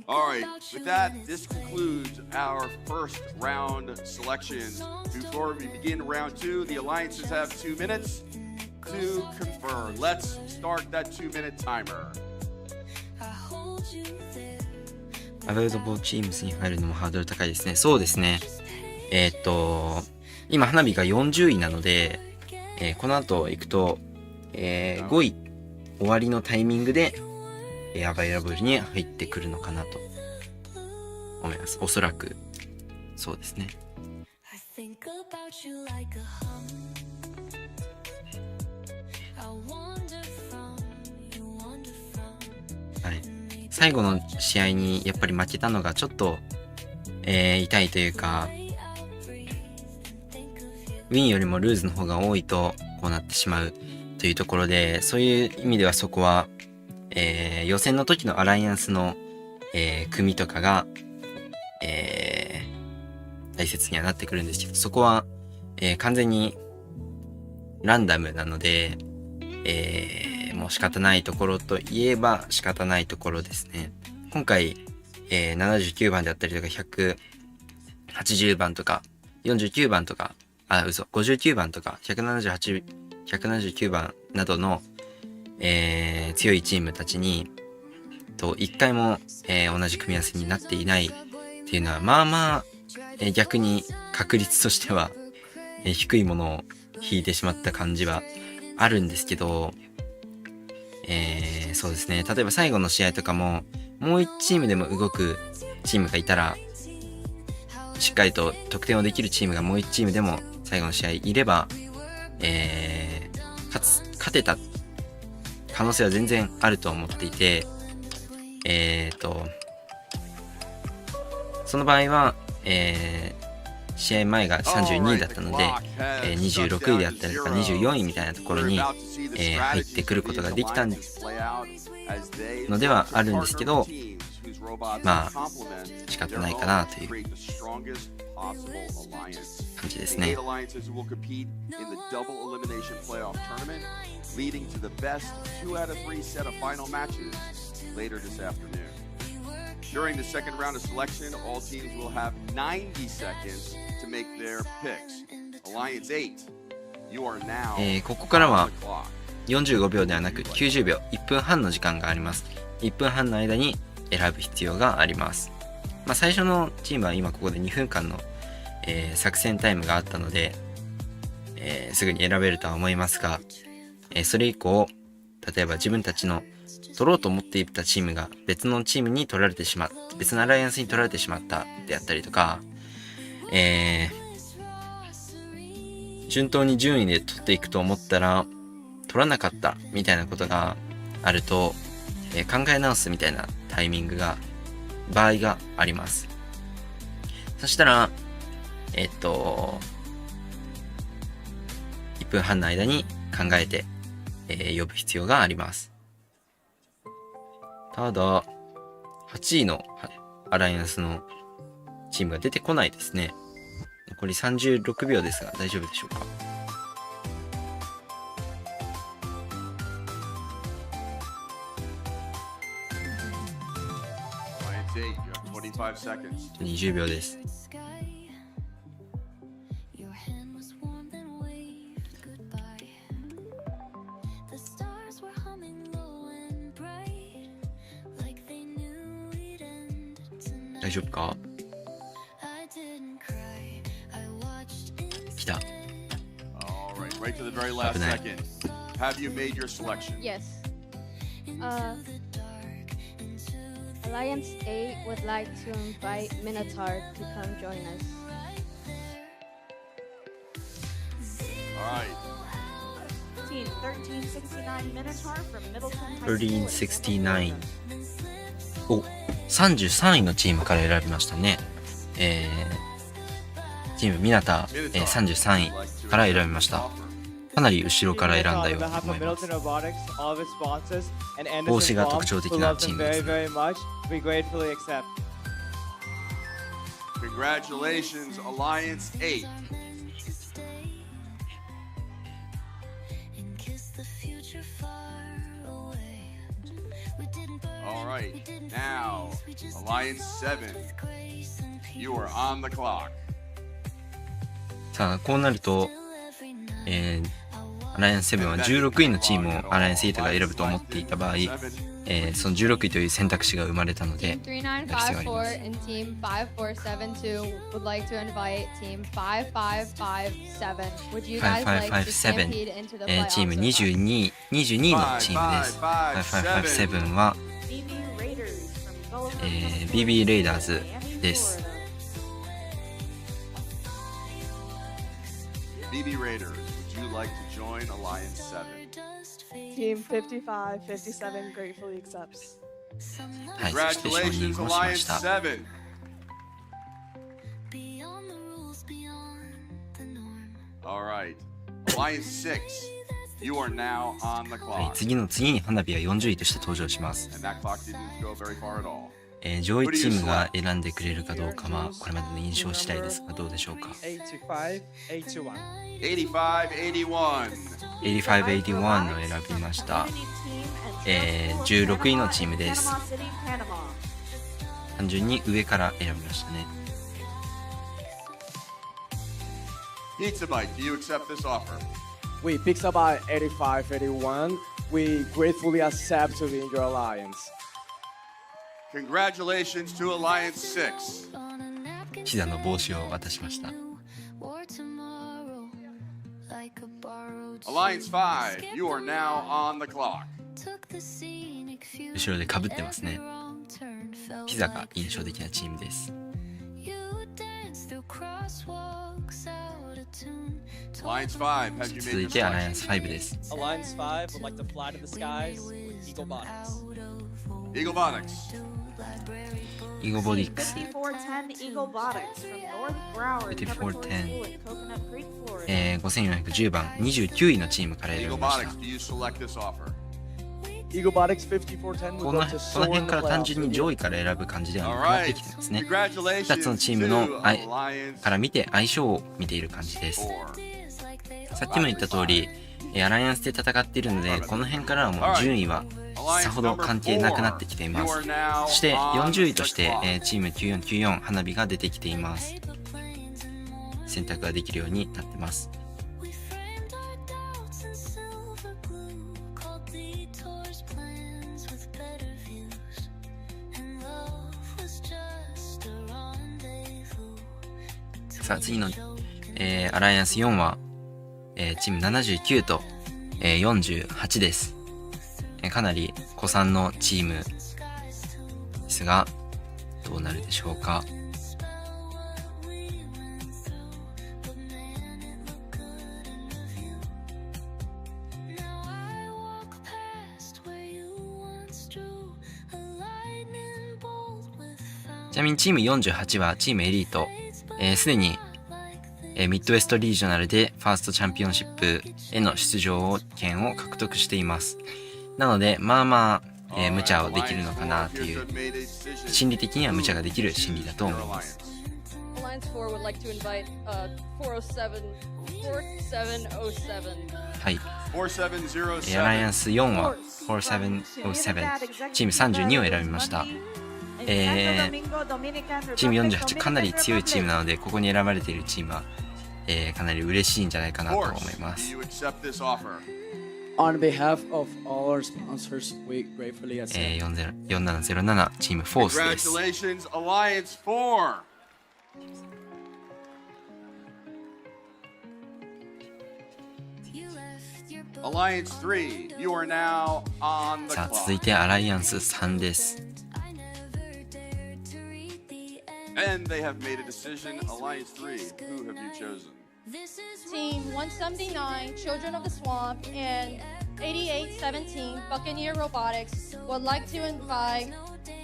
Alright, with that, this concludes our first round selections. Before we begin round 2, the alliances have 2 minutes to confer. Let's start that 2-minute timer. アウトボーチームズに入るのもハードル高いですね。そうですね。今、花火が40位なので、この後行くと、5位終わりのタイミングで、アバイラブルに入ってくるのかなと思います。おそらく、そうですね。はい。最後の試合にやっぱり負けたのがちょっと、痛いというか、ウィンよりもルーズの方が多いとこうなってしまうというところで、そういう意味ではそこは、予選の時のアライアンスの、組とかが、大切にはなってくるんですけど、そこは、完全にランダムなので、もう仕方ないところといえば仕方ないところですね。今回、79番であったりとか180番とか49番とか59番とか179番などの、強いチームたちに一回も、同じ組み合わせになっていないっていうのはまあまあ、逆に確率としては、低いものを引いてしまった感じはあるんですけど、そうですね。例えば最後の試合とかももう1チームでも動くチームがいたら、しっかりと得点をできるチームがもう1チームでも最後の試合いれば、勝てた可能性は全然あると思っていて、その場合は、試合前が32位だったので、26位であったりとか24位みたいなところに、入ってくることができたのではあるんですけど、まあ仕方ないかなという感じですね。During the second round of selection, all teams will have 90 seconds to make their picks. Alliance 8, you are now ここからは45秒ではなく90秒、1分半の時間があります。1分半の間に選ぶ必要があります。まあ、最初のチームは今ここで2分間の、作戦タイムがあったので、すぐに選べるとは思いますが、それ以降、例えば自分たちの取ろうと思っていたチームが別のチームに取られてしまった、別のアライアンスに取られてしまったであったりとか、順当に順位で取っていくと思ったら取らなかったみたいなことがあると、考え直すみたいなタイミングが場合があります。そしたら1分半の間に考えて、呼ぶ必要があります。ただ8位のアライアンスのチームが出てこないですね。残り36秒ですが大丈夫でしょうか。20秒です。大丈夫か？来た。Right to the very last second. Have you made your selection? Yes. Alliance A would like to invite Minotaur to come join us. All right. Team 1369 Minotaur from Middleton High School. 1369。お、33位のチームから選びましたね。チームミナター、33位から選びました。かなり後ろから選んだように思います。帽子が特徴的なチームですね。Congratulations, Alliance 8. All right, now Alliance 7. You are on the clock. さあ、こうなると、アライアンス7は16位のチームをアライアンス8が選ぶと思っていた場合、その16位という選択肢が生まれたので、必要があります。Team 5472 would like to invite Team 5557. Would you guys like to stampede into the playoffs? チーム22位のチームです。5557は、BB レイダーズです。BB Raiders, would you like to join Alliance 7? Team 5557 gratefully accepts. はい、そして承認をしました。All right, Alliance 6, you are now on the clock. 次に花火は40位として登場します。And that clock didn't go very far at all. 上位チームが選んでくれるかどうかはこれまでの印象次第ですがどうでしょうか。8581を選びました。16位のチームです。単純に上から選びましたね。Pizza Bite, do you accept this offer? We Pizza Bite 8581. We gratefully accept to be in your alliance. Congratulations to Alliance 6. シダの帽子を渡しました。Alliance 5, you are now on the clock. 後ろで被ってますね。ピザが印象的なチームです。続いてアライアンス5です。Alliance 5 would like to fly to the skies with Eagle Bonics. Eagle Bonics. イゴボディックス。5410 Eagle Bonics from North Broward Preparatory School in Coconut Creek, Florida. 5410番29位のチームから選びました。Eagle Bonics 5410 would like to この soar 辺 in か the ら単純に clouds. 上位から選ぶ感じではなくなってきてますね。2つのチームのから見て相性を見ている感じです。さっきも言った通り、アライアンスで戦っているので、この辺からはもう順位はさほど関係なくなってきています。そして40位として、チーム9494花火が出てきています。選択ができるようになってます。さあ次の、アライアンス4は、チーム79と、48です。かなり古参のチームですがどうなるでしょうか。なみにチーム48はチームエリート、すでに、ミッドウェストリージョナルでファーストチャンピオンシップへの出場権を獲得しています。なのでまあまあ、無茶をできるのかなという、心理的には無茶ができる心理だと思います。はい、アライアンス4は4707チーム32を選びました。チーム48かなり強いチームなので、ここに選ばれているチームは、かなり嬉しいんじゃないかなと思います。On behalf of all our sponsors, we gratefully accept. 4707チームフォースです。 Congratulations, Alliance 4! Alliance 3, you are now on the さあ clock. 続いてアライアンス3です。 And they have made a decision. Alliance 3, who have you chosen? Team 179, Children of the Swamp, and 8817, Buccaneer Robotics, would like to invite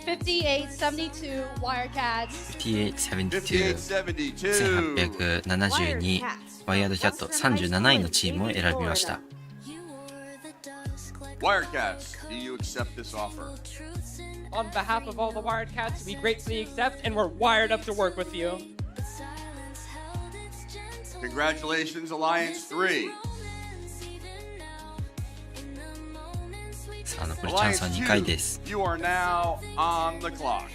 5872 Wirecats. 1872ワイヤードキャット37位のチームを選びました。 Wirecats, do you accept this offer? On behalf of all the Wirecats, we gratefully accept and we're wired up to work with you. Congratulations, Alliance 3. さあ残りチャンスは2回です。 You are now on the clock.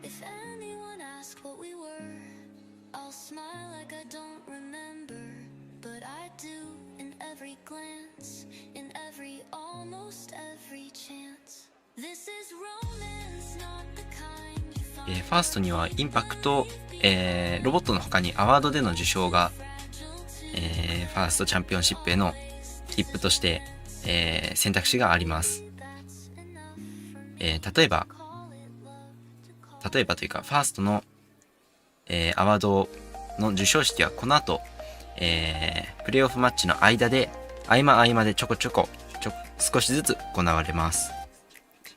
If anyone asks what we were, I'll smile like I don't remember, but I do in every glance, in every almost every chance. This is romance, not the kind you ファーストにはインパクト、ロボットの他にアワードでの受賞が、ファーストチャンピオンシップへの切符として、選択肢があります。例えばというかファーストの、アワードの授賞式はこの後、プレイオフマッチの間で合間でちょこちょこ少しずつ行われます。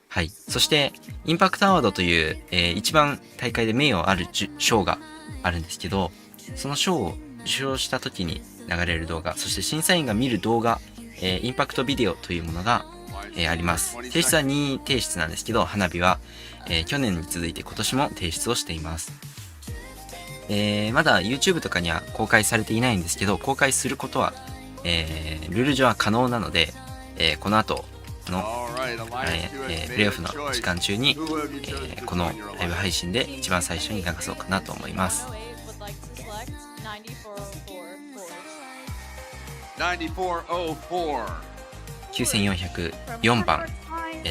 はい。そしてインパクトアワードという、一番大会で名誉ある賞があるんですけど、その賞を受賞した時に流れる動画、そして審査員が見る動画、インパクトビデオというものが、あります。提出は任意提出なんですけど、花火は、去年に続いて今年も提出をしています。まだ YouTube とかには公開されていないんですけど、公開することは、ルール上は可能なので、この後の、プレイオフの時間中に、このライブ配信で一番最初に流そうかなと思います。9404番、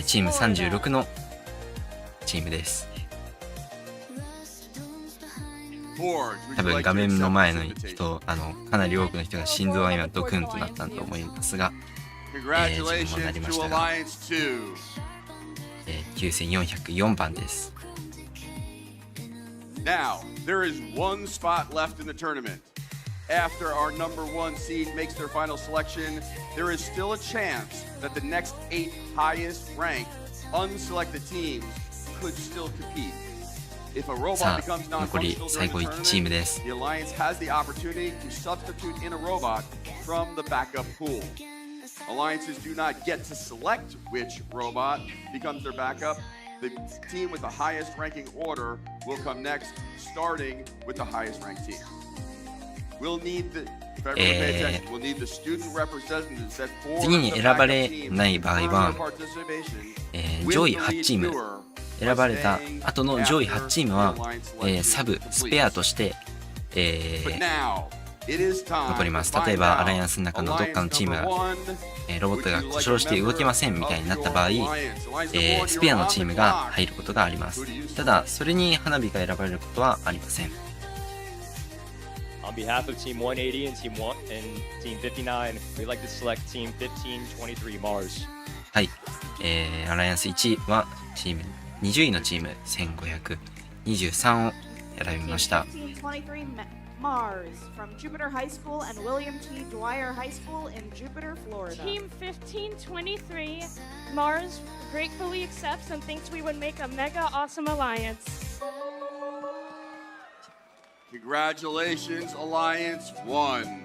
チーム36のチームです。多分画面の前の人、かなり多くの人が心臓は今ドクンとなったと思いますが、自分もなりましたが、9404番です。 Now, there is one spot left in the tournament. After our number one seed makes their final selection, there is still a chance that the next 8 highest ranked unselected teams could still compete. If a robot becomes non-functional during the tournament, the Alliance has the opportunity to substitute in a robot from the backup pool. Alliances do not get to select which robot becomes their backup. The team with the highest ranking order will come next, starting with the highest ranked team. We'll need the, if everyone pay attention, we'll need the student representatives that form 次に選ばれない場合は、上位8チーム選ばれた後の上位8チームは、サブスペアとして、残ります。例えばアライアンスの中のどっかのチームが、ロボットが故障して動けませんみたいになった場合、スペアのチームが入ることがあります。ただそれに花火が選ばれることはありません。On behalf of Team 180 and Team 59, we'd like to select Team 1523 Mars. はい、アライアンス1位はチーム20位のチーム1523を選びました。Mars from Jupiter High School and William T. Dwyer High School in Jupiter, Florida. Team 1523, Mars gratefully accepts and thinks we would make a mega awesome alliance. Congratulations, Alliance 1.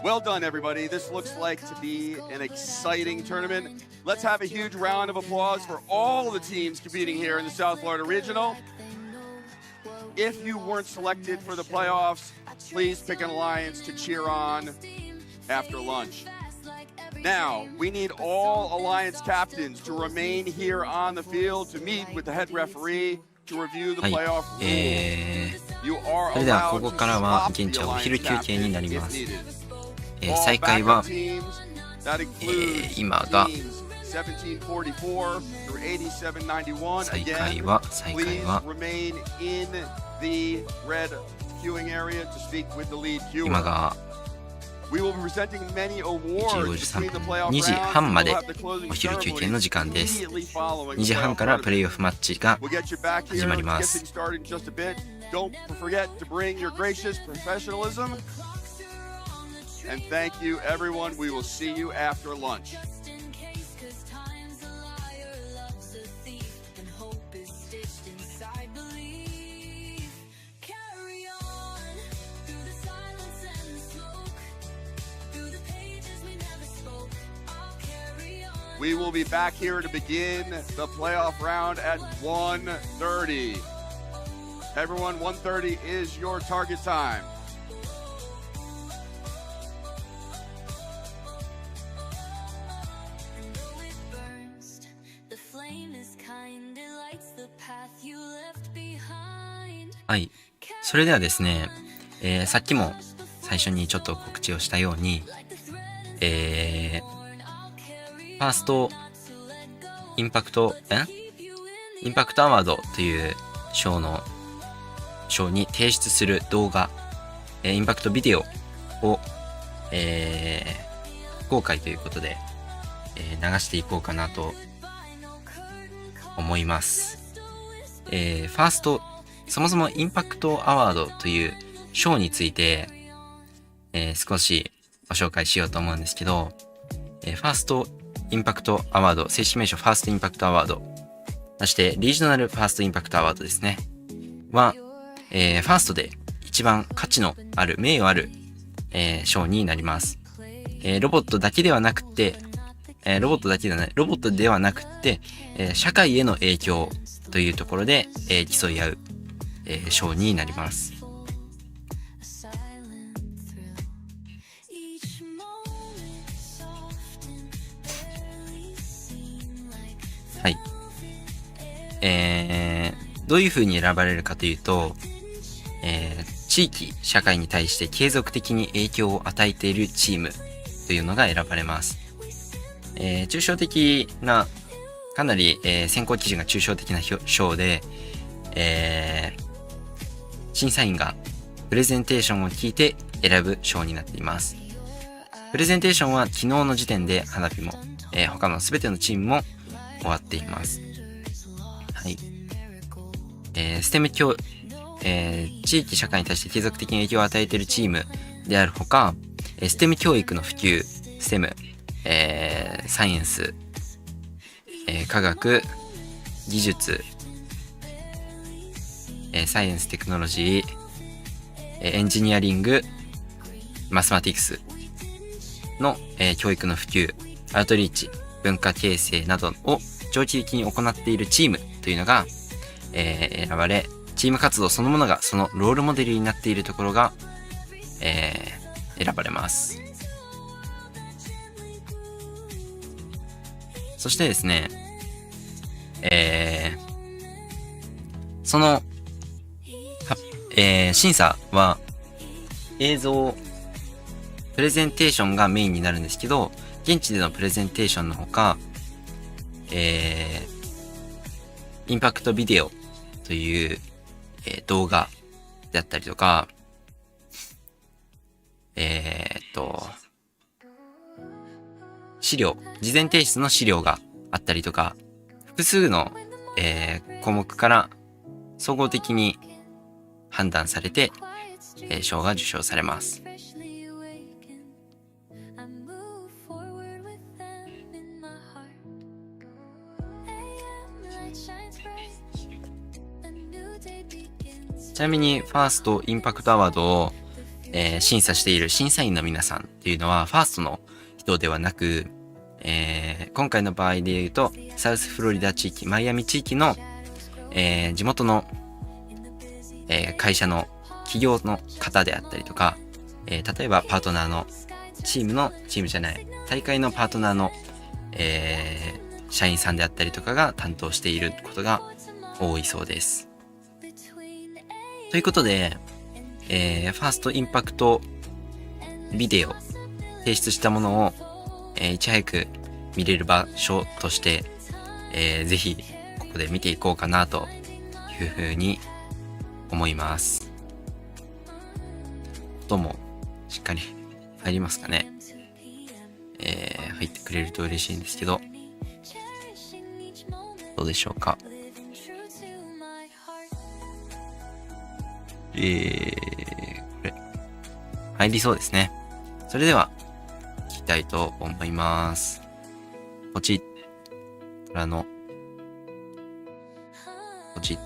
Well done, everybody. This looks like to be an exciting tournament. Let's have a huge round of applause for all the teams competing here in the South Florida Regional. If you weren't selected for the playoffs, please pick an alliance to cheer on after lunch. Now, we need all alliance captains to remain here on the field to meet with the head referee to review the playoff rules. You are それではこ allowed こ to からは stop 現 the 地はお昼 alliance 休憩に captain なり if ます。 needed. 再 All 開は backup teams, that includes 今が teams 1744 through 8791. 再開 Again, は please remain in the red queuing area to speak with the lead 今 queuer. が We will be presenting many 15 awards 時3 between the 分 playoff 2時 rounds. 半まで We'll have the closing お昼休憩の時間です。 immediately following 2時半からプレイオフマッチが We'll get you back 始 here まり to ま get す。 things started in just a bit. Don't forget to bring your gracious professionalism. And thank you, everyone. We will see you after lunch. We will be back here to begin the playoff round at 1:30. Everyone, 1:30 is your target time. You left behind. はい。それではですね、さっきも最初にちょっと告知をしたように、ファーストインパクトアワードという賞に提出する動画、インパクトビデオを、公開ということで、流していこうかなと思います。ファースト、そもそもインパクトアワードという賞について、少しご紹介しようと思うんですけど、ファーストインパクトアワード、正式名称ファーストインパクトアワード、そしてリージョナルファーストインパクトアワードですね、は、ファーストで一番価値のある、名誉ある、賞になります。ロボットではなくて、社会への影響というところで、競い合う、賞になります。はい。どういう風に選ばれるかというと、地域、社会に対して継続的に影響を与えているチームというのが選ばれます。抽象的な、かなり、選考基準が抽象的な賞で、審査員がプレゼンテーションを聞いて選ぶ賞になっています。プレゼンテーションは昨日の時点で花火も、他のすべてのチームも終わっています。はい。地域社会に対して継続的に影響を与えているチームであるほか、STEM 教育の普及、STEM、サイエンス、科学、技術、サイエンステクノロジー、エンジニアリング、マスマティクスの、教育の普及、アウトリーチ、文化形成などを長期的に行っているチームというのが、選ばれ、チーム活動そのものがそのロールモデルになっているところが、選ばれます。そしてですね、その、審査は映像、プレゼンテーションがメインになるんですけど、現地でのプレゼンテーションのほか、インパクトビデオという、動画であったりとか、資料、事前提出の資料があったりとか、複数の、項目から総合的に判断されて、賞が受賞されます。ちなみにファーストインパクトアワードを、審査している審査員の皆さんっていうのはファーストの人ではなく、今回の場合で言うとサウスフロリダ地域、マイアミ地域の、地元の、会社の企業の方であったりとか、例えばパートナーの大会のパートナーの、社員さんであったりとかが担当していることが多いそうです。ということで、ファーストインパクトビデオ提出したものを、いち早く見れる場所として、ぜひここで見ていこうかなというふうに思います。音もしっかり入りますかね。入ってくれると嬉しいんですけど、どうでしょうか。これ入りそうですね。それでは聞きたいと思います。ポチッからのポチッ。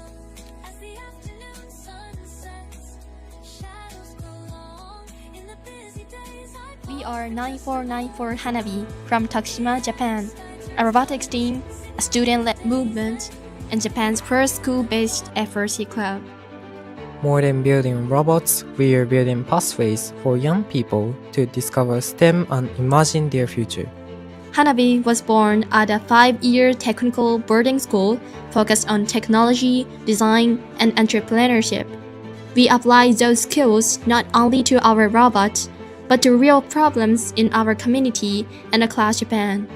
We are 9494 Hanabi from Tokushima, Japan, a robotics team, a student-led movement, and Japan's first school-based FRC club. More than building robots, we are building pathways for young people to discover STEM and imagine their future. Hanabi was born at a 5-year technical boarding school focused on technology, design, and entrepreneurship. We apply those skills not only to our robots, but to real problems in our community and across Japan.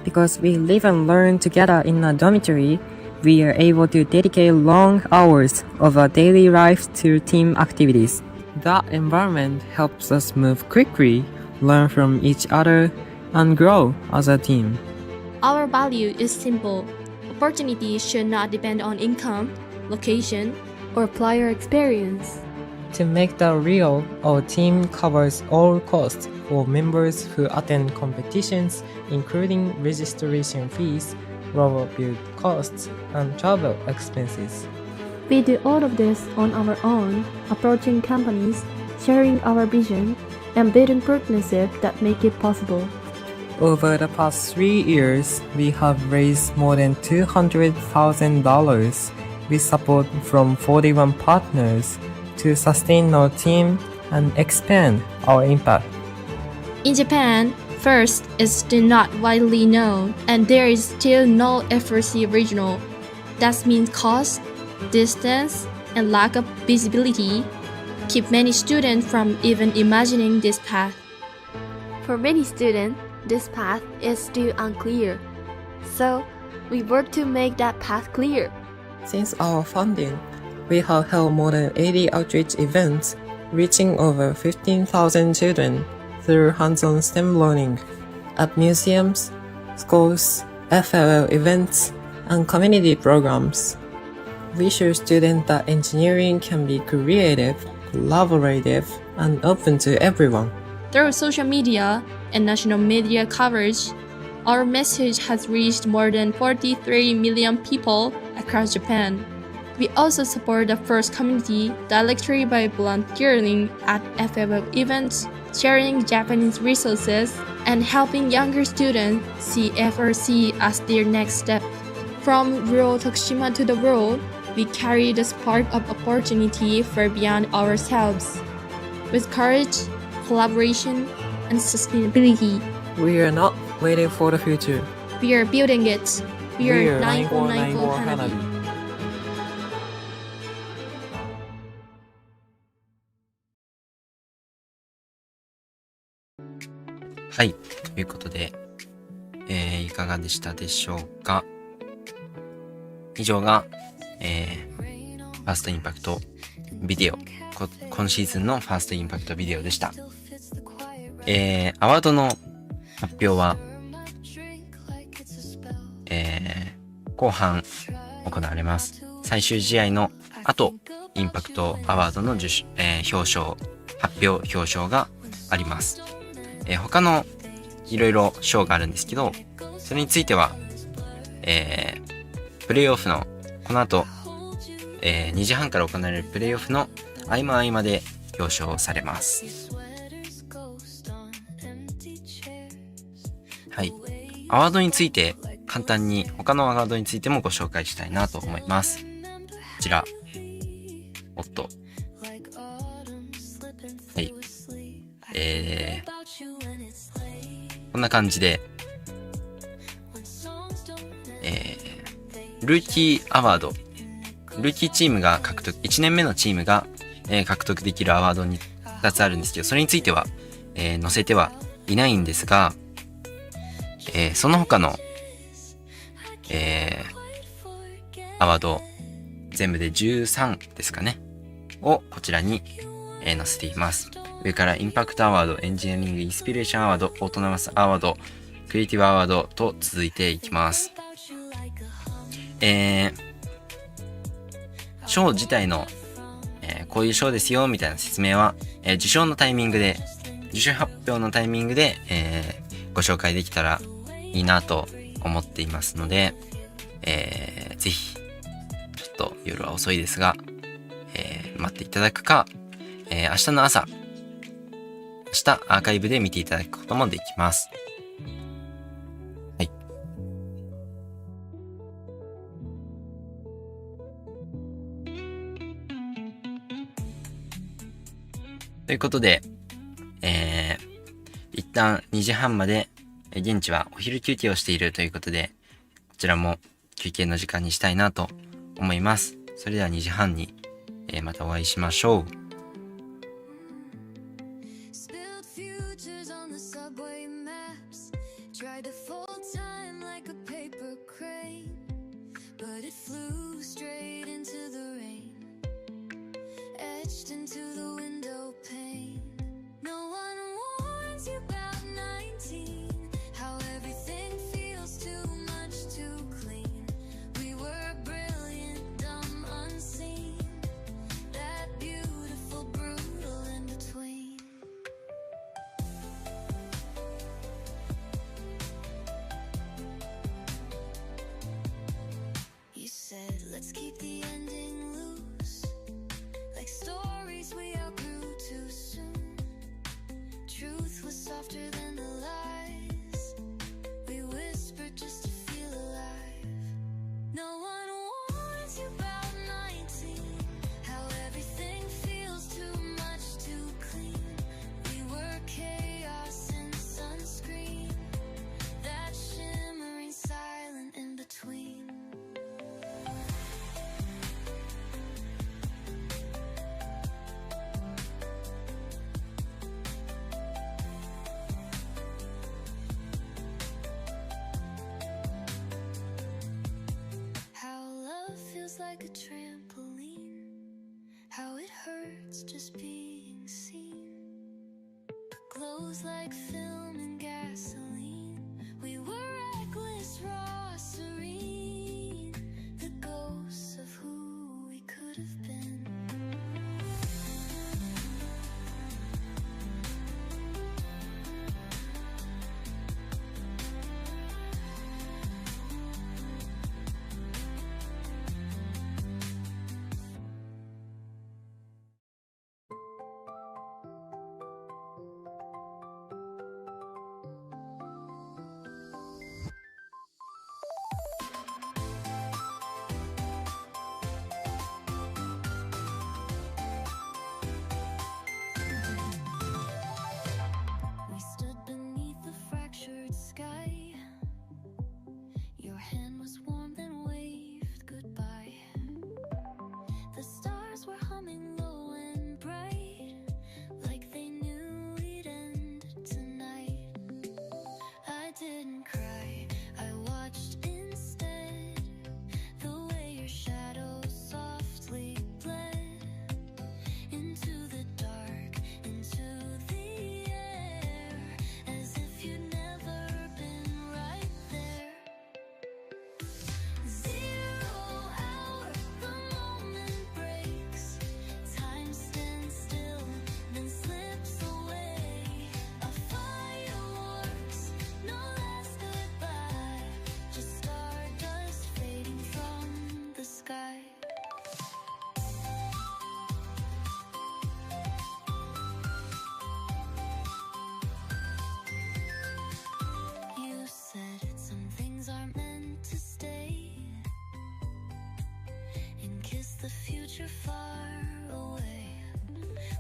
Because we live and learn together in a dormitory, we are able to dedicate long hours of our daily life to team activities. That environment helps us move quickly, learn from each other, and grow as a team. Our value is simple. Opportunities should not depend on income, location, or prior experience. To make that real, our team covers all costs for members who attend competitions, including registration fees, robot build costs, and travel expenses. We do all of this on our own, approaching companies, sharing our vision, and building partnerships that make it possible. Over the past 3 years, we have raised more than $200,000 with support from 41 partners to sustain our team and expand our impact. In Japan, FIRST is still not widely known, and there is still no FRC regional. That means cost, distance, and lack of visibility keep many students from even imagining this path. For many students, this path is still unclear. So, we work to make that path clear. Since our founding, we have held more than 80 outreach events, reaching over 15,000 children through hands-on STEM learning at museums, schools, FLL events, and community programs. We show students that engineering can be creative, collaborative, and open to everyone. Through social media and national media coverage, our message has reached more than 43 million people across Japan. We also support the FIRST community directly by volunteering at FLL events, sharing Japanese resources, and helping younger students see FRC as their next step. From rural Tokushima to the world, we carry the spark of opportunity far beyond ourselves. With courage, collaboration, and sustainability, we are not waiting for the future. We are building it. We are 9494 Hanabi. はい。ということで、いかがでしたでしょうか。以上が、ファーストインパクトビデオ。今シーズンのファーストインパクトビデオでした。アワードの発表は、5後半行われます。最終試合の後、インパクトアワードの表彰があります。他のいろいろ賞があるんですけど、それについては、プレイオフのこの後、2時半から行われるプレイオフの合間で表彰されます。はい。アワードについて簡単に他のアワードについてもご紹介したいなと思います。こちら。はい。こんな感じで、ルーキーアワード、ルーキーチームが獲得、1年目のチームが、獲得できるアワードに2つあるんですけど、それについては、載せてはいないんですが、その他の、アワード、全部で13ですかね、をこちらに、載せています。上からインパクトアワード、エンジニアリングインスピレーションアワード、オートナマスアワード、クリエイティブアワードと続いていきます。賞自体の、こういう賞ですよみたいな説明は、受賞のタイミングで、受賞発表のタイミングで、ご紹介できたらいいなと思っていますので、ぜひちょっと夜は遅いですが、待っていただくか、明日の朝、明日アーカイブで見ていただくこともできます。はい。ということで、一旦2時半まで現地はお昼休憩をしているということで、こちらも休憩の時間にしたいなと思います。それでは2時半に、またお会いしましょう。Let's keep the ending loose, like stories we outgrew too soon. Truth was softer than the lies we whispered just to feel alive. No one warns you about 19, how everything feels too much too clean. We were chaos and sunscreen, that shimmering silent in between. Like a trampoline, how it hurts just being seen, but glows like film and gasoline. We were reckless, raw, serene, the ghosts of who we could have been. future far away.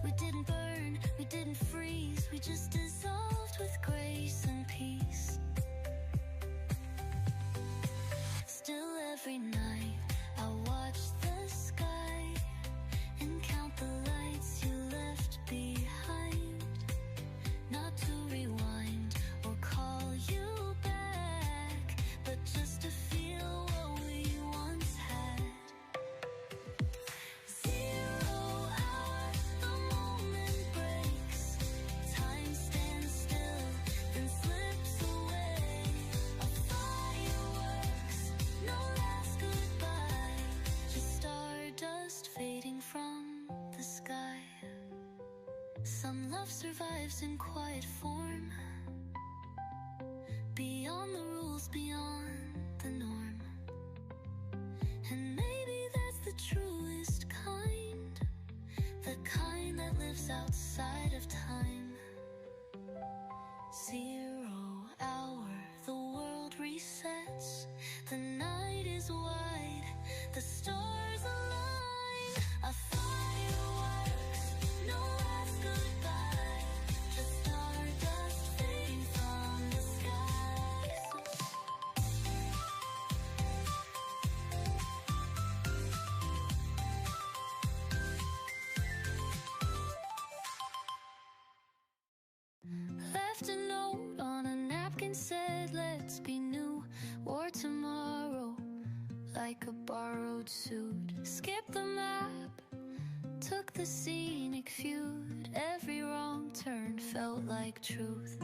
We didn't burn, we didn't freeze, we just dissolved with grace and peace. Still every night I watch the sky and count the lights you left behind. Not to rewind or call you back, but just to feel what we once had. 0 hour, the moment breaks. Time stands still, then slips away. A fireworks, no last goodbye. Just stardust fading from the sky. Some love survives in quiet form, beyond the rules, beyond the norm. And maybe that's the truest kind, the kind that lives outside of time. 0 hour, the world resets. The night is wide, the stars align. A fireworks, no last goodbye. Just stardust fading from the sky. Left a note on a napkin, said let's be new, or tomorrow, like a borrowed suit. Skip the map, took the scenic feud. Every wrong turn felt like truth.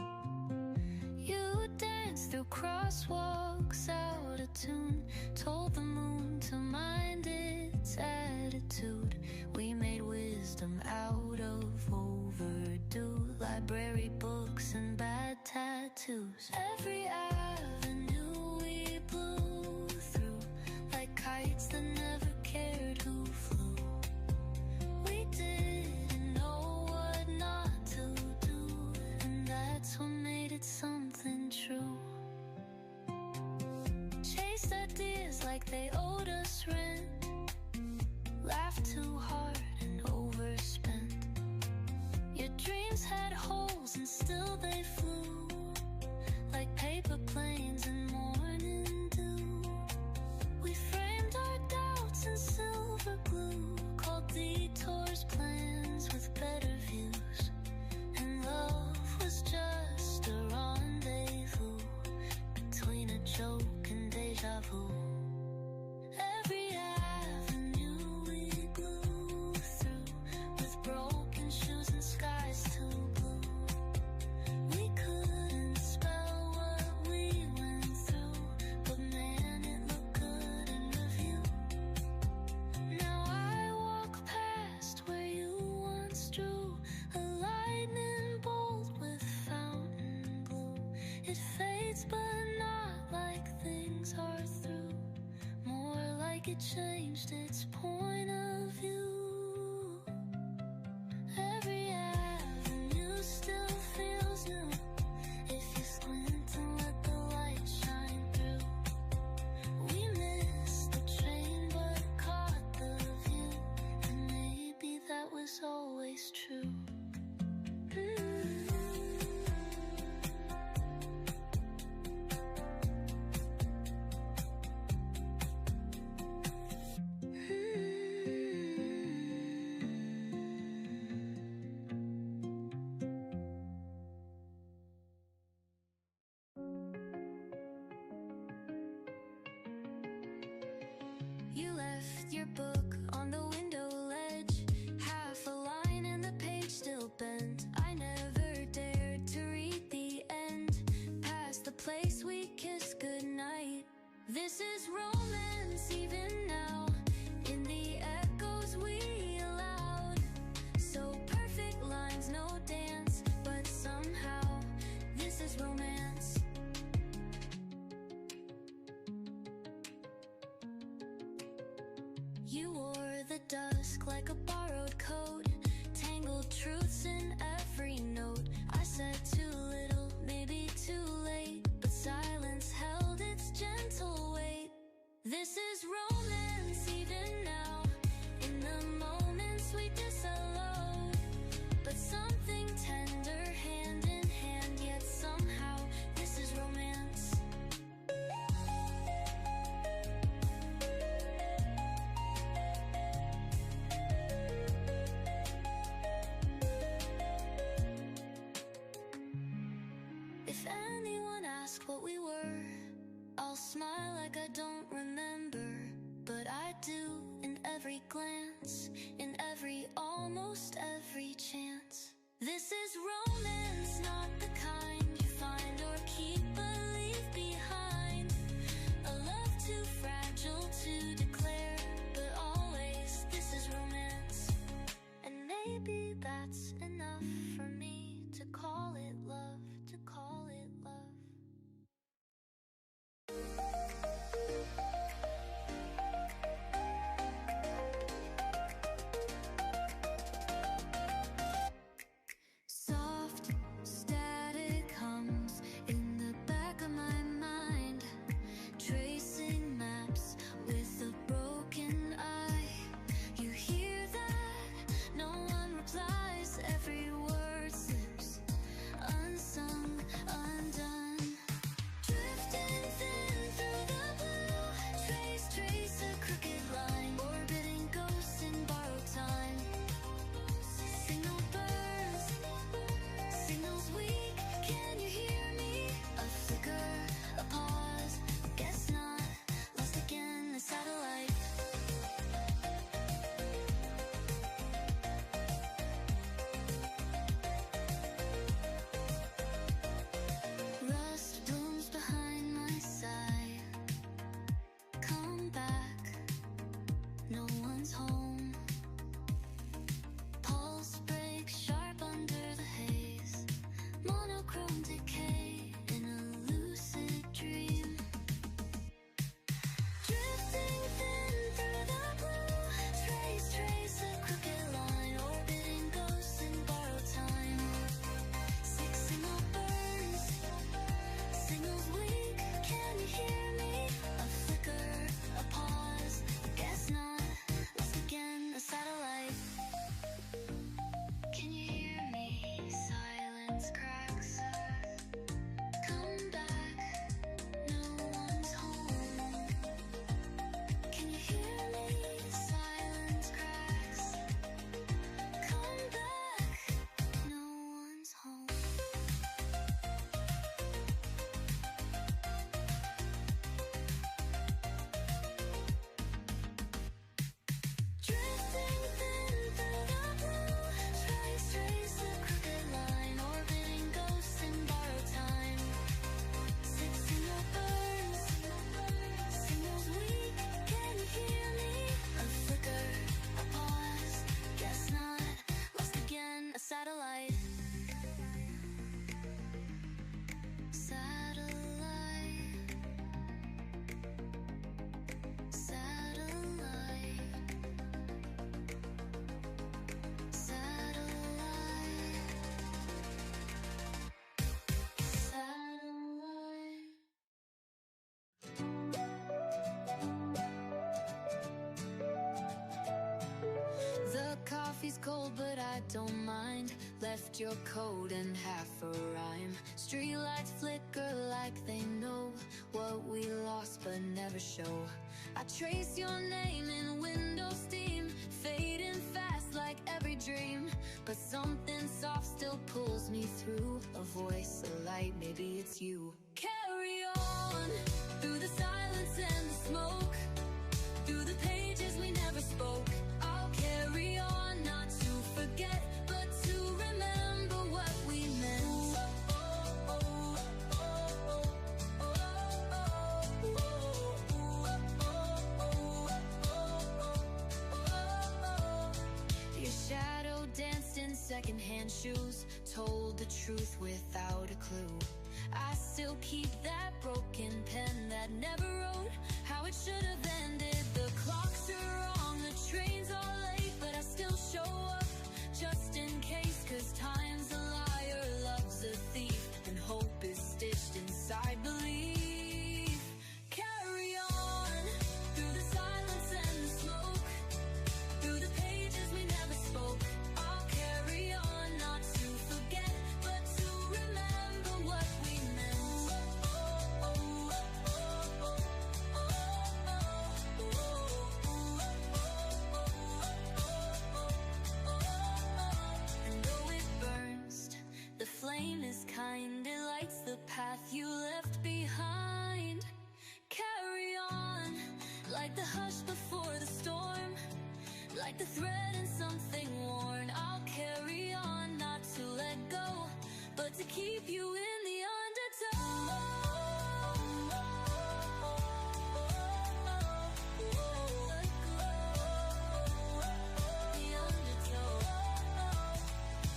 You danced through crosswalks out of tune, told the moon to mind its attitude. We made wisdom out of overdue, library books and bad tattoos. Every avenue we blew through, like kites that never cared who flew. We didn't know what not to do, and that's what made it something true. Chased ideas like they owed us rent, laughed too hard and overspent. Your dreams had holes and still they flew, like paper planes in morning dew. We framed our doubts in silver glue, called detours plans with better views. And love was just a rendezvous between a joke and deja vu. Every avenue we blew through, with broken shoes and skies too blue. We couldn't spell what we went through, but man, it looked good in review. Now I walk past where you once drew a lightning bolt with fountain blue. It fades but not like things are through, more like it changed its point of view. Every avenue still feels new if you squint and let the light shine through. We missed the train but caught the view, and maybe that was always true. You left your book on the window ledge, half a line and the page still bent. I never dared to read the end, past the place we kissed goodnight. This is romance even now, in the echoes we allowed. So perfect lines, no dance, but somehow this is romance. You wore the dusk like a borrowed coat, tangled truths in every note. I said too little, maybe too late, but silence held its gentle weight. This is romance even now, in the If anyone asks what we were, I'll smile like I don't remember, but I do in every glance, in every, almost every chance. This is romance, not the kind you find or keep but leave behind. A love too fragile to declare, but always this is romance. And maybe that's enough for me to call it love, to call it love. Soft static hums in the back of my mind, tracing maps with a broken eye. You hear that? No one replies. Every word slips unsung, undone. Drifting thin through the blue, trace a crooked line, orbiting ghosts in borrowed time. Signal burns, signals weak. Can you hear me? A flicker, a pause. Guess not. Lost again. The satellite. Rust blooms behind my side. Come back. No one's home. Pulse breaks sharp under the haze. Monochrome decay in a lucid dream. Drifting thin through the blue, trace a crooked line, orbiting ghosts in borrowed time. Six signal burns, signals weak. Can you hear me? A flicker, a pause. Guess not. Lost again. A satellite. Can you hear me? Silence cracks. Come back. No one's home. Can you hear me? Silence cracks. Come back. No one's home. Drifting thin through the blue, trace a crooked line, orbiting ghosts in borrowed time. Six signal burns, signals weak. Can you hear me? A flicker, a pause. Guess not. Lost again. A satellite. Satellite. Satellite. The coffee's cold, but I don't mind. Left your coat and half a rhyme. Streetlights flicker like they know what we lost but never show. I trace your name in window steam, fading fast like every dream. But something soft still pulls me through. A voice, a light, maybe it's you. Carry on through the silence and the smoke, through the pages we never spoke. I'll carry on, not to forget, but to remember what we meant. Your shadow danced in secondhand shoes, told the truth without a clue. I still keep that broken pen that never wrote how it should have ended. The clocks are wrong, the trains are late, but I still show up just in case. 'Cause time's a liar, love's a thief, and hope is stitched inside belief. Carry on through the silence and the smoke, through the pages we never spoke. I'll carry on, not to forget, but to remember what we meant. And though it burns the thread in something worn. I'll carry on, not to let go, but to keep you in the undertow. The undertow.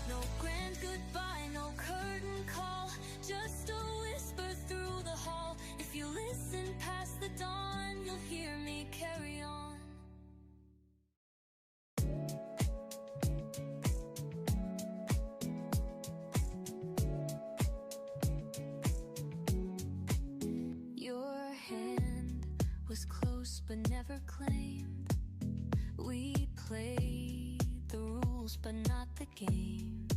No grand goodbye, no curtain call, just a whisper through the hall. If you listen past the dawn, you'll hear me carry on. Your hand was close but never claimed. We played the rules but not the game.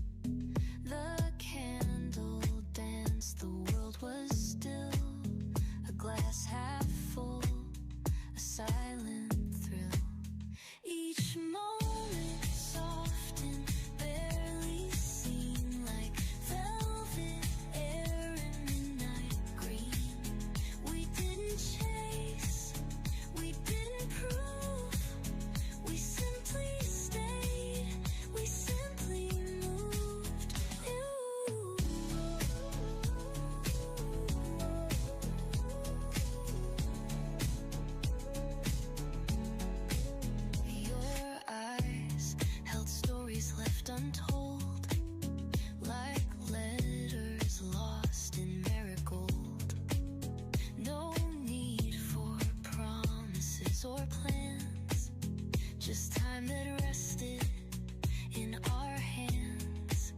The candle danced, the world was still. A glass half full, a silent thrill. Each moment soft and barely seen, like velvet air in midnight green. We didn't chase, we didn't prove, we simply stayed, we simply moved. Your eyes held stories left untold, like letters lost in marigold. No need for promises or plans, just time that rested in our hands.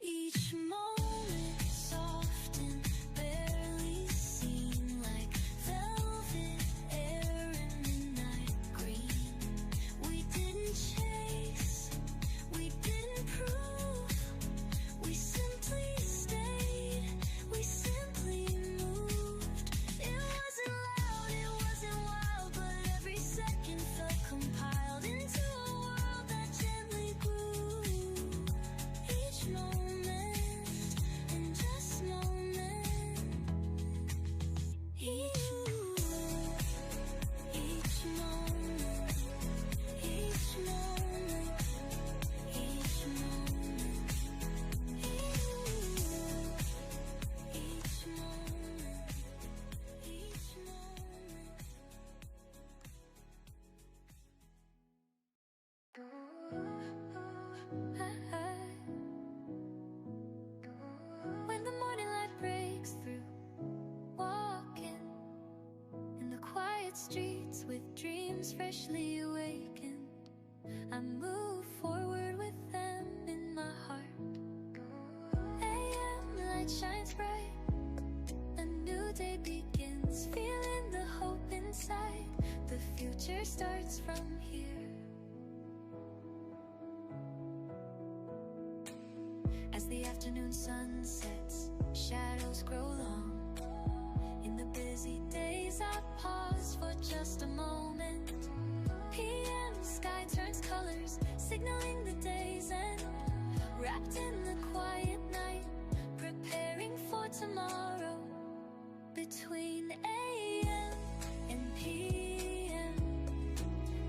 Each moment soft and barely seen, like velvet air in midnight green. We didn't chase, we didn't prove, we simply stayed, we simply moved. It wasn't loud, it wasn't wild, but every second felt compiled into a world that gently grew. Each moment, and just moment, each moment, each moment, each moment, each moment, each moment. When the morning light breaks through, walking in the quiet streets with dreams freshly awakened, I move forward with them in my heart. AM light shines bright, a new day begins, feeling the hope inside. The future starts from here. As the afternoon sun sets, shadows grow long. In the busy days, I pause for just a moment. PM sky turns colors, signaling the day's end. Wrapped in the quiet night, preparing for tomorrow. Between AM and PM,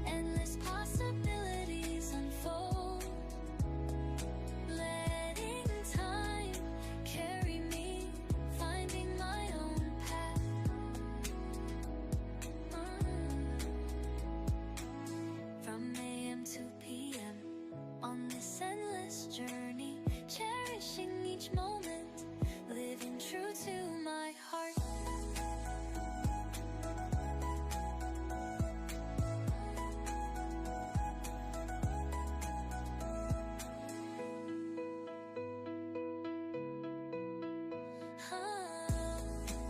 endless possibilities unfold. Letting time carry me, finding my own path. From AM to PM, on this endless journey, cherishing each moment, living true to my heart.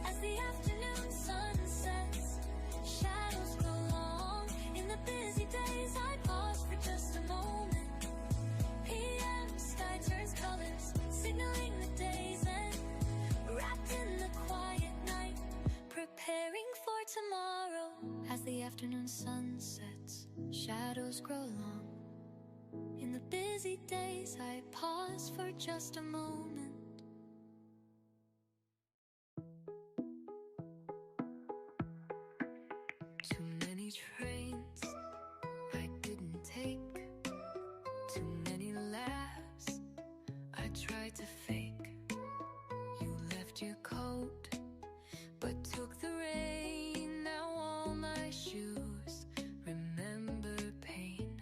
As the afternoon sun sets, shadows grow long. In the busy days, I pause for just a moment. PM sky turns colors, signaling the day's end. Wrapped in the quiet night, preparing for tomorrow. As the afternoon sun sets, shadows grow long. In the busy days, I pause for just a moment. Too many trains I didn't take. left your coat, but took the rain. Now all my shoes remember pain.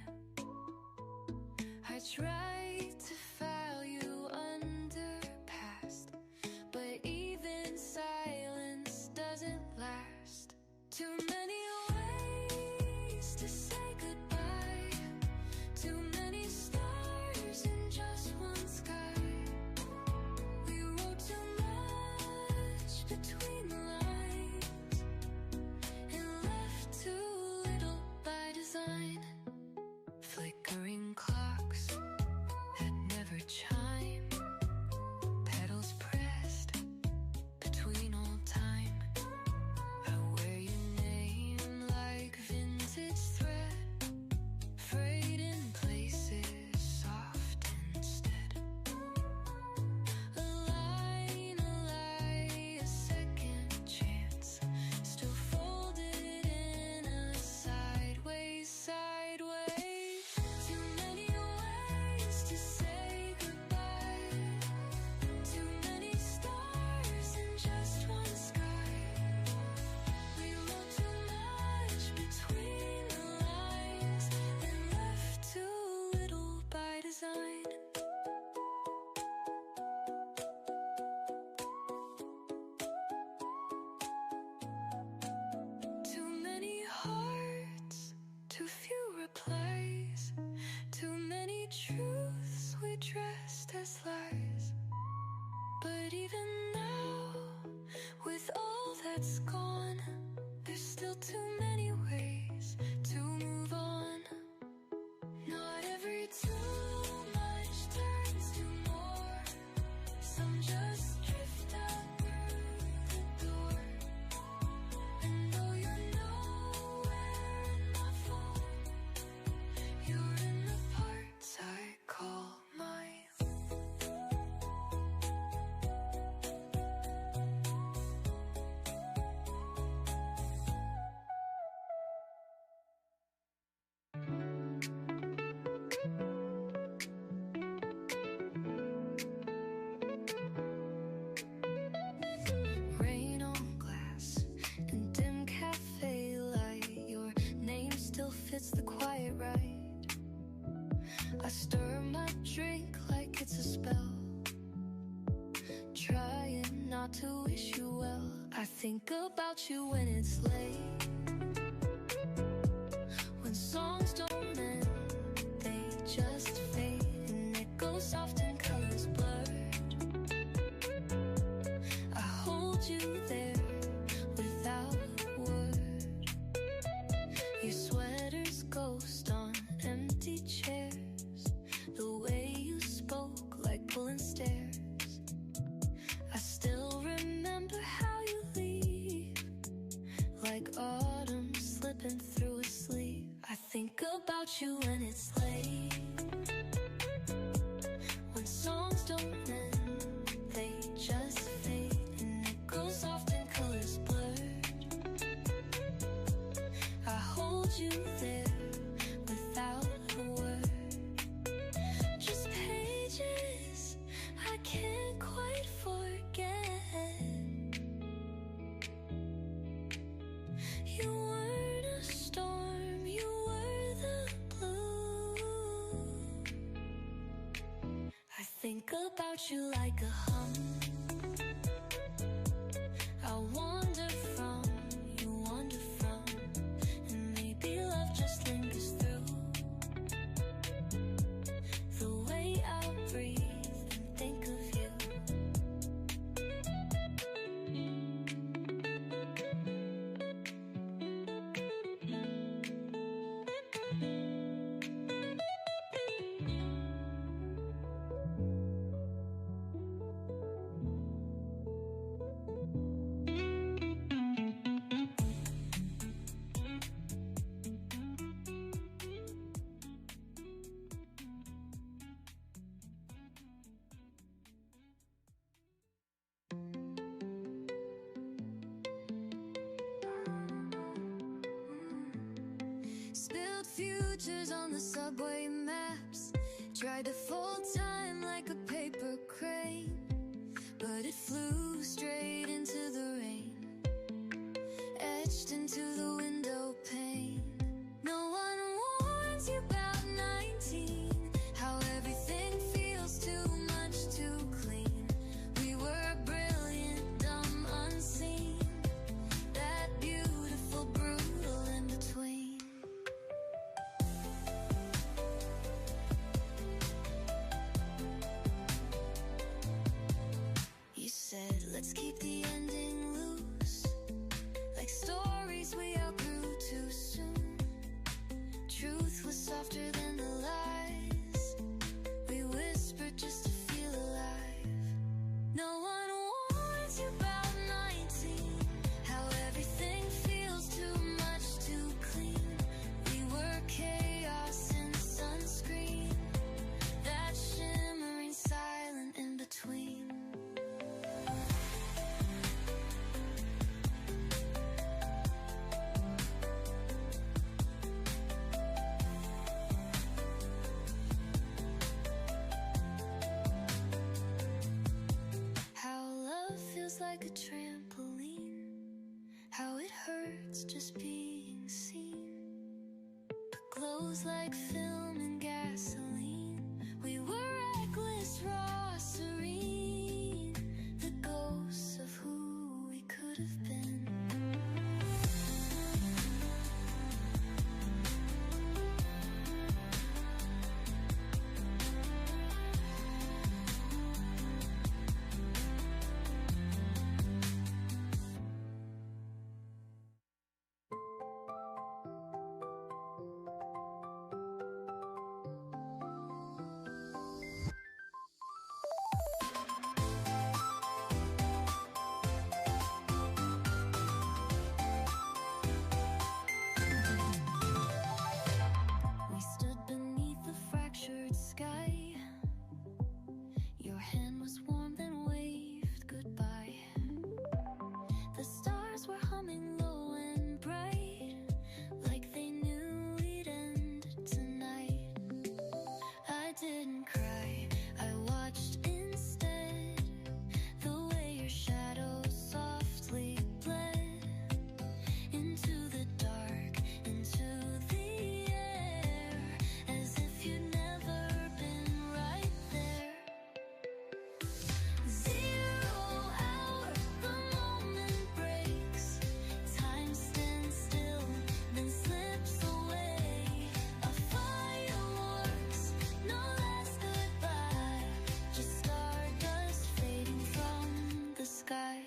I tried to file you under past, but even silence doesn't last. Too many ways to say goodbye, too many stars in just one sky. We wrote too much between the lines and left too little by design. Flickering clocks that never chime, petals pressed between all time. I wear your name like vintage thread, frayed in places soft instead. A line, a lie, a second chance, still folded in a sideways, sideways. Too many ways to say goodbye, too many stars in just one sky. We wrote too much between the lines and left too little by design. Too many hearts, too few replies, too many truths we dressed as lies. But even now, with all that's gone, there's still too many ways to move on. Not every too much turns to more. Some just drift out through the door. And though you're nowhere in my phone, you're in the parts I call mine. Rain on glass and dim cafe light. Your name still fits the quiet right. I stir my drink like it's a spell, trying not to wish you well. I think about you when it's late, when songs don't end, they just fade, and it goes soft and colors blurred. I hold you there without a word. Your sweater's ghost on empty chairs, the way you spoke like pulling stairs. I still remember how you leave, like autumn slipping through a sleeve. I think about you when it's late, when songs don't end, they just fade, and it goes soft and colors blurred. I hold you there without a word, just pages I can't quite forget. You weren't a storm, you were the blue. I think about you like a hum. I wander from, you wander from, and maybe love just lingers through the way I breathe and think of you. Spilled futures on the subway maps. Tried to fold time like a paper crane, but but it flew straight into the rain, etched into the window pane. No one warns you about 19, how everything feels too much too clean. We were brilliant, dumb, unseen, that beautiful, brutal in between. You said, let's keep the ending loose, like stories we outgrew too soon. Truth was softer than the lies we whispered just to feel alive. No one warns you about 19, how everything feels too much too clean. We were chaos in sunscreen, that shimmering silent in between. How love feels like a trampoline, how it hurts just being seen, but glows like film and gasoline. We were reckless, raw, serene, the ghosts of who we could have been. We stood beneath the fractured sky. Your hand was warm, then waved goodbye. The stars were humming low and bright, like they knew we'd end tonight. I didn't cry, I watched instead, the way your shadow softly bled into the dark, into the air, as if you'd never been right there. 0 hour, the moment breaks, time stands still, then slips away. A fireworks, no last goodbye, just stardust fading from the sky.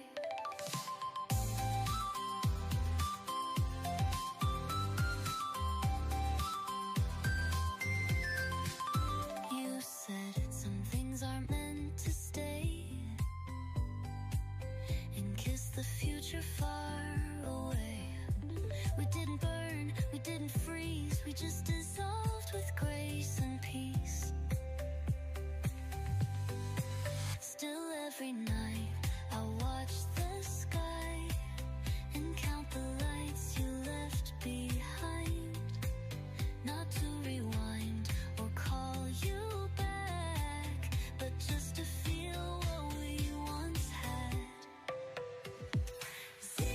You said some things aren't meant to stay, and kissed the future far away. We didn't burn, we didn't freeze, we just dissolved with grace and peace. Still every night I watch the sky and count the lights you left behind, not to rewind or call you back, but just to feel what we once had. 0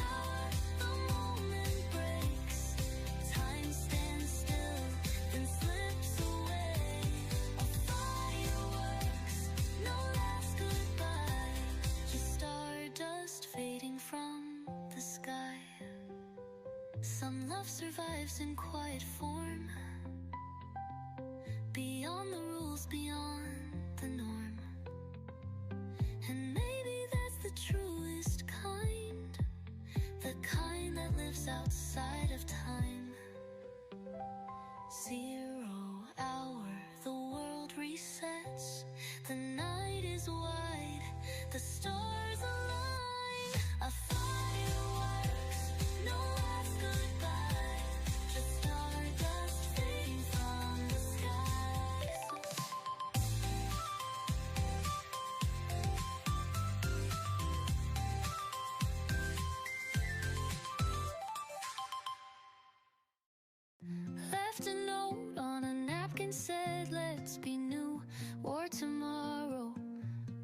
hour, the moment breaks, time stands still, then slips away. A fireworks, no last goodbye, just stardust fading from the sky. Some love survives in quiet form, beyond the rules, beyond the norm. And maybe that's the truest kind, the kind that lives outside of time. 0 hour, the world resets, the night is wide, the stars align. A fireworks, no last goodbye, just stardust fading from the sky. Left a note on a napkin, said let's be new, or tomorrow,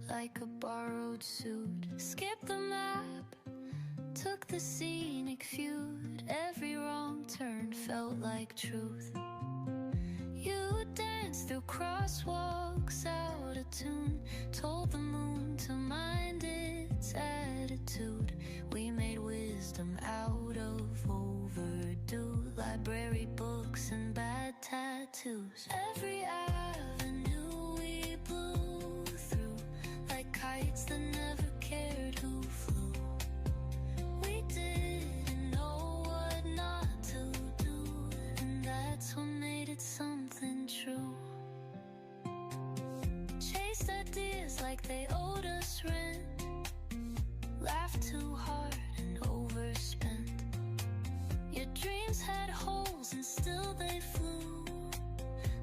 like like a borrowed suit. Skip the map, took the scenic feud. Every wrong turn felt like truth. You danced through crosswalks out of tune, told the moon to mind its attitude. We made wisdom out of overdue, library books and bad tattoos. Every avenue we blew through, like kites that never cared who flew. We didn't know what not to do, and that's what made it something true. Chased ideas like they owed us rent, laughed too hard and overspent. Your dreams had holes and still they flew,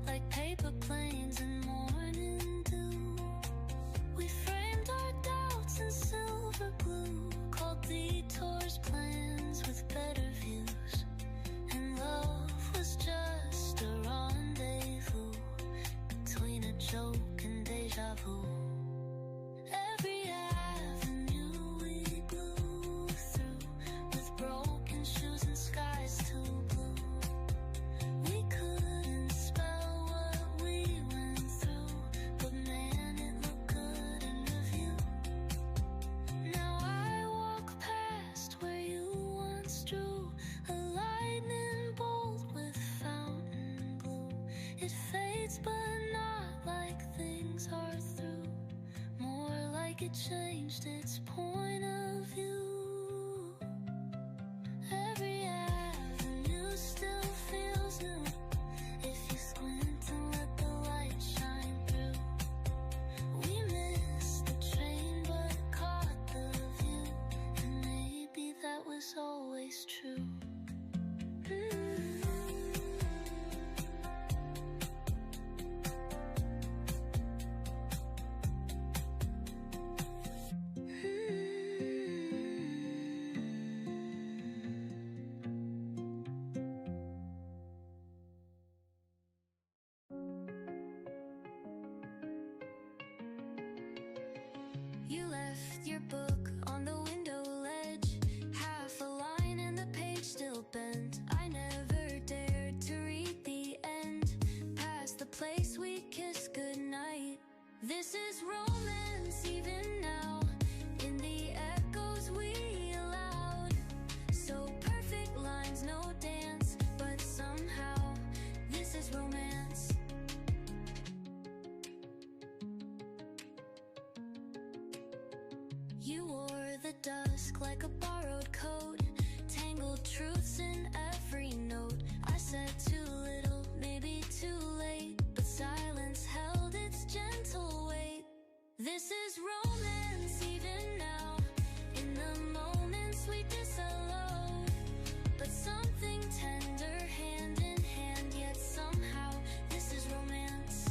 like paper planes in morning dew. We framed our doubts in silver glue, called detours plans with better views. And love was just a rendezvous between a joke and deja vu. Every avenue we blew through, with broken shoes and skies too blue. We couldn't spell what we went through, but man, it looked good in review. Now I walk past where you once drew a lightning bolt with fountain blue. It fades but not like things are through, more like it changed its point of view. Every avenue still feels new if you squint and let the light shine through. We missed the train but caught the view, and maybe that was always true. You left your book on the window ledge, half a line and the page still bent. I never dared to read the end, past the place we kissed goodnight. This is romance even now, in the echoes we allowed. So perfect lines, no dance, but somehow this is romance. You wore the dusk like a borrowed coat, tangled truths in every note. I said too little, maybe too late, but silence held its gentle weight. This is romance even now, in the moments we disallow, but something tender hand in hand, yet somehow this is romance.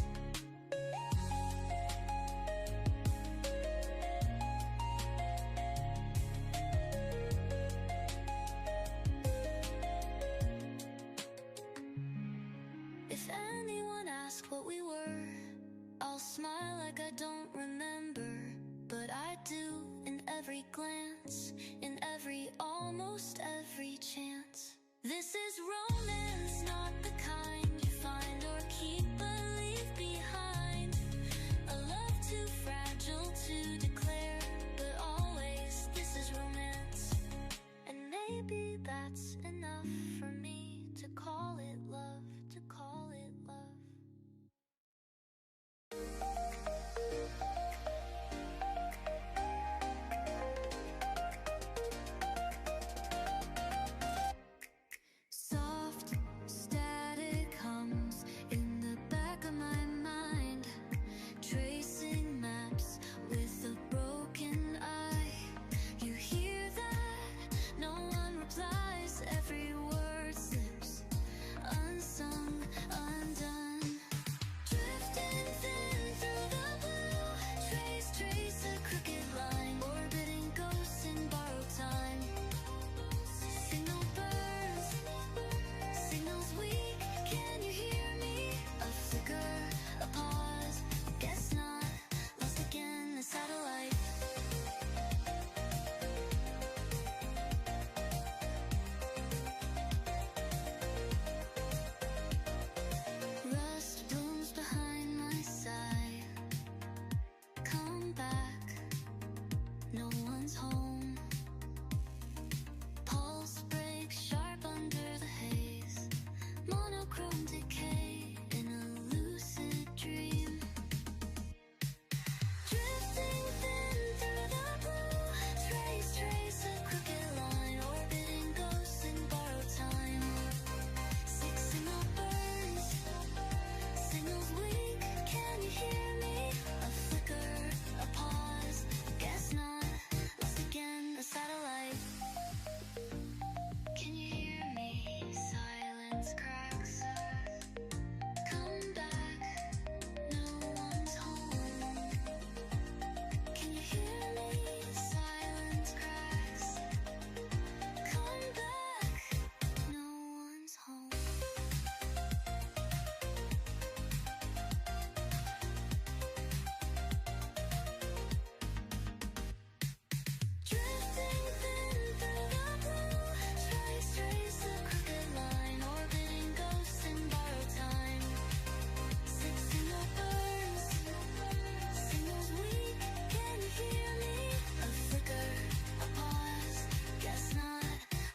If anyone asks what we were, I'll smile like I don't remember, but I do in every glance, in every almost every chance. This is romance, not the kind you find or keep but leave behind. A love too fragile to declare, but always this is romance. And maybe that's enough for me to call it love, to call it love. Soft step one's home. Pulse breaks sharp under the haze. Monochrome decay in a lucid dream. Drifting thin through the blue. Trace a crooked line. Orbiting ghosts in borrowed time. Signal burns. Signals weak. Can you hear me? A flicker, a pause. Guess not. Lost again. A satellite. Can you hear me? Silence cracks. Come back. No one's home. Can you hear me? Silence cracks. Come back. No one's home. Drifting thin through the blue. Trace a crooked line. Orbiting ghosts in borrowed time. Signal burns. Signals weak. Can you hear me? A flicker, a pause. Guess not.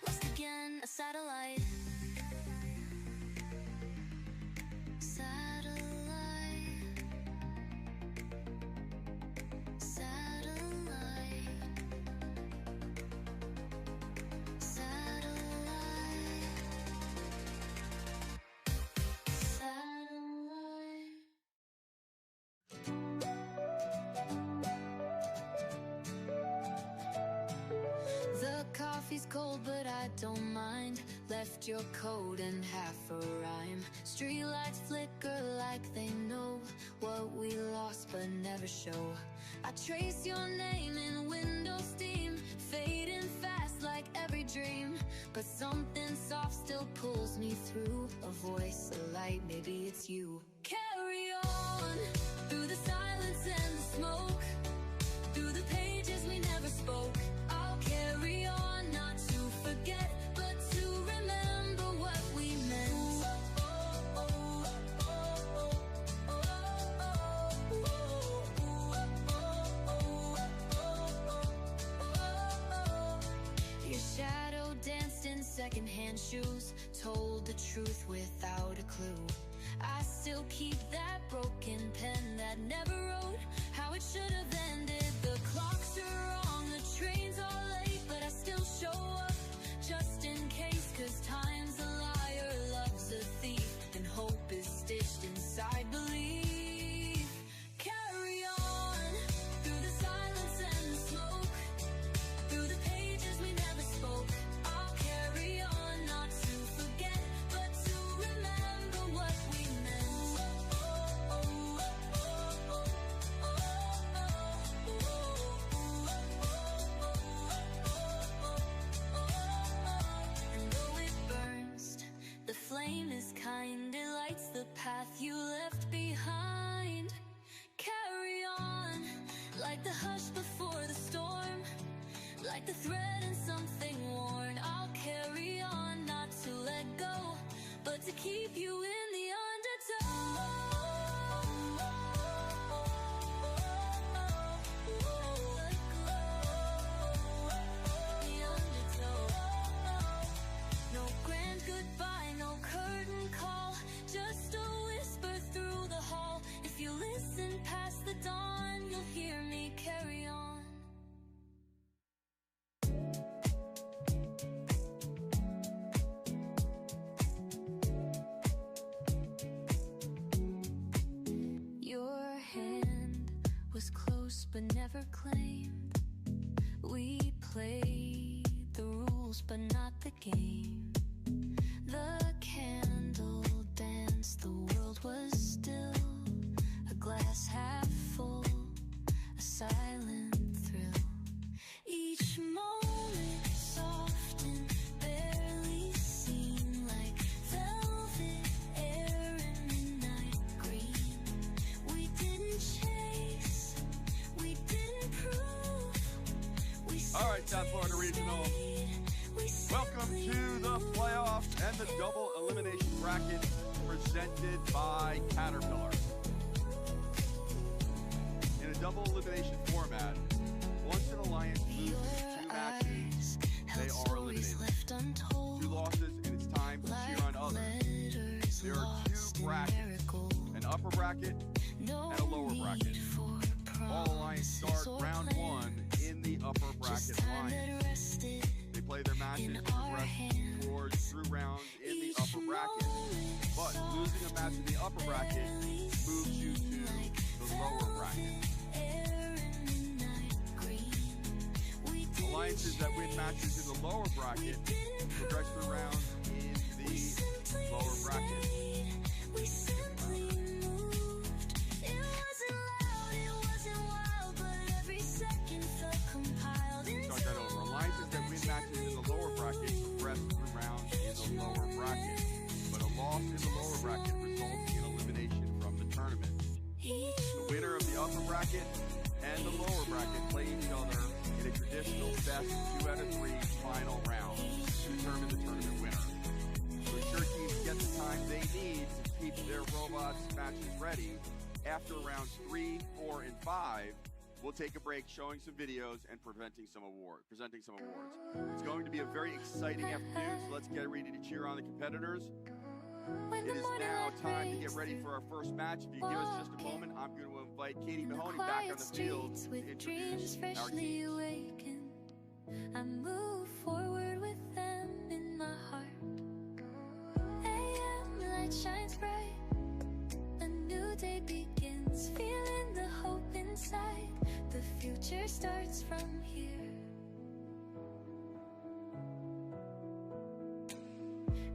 Lost again. A satellite. Satellite. Satellite. The coffee's cold, but I don't mind. Left your coat and half a rhyme. Streetlights flicker like they know what we lost but never show. I trace your name in window steam, fading fast like every dream. But something soft still pulls me through. A voice, a light, maybe it's you. Carry on through the silence and the smoke, through the pages we never spoke. I'll carry on, not to forget, but to remember what we meant. Your shadow danced in secondhand shoes, told the truth without a clue. I still keep that broken pen that never wrote how it should have ended. The clocks are wrong, the trains are late, but I still show up just in case. 'Cause time's a liar, love's a thief, and hope is stitched inside belief. Carry on through the silence and the smoke, through the pages we never spoke. I'll carry on, not to forget, but to remember what we meant. And though it burns, the flame is kind, it lights the path you left behind. Carry on, like the hush before the storm, like the thread in something worn. I'll carry on, not to let go, but to keep you in the undertow. No grand goodbye, no curtain call, just a whisper through the hall. If you listen past the dawn, you'll hear me carry on. Your hand was close but never claimed. We played the rules but not the game. The candle danced, the world was still. A glass half full, a silent thrill. Each moment soft and barely seen, like velvet air and midnight green. We didn't chase, we didn't prove. All right, South Florida Regional. Welcome to the playoffs and the double elimination bracket presented by Caterpillar. In a double elimination format, once an alliance moves to bracket and a lower bracket. All alliance start round one in the upper bracket alliance. They play their matches and progress through rounds in the upper bracket. But losing a match in the upper bracket moves you to the lower bracket. Alliances that win matches in the lower bracket progress through rounds in the lower bracket. Start that over. Alliances that win matches in the lower bracket progress through rounds in the lower bracket. But a loss in the lower bracket results in elimination from the tournament. The winner of the upper bracket and the lower bracket play each other in a traditional best 2 out of 3 final round to determine the tournament winner. To ensure teams get the time they need to keep their robots matches ready, after rounds 3, 4, and 5, we'll take a break showing some videos and presenting some awards. It's going to be a very exciting afternoon, so let's get ready to cheer on the competitors. It is now time to get ready for our first match. If you give us just a moment, I'm going to invite Katie Mahoney back on the field to introduce our team. I move forward with them in my heart. AM light shines bright. A new day begins. Feeling the hope inside. The future starts from here.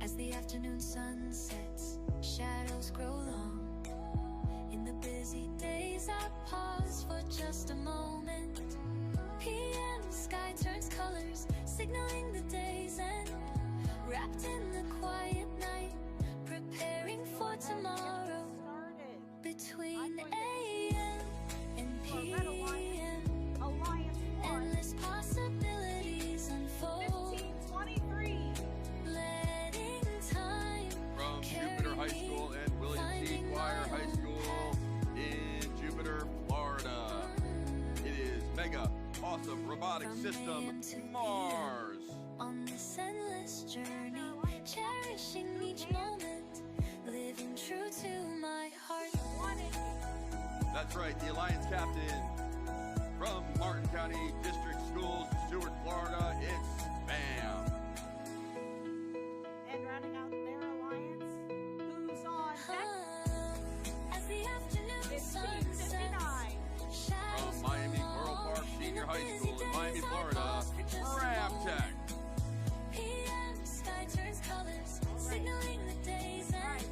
As the afternoon sun sets, shadows grow long. In the busy days, I pause for just a moment. PM sky turns colors, signaling the day's end. Wrapped in the quiet night, preparing for tomorrow. Between AM and PM, endless possibilities unfold. 1523. From Jupiter High School and William C. Dwyer High School in Jupiter, Florida. It is Mega Awesome Robotic System Mars. On this endless journey, cherishing each moment, living true to my heart. That's right, the Alliance captain from Martin County District Schools, Stewart, Florida. It's Bam. And rounding out their alliance, who's on deck? As the afternoon sun sets, From Miami Borough Park Senior High School in Miami, Florida, Ramtech. PM sky turns colors, signaling the day's end.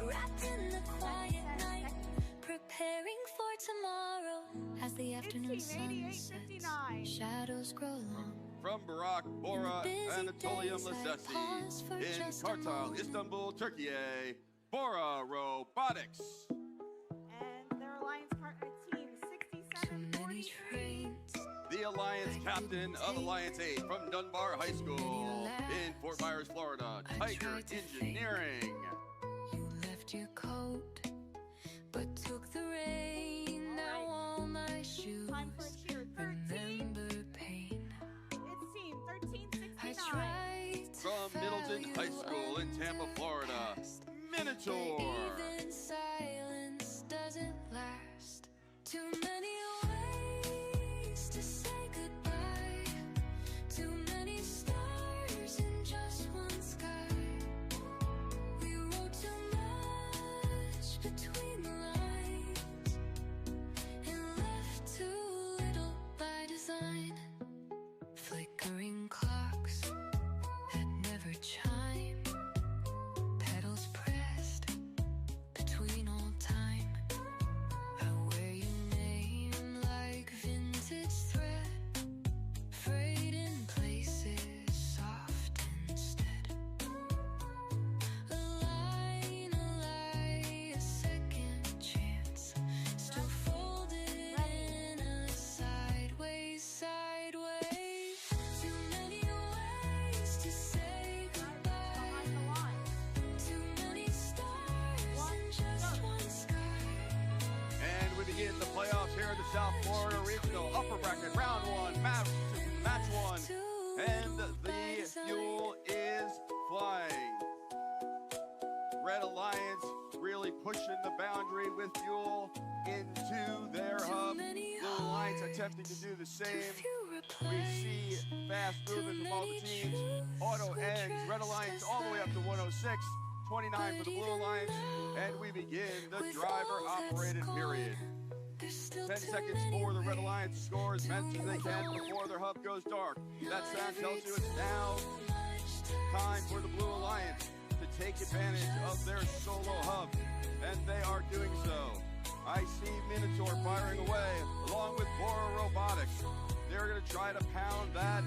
Wrapped in the quiet night, preparing for tomorrow. As the afternoon sun sets, shadows grow long. From Barack, Bora, Anatolium Lasesi in Kartal, Istanbul, Turkey, Bora Robotics. And their alliance partner team, 6743. The Alliance captain of Alliance 8 from Dunbar High School in Fort Myers, Florida, Tiger Engineering. You left your coat, but took the rain. Now all my shoes remember pain. It's team 1369. From Middleton High School in Tampa, Florida, Minotaur. Even silence doesn't last. Too many ways to say goodbye. Too many stars in just one sky. We wrote too much between the lines and left too little by design. Flickering clocks that never chime. Pedals pressed between all time. I wear your name like vintage thread, frayed in places, soft instead. A lie, a second chance, still folded in a sideways, sideways. Too many ways to say goodbye. Too many stars in just one sky. And we begin the playoffs here in the South Florida Regional Upper Bracket, round one, match one. And the fuel is flying. Red Alliance really pushing the boundary with fuel into their hub. Blue Alliance attempting to do the same. We see fast movement from all the teams. Auto ends, Red Alliance all the way up to 106, 29 for the Blue Alliance, and we begin the driver-operated period. 10 seconds for the Red Alliance to score as much as they can before their hub goes dark. That sound tells you it's now time for the Blue Alliance to take advantage of their solo hub, and they are doing so. I see Minotaur firing away along with Bora Robotics. They're going to try to pound that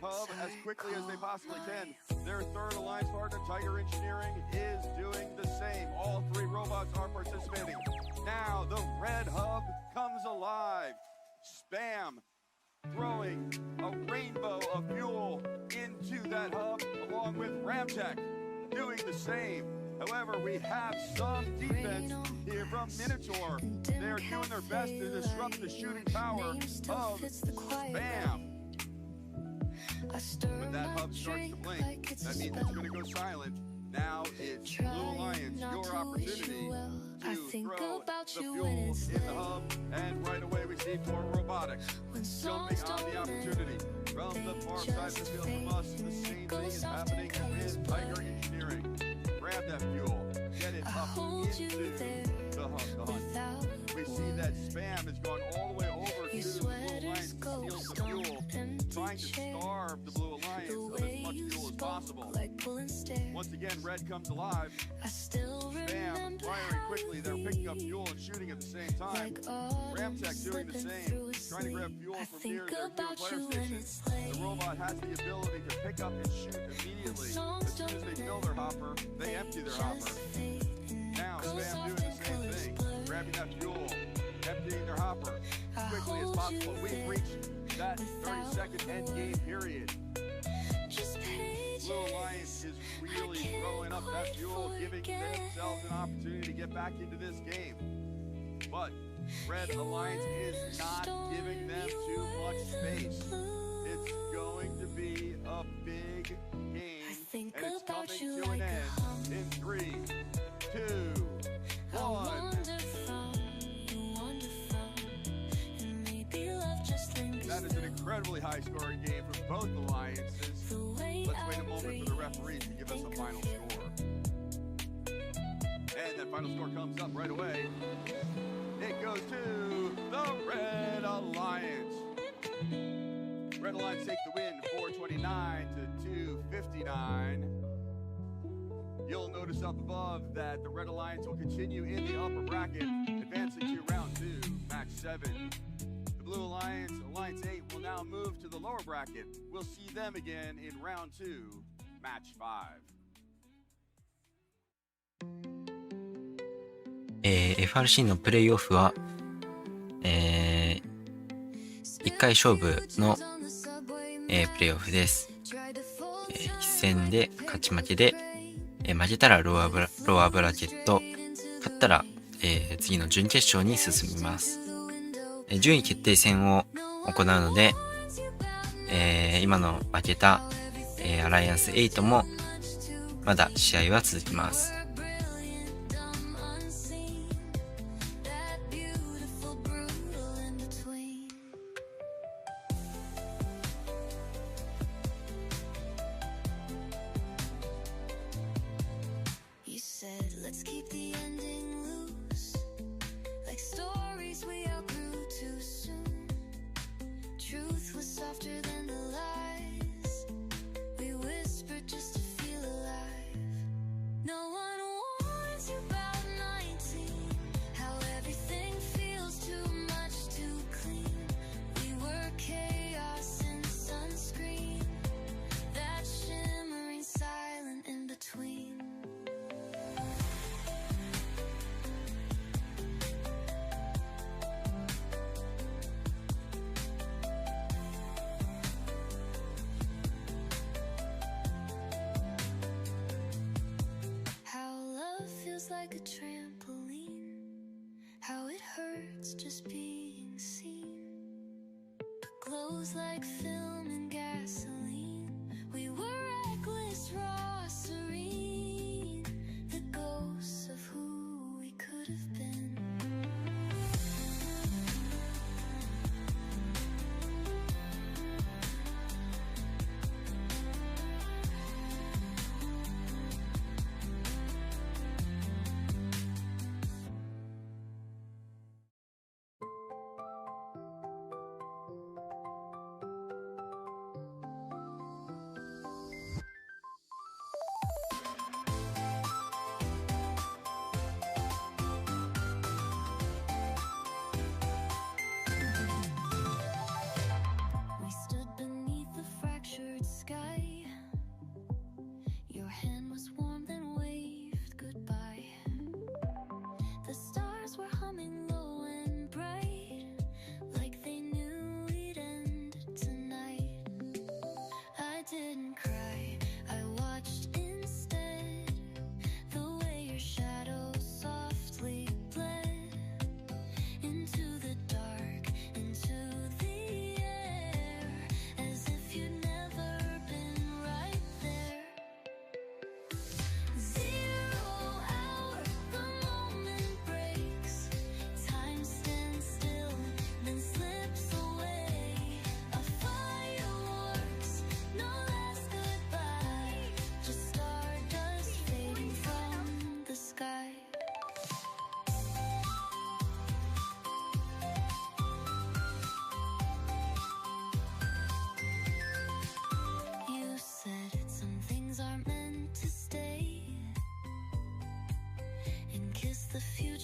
hub as quickly as they possibly can. Their third alliance partner, Tiger Engineering, is doing the same. All three robots are participating. Now the red hub comes alive. Spam throwing a rainbow of fuel into that hub along with Ramtech doing the same. However, we have some defense here from Minotaur. They are doing their best to disrupt the shooting power of Spam. When that hub starts to blink, that means it's going to go silent. Now it's Blue Alliance, your opportunity to throw the fuel in the hub. And right away we see Bora Robotics jumping on the opportunity. From the far side of the field from us, the same thing is happening with Tiger Engineering. Grab that fuel, get it up into the hunt. We see that Spam has gone all the way over to the Blue Alliance to steal some fuel, trying to starve the Blue Alliance of as much fuel as possible. Once again, Red comes alive. Spam firing quickly. They're picking up fuel and shooting at the same time. Ramtech doing the same, trying to grab fuel from near their fuel flare station. The robot has the ability to pick up and shoot immediately. As soon as they fill their hopper, they empty their hopper. Now Spam doing the same thing, grabbing that fuel, emptying their hopper as quickly as possible. We've reached that 30-second end game period. Blue Alliance is really throwing up that fuel, giving themselves an opportunity to get back into this game. But Red Alliance is not giving them too much space. It's going to be a big game, and it's coming to an end in 3, 2, 1. That is an incredibly high-scoring game for both alliances. Let's wait a moment for the referee to give us a final score. And that final score comes up right away. It goes to the Red Alliance. Red Alliance take the win, 429 to 259. You'll notice up above that the Red Alliance will continue in the upper bracket, advancing to round 2, match 7. The Blue Alliance, Alliance 8, will now move to the lower bracket. We'll see them again in round 2, match 5. FRC のプレイオフは、1回勝負の、プレイオフです。1戦で勝ち負けで、負けたらローアーブラケット、勝ったら、次の準決勝に進みます。順位決定戦を行うので、今の負けた、アライアンス8もまだ試合は続きます。Like a trampoline, how it hurts just being seen, but glows like film and gasoline. We were reckless, raw, serene, the ghosts of who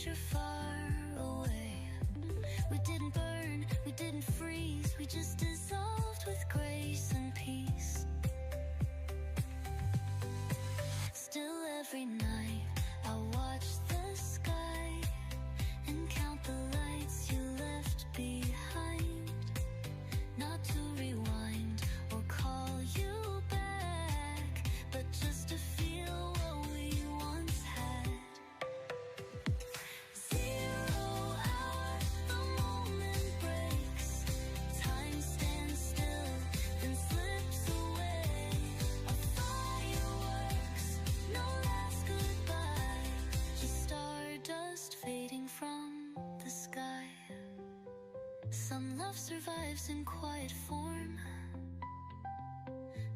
but you're far away. We didn't burn, we didn't freeze, we just dissolved with grace and peace. Still every night I watch the sky and count the lights you left behind. Not to rewind or call you back, but just to feel what we once had. 0 hour, the moment breaks. Time stands still, then slips away. A fireworks, no last goodbye. Just stardust fading from the sky. Some love survives in quiet form,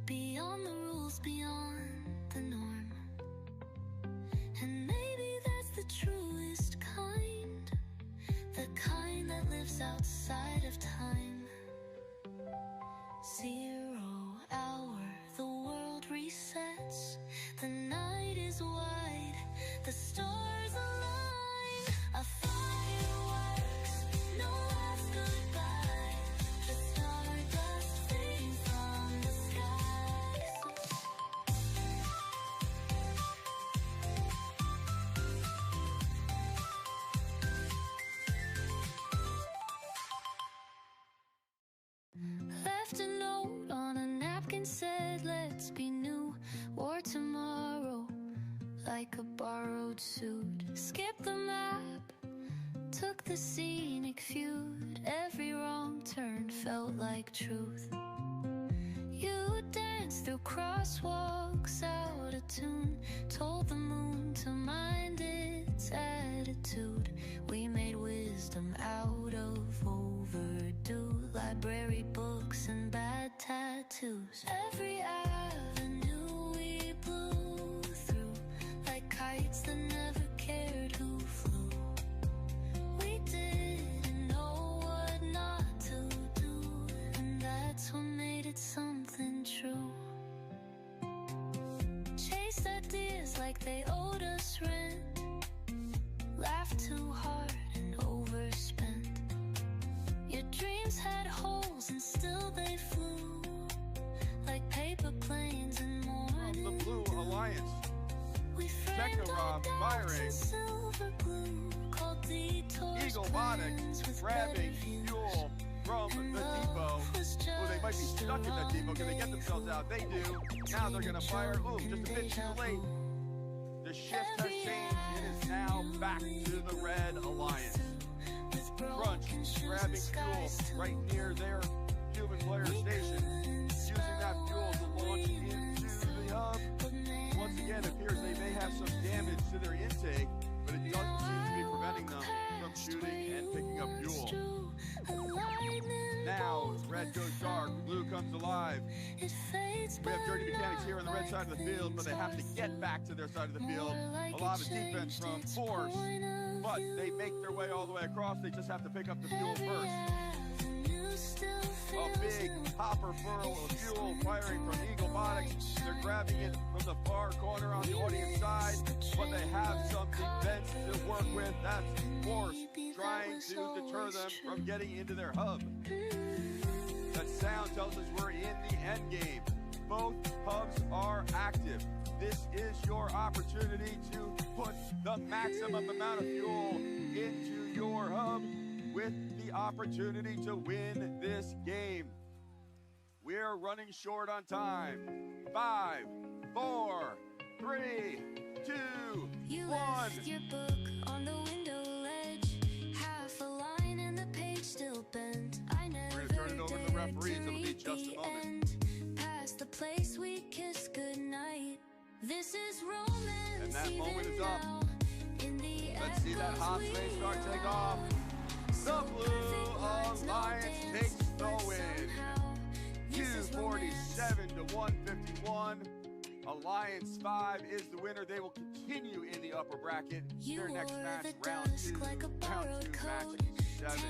beyond the rules, beyond the norm. And maybe that's the truest kind, the kind that lives outside of time. 0 hour, the world resets. The night is wide, the stars align. A fireworks, no last goodbye. Just stardust fading from the sky. Left a note on a napkin, said let's be new, or tomorrow like a borrowed suit. Skip the map, took the scenic feud. Every wrong turn felt like truth. You danced through crosswalks out of tune, told the moon to mind its attitude. We made wisdom out of overdue, library books and bad tattoos. Every avenue we blew through, like kites that never cared who flew. We didn't know what not to do, and that's what made it something true. Chased ideas like they owed us rent, laughed too hard and overspent. Your dreams had holes and still they flew, like paper planes and morning. From the Blue Alliance, We framed our Tekka doubts firing. in silver glue, called detours Eagle plans Bonics with grabbing better views. fuel from the depot. Oh, they might be stuck in that depot. Can they get themselves out? They do. Now they're going to fire. Ooh, just a bit too late. The shift has changed. It is now back to the Red Alliance. Crunch grabbing fuel right near their human player station, using that fuel to launch into the hub. Once again, it appears they may have some damage to their intake, but it doesn't seem to be preventing them from shooting and picking up fuel. Now, red goes dark, blue comes alive. We have dirty mechanics here on the red side of the field, but they have to get back to their side of the field. A lot of defense from Force, but they make their way all the way across. They just have to pick up the fuel first. A big hopper full of fuel firing from Eagle Bonics. They're grabbing it from the far corner on the audience side, but they have some defense to work with. That's Force trying to deter them from getting into their hub. That sound tells us we're in the end game. Both hubs are active. This is your opportunity to put the maximum amount of fuel into your hub with the opportunity to win this game. We're running short on time. 5, 4, 3, 2, You 1. left your book on the window ledge, half a line and the page still bent. I never We're gonna turn it over to the referees. It'll be just a moment. Past the place we kissed goodnight. This is romance. And that moment is up. In the Let's see that hot space car take off. The Blue Alliance takes the win. 247 to 151. Alliance 5 is the winner. They will continue in the upper bracket. Their next match, round 2. Round 2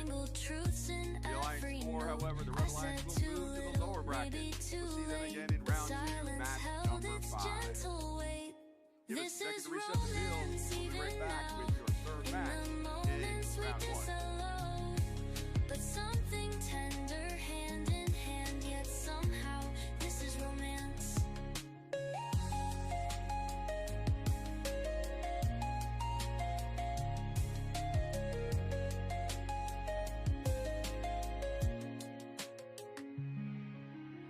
match at 7. The Alliance 4, however, the Red Alliance will move to the lower bracket. We'll see them again in round 2, match number 5. Give us a second to reset the field. We'll be right back with your third match in round one. But something tender, hand in hand, yet somehow this is romance.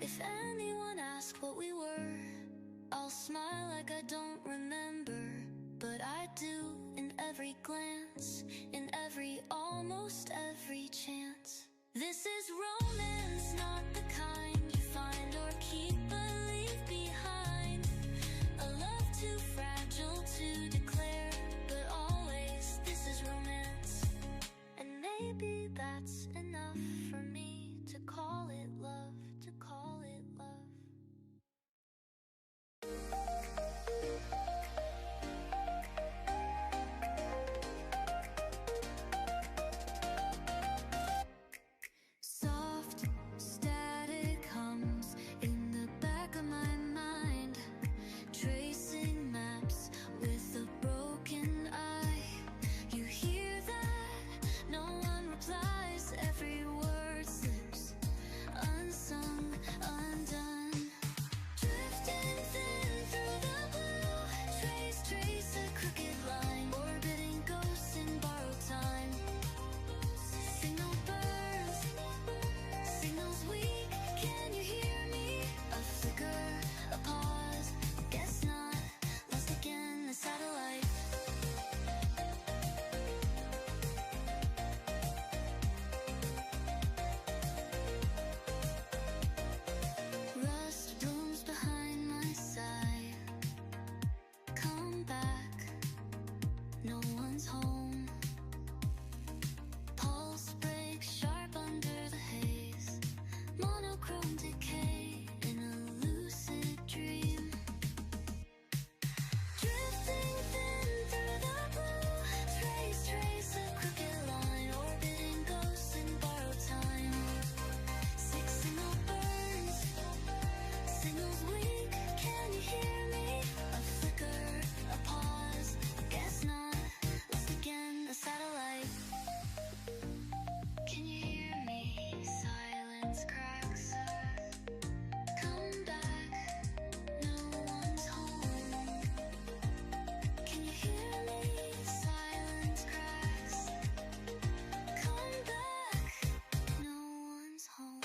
If anyone asks what we were, I'll smile like I don't remember. But I do in every glance, in every, almost every chance. This is romance, not the kind you find or keep but leave behind. A love too fragile to declare, but always this is romance. And maybe that's enough for me to call it love, to call it love. Soft static hums in the back of my mind, tracing maps with a broken eye. You hear that? No one replies. Every word slips unsung, undone. Drifting thin through the blue, trace a crooked line, orbiting ghosts in borrowed time. Signal burns, signals weak. Can you hear me? A flicker, a pause. Guess not. Lost again, the satellite. Rust blooms behind my side. Come back, no one's home. Pulse breaks sharp under the haze. Monochrome decay in a lucid dream. Drifting thin through the blue, trace a crooked line, orbiting ghosts in borrowed time. Six signal burns, signals weak. Can you hear me? A flicker, a pause. Guess not. Lost again, the satellite. Can you hear me? Silence cracks. Come back, no one's home. Can you hear me? Silence cracks. Come back, no one's home.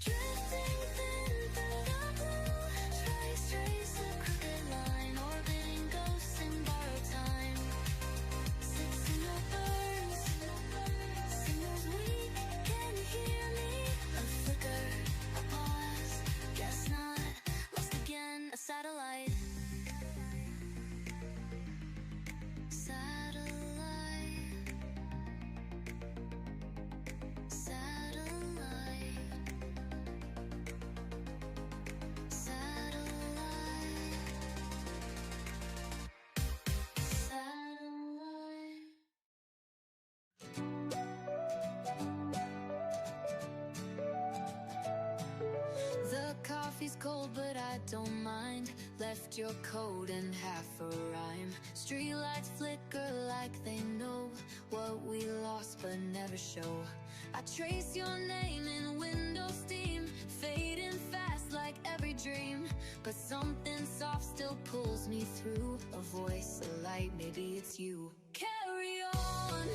Drifting thin through the blue, trace a crooked line, orbiting ghosts in borrowed time. Six signal burns, signals weak. Can you hear me? A flicker, a pause. Guess not. Lost again, a satellite. Satellite. Satellite. The coffee's cold, but I don't mind. Left your coat and half a rhyme. Streetlights flicker like they know what we lost but never show. I trace your name in window steam, fading fast like every dream. But something soft still pulls me through. A voice, a light, maybe it's you. Carry on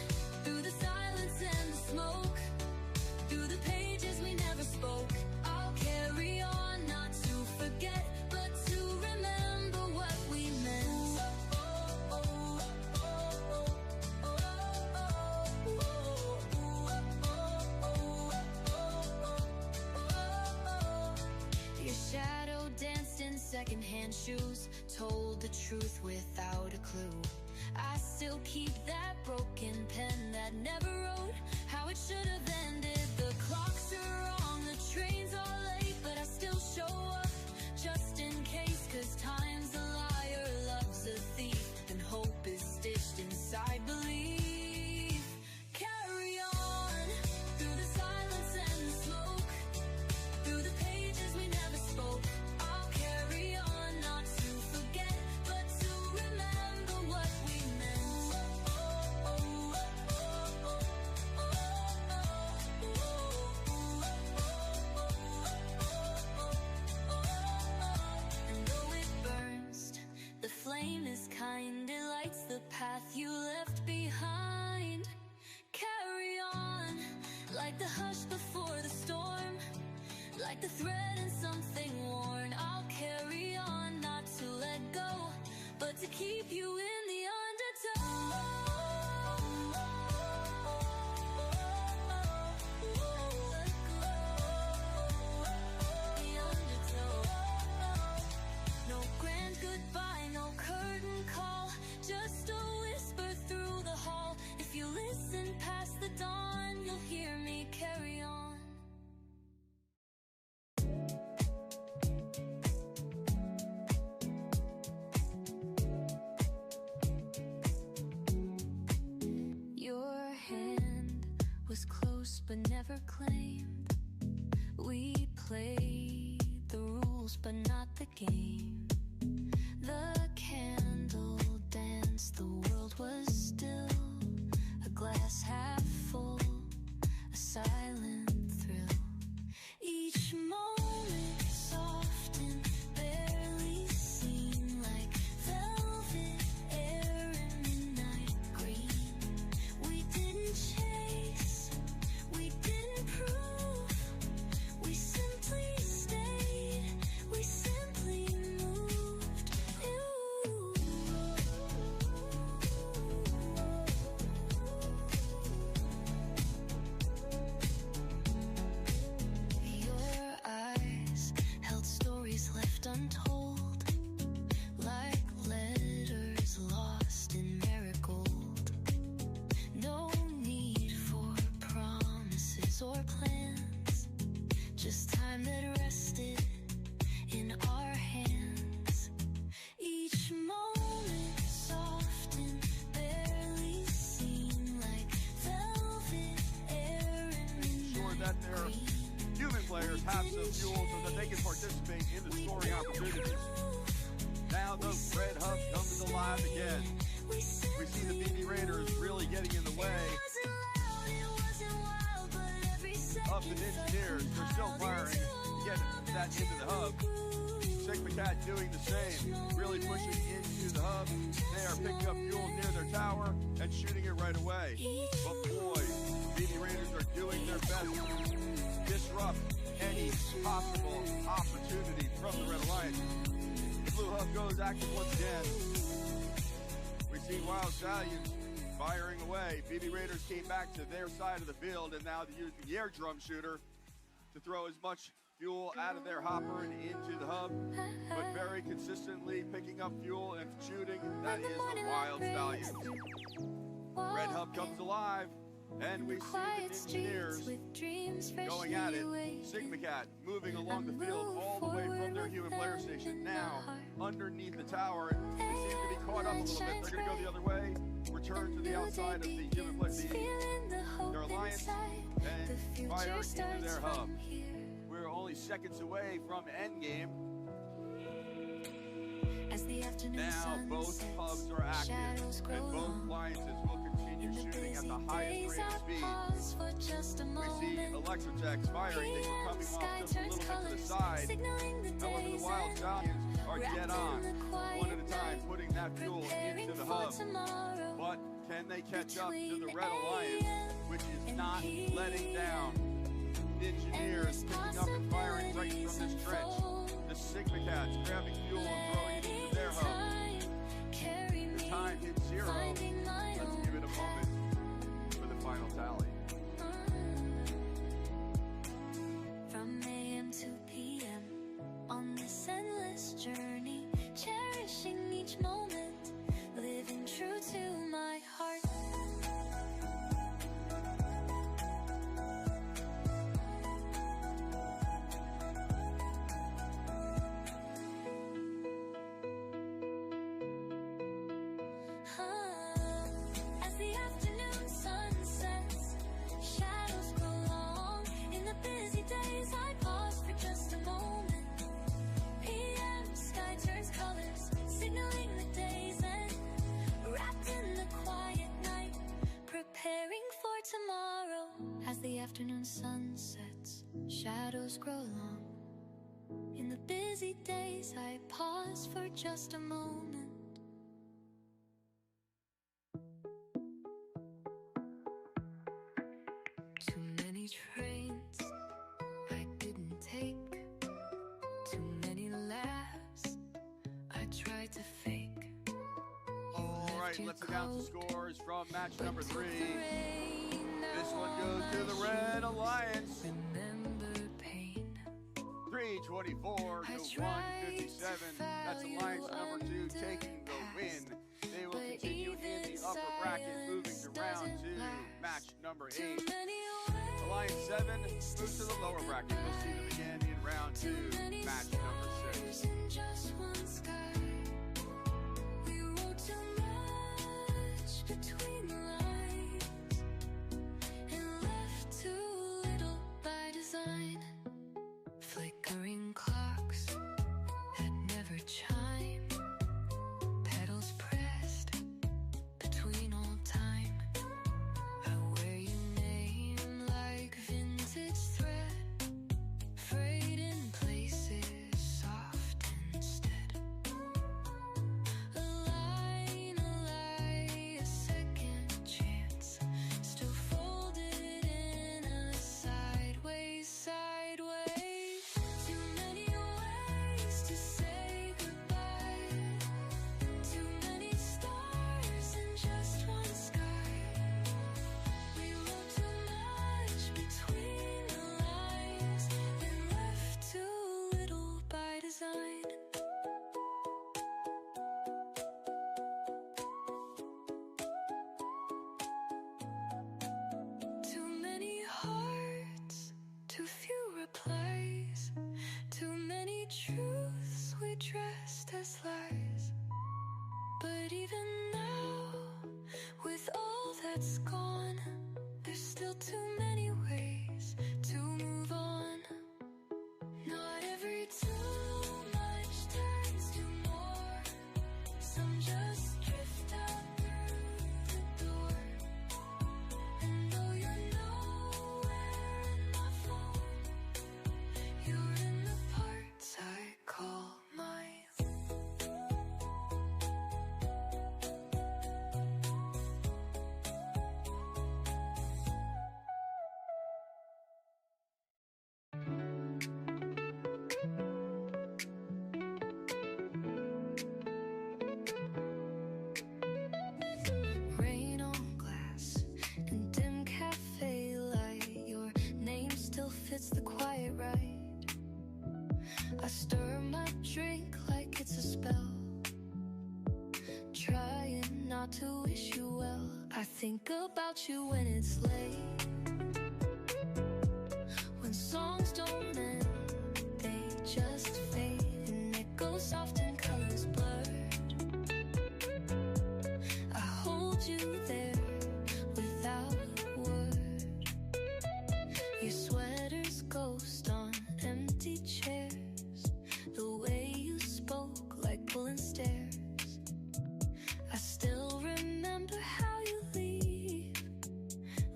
through the silence and the smoke, through the pages we never spoke. I'll carry on, not to forget, but to remember what we meant. Your shadow danced in secondhand shoes, told the truth without a clue. I still keep that broken pen that never wrote how it should have ended. The clocks are wrong, the trains are late, but I still show up just in case. 'Cause time's a liar, love's a thief, and hope is stitched inside belief. Carry on through the silence and the smoke, through the path you left behind. Carry on, like the hush before the storm, like the thread in something worn. I'll carry on, not to let go, but to keep you in the undertow. The undertow. No grand goodbye, no curtain call, just a whisper through the hall. If you listen past the dawn, you'll hear me carry on. Your hand was close but never claimed. We played the rules but not the game. The candle danced, the world was still. A glass half full, a silent thrill. Each moment soft and barely seen, like velvet air in midnight green. We didn't chase, we didn't prove, we simply stayed, we simply moved. Your eyes held stories left untold, like letters lost in marigold. No need for promises or plans, just time that rested in our hands. Each moment soft and barely seen, like velvet air in midnight. Sure that their human players have some fuel so that they can participate in the scoring opportunities. Now the red hub comes alive again. We see the BB Raiders really getting in the way of the Engineers. They're still firing to get that into the hub. Sigma Cat doing the same, really pushing into the hub. They are picking up fuel near their tower and shooting it right away. But boy, BB Raiders are doing their best to disrupt any possible opportunity from the Red Alliance. The blue hub goes active once again. We see Wild Stallions firing away. BB Raiders came back to their side of the field, and now they use the air drum shooter to throw as much fuel out of their hopper and into the hub, but very consistently picking up fuel and shooting. That is the Wild Stallions. Red hub comes alive, and we see the Engineers going at it. Sigma Cat moving along the field all the way from their human player station. Now, underneath the tower, they seem to be caught up a little bit. They're going to go the other way, return to the outside of the human player, their alliance, and fire into their hub. We're only seconds away from endgame. Now both hubs are active, and both alliances will continue shooting at the highest rate of speed. We see Electrotechs firing. They were coming off just a little bit to the side. However, the Wild Stallions are dead on, one at a time, putting that fuel into the hub. But can they catch up to the Red Alliance, which is not letting down? Engineers picking up and firing right from this trench. The Sigma Cats grabbing fuel and throwing it into their hub. The time hits 0. Let's give it a moment for the final tally. From AM to PM, on this endless journey, cherishing each moment, living true to my heart. As the afternoon sun sets, shadows grow long. In the busy days, I pause for just a moment. PM sky turns colors, signaling the day's end. Wrapped in the quiet night, preparing for tomorrow. As the afternoon sun sets, shadows grow long. In the busy days, I pause for just a moment. right, let's announce the scores from match number 3. This one goes to the Red Alliance. 324 to 157. That's Alliance number 2 taking the win. They will continue in the upper bracket, moving to round 2, match number 8. Alliance 7 moves to the lower bracket. We'll see them again in round 2, match number 6. Between the lines and left too little by design. Flickering clocks that never chime, pedals pressed between all time. I wear your name like vintage thread, frayed in places soft instead. A line, a second chance, still folded in a sideways, sideways. Too many ways to say goodbye, too many stars in just one sky. We wrote too much between the lines and left too little by design. Too many hearts, too few replies, too many truths we dressed as lies. But even now, with all that's gone, there's still too many ways to move on. Not every too much turns to more. Some just drift out through the door. And though you're nowhere in my phone, you're in the parts I call my rain on glass and dim cafe light. Your name still fits the quiet right. I stir my drink like it's a spell, trying not to wish you well. I think about you when it's late, when songs don't end, they just fade, and echoes soft and colors blurred. I hold you there without a word. Your sweater's ghost on empty chairs, the way you spoke like pulling stairs. I still remember how you leave,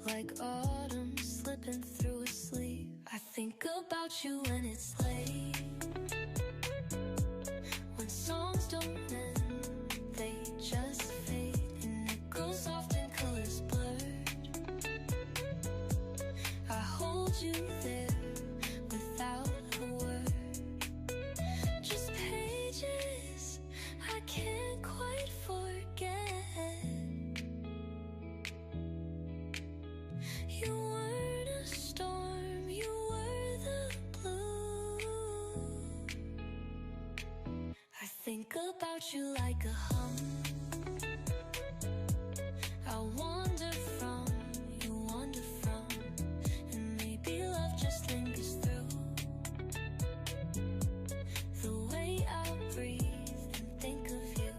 like autumn slipping through a sleeve. I think about you when it's late, when songs don't end, they just fade, and echoes soft and colors blurred. I hold you there without a word, just pages I can't quite forget. You weren't a storm, you were the blue. I think about you like a hum. I wander from, you wander from, and maybe love just lingers through the way I breathe and think of you.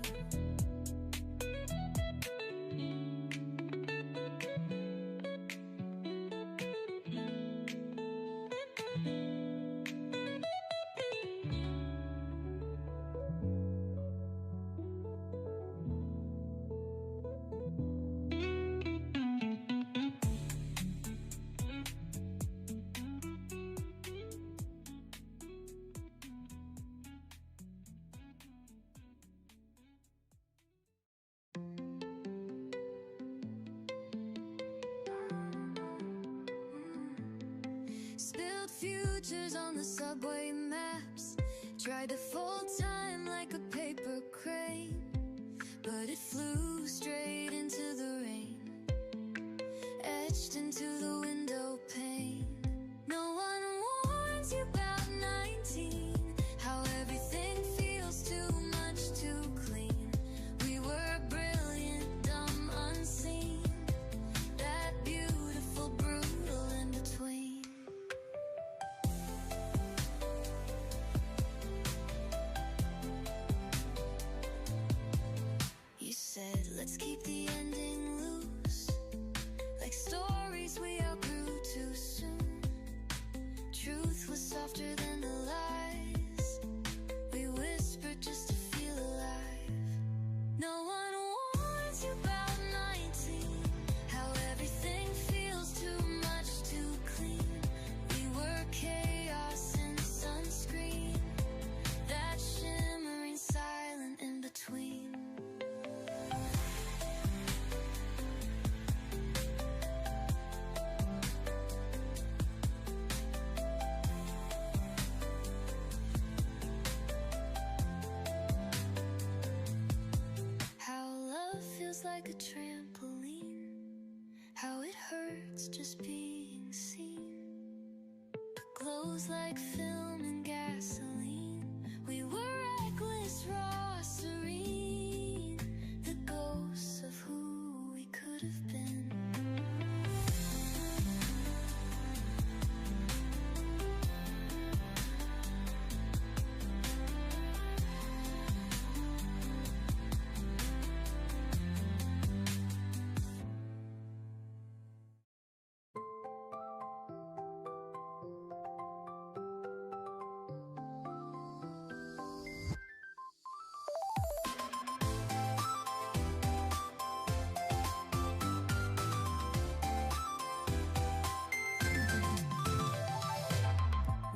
Spilled futures on the subway maps, tried to fold time like a paper crane, but it flew straight into the rain, etched into the window pane. No one warns you about 19, how everything feels too much too clean. We were brilliant, dumb, unseen, that beautiful, brutal in between. You said, let's keep the ending loose, like stories we outgrew too soon. Truth was softer than the lies we whispered just to feel alive. No one warns you about 19, how everything feels too much too clean. We were chaos in sunscreen, that shimmering silent in between. How love feels like a trampoline, how it hurts just being seen, but glows like film and gasoline. We were reckless, raw, serene, the ghosts of who we could have been.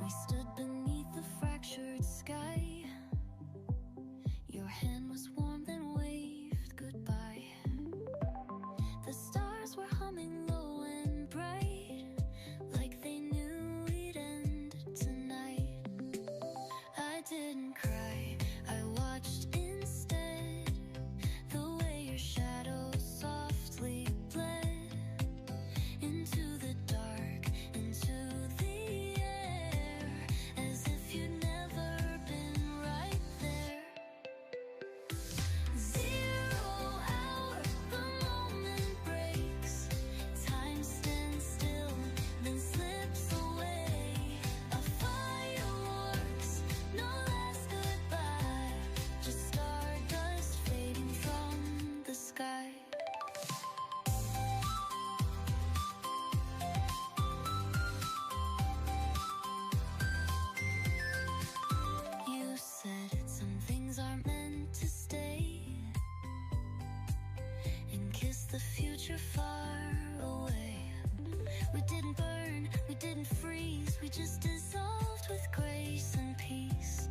We stood beneath the fractured sky. Your hand was warm, then waved goodbye. The stars were humming low and bright, like they knew we'd end tonight. I didn't cry, I watched instead, the way your shadow softly bled into the dark, into the air, as if you'd never been right there. 0 hour, the moment breaks, time stands still, then slips away. A fireworks, no last goodbye, just stardust fading from the sky. You said some things aren't meant to stay, and kissed the future far away. We didn't burn, we didn't freeze, we just dissolved with grace and peace.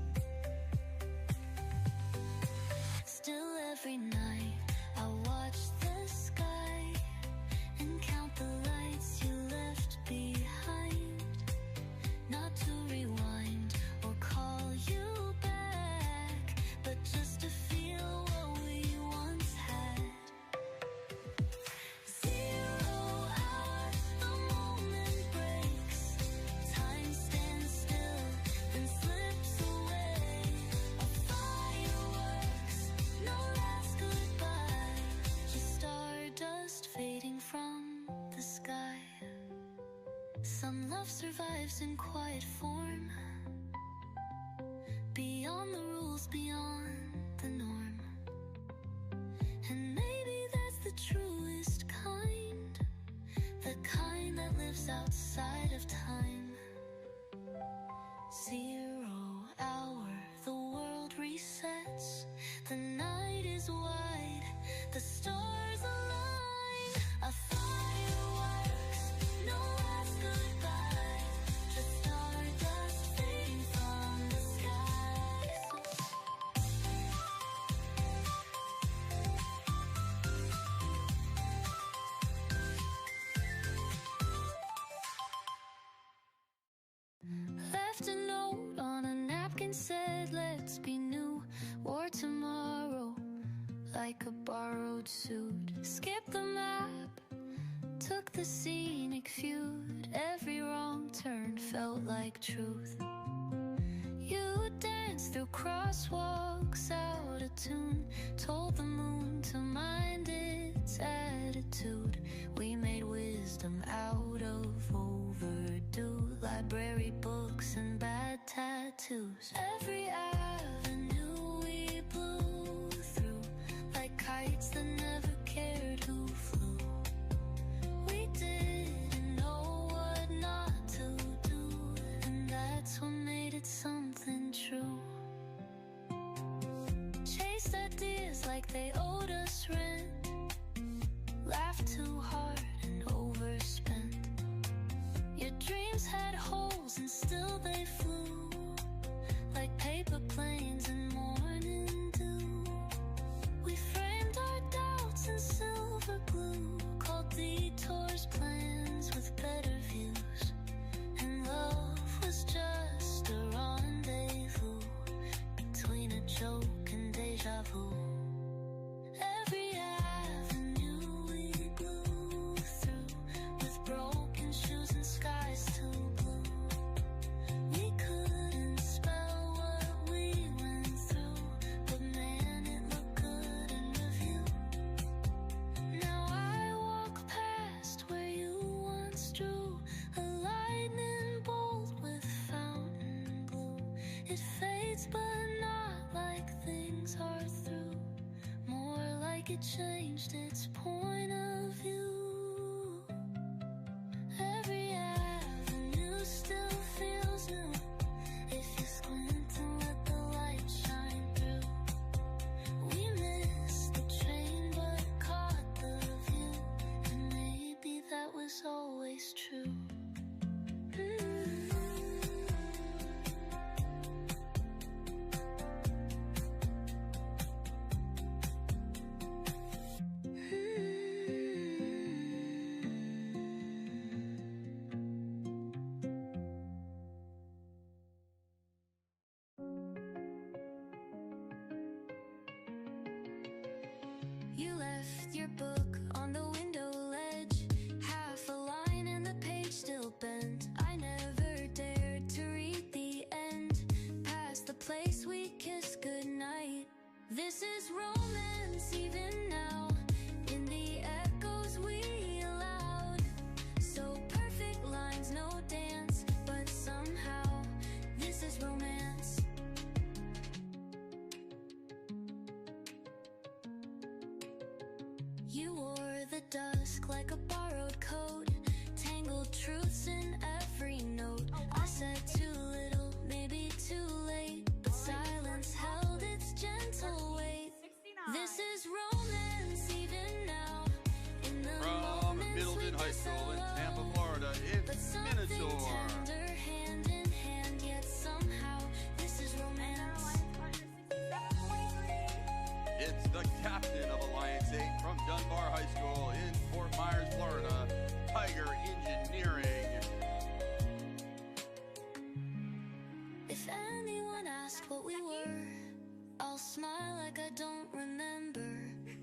Still every night I watch the sky and count the lights you left behind, not to rewind or call you back, but just to feel what we once had. 0 hour, the moment breaks, time stands still, then slips away. A fireworks, no last goodbye, just stardust fading from the sky. Some love survives in quiet form, beyond the rules, beyond the norm. And maybe that's the truest kind, the kind that lives outside of time. 0 hour, the world resets, the night is wide, the stars align. A fireworks, no last goodbye, just stardust fading from the sky. Left a note on a napkin, said let's be new, or tomorrow like a borrowed suit. Skip the map, took the scenic feud. Every wrong turn felt like truth. You danced through crosswalks out of tune, told the moon to mind its attitude. We made wisdom out of overdue, library books and bad tattoos. Every avenue we blew through, like kites that never cared who flew. We didn't know what not to do, and that's what made it something true. Chased ideas like they owed us rent, laughed too hard and overspent. Your dreams had holes and still they flew, like paper planes in morning dew. We framed our doubts in silver glue, called detours plans with better views. And love was just a rendezvous between a joke and deja vu. Every avenue we blew through, with broken shoes and skies too blue. We couldn't spell what we went through, but man, it looked good in review. Now I walk past where you once drew a lightning bolt with fountain blue. It fades but not like things are through, more like it changed its point of view. Every avenue still feels new if you squint and let the light shine through. We missed the train but caught the view, and maybe that was always true. You left your book on the window ledge, half a line and the page still bent. I never dared to read the end, past the place we kissed goodnight. This is romance even now, in the echoes we allowed. So perfect lines, no dance, but somehow this is romance. You wore the dusk like a borrowed coat, tangled truths in every note. I said too little, maybe too late, but silence held its gentle weight. This is romance even now, in the From moments Middleton we High School in Tampa, Florida, it's Minotaur. tender hand in hand, yet somehow this is romance. It's the captain of Alliance 8 from Dunbar High School in Fort Myers, Florida, Tiger Engineering. If anyone asked what we were, I'll smile like I don't remember,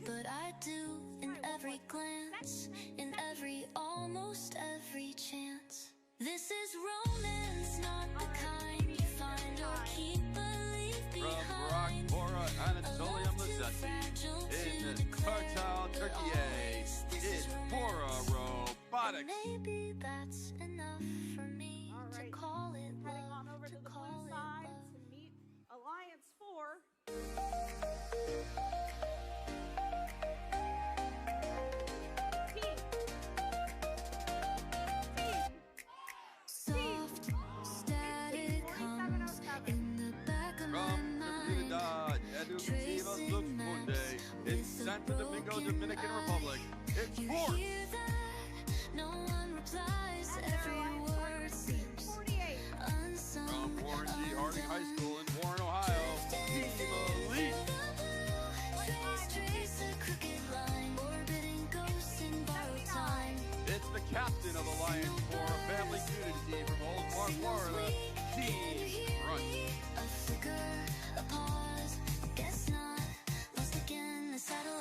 but I do in every glance, in every, almost every chance. This is romance, not the kind you find or keep, believe From behind. Bora Anatolium Lazeti in Kartal, Turkey, it's Bora Robotics. Maybe that's enough for me to call it Heading love, on over to the blue side to meet Alliance 4. Soft static hums in the back of my From the mind. Comunidad Educativa Lux Mundi in Santo Domingo, Dominican Republic, it's You Force. hear that? No one replies. Every word seems unsung. From Warren G. Harding High School in Warren, Ohio, Team Elite. Trace a crooked line, orbiting ghosts in borrowed time. It's the captain of Alliance 4, a family community from Old Park, Florida, Team Front. A flicker, a pause, guess not. Lost again, the satellite.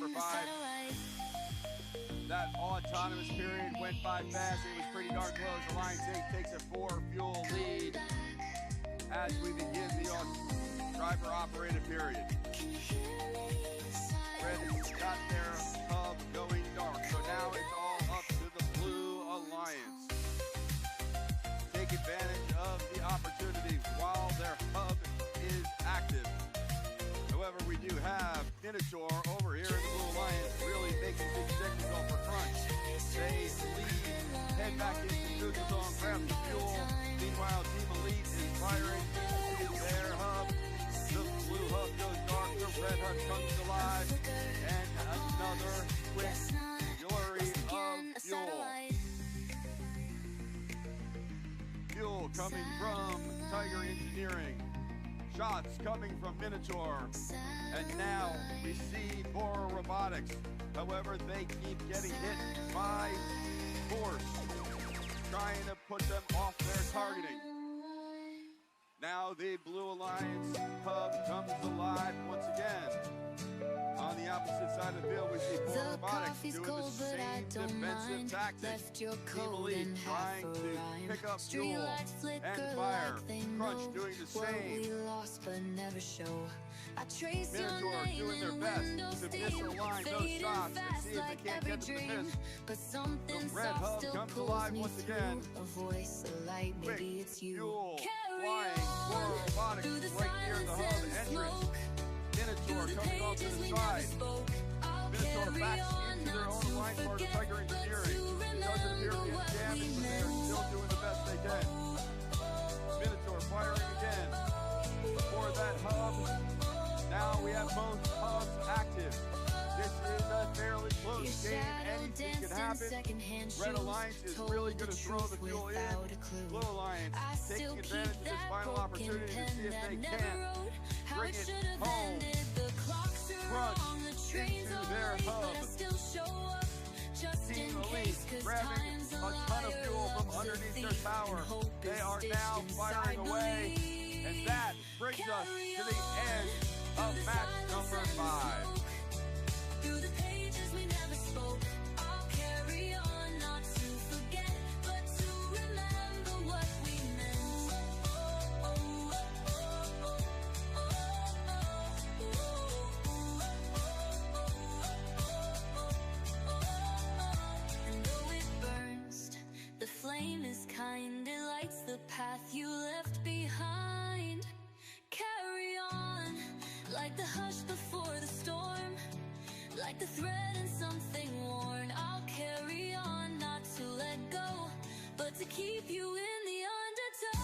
number 5. That autonomous period went by fast. It was pretty darn close. Alliance 8 takes a 4-fuel lead as we begin the driver-operated period. Red has got their hub going dark, so now it's all up to the Blue Alliance. Take advantage of the opportunity while their hub is active. However, we do have Minotaur over here in the Blue Alliance really making big signals for Crunch. They lead, head back into neutral zone, grab the fuel. Meanwhile, Team Elite is firing into their hub. The blue hub goes dark, the red hub comes alive, and another quick flurry of fuel. Fuel coming from Tiger Engineering. Shots coming from Minotaur. And now we see Bora Robotics. However, they keep getting hit by force, trying to put them off their targeting. Now the Blue Alliance hub comes alive once again. On the opposite side of the field, we see Bora Robotics doing the same defensive tactics. Team Elite trying to pick up fuel and fire. Crunch doing the same. Minotaur doing their best to misalign those shots and see if they can't get them to miss. The red hub comes alive once again. Quick fuel flying. Bora Robotics right near the hub entrance. Minotaur coming off to the side. Minotaur backs into their own line part of Tiger Engineering. It doesn't appear to be damaged, but they're still doing the best they can. Minotaur firing again for that hub. Now we have both hubs active. This is a fairly close game. Anything can happen. Red Alliance is really going to throw the fuel in. Blue Alliance taking advantage of this final opportunity to see if they can bring it home. Crunch into their hub. Team Elite grabbing a ton of fuel from underneath their tower. They are now firing away. And that brings us to the end of match number 5. Through the pages we never spoke, I'll carry on, not to forget, but to remember what we meant. And though it burns, the flame is kind, it lights the path you left behind. Carry on, like the hush before the storm, like the thread in something worn. I'll carry on, not to let go, but to keep you in the undertow.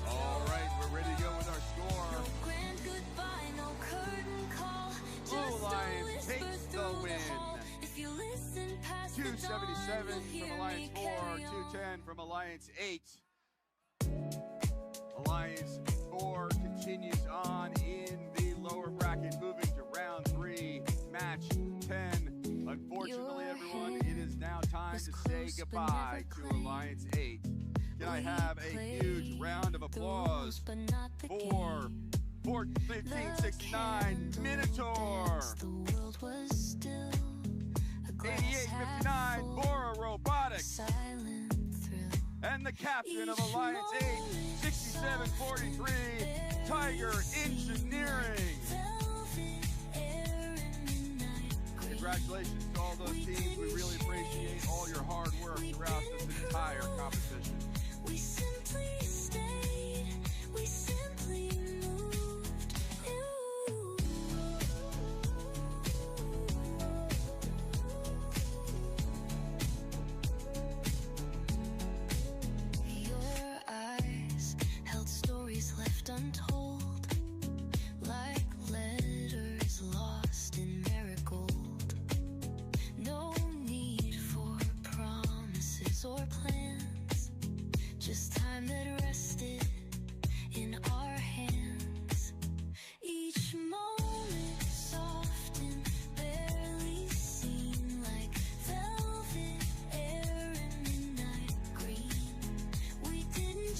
All right, we're ready to go with our score. No grand goodbye, no curtain call. Blue Alliance takes the win. 277 from Alliance 4, 210 from Alliance 8. Alliance 4 continues on in the lower bracket, moving to round 3, match 10. Unfortunately, everyone, it is now time to say goodbye to Alliance 8. Can I have a huge round of applause for 1569 Minotaur? 8859 Bora Robotics, and the captain of Alliance 8, 6743 Tiger Engineering. Congratulations to all those teams. We really appreciate all your hard work throughout this entire competition. We simply stayed, we simply moved. Your eyes held stories left untold, like letters lost in marigold. No need for promises or plans, just time that rested in our hands. Each moment soft and barely seen, like velvet air and midnight green. We didn't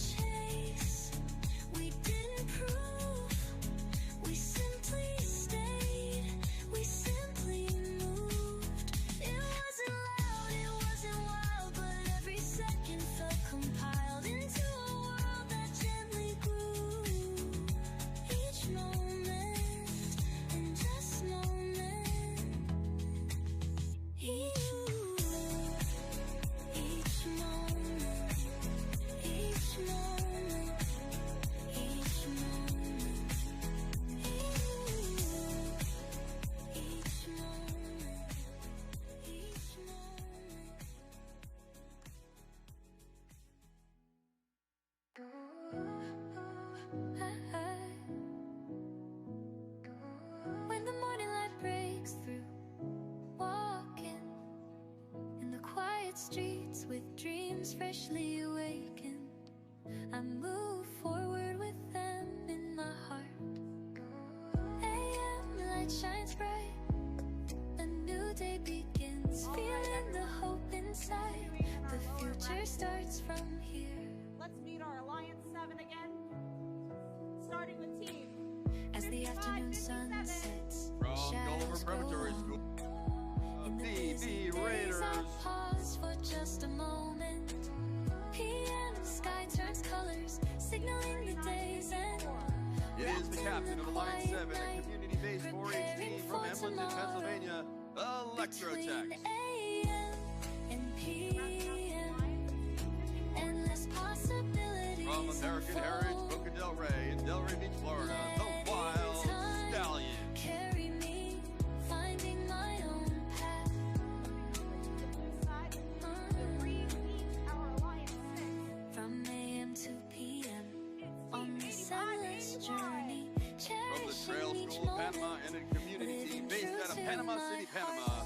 dreams freshly awakened. I move forward with them in my heart. AM light shines bright. A new day begins. Feeling the hope inside. The future starts from here. Let's meet our Alliance 7 again. Starting with team. As the afternoon sun sets, From shadows Gulliver Preparatory grow. School, In the BB busy Raiders. days, I pause for just a moment. PM sky turns colors, signaling the day's end. It is the captain of Alliance 7, a community-based 4-H team from Embleton, Pennsylvania, Electrotech. AM and PM, endless possibilities. From American Heritage, Boca Del Rey, in Delray Beach, Florida, the Wild Stallion. Carry me, finding my own path. From AM to PM, on this endless journey, From the Trail cherishing each School of Panama moment. and a community team based out of Panama City, Panama,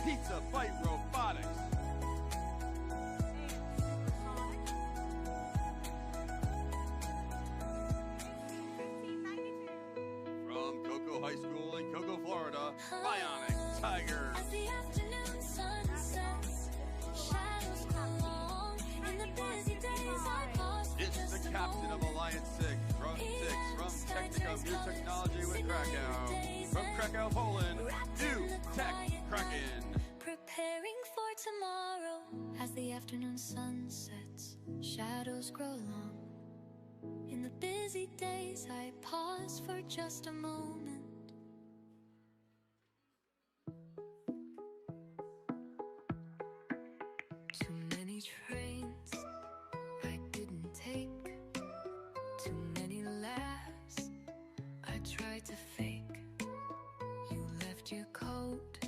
Pizza Bite Robotics. From Cocoa High School in Cocoa, Florida, Bionic Tigers. As the afternoon sun sets, shadows grow long. In the busy days, I pause for It's just the a captain of moment. Alliance 6 from Technicum New Technology with Krakow. From Krakow, Poland, New Tech Kraken. Preparing for tomorrow. As the afternoon sun sets, shadows grow long. In the busy days, I pause for just a moment. Too many trains I didn't take. Too many laughs I tried to fake. You left your coat,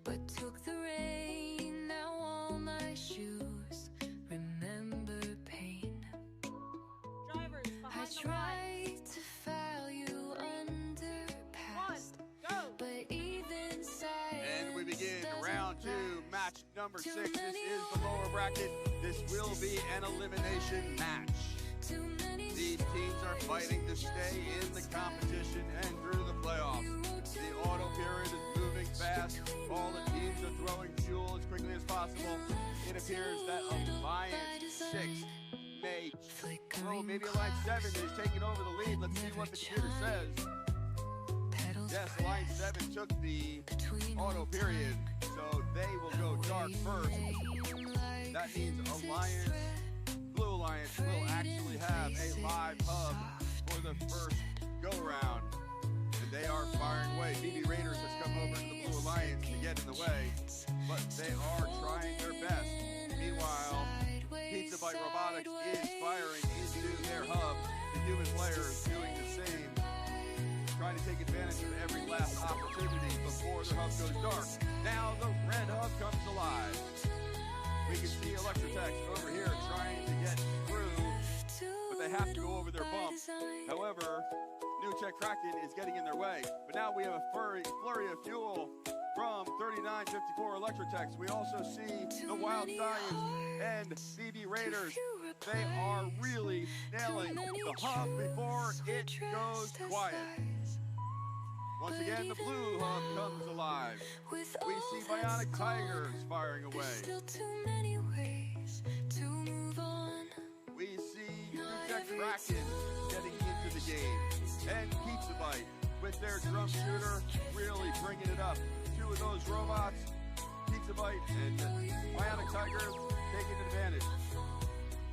but took the rain. Now all my shoes remember pain. Drivers I behind the line. tried to file you under past, but even silence. And we begin doesn't round 2, last. match number Too 6. This many is the lower bracket. This will be an elimination match. Too many These teams are fighting to stay in the competition and through the playoffs. The auto period is moving fast. All the teams are throwing fuel as quickly as possible. It appears that Alliance 6 may throw, maybe Alliance 7 is taking over the lead. Let's see what the computer says. Yes, Alliance 7 took the auto period, so they will go dark first. That means Alliance, Blue Alliance, will actually have a live hub for the first go-round. And they are firing away. BB Raiders has come over to the Blue Alliance to get in the way, but they are trying their best. Meanwhile, Pizza Bite Robotics is firing into their hub. The human players doing the same, trying to take advantage of every last opportunity before their hub goes dark. Now the red hub comes alive. We can see Electrotech over here trying to get through, but they have to go over their bump. However, New Tech Kraken is getting in their way. But now we have a flurry of fuel from 3954 Electrotechs. We also see the Wild Stallions and BB Raiders. They are really nailing the hub before it goes quiet. Once again, the blue hub comes alive. We see Bionic Tigers firing away. Still too many ways to move on. We see New Tech Kraken getting into the game. And Pizza Bite with their drum shooter really bringing it up. Two of those robots, Pizza Bite and Bionic Tigers, taking advantage.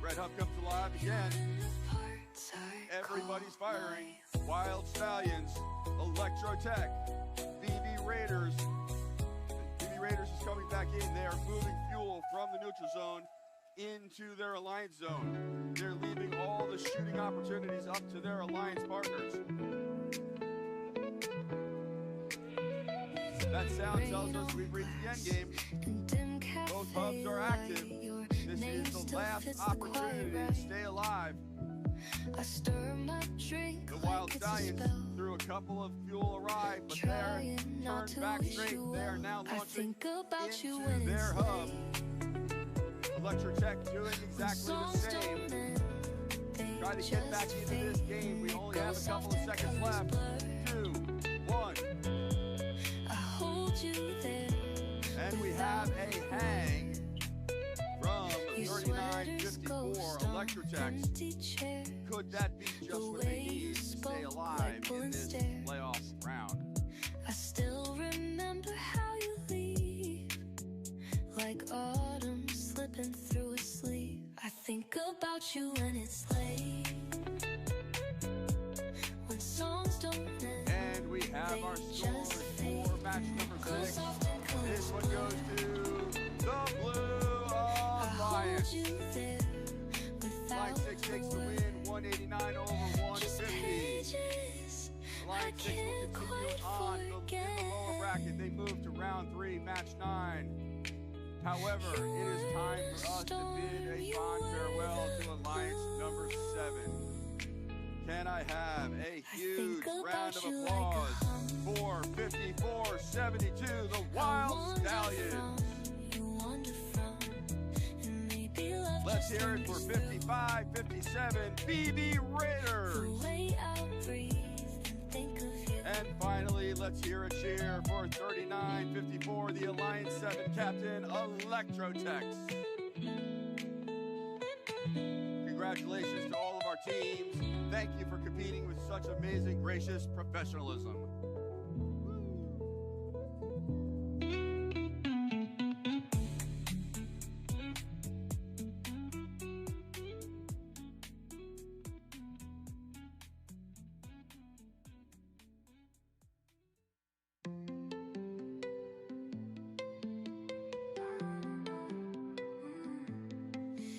Red Hub comes alive again. Everybody's firing. Wild Stallions, Electrotech, BB Raiders. BB Raiders is coming back in. They are moving fuel from the neutral zone into their alliance zone. They're leaving all the shooting opportunities up to their alliance partners. That sound tells us we've reached the end game. Both hubs are active. This is the last opportunity to stay alive. I stir my drink. The Wild Stallions threw a couple of fuel awry, but they're turned back straight. They are now launching into their hub. Electrotech doing exactly the same. Try to get back into this game. We only have a couple of seconds left. 2, 1. And we have a hang from 39-54 Electrotech. Could that be just what they need to stay alive in this playoff round? I still remember how you leave, like autumn slipping through a sleeve. I think about you when it's late, when songs don't end. And we have our scores for match number 6. This one goes to the Blue Alliance. Line 6 takes the win, 189 over 150. Line 6 will continue on in the lower bracket. They move to round 3, match 9. However, it is time for us to bid a fond farewell to Alliance number 7. Can I have a huge round of applause for 54-72, the Wild Stallions? Let's hear it for 55-57, BB Raiders. And finally, let's hear a cheer for 39-54, the Alliance 7 captain, Electrotech. Congratulations to all of our teams. Thank you for competing with such amazing, gracious professionalism.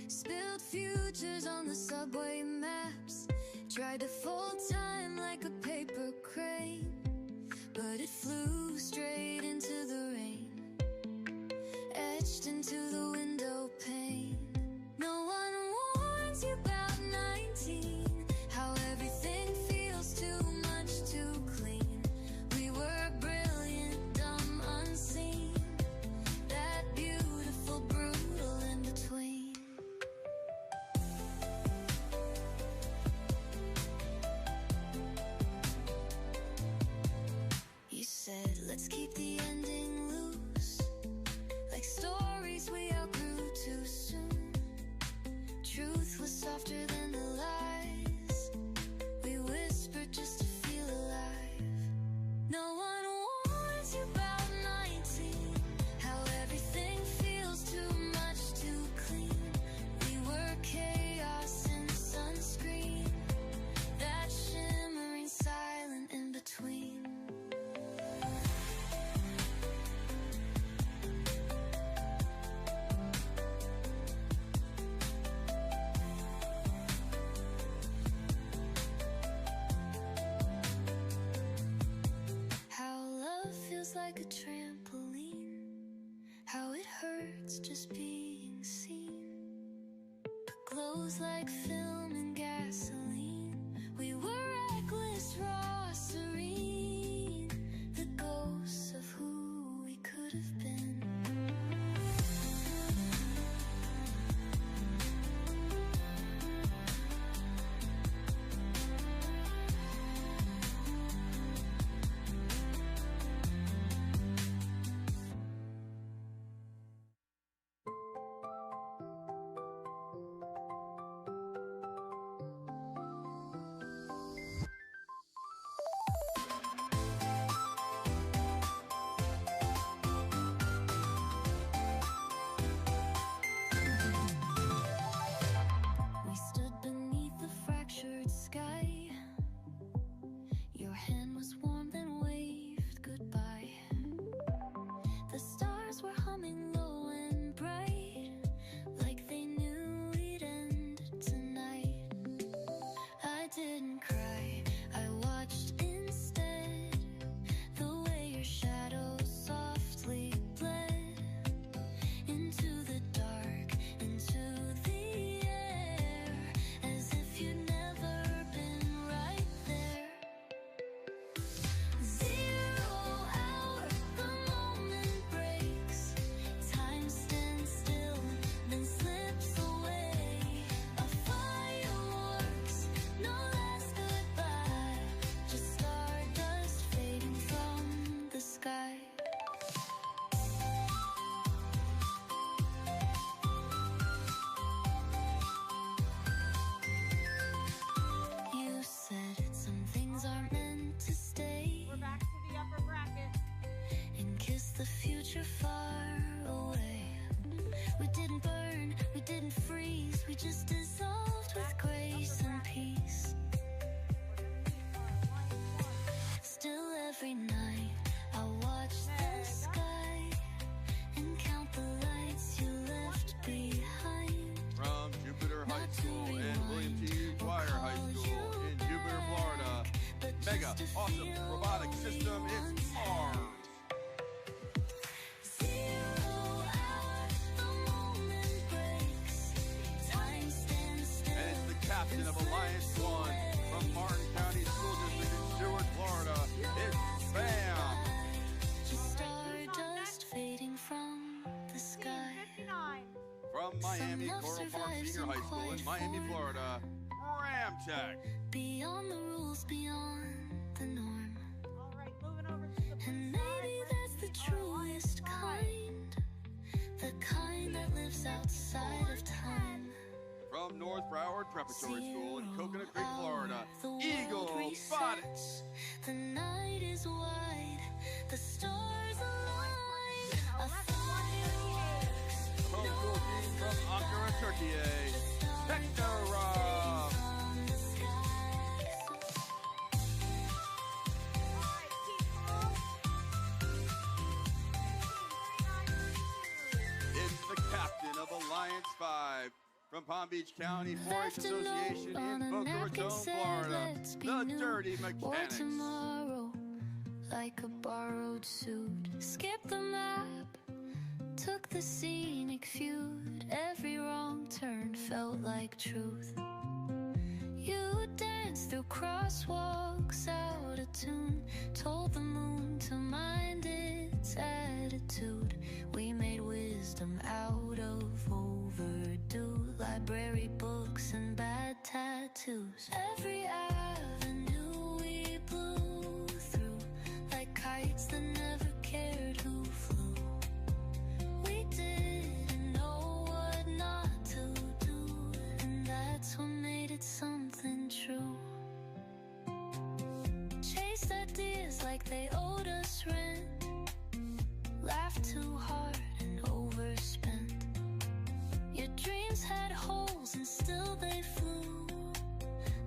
Spilled futures on the subway maps. Tried to fold time like a paper crane, but it flew straight into the rain, etched into the window pane. No one warns you about 19, how everything feels too much too clean. We were brilliant, dumb, unseen, that beautiful, brutal in between. You said, let's keep the ending loose, like stories we outgrew too soon. Truth was softer than the lies we whispered just to feel alive. No one warns you about 19, how everything feels too much too clean. We were chaos in sunscreen, that shimmering silent in between. How love feels like a trampoline, how it hurts just being seen, but glows like film and gasoline. We were reckless, raw, serene, the ghosts of who we could have been. but you're far away. We didn't burn, we didn't freeze, we just dissolved with grace and peace. Still every night I watch the sky and count the lights you left behind. From Jupiter High School and William T. Dwyer High School in Jupiter, Florida, mega awesome robotic system is ours. And it's the captain of Alliance 1 from Martin County School District in Stewart, Florida. It's Bam! Stardust fading from the sky. From Miami Coral Park Senior High School in Miami, Florida, Ramtech. Beyond the rules, beyond the norm. And maybe that's the truest kind, the kind that lives outside of time. From North Broward Preparatory School in Coconut Creek, Florida, Eagle Robotics. The night is wide, the stars align. A fireworks. The homeschool team from Ankara, Turkey, Technorov. It's the captain of Alliance 5 from Palm Beach County 4-H Association in Boca Raton, Florida, the Dirty Mechanics. Tomorrow, like a borrowed suit. Skip the map, took the scenic feud. Every wrong turn felt like truth. You danced through crosswalks out of tune. Told the moon to mind its attitude. We made wisdom out of overdue. Library books and bad tattoos. Every avenue we blew through, like kites that never cared who flew. We didn't know what not to do, and that's what made it something true. Chased ideas like they owed us rent. Laughed too hard and overspent. Your dreams had holes and still they flew,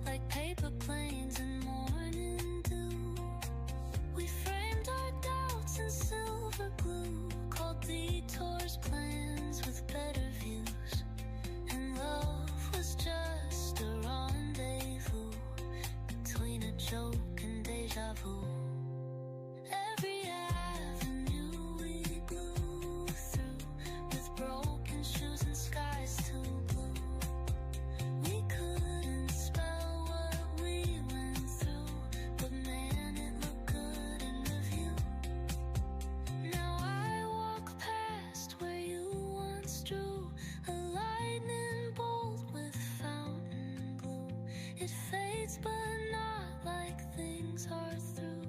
like paper planes in morning dew. We framed our doubts in silver glue, called detours plans with better views. And love was just a rendezvous between a joke and deja vu. Every avenue we blew through, with broken shoes and skies too blue. We couldn't spell what we went through, but man, it looked good in review. Now I walk past where you once drew a lightning bolt with fountain blue. It fades, but not like things are through.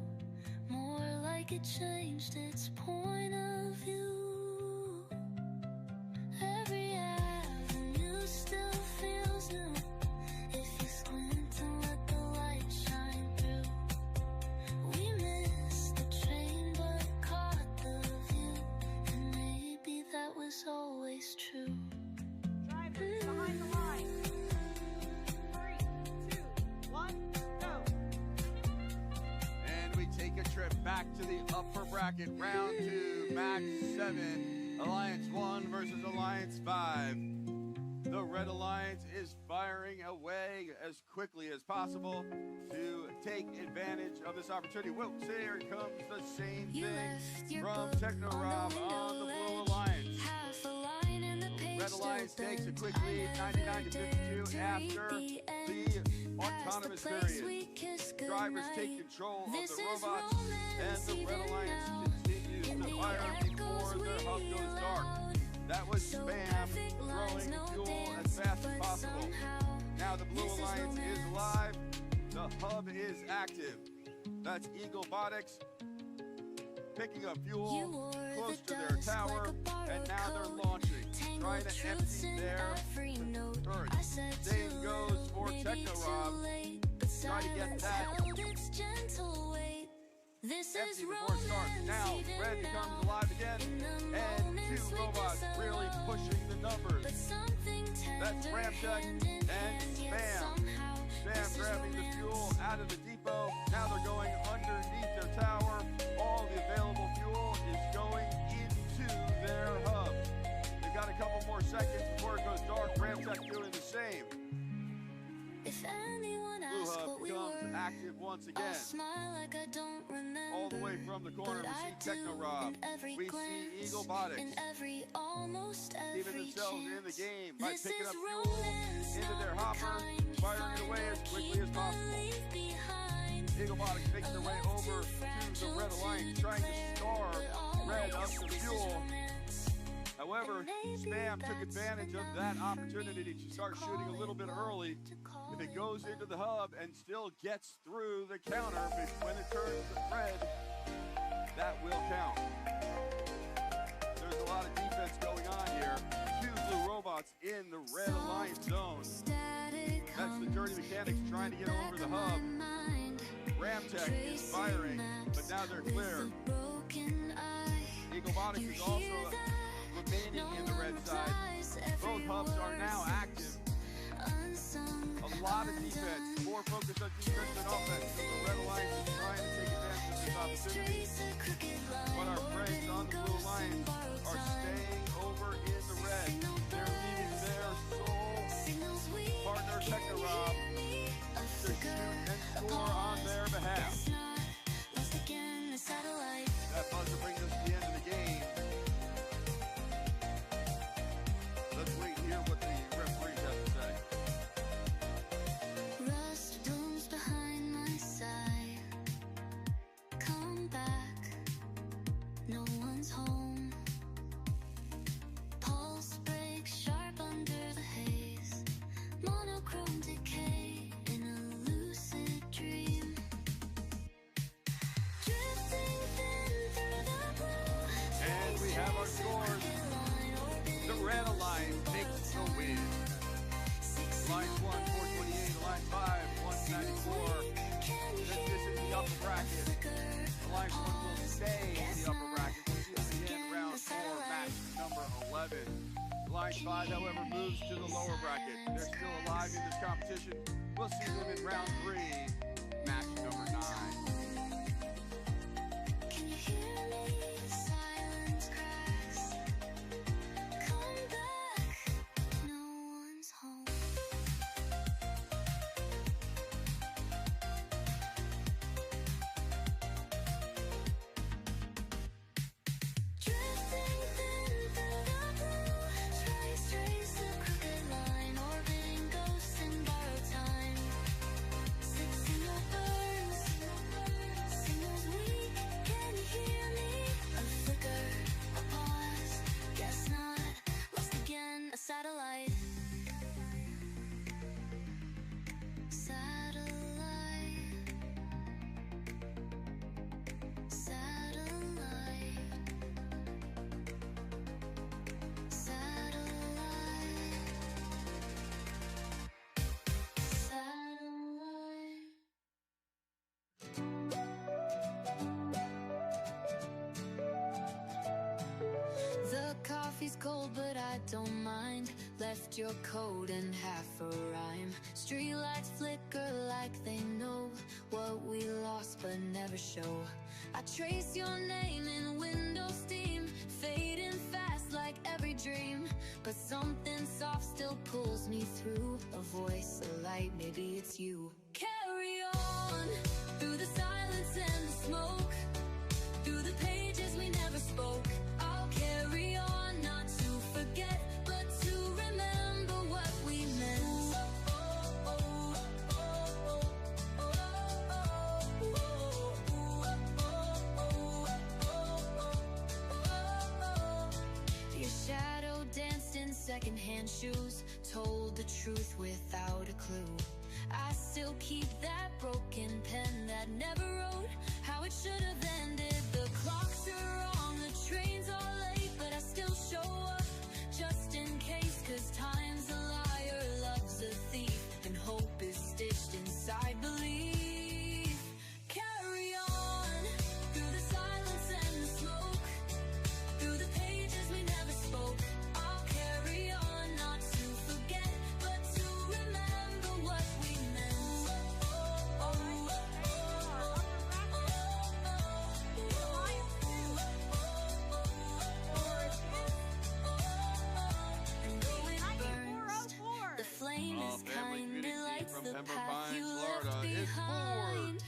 More like it changed its point of view. Every avenue still feels new if you squint and let the light shine through. We missed the train but caught the view, and maybe that was always true. Drivers behind the line. 3, 2, 1, go. And we take a trip back to the upper bracket, round 2, match 7, Alliance 1 versus Alliance 5. The Red Alliance is firing away as quickly as possible to take advantage of this opportunity. Well, here comes the same thing from Technorov on the Blue Alliance. Red Alliance takes a quick lead, 99-52 after the autonomous period. Drivers take control of the robots, and the Red Alliance continues to fire before their hub goes dark. That was Spam throwing fuel as fast as possible. Now the Blue Alliance is live. The hub is active. That's Eagle Robotics picking up fuel close to their tower, and now they're launching, trying to empty their turret. Same goes for Technorov. Try to get that empty before it starts. Now, red becomes alive again, and two robots really pushing the numbers. That's Ramtech and Spam. Spam grabbing the fuel out of the depot. Now they're going underneath their tower. All the available fuel is going into their hub. They've got a couple more seconds before it goes dark. Ramtech doing the same. Blue Hub becomes active once again. All the way from the corner, we see Techno Rob. We see Eagle Botics. Keeping themselves in the game by picking up fuel into their hopper, firing it away as quickly as possible. Eagle Botics making their way over to the Red Alliance, trying to starve Red of some fuel. However, Spam took advantage of that opportunity to start shooting a little bit early. If it goes into the hub and still gets through the counter, but when it turns red, that will count. There's a lot of defense going on here. Two blue robots in the Red Alliance zone. That's the Dirty Mechanics trying to get over the hub. Ramtech is firing, but now they're clear. Eagle Botics is also remaining in the red side. Both hubs are now active. A lot of defense, more focus on defense than offense. So the Red Alliance is trying to take advantage of this opportunity. But our friends on the Blue Alliance are staying over in the red. They're leaving their sole partner, Techno Rob, to shoot and score on their behalf. That buzzer brings us to the end of the game. Let's wait and hear what the referees have to say. Rust blooms behind my side. Come back, no one's home. Pulse breaks sharp under the haze. Monochrome decay in a lucid dream. Drifting thin through the blue. And we have our scores. The Red Alliance takes the win. Alliance 1, 428. Alliance 5, 194. This is the upper bracket. Alliance 1 will stay in the upper bracket. We'll see us again round 4, match number 11. Alliance 5, however, moves to the lower bracket. They're still alive in this competition. We'll see them in round 3, match number 9. Can you hear me? Silence cries. Come back, no one's home. Drifting thin through the blue. Trace the crooked line, orbiting ghosts in borrowed time. Signal burns, signals weak. Can you hear me? A flicker, a pause. Guess not. Lost again, a satellite. Satellite. Satellite. Satellite. The coffee's cold, but I don't mind. Left your coat and half a rhyme. Streetlights flicker like they know what we lost but never show. I trace your name in window steam, fading fast like every dream. But something soft still pulls me through. A voice, a light, maybe it's you. Carry on through the silence and the smoke, through the pages we never spoke. I'll carry on, not to forget, but to remember what we meant. Your shadow danced in secondhand shoes, told the truth without a clue. I still keep that broken pen that never wrote how it should have ended. The clocks are wrong, the trains are late, but I still show up just in case. 'Cause time's a liar, love's a thief, and hope is stitched inside belief. Carry on Ryan, Florida is forward.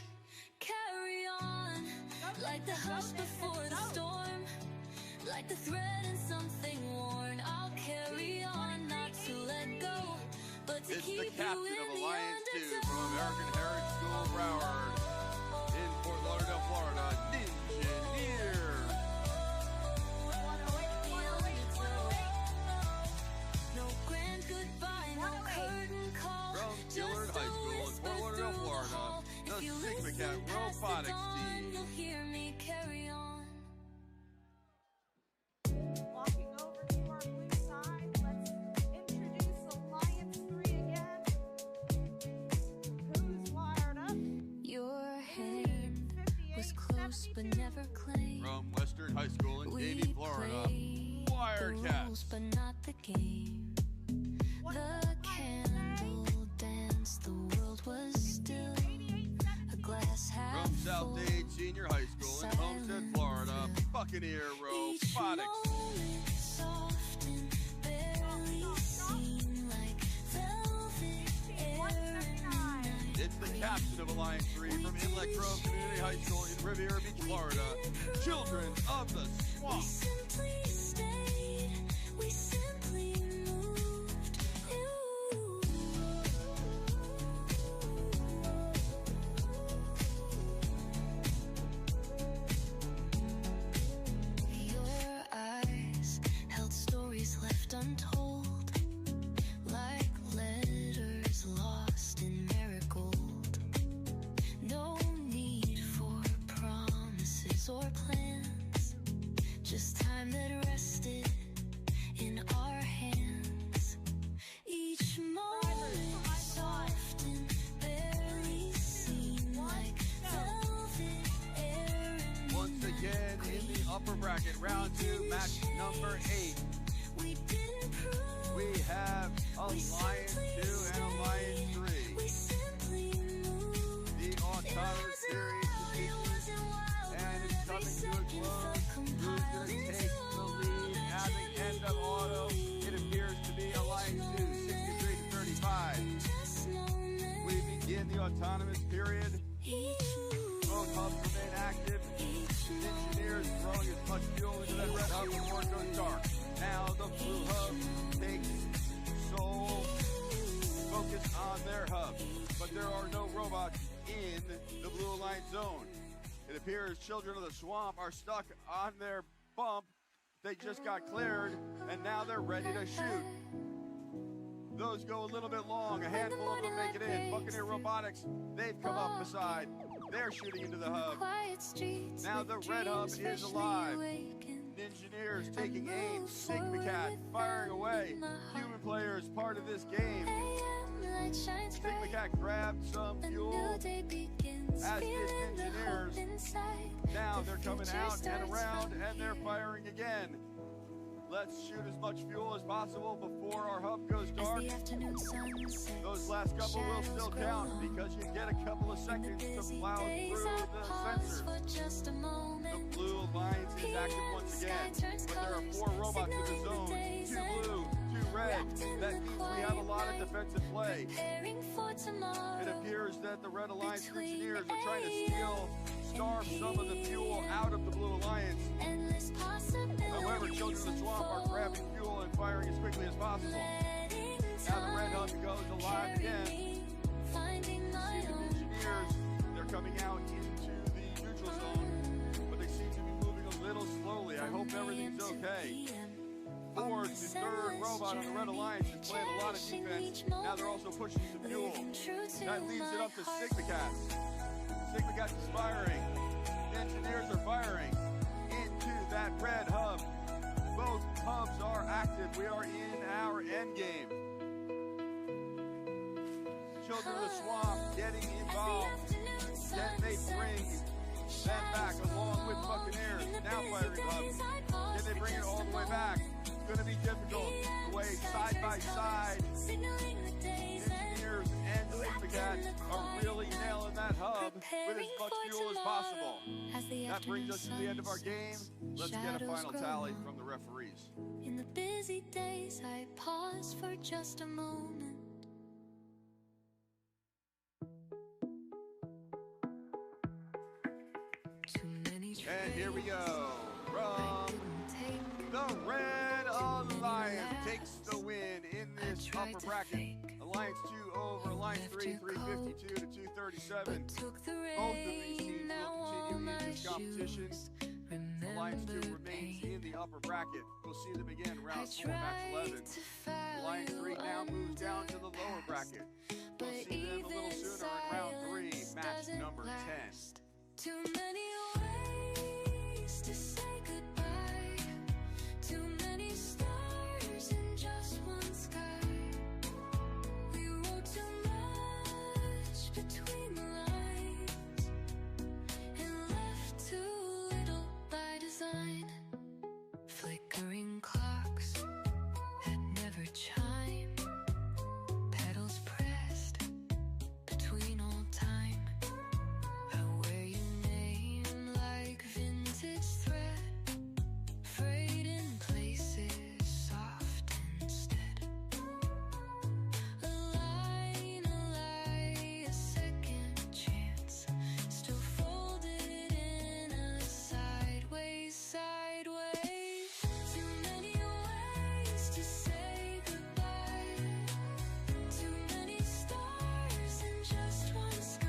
Carry on, like the hush before the storm, like the thread in something worn. I'll carry on, not to let go, but to It's keep the you captain in of the Alliance 2 undertow. from American Heritage School, Broward, in Fort Lauderdale, Florida, Engineer. No grand goodbye, no curtain call. From Gillard High School in Fort Lauderdale, Florida, the Sigma Cat Robotics team. You'll hear me carry on. Walking over to our blue side, let's introduce Alliance 3 again. Who's wired up? Your hand was close but never claimed. From Western High School in Davie, Florida, Wirecats. But not the game. The candle dance, the world was still a glass half From South full. Dade Senior High School in Homestead, Florida, Buccaneer Robotics. Soft and barely seen like velvet air in the night. It's the captain of Alliance 3 from Inlet Grove Community High School in Riviera Beach, Florida, Children of the Swamp. We simply stayed, we simply moved. Your eyes held stories left untold, like letters lost in marigold. No need for promises or plans, just time that rested in our hands. Each moment soft and barely seen like velvet air. Once again in the upper bracket, round 2, match number 8. We didn't prove We have Alliance 2 and Alliance 3. we simply moved. The autonomous series continues and is coming to a close. Who's going to take the lead at the end of auto? It appears to be Alliance 2, 63 to 35. We begin the autonomous period. Both hubs remain active. Engineers throwing as much fuel into that red hub before it goes dark. Now the blue hub takes sole focus on their hub. But there are no robots in the Blue Alliance zone. It appears Children of the Swamp are stuck on their bump. They just got cleared, and now they're ready to shoot. Those go a little bit long. A handful of them make it in. Buccaneer Robotics, they've come up beside. They're shooting into the hub. Now the red hub is alive. Engineers taking aim. Sigma Cat firing away. Human players part of this game. Sigma Cat grabbed some fuel, as did Engineers. Now they're coming out and around, and they're firing again. Let's shoot as much fuel as possible before our hub goes dark. Those last couple will still count because you get a couple of seconds to plow through the sensors. The Blue Alliance is active once again, but there are 4 robots in the zone, 2 blue, 2 red. That means we have a lot of defensive play. It appears that the Red Alliance engineers are trying to starve some of the fuel out of the Blue Alliance. However, Children of the Swamp are grabbing fuel and firing as quickly as possible. Now the red hub goes alive again. Engineers, they're coming out into the neutral zone, but they seem to be moving a little slowly. I hope everything's okay. Fourth and third robot on the Red Alliance is playing a lot of defense. Now they're also pushing some fuel. That leaves it up to Sigma Cats. Sigma Cats is firing. The engineers are firing into that red hub. Both hubs are active. We are in our end game. Children of the Swamp getting involved. Can they bring that back along with Buccaneers? Now firing hubs. Can they bring it all the way back? It's going to be difficult. The way side by side, engineers and Sigma Cats are really nailing that hub with as much fuel as possible. That brings us to the end of our game. Let's get a final tally from the referees. In the busy days, I pause for just a moment. And here we go. From the Red Alliance takes the win in this upper bracket. Alliance 2 over Alliance 3, 352 to 237. Both of these teams will continue in this competition. Alliance 2 remains in the upper bracket. We'll see them again round 4, match 11. Alliance 3 now moves down to the lower bracket. We'll see them a little sooner in round 3, match number 10. Too many ways to say goodbye. Too many stars in just one sky. We wrote too much between the lines and left too little by design. Flickering clocks that never chime. Petals pressed between old time. I wear your name like vintage thread, frayed in places, soft instead. A lie, a second chance, still folded in a sideways, sideways. Too many ways to say goodbye. Too many stars in just one sky.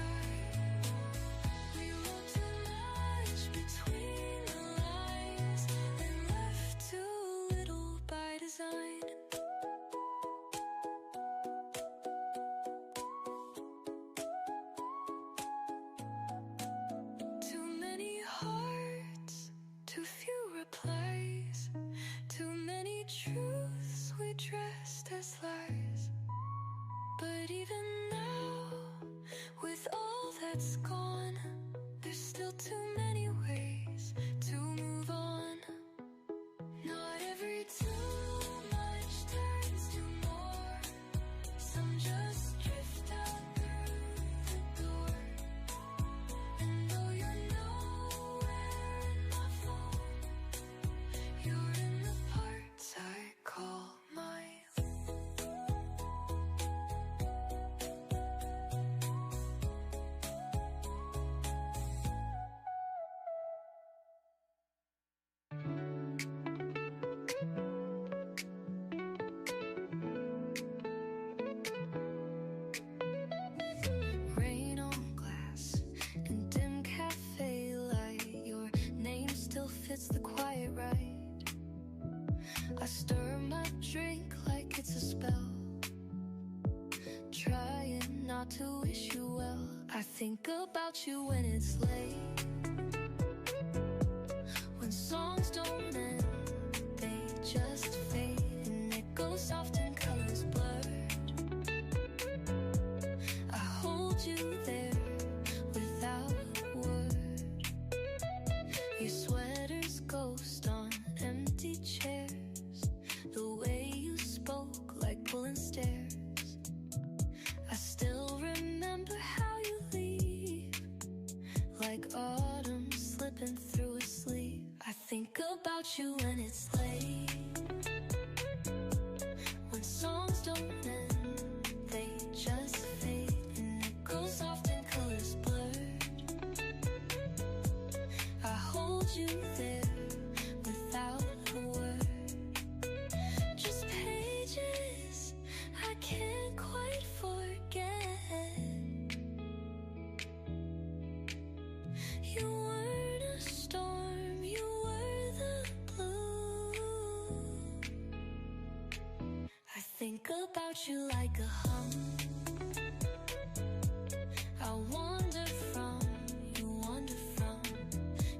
We wrote too much between the lines and left too little by design. Too many hearts, too few replies. Too many truths we dressed as lies. But even now, with all that's gone, there's still too many ways to move on. Not every too much turns to more. Some just drift out through the door. And though you're nowhere in my phone, you're in the parts I call mine. Rain on glass and dim cafe light. Your name still fits the quiet right. I stir my drink like it's a spell, trying not to wish you well. I think about you when it's late, when songs don't end, they just fade, and it goes soft and colors blurred. I hold you there without a word. Your sweater's ghost on empty chairs. The way you spoke like pulling stairs. I still remember how you leave, like autumn slipping through a sleeve. I think about you when it's late, when songs don't end, they just fade, and it goes soft and colors blurred. I hold you there without a word. Just pages I can't quite forget. You weren't a storm, you were the blue. I think about you like a hum. I wander from, you wander from,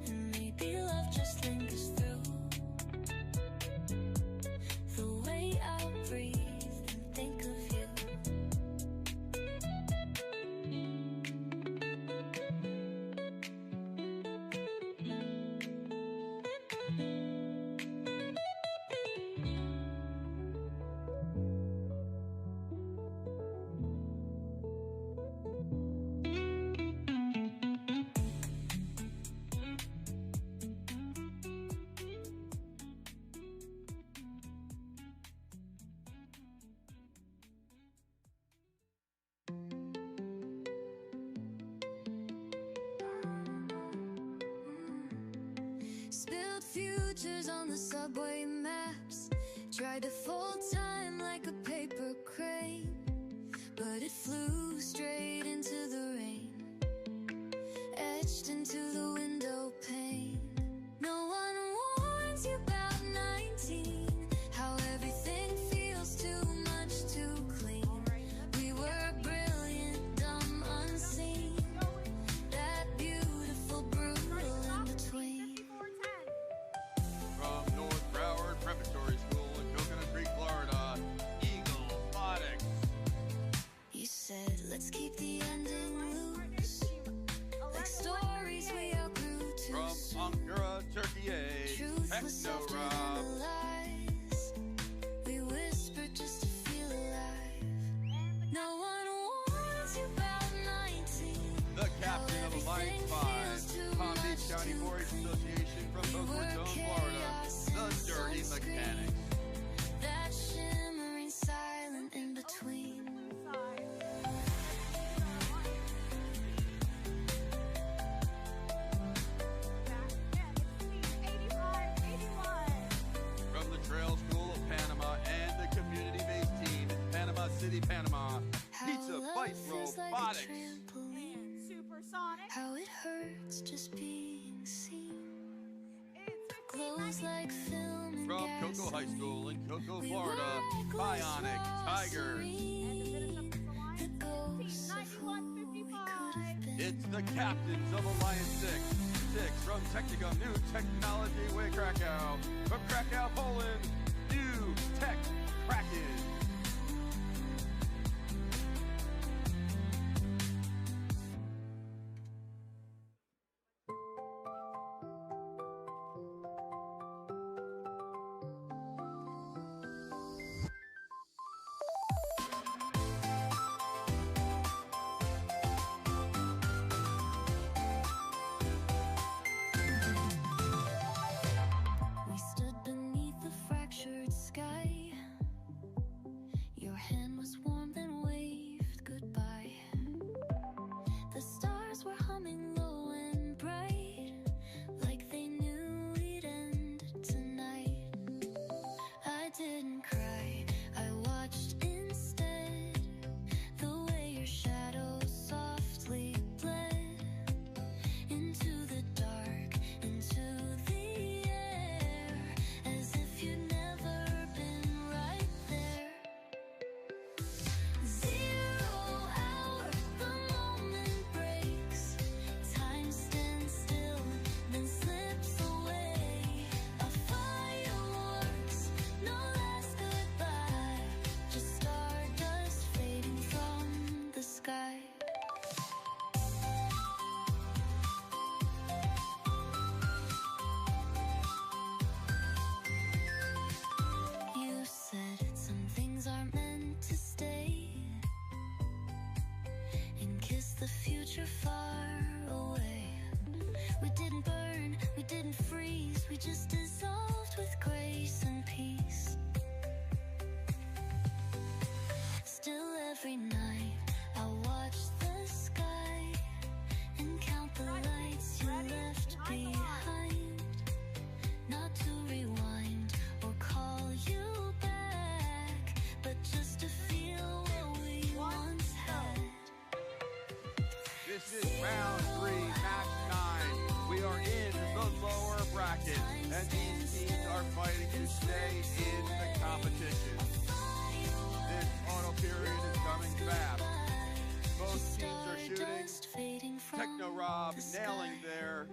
and maybe love just lingers through. The way I breathe and think of you. Spilled futures on the subway maps. Tried to fold time like a paper crane, but it flew straight into the rain, etched into the window pane. No one warns you about 19, how everything feels too much too clean. We were brilliant, dumb, unseen, that beautiful, brutal in between. From North Broward Preparatory School in Coconut Creek, Florida, Eagle Robotics. You said, let's keep the ending loose, like stories we outgrew too From soon. Ankara, Turkey, Truth was softer than Techno-Rob. the lies we whispered just to feel alive. No one warns you about 19. The captain of Alliance 5, Palm Beach County 4-H Association from Boca Raton, Florida, the Dirty Mechanics. That shimmering silent in between. From the Trail School of Panama and the community-based team in Panama City, Panama, Pizza Bite Robotics. How it hurts just being seen. Glows like film and From Cocoa High School in Cocoa, Florida, Bionic Tigers. It's the captains of Alliance 6 from Technicum New Technology Way Krakow. From Krakow, Poland, New Tech Kraken. We stood beneath the fractured sky. Your hand was warm, then waved goodbye. The stars were humming low and bright, like they knew we'd end tonight. I didn't cry, I watched instead, the way your shadow softly bled into the dark, into the air, as if you'd never been right there. 0 hour, the moment breaks. Time stands still, then slips away. A fireworks, no last goodbye, just stardust fading from the sky. You said some things are meant to stay, and kiss the future far away. We didn't burn, we didn't freeze, we just dissolved with grace and peace. Still every night I watch the sky and count the lights you left behind. Not to rewind or call you back, but just to feel what we once had. This is round 3, match 9. We are in the lower bracket, and these teams are fighting to stay in the competition. This auto period is coming fast. Both teams are shooting. Techno-Rob nailing their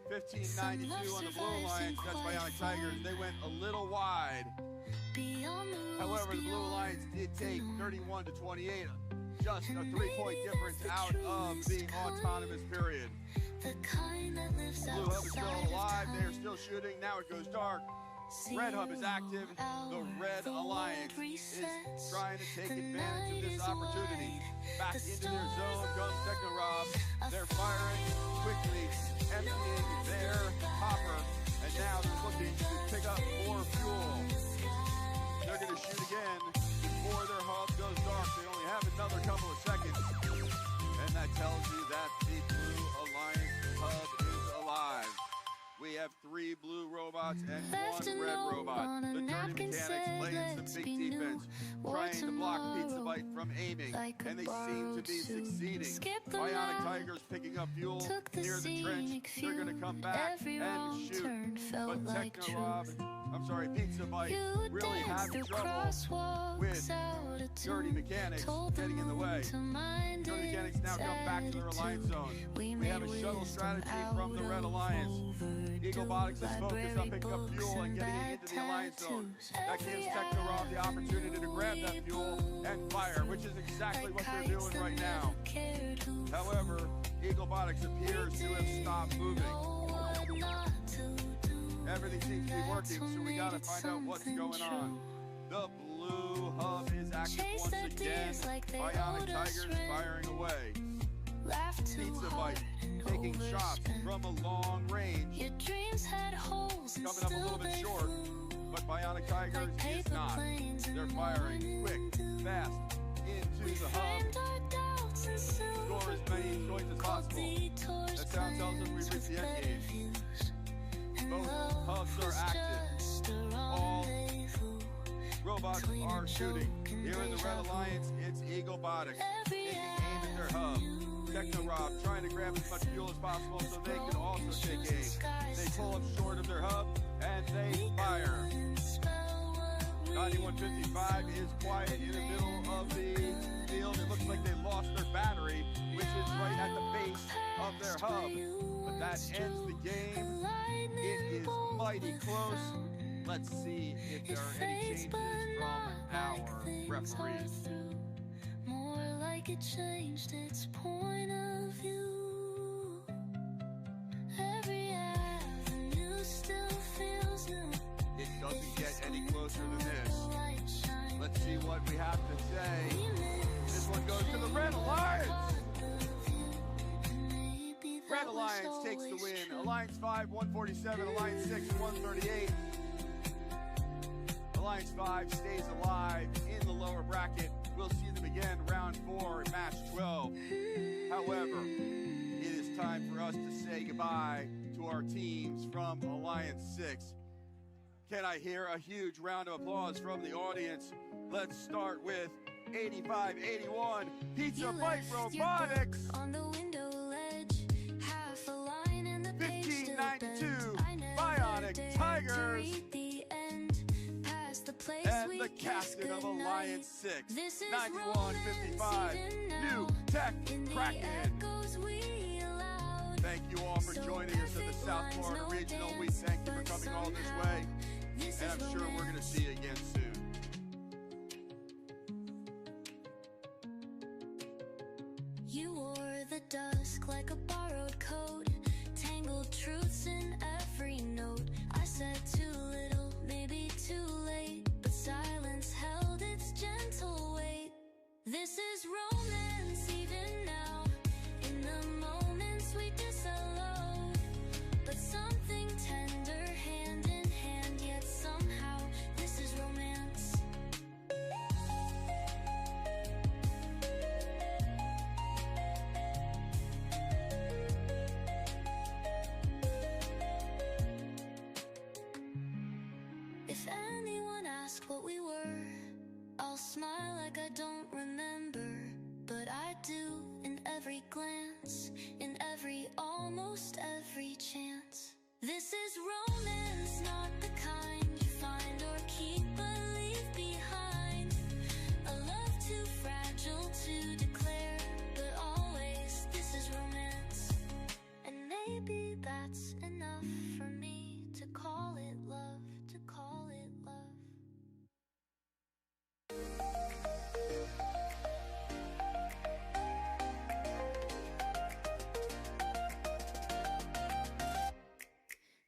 1592 on the Blue Alliance. That's Bionic Tigers. They went a little wide. However, the Blue Alliance did take 31 to 28. Just a 3-point difference out of the autonomous period. Blue Hub is still alive. They are still shooting. Now it goes dark. Red Hub is active. The Red Alliance is trying to take advantage of this opportunity. Back into their zone comes Techno-Rob. They're firing quickly, emptying their hopper, and now they're looking to pick up more fuel. They're going to shoot again before their hub goes dark. They only have another couple of seconds, and that tells you that the Blue Alliance hub is alive. We have 3 blue robots and 1 red robot. The dirty mechanics playing some big defense, trying to block Pizza Bite from aiming, and they seem to be succeeding. Bionic Tigers picking up fuel near the trench. They're going to come back and shoot. But Pizza Bite really having trouble with dirty mechanics getting in the way. Dirty mechanics now come back to their alliance zone. We have a shuttle strategy from the Red Alliance. Eaglebotics is focused on picking up fuel and getting it into the alliance zone. That gives Technorov the opportunity to grab that fuel and fire, which is exactly what they're doing right now. However, Eaglebotics appears to have stopped moving. Everything seems to be working, so we gotta find out what's going on. The blue hub is active once again. Bionic Tigers firing away. Pizza Bite taking shots from a long range. Coming up a little bit short, but Bionic Tigers is not. They're firing quick, fast, into the hub. Score as many points as possible. That sound tells us we've reached the end game. Both hubs are active. All robots are shooting. Here in the Red Alliance, it's Eaglebotics taking aim at their hub. Technorov trying to grab as much fuel as possible so they can also take aim. They pull up short of their hub and they fire. 9155 is quiet in the middle of the field. It looks like they lost their battery, which is right at the base of their hub. But that ends the game. It is mighty close. Let's see if there are any changes from our referees. More like it changed its point of view. Every avenue still feels new. It doesn't get any closer than this. Let's see what we have to say. This one goes to the Red Alliance. Red Alliance takes the win. Alliance 5, 147. Alliance 6, 138. Alliance 5 stays alive in the lower bracket. We'll see them again round 4, match 12. However, it is time for us to say goodbye to our teams from Alliance 6. Can I hear a huge round of applause from the audience? Let's start with 85-81 Pizza Bite Robotics. On the window ledge, half a line in the 1592 Bionic Tigers. And the captain of Alliance 6, 9155 New Tech Kraken. Thank you all for joining us at the South Florida Regional. We thank you for coming all this way. And I'm sure we're going to see you again soon. You wore the dusk like a borrowed coat, tangled truths in every note. I said too little, maybe too late, but silence held its gentle weight. This is romance even now, in the moments we disallow, but something tender hand in hand, yet somehow this is romance. If anyone asks what we were, I'll smile like I don't remember, but I do in every glance, in every, almost every chance. This is romance, not the kind you find or keep but leave behind. A love too fragile to declare, but always this is romance. And maybe that's enough for me to call it love, to call it love.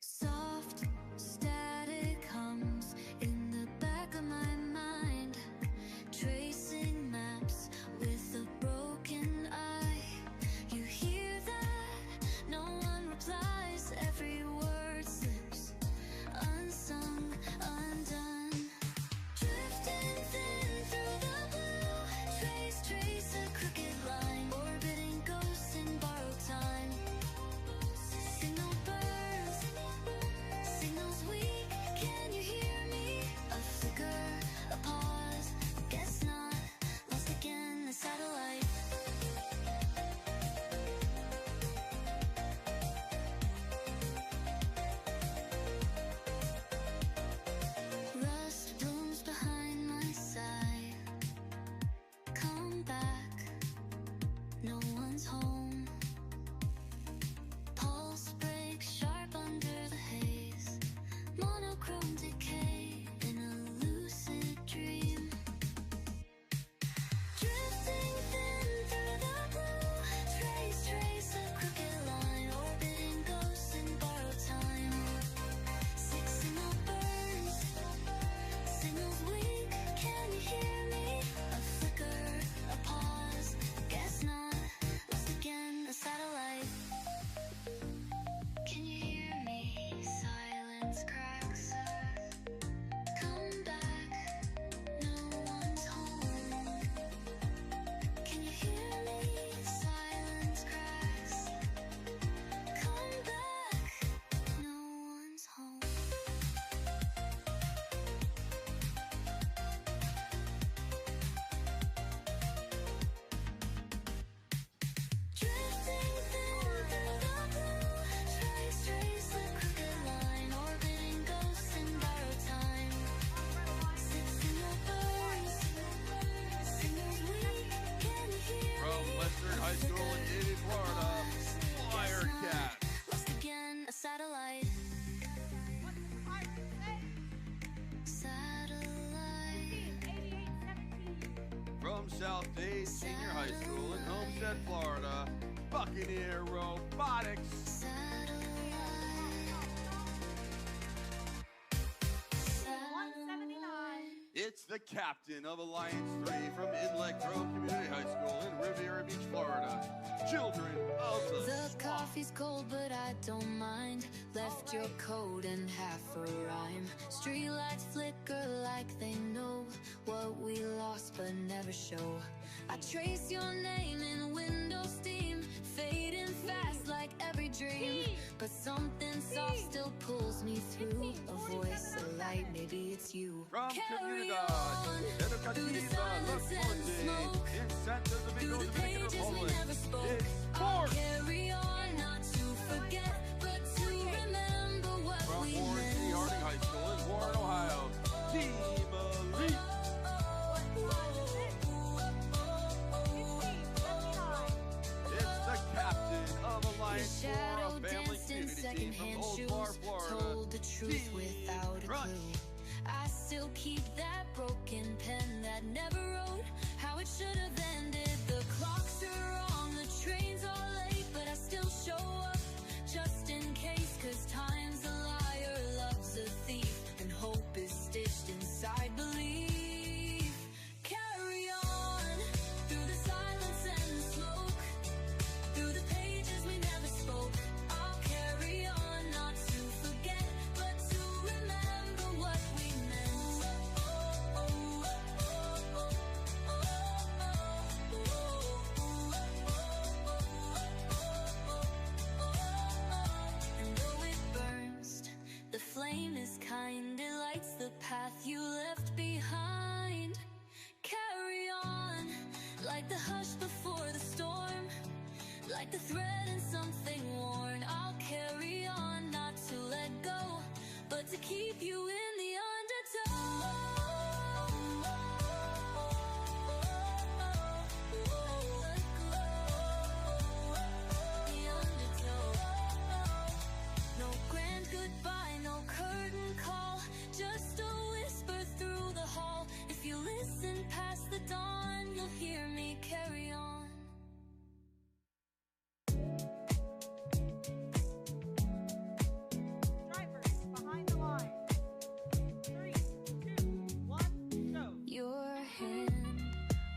Soft static hums in the back of my mind, tracing maps with a broken eye. You hear that? No one replies. South Day Senior High School in Homestead, Florida, Buccaneer Robotics. It's the captain of Alliance 3 from Inlet Grove Community High School in Riviera Beach, Florida. Children of the The coffee's cold, but I don't mind. Left your coat and half a rhyme. Streetlights flicker like they know what we lost but never show. I trace your name in window steam, fading fast like every dream. But something soft still pulls me through. A voice, a light, maybe it's you. From Carry Comunidad on through the silence and the smoke. Through the pages we never spoke. I'll carry on, not to forget, but to remember what from we Warren meant. C. Harding High School in Warren, Ohio. Team Elite. It's the captain of Alliance 4, a family community team from Old Bar, Florida. Told the truth without a clue. I still keep that broken pen that never wrote how it should have ended. The clocks are wrong, the trains are late, but I still show up just in case. 'Cause time's a liar, love's a thief, and hope is stitched inside belief. Carry on through the silence and the smoke. Through the pages we never spoke. I'll carry on, not to forget, but to remember what we meant. And though it burns, the flame is kind. It lights the path you left behind. Carry on like the hush before the storm. Like the thread in something worn. I'll carry on, not to let go, but to keep you in the undertow. The undertow. No grand goodbye, no curtain call, just a whisper through the hall. If you listen past the dawn, you'll hear me carry on. Drivers behind the line. 3, 2, 1, go. Your hand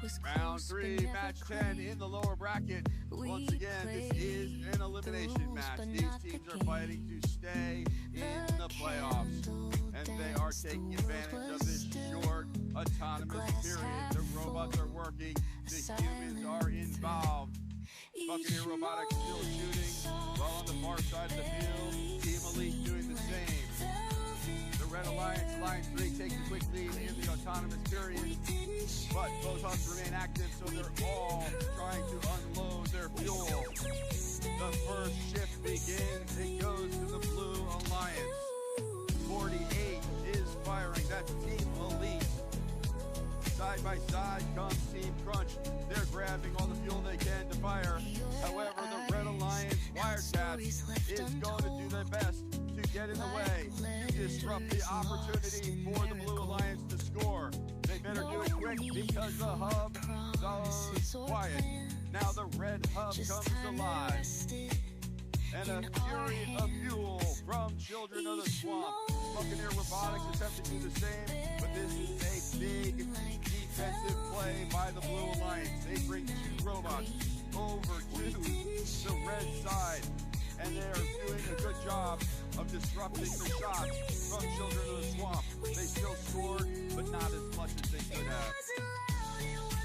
was Round close, 3, but never match quite. 10 in the lower bracket. Once again, this is an elimination match. These teams are fighting to stay in the playoffs, and they are taking advantage of this short, autonomous period. The robots are working, the humans are involved. Buccaneer Robotics still shooting, while on the far side of the field, Team Elite doing the same. The Red Alliance, Line 3 takes a quick lead in the autonomous period, but both hubs remain active, so they're all trying to unload their fuel. The first shift begins, it goes to the Blue Alliance. 48 is firing, that's Team Elite. Side by side comes Team Crunch. They're grabbing all the fuel they can to fire. However, the Red Alliance Wiretaps is going to do their best to get in the way, to disrupt the opportunity for the Blue Alliance to score. They better do it quick because the hub goes quiet. Now the red hub comes alive. And a fury of fuel from Children of the Swamp. Buccaneer Robotics attempted to do the same, but this is a big defensive play by the Blue Alliance. They bring 2 robots over to the red side, and they are doing a good job of disrupting the shots from Children of the Swamp. They still scored, but not as much as they could have.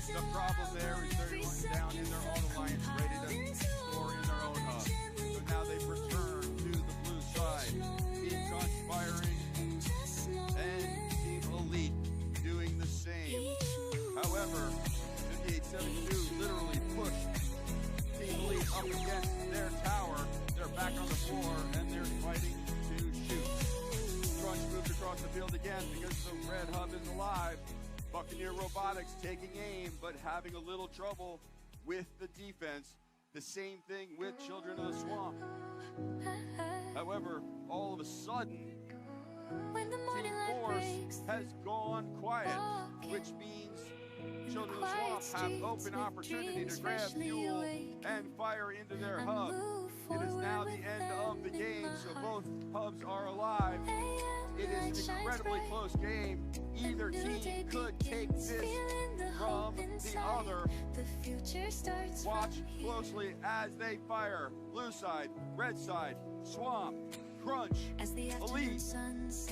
The problem there is they're going down in their own alliance, ready to score in their own hub. So now they've returned to the blue side. Team Crunch firing, and Team Elite doing the same. However, 58-72 literally pushed Team Elite up against their tower. They're back on the floor, and they're fighting to shoot. Crunch moved across the field again because the red hub is alive. Buccaneer Robotics taking aim, but having a little trouble with the defense. The same thing with Children of the Swamp. However, all of a sudden, Team Force has gone quiet, which means Children of the Swamp have open opportunity to grab fuel and fire into their hub. It is now the end of the game, so both hubs are alive. It is an incredibly close game. Either team could take this from the other. Watch closely as they fire. Blue side, red side, Swamp, Crunch, Elite,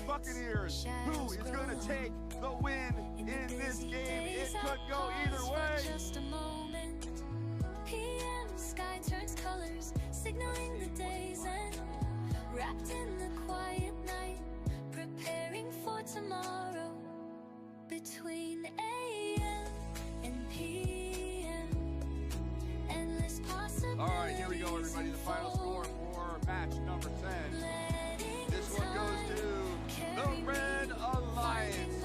Buccaneers. Who is going to take the win in this game? It could go either way. Just a moment. PM sky turns colors, signaling the day's end. Wrapped in the quiet night, preparing for tomorrow. Between AM and PM, endless possibilities. All right, here we go, everybody. The final score for match number 10. This one goes to the Red Alliance.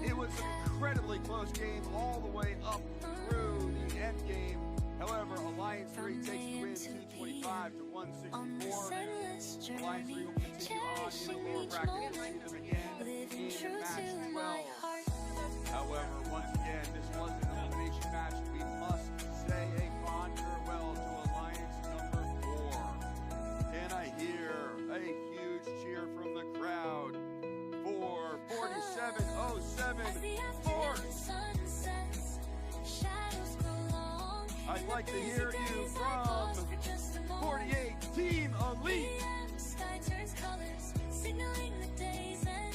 It was an incredibly close game all the way up through the end game. However, Alliance 3 takes the win 225 to 164. Alliance 3 will continue on in the lower bracket and see them again in match 12. However, once again, this was an elimination match. We must say a fond farewell to Alliance number 4. Can I hear a huge cheer from the crowd for 4707 Force? I'd like to hear you from 48 Team Elite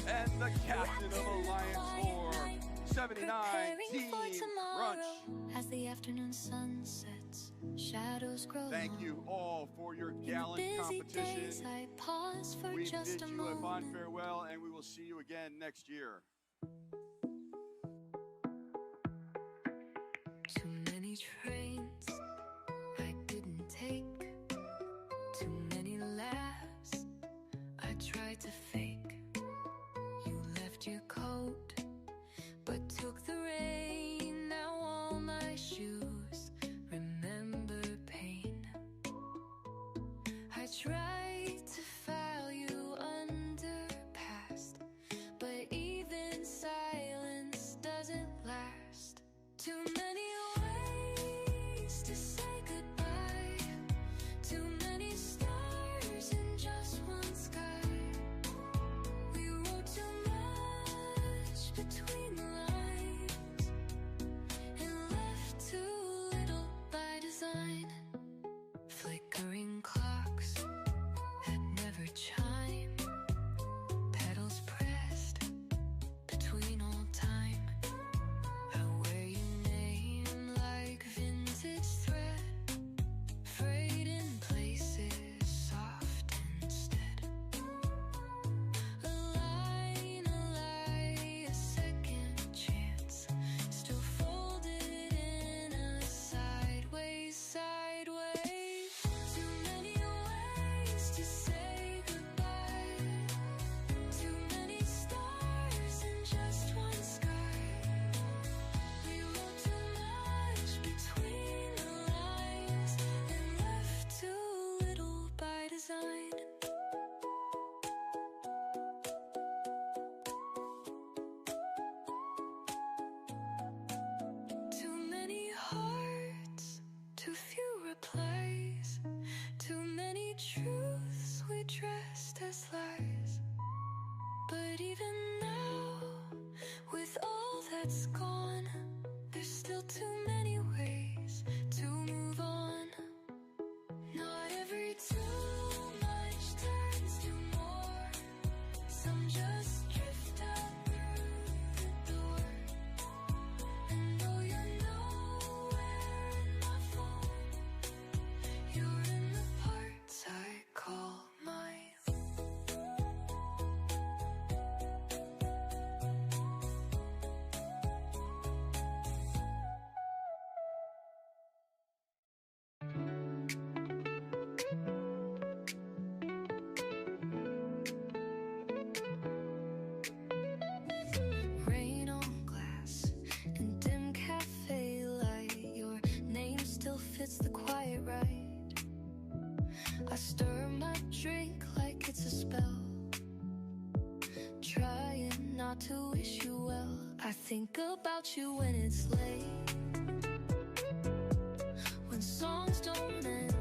and the captain of Alliance 4, 79 Team Crunch. As the afternoon sun sets, shadows grow. Thank you all for your gallant competition. I pause for We just bid a you a moment. fond farewell, and we will see you again next year. Too many trains I didn't take. Too many laughs I tried to fake. You left your coat, but took the rain. Now all my shoes remember pain. I tried to file you under past, but even silence doesn't last. Too many ways to say goodbye. Too many stars in just one sky. We wrote too much between the lines and left too little by design. Flickering clocks that never chime. Pedals pressed between all time. I wear your name like vintage thread, frayed in places, soft instead. A lie, a second chance, still folded in a sideways. Too many ways to say goodbye. Too many stars in just one sky. We wrote too much between the lines and left too little by design. Too many hearts, too few replies. Too many truths we dressed as lies. But even now, with all that's gone, there's still too many ways to move on. Not every too much turns to more. Some just drift out through the door. And though you're nowhere in my phone, you're in the parts I call mine. Rain on glass and dim cafe light. Your name still fits the quiet right. I stir my drink like it's a spell, trying not to wish you well. I think about you when it's late, when songs don't end,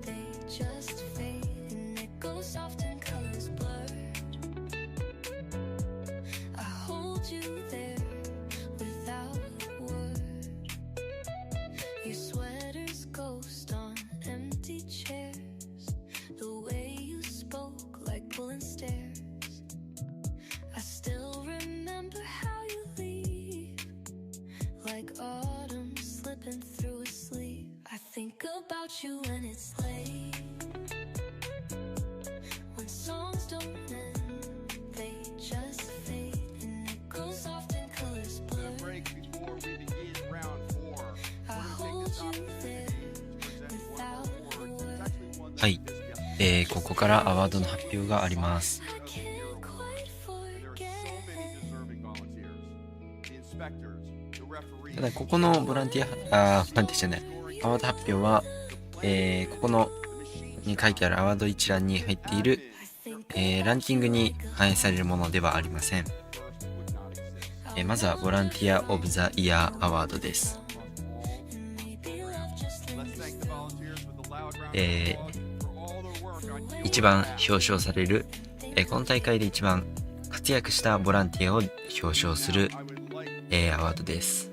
they just fade, and it goes soft and colors blurred. I hold you there without a word. Your sweater's ghost on empty chairs, the way you spoke like pulling stairs. I still remember how you leave, like autumn slipping through a sleeve. I think about you when it's late, when songs don't end, they just fade, and it goes soft and colors blur. Break before we begin round 4. I hold you there without a word. はい、ここからアワードの発表があります。ただここのボランティア、ボランティアじゃない、アワード発表は、ここのに書いてあるアワード一覧に入っている、ランキングに反映されるものではありません。まずはボランティア・オブ・ザ・イヤー・アワードです。一番表彰される、この大会で一番活躍したボランティアを表彰する、アワードです。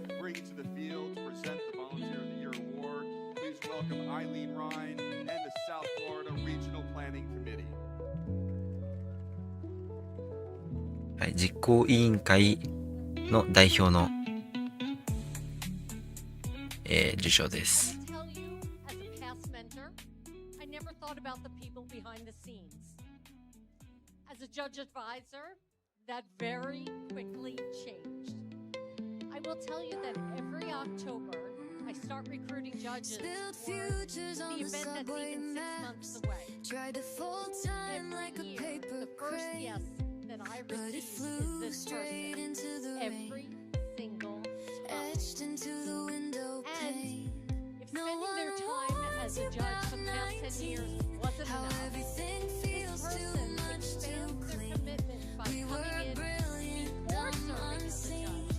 はい、実行委員会の代表の、受賞です。As a judge advisor, that very quickly changed. I will tell you that every October, I start recruiting judges for the event that's even 6 months away. Every year, the first yes that I receive is this person. Every single time. And if spending their time as a judge for the past 10 years wasn't enough, this person expands their commitment by coming in before serving as a judge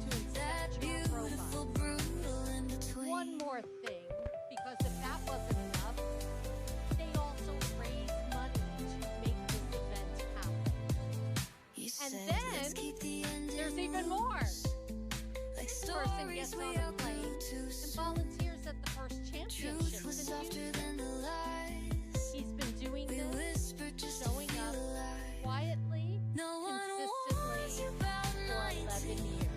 to inspect your profile. One more thing, because if that wasn't enough, they also raise money to make this event happen. And then there's even more. This person gets on a plane and volunteers at the first championships in Houston. He's been doing this, showing up quietly, consistently for 11 years.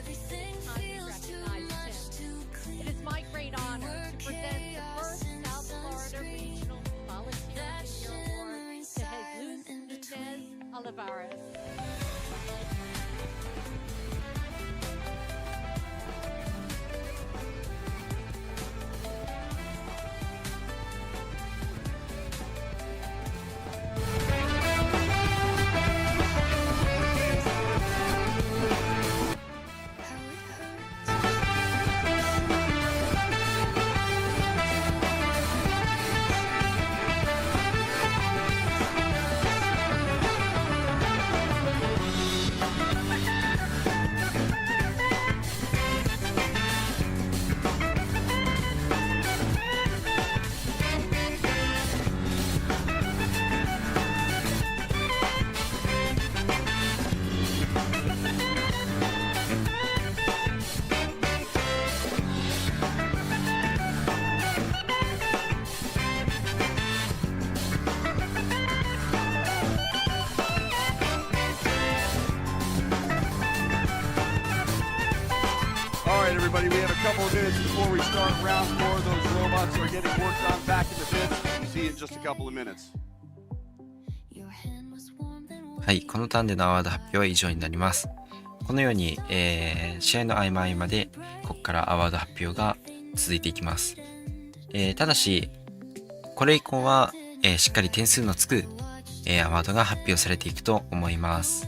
It's time to recognize him. It is my great honor to present the first South Florida Regional Volunteer of the Year Award to Jesus Nunez Olivares. Everybody, we have a couple of minutes before we start round 4. Those robots are getting worked on back in the pits. See you in just a couple of minutes. はい、このターンでのアワード発表は以上になります。このように、試合の合間合間でここからアワード発表が続いていきます。ただしこれ以降は、しっかり点数のつく、アワードが発表されていくと思います。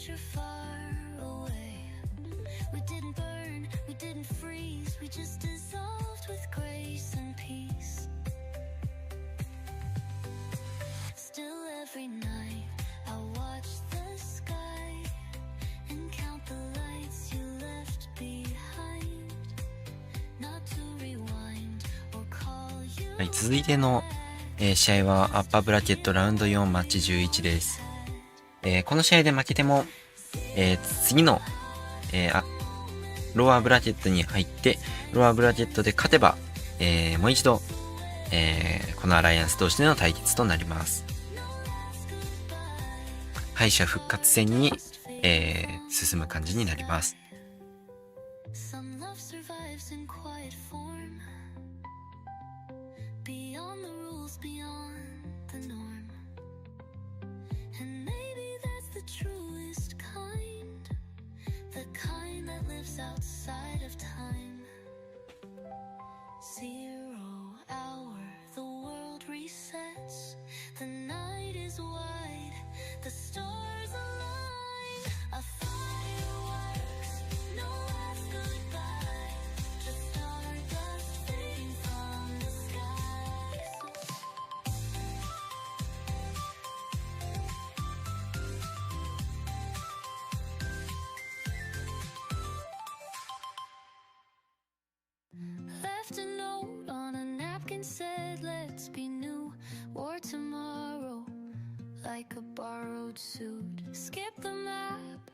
future far away. We didn't burn, we didn't freeze, we just dissolved with grace and peace. Still every night I watch the sky and count the lights you left behind. Not to rewind or call you. はい、続いての、試合はアッパーブラケットラウンド4マッチ11です。この試合で負けても、次の、ロアーブラケットに入って、ロアーブラケットで勝てば、もう一度、このアライアンス同士での対決となります。敗者復活戦に、進む感じになります。Some love survives in quiet form, beyond the rules, beyond the norm. And maybe that's the truest kind, the kind that lives outside of time. 0 hour, the world resets, the night is wide, the stars align. A fireworks, no last goodbye, just stardust fading from the sky. Left a note on a napkin, said let's be new, wore tomorrow like a borrowed suit. Skip the map,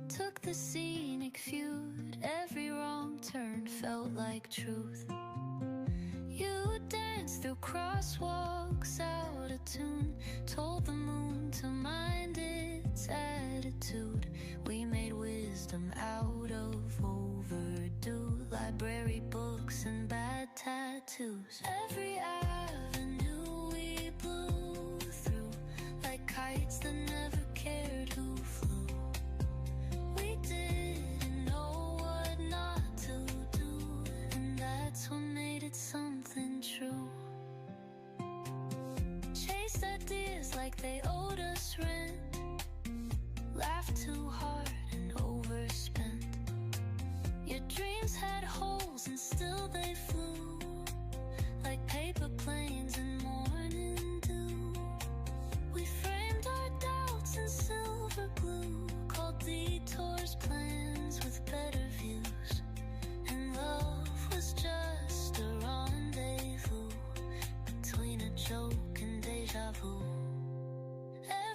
took the scenic feud, every wrong turn felt like truth. You danced through crosswalks out of tune, told the moon to mind its attitude. We made wisdom out of overdue, library books and bad tattoos. Every avenue we blew through, like kites that never cared who flew. We didn't know what not to do, and that's what made it something true. Chased ideas like they owed us rent, laughed too hard and overspent. Your dreams had holes and still they flew, like paper planes in morning dew. We framed our doubts in silver glue, called detours plans with better views. And love was just a rendezvous between a joke and deja vu.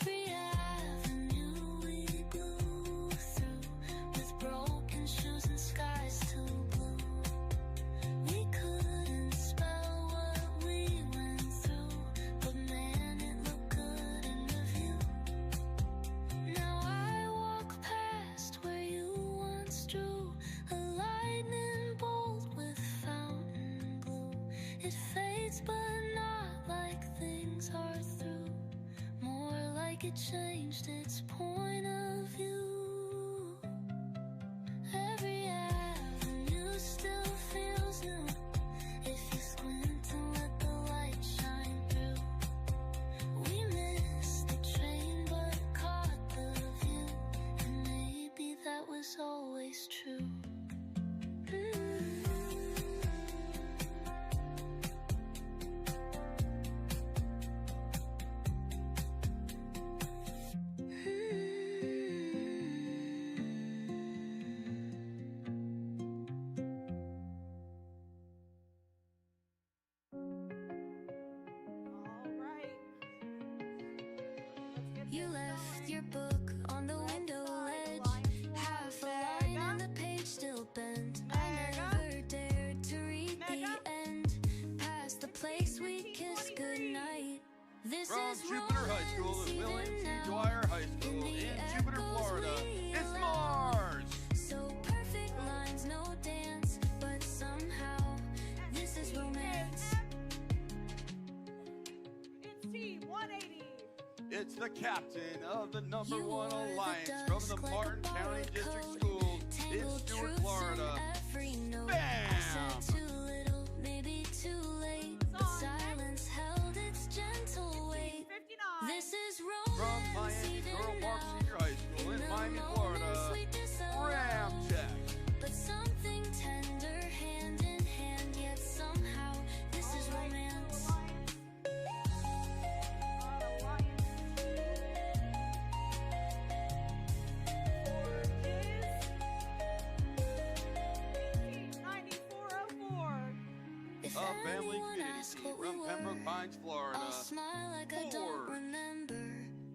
Every avenue we blew through, with broken shoes and skies too blue. We couldn't spell what we went through, but man, it looked good in review. Now I walk past where you once drew, a lightning bolt with fountain blue. It fades but not like things are through, more like it changed its point of view. Every avenue still feels new, if you squint and let the light shine through. We missed the train but caught the view, and maybe that was always true. You left your book on the window ledge, half a line and the page still bent. I never dared to read the end, past the place we kissed goodnight. This From is Jupiter High School and William C. Dwyer High School in Jupiter, Florida, it's Mars! So perfect lines, no dance, but somehow this is romance. It's Team 180. It's the captain of the number 1 alliance from the Martin County District School in Stuart, Florida. Bam! Too little, maybe too late, but silence held its gentle weight. This is From Miami Girl Park Senior High School in Miami, Florida, Ram check. But something tender, hand in hand, yet somehow this is romance. If A family anyone community asks team what we from were, Pembroke Pines, Florida. I'll smile like I don't remember,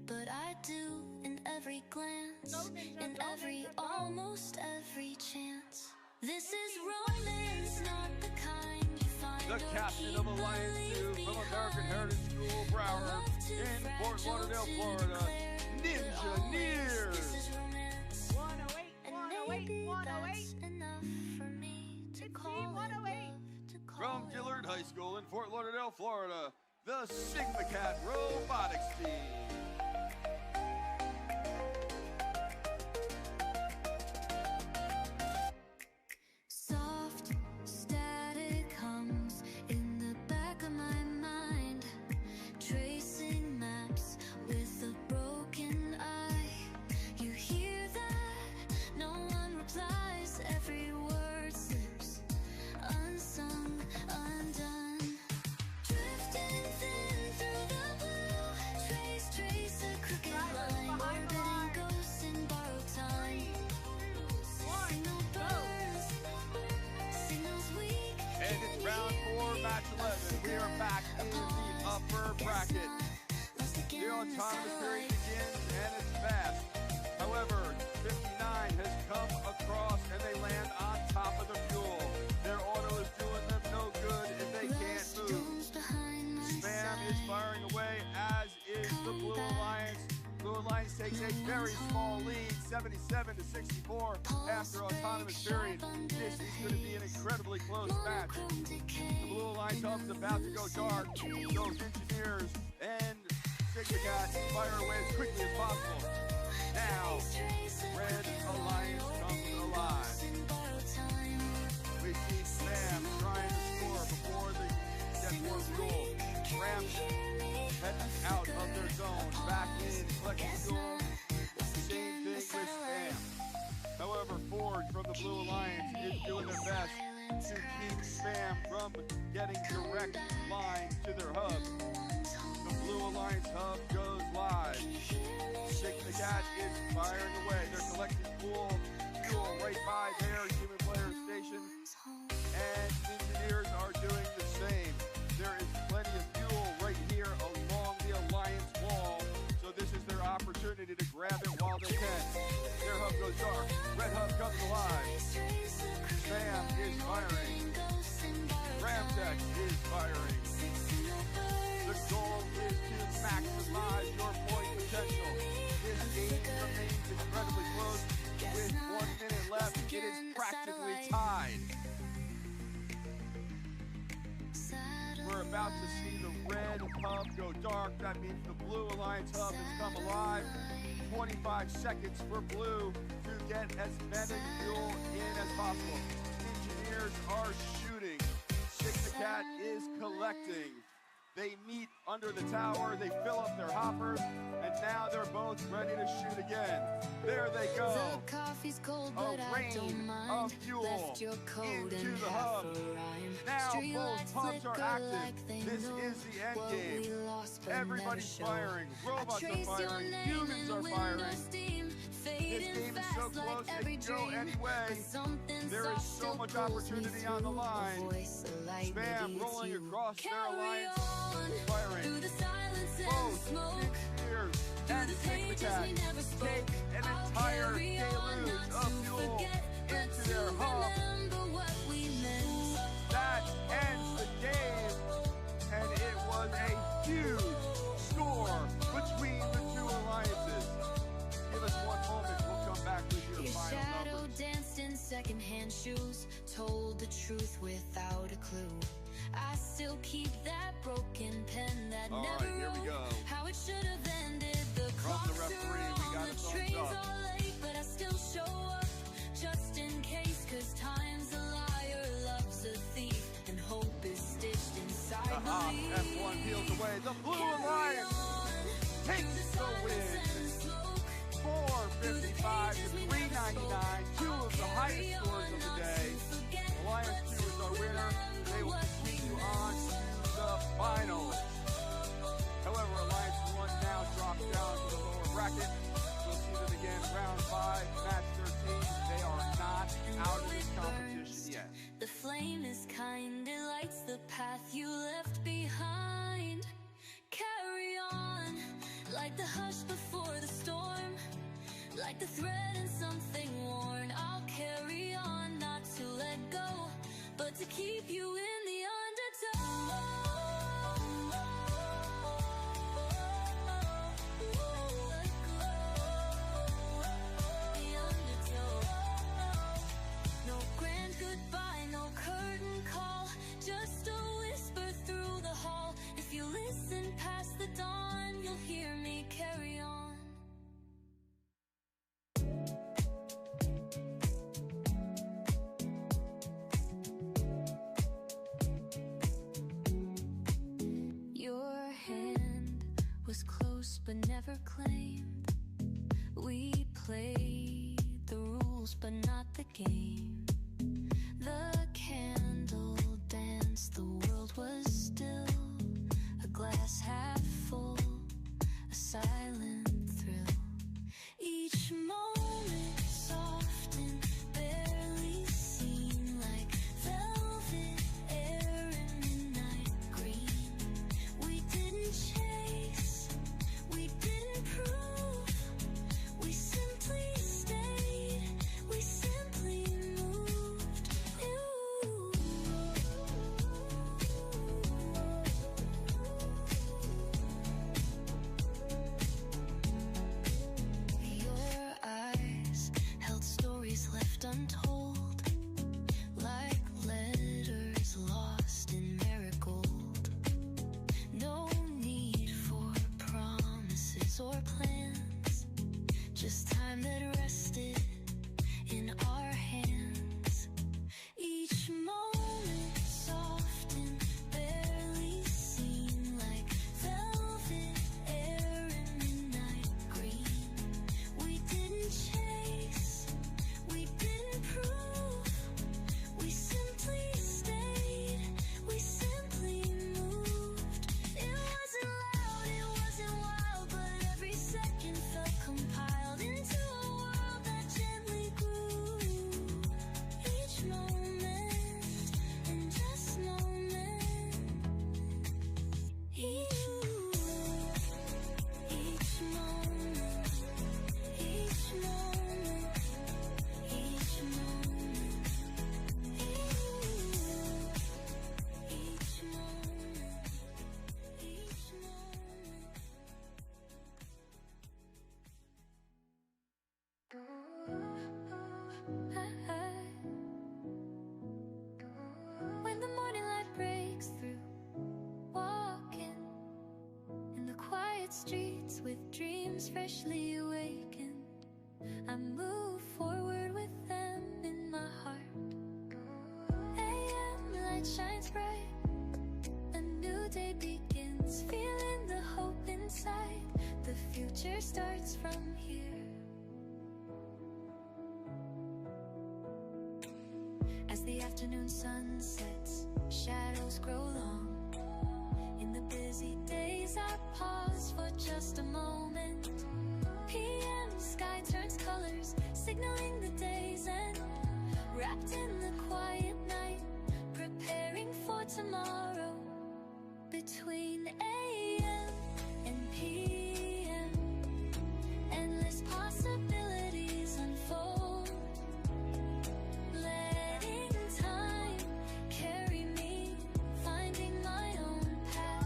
but I do in every glance, in every, almost every chance. This is romance, not the kind you find The or captain keep of Alliance 2 from American Heritage School, Broward, in Fort Lauderdale, Florida, Ninja Nears. This is romance. 108, 108, 108. Enough for me to call 108. From Dillard High School in Fort Lauderdale, Florida, the Sigma Cat Robotics Team. Soft static hums in the back of my mind, tracing maps with a broken eye. You hear that? No one replies. Every word slips unsung, undone. Drifting thin through the blue, trace a crooked line, orbiting ghosts in borrowed time. Signal burns, signals weak. And it's round 4, match 11. We are back in the upper bracket. The autonomous period begins and it's fast. However, 59 has come across and they land on top of the fuel. Their auto is doing them no good if they can't move. Spam is firing away, as is the Blue Alliance. Blue Alliance takes a very small lead, 77 to 64 after autonomous period. This is going to be an incredibly close match. The Blue Alliance hub is about to go dark. Those engineers and Sigma Cat fire away as quickly as possible. Now, Red Alliance comes alive. We see Sam trying to score before they get more fuel. Rams head out of their zone, back in, collecting fuel. Same thing with Spam. However, Ford from the Blue Alliance is doing their best to keep Spam from getting direct line to their hub. The Blue Alliance hub goes live. Sigma Cat is firing away. They're collecting fuel right by their human player station. And engineers are doing the same. There is plenty of fuel right here along the Alliance wall. So this is their opportunity to grab it while they can. Their hub goes dark. Red hub comes alive. Spam is firing. Ramtech is firing. The goal is to maximize your point potential. This game remains incredibly close. With 1 minute left, it is practically tied. We're about to see the red hub go dark. That means the Blue Alliance hub has come alive. 25 seconds for Blue to get as many fuel in as possible. Engineers are shooting. Sigma Cat is collecting. They meet under the tower, they fill up their hoppers, and now they're both ready to shoot again. There they go. The coffee's cold, A but I rain don't mind. of fuel Left your coat into and the half hub. a rhyme. Now Street both lights hubs are flicker active. like they This know is the end what game. we lost but Everybody's never show. firing. Robots I are trace your firing. name Humans in are window firing. steam, This fading game is so fast like close, it every can go dream. any way. But something There is soft so still much pulls me opportunity on the through. line. A voice, a light, Spam maybe it's rolling you. across their Carry alliance. on Firing. through the silence and Both smoke. engineers and the Sigma pages Cat we never spoke. take an I'll entire carry on, deluge not of to fuel forget, but into to their hub. remember what we meant. That ends the game, and it was a huge score between the two alliances. Give us 1 moment, we'll come back with your Your final shadow numbers. danced in secondhand shoes, told the truth without a clue. I still keep that broken pen that All never right, here we wrote go. how it should have ended. The From clocks the referee, are we on, got a the thumbs trains up. are late, but I still show up just in case. 'Cause time's a liar, love's a thief, and hope is stitched inside Aha, belief. F1 peels away. The Blue Alliance takes the win. 455 to 399, two of the highest scores of the day. Alliance 2 is our winner. They will continue on to the finals. However, Alliance 1 now drops down to the lower bracket. We'll see them again round 5, match 13. They are not out of this competition yet. The flame is kind, it lights the path you left behind. Carry on, like the hush before the storm, like the thread in something worn. I'll carry on, not to let go, but to keep you in the undertow. The undertow. No grand goodbye, no curtain call, just a whisper through the hall. If you listen past the dawn, you'll hear me carry on. Your hand was close but never claimed. We played the rules but not the game. The candle danced, the world was still. A glass half full, a silent thrill. Each moment soft and barely seen, like velvet air in midnight green. We didn't chase, we didn't prove, we simply stayed, we simply moved. Your eyes held stories left untold, like letters lost in marigold. No need for promises or plans, just time that rested in our hands. Each moment soft and barely seen, like velvet air in midnight green. We didn't chase, we didn't prove, we simply stayed, we simply moved. It wasn't loud, it wasn't wild, but every second felt compiled into a world that gently grew. Each moment and just moment. Each moment, each moment, each moment, each moment. When the morning light breaks through, walking in the quiet streets with dreams freshly awakened, I move forward with them in my heart. AM light shines bright, a new day begins, feeling the hope inside. The future starts from here. As the afternoon sun sets, shadows grow long. In the busy days, I pause for just a moment. PM sky turns colors, signaling the day's end. Wrapped in the quiet night, preparing for tomorrow. Between AM and PM, endless possibilities unfold. Letting time carry me, finding my own path.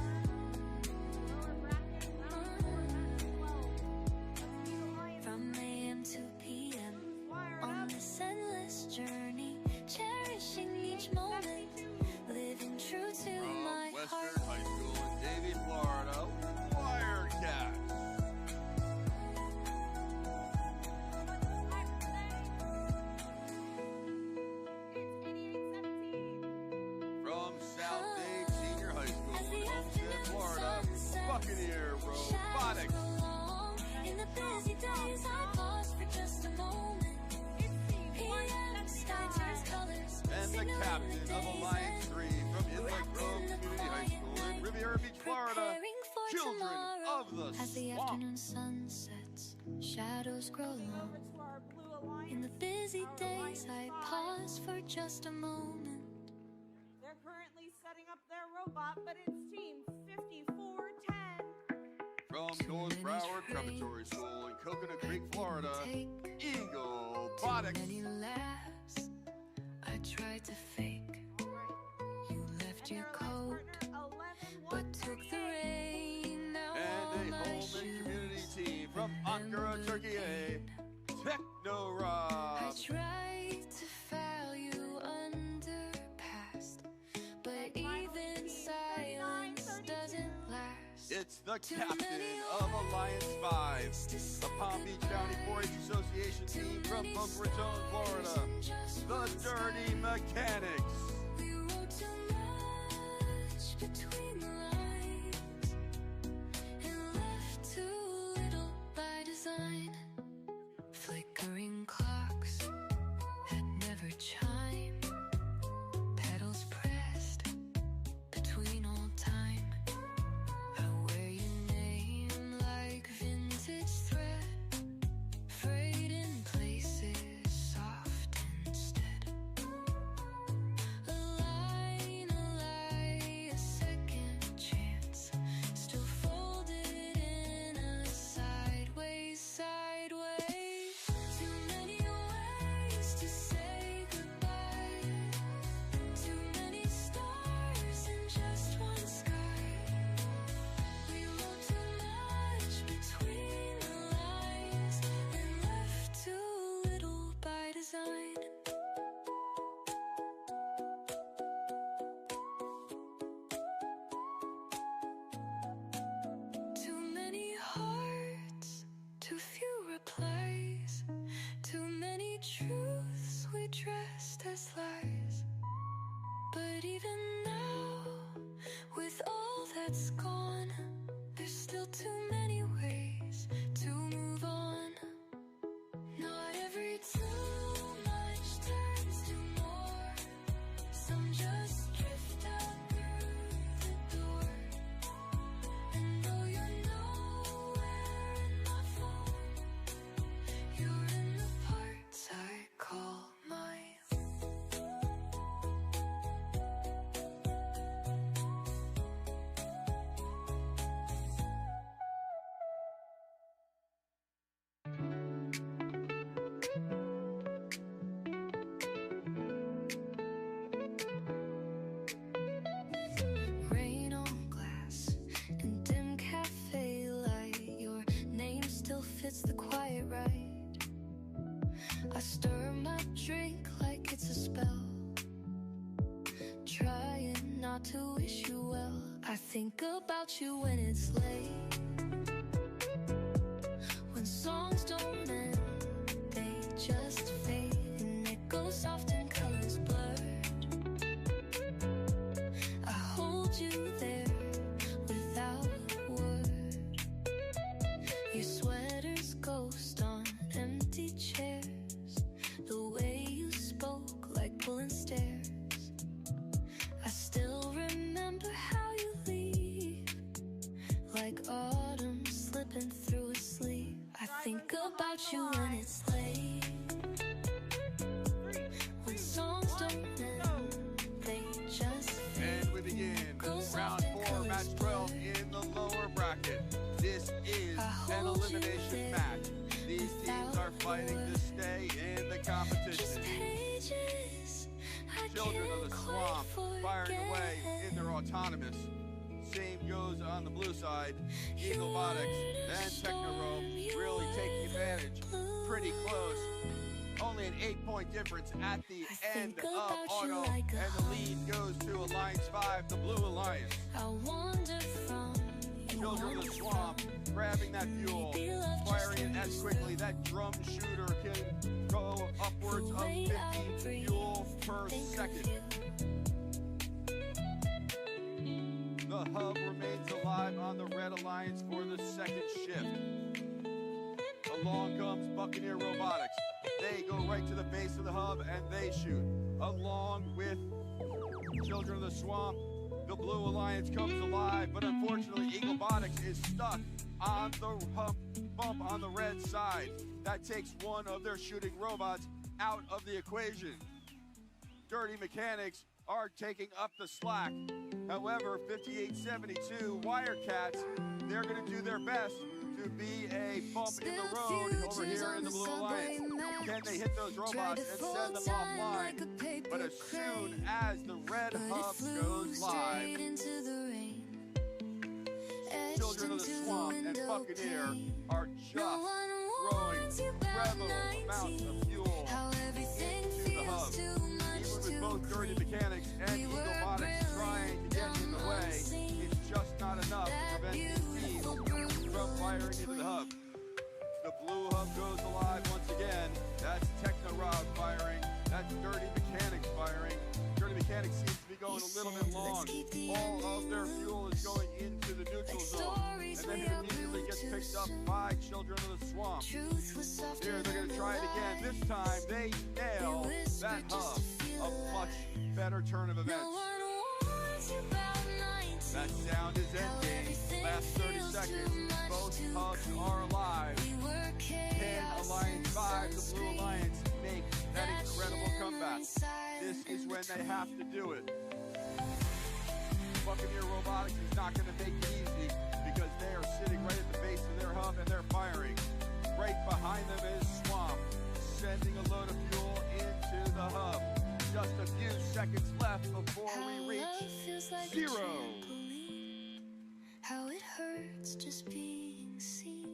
From AM to PM, on this endless journey, cherishing each moment, living true to my heart. Western High School in Davie, Florida, Wildcats. busy days I pause for just a moment. And the captain of Alliance 3 from Inlet Grove Community High School in Riviera Beach, Florida, children of the As the swamp. afternoon sun sets, shadows grow long. In the busy days I pause for just a moment. They're currently setting up their robot, but it's team 5410. From North Broward Preparatory School in Coconut Creek, Florida, Eagle Botics. Many laughs I tried to fake. You left your coat, but took the rain. Now all And a my Holman shoes community team from Ankara, Turkey, Techno I Rob. tried to file you underpast, but even silence doesn't last. It's the captain of Alliance 5, the Palm Beach County 4-H Association team from Boca Raton, Florida, the Dirty Mechanics. We wrote too much between the lines and left too little by design. Flickering clocks that never chime, pedals pressed between all time. I wear your name like vintage thread, frayed in places, soft instead. A line, a second chance, still folded in a sideways, sideways. Too many ways to say goodbye, too many stars in just one sky. We wrote too much between the lines and left too little by design. Too many hearts, too few replies, too many truths we dressed as lies. But even now, with all that's gone, there's still too many ways to move on. Not every too much turns to more. Some just drift out through the door. And though you're nowhere in my phone, you're in the parts I call mine. Rain on glass and dim cafe light. Your name still fits the quiet right. I stir my drink like it's a spell, trying not to wish you well. I think about you when it's late, when songs don't end, they just fade and it goes soft and colors blurred. I hold you there without a word. Your sweater's ghost on empty chairs. The way you spoke like pulling stairs. I still remember how you leave, like autumn slipping through a sleeve. I think about you when it's late, when songs don't end, they just fade. And we begin round 4, match 12 in the lower bracket. This is an elimination match. These teams are fighting to stay in the competition. Children of the swamp firing away in their autonomous. Same goes on the blue side. Eagle Botics and Techno really taking advantage. Pretty close. Only an 8-point difference at the end of auto. And the lead goes to Alliance 5, the Blue Alliance. Children of the swamp grabbing that fuel, firing it as quickly. That drum shooter can go upwards of 50 fuel per second. The hub remains alive on the Red Alliance for the second shift. Along comes Buccaneer Robotics. They go right to the base of the hub and they shoot. Along with Children of the Swamp, the Blue Alliance comes alive, but unfortunately Eaglebotics is stuck on the bump on the red side. That takes one of their shooting robots out of the equation. Dirty Mechanics are taking up the slack. However, 5872 Wirecats, they're going to do their best to be a bump in the road over here in the Blue Alliance. Can they hit those robots and send them offline? But as soon as the red hub goes live, Children of the Swamp and Buccaneer are just throwing incredible amounts of fuel into the hub. Even with both Dirty Mechanics and Eaglebotics trying to get in the way, it's just not enough to prevent these teams from firing into the hub. The blue hub goes alive once again. That's Techno-Rob firing. That's Dirty Mechanics firing. Dirty Mechanics seems to be going a little bit long. All of their fuel is going into the neutral zone. And then it immediately gets picked up by Children of the Swamp. Here, they're going to try it again. This time, they nail that hub. A much better turn of events. That sound is ending. Last 30 seconds. Both hubs are alive. Can Alliance 5, the Blue Alliance, make that incredible comeback? This is when they have to do it. Buccaneer Robotics is not going to make it easy because they are sitting right at the base of their hub and they're firing. Right behind them is Swamp, sending a load of fuel into the hub. Just a few seconds left before we reach zero. How it hurts just being seen.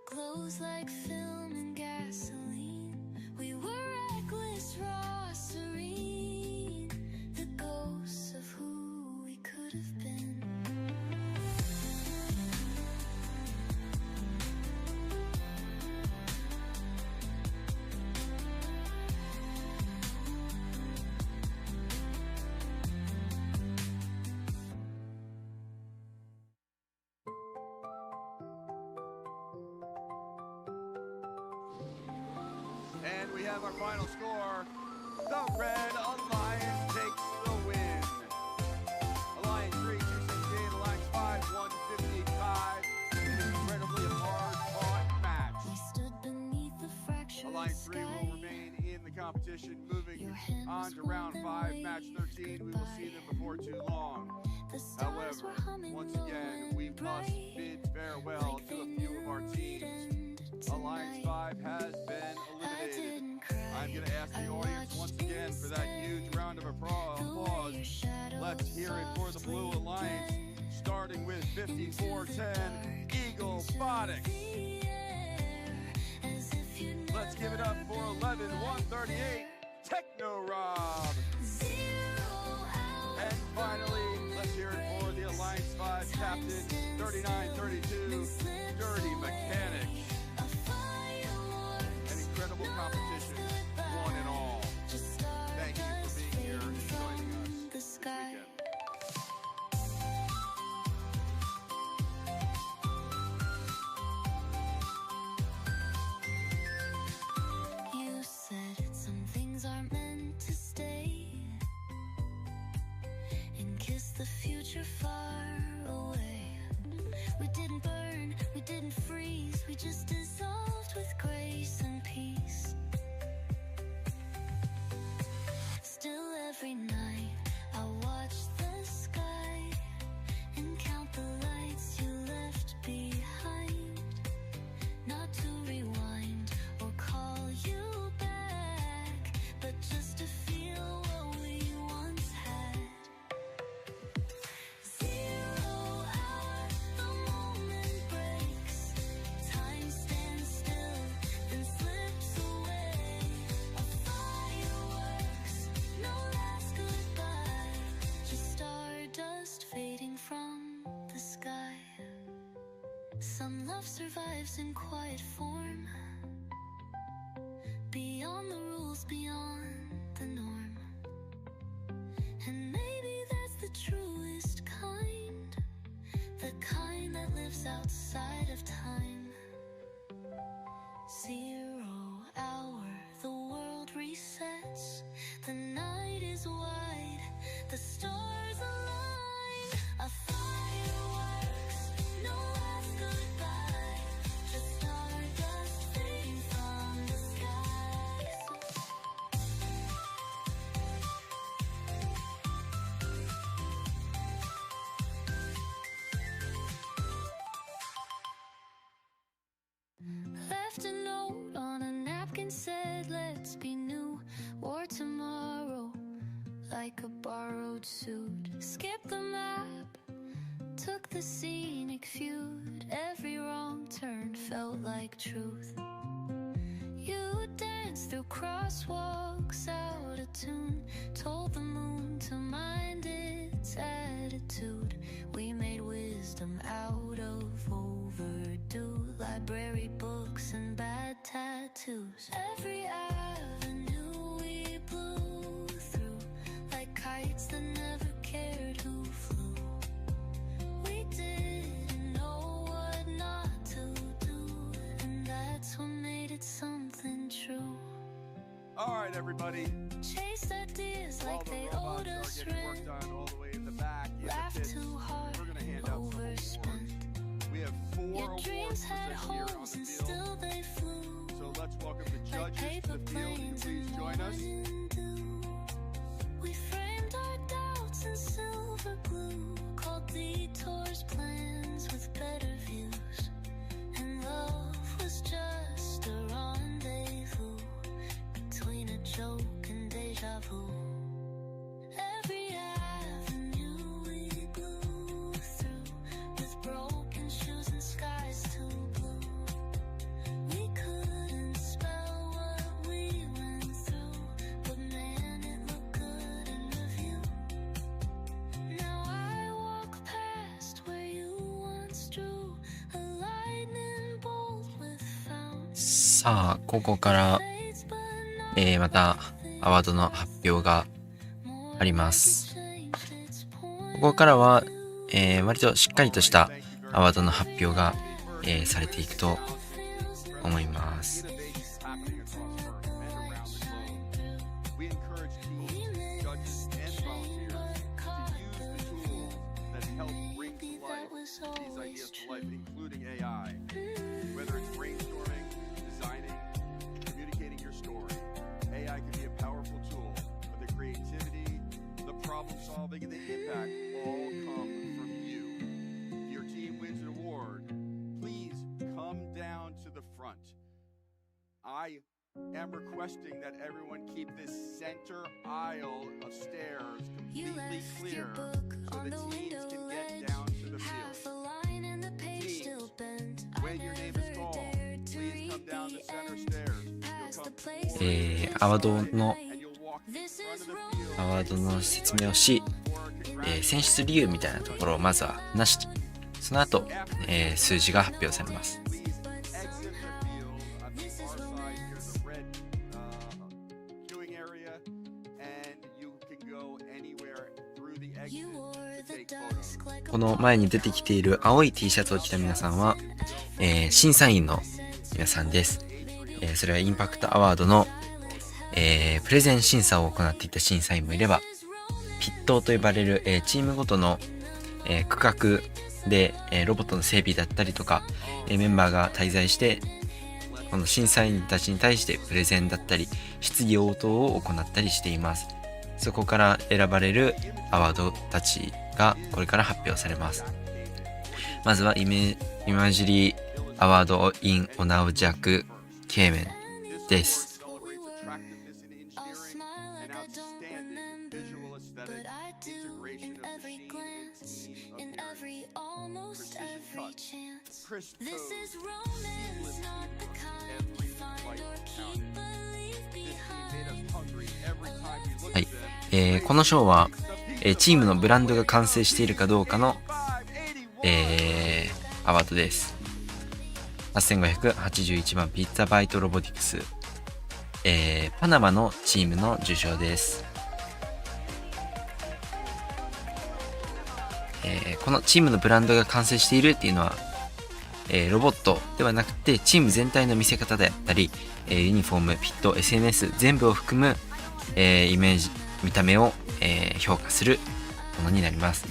Glows like film and gasoline. We were reckless, raw, serene. The ghosts of who we could have been. And we have our final score. The Red Alliance takes the win. Alliance 3, 268, Alliance 5, 158.5. An incredibly hard-fought match. Alliance 3 will remain in the competition, moving on to round 5, match 13. We will see them before too long. However, once again, we must bid farewell to a few of our teams. Alliance 5 has been eliminated. I'm going to ask the audience once again for that huge round of applause. Let's hear it for the Blue Alliance, starting with 5410 Eaglebotics. Let's give it up for 11138 Techno-Rob. And finally, let's hear it for the Alliance 5 captain, 3932 Dirty Mechanics. An incredible competition, one and all. Thank you for being here and joining us this weekend. You said some things are meant to stay and kiss the future far away. We didn't burn, we didn't freeze, we just dissolved with grace and peace. Still every night I watch the sky and count the lights you left behind. Not to rewind or call you back, but just to feel what we once had. 0 hour, the moment breaks. Time stands still, then slips away. A fireworks, no last goodbye. Just stardust fading from the sky. Some love survives in quiet form, beyond the rules, beyond the norm. And maybe that's the truest kind, the kind that lives outside of time. left a note on a napkin, said let's be new, or tomorrow like a borrowed suit. Skip the map, took the scenic feud. Every wrong turn felt like truth. You danced through crosswalks out of tune, told the moon to mind its attitude. We made wisdom out of overdue, library books and bad tattoos. Every avenue we blew through, like kites that never cared who flew. We didn't know what not to do, and that's what made it something true. All right, everybody. Chased ideas While like the they robots owed us are getting work rent. done all the way in the back, and the Laughed kids, too hard, we're going to hand out some awards. We have 4 Your awards dreams had presented here on holes the and field. still they flew. So let's welcome the judges to paper the field. Can you planes please and join us? morning dew. We framed our doubts in silver glue, called detours plans with better views. And love was just a rendezvous between a joke and deja vu. Every avenue we blew through, with broken shoes and skies too blue. We couldn't spell what we went through, but man, it looked good in review. Now I walk past where you once drew a lightning bolt with fountain. さあ、ここから、またアワードの発表があります。ここからは、割としっかりとしたアワードの発表が、されていくと思います。We encourage teams, judges, and volunteers to use the tools that help bring to life these ideas to life, including AI. Whether it's brainstorming, designing, communicating your story, AI can be a powerful tool, but the creativity, the problem solving, and the impact all come from you. If your team wins an award, please come down to the front. I am requesting that everyone keep this center aisle of stairs completely clear so the teams can get down to the field. Teams, when your name is called, please come down the center stairs. You'll come アワードの説明をし、選出理由みたいなところをまずは話して、その後、数字が発表されます。この前に出てきている青い T シャツを着た皆さんは、審査員の皆さんです。それはインパクトアワードの、プレゼン審査を行っていた審査員もいれば、ピットと呼ばれる、チームごとの、区画で、ロボットの整備だったりとか、メンバーが滞在してこの審査員たちに対してプレゼンだったり質疑応答を行ったりしています。そこから選ばれるアワードたちがこれから発表されます。まずはイマジリーアワードインオナウジャクケーメンです。はい、この賞は、チームのブランドが完成しているかどうかの、アワードです。8581番ピッツァバイトロボティクス、パナマのチームの受賞です。このチームのブランドが完成しているっていうのは、ロボットではなくてチーム全体の見せ方であったり、ユニフォーム、ピット、SNS 全部を含む、イメージ、見た目を、評価するものになります。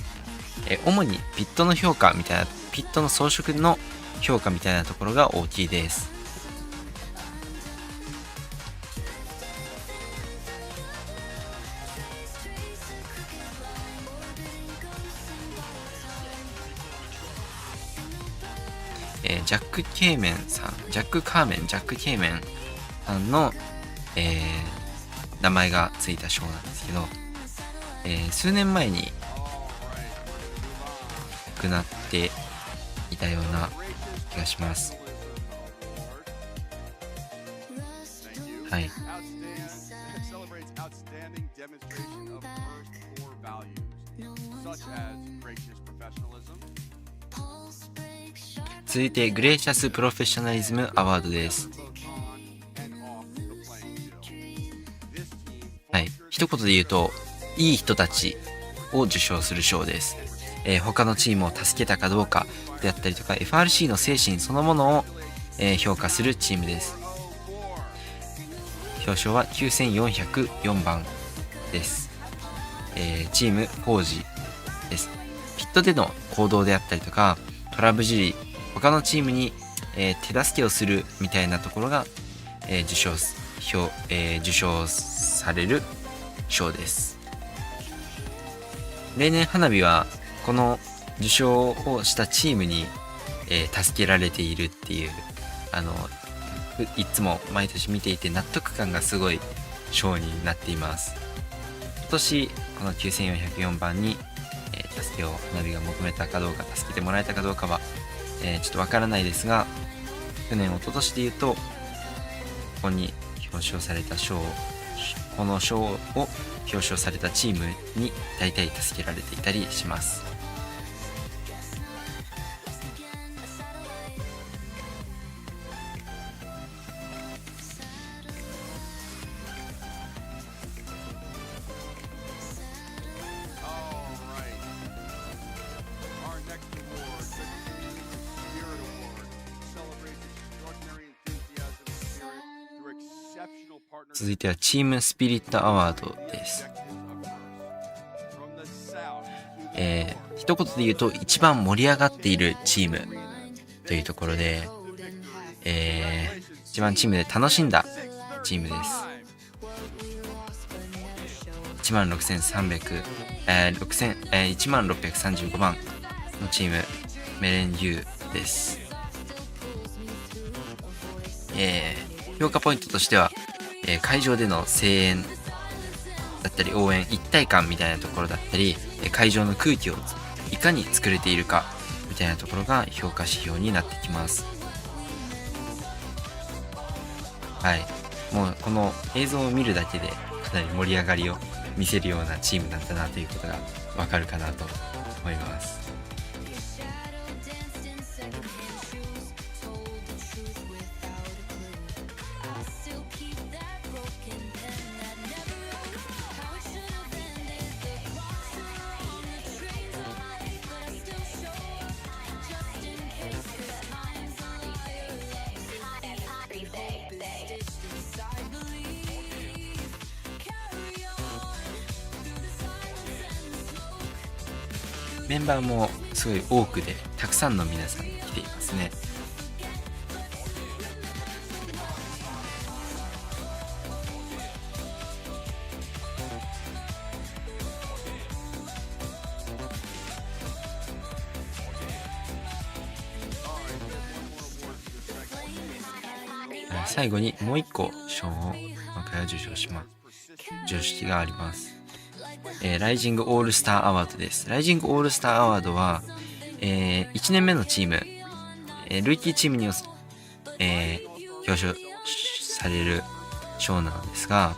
主にピットの評価みたいな、ピットの装飾の評価みたいなところが大きいです。ジャック・ケーメンさんの、名前がついた賞なんですけど、数年前に亡くなっていたような気がします。はい。続いてグレーシャスプロフェッショナリズムアワードです。はい、一言で言うといい人たちを受賞する賞です。他のチームを助けたかどうかであったりとか FRC の精神そのものを、評価するチームです。表彰は9404番です。チームフォージです。ピットでの行動であったりとかトラブり他のチームに、手助けをするみたいなところが、受賞される賞です。例年花火はこの受賞をしたチームに、助けられているっていういつも毎年見ていて納得感がすごい賞になっています。今年この9404番に、助けを花火が求めたかどうか助けてもらえたかどうかはちょっとわからないですが、去年一昨年で言うとここに表彰された賞、この賞を表彰されたチームに大体助けられていたりします。続いてはチームスピリットアワードです。一言で言うと一番盛り上がっているチームというところで、一番チームで楽しんだチームです。1635番のチームメレンユーです。評価ポイントとしては会場での声援だったり応援一体感みたいなところだったり会場の空気をいかに作れているかみたいなところが評価指標になってきます。はい、もうこの映像を見るだけでかなり盛り上がりを見せるようなチームだったなということがわかるかなと思います。メンバーもすごい多くでたくさんの皆さん来ていますね。最後にもう一個賞を今回は受賞式があります。ライジングオールスターアワードです。ライジングオールスターアワードは、1年目のチーム、ルーキーチームに表彰される賞なのですが、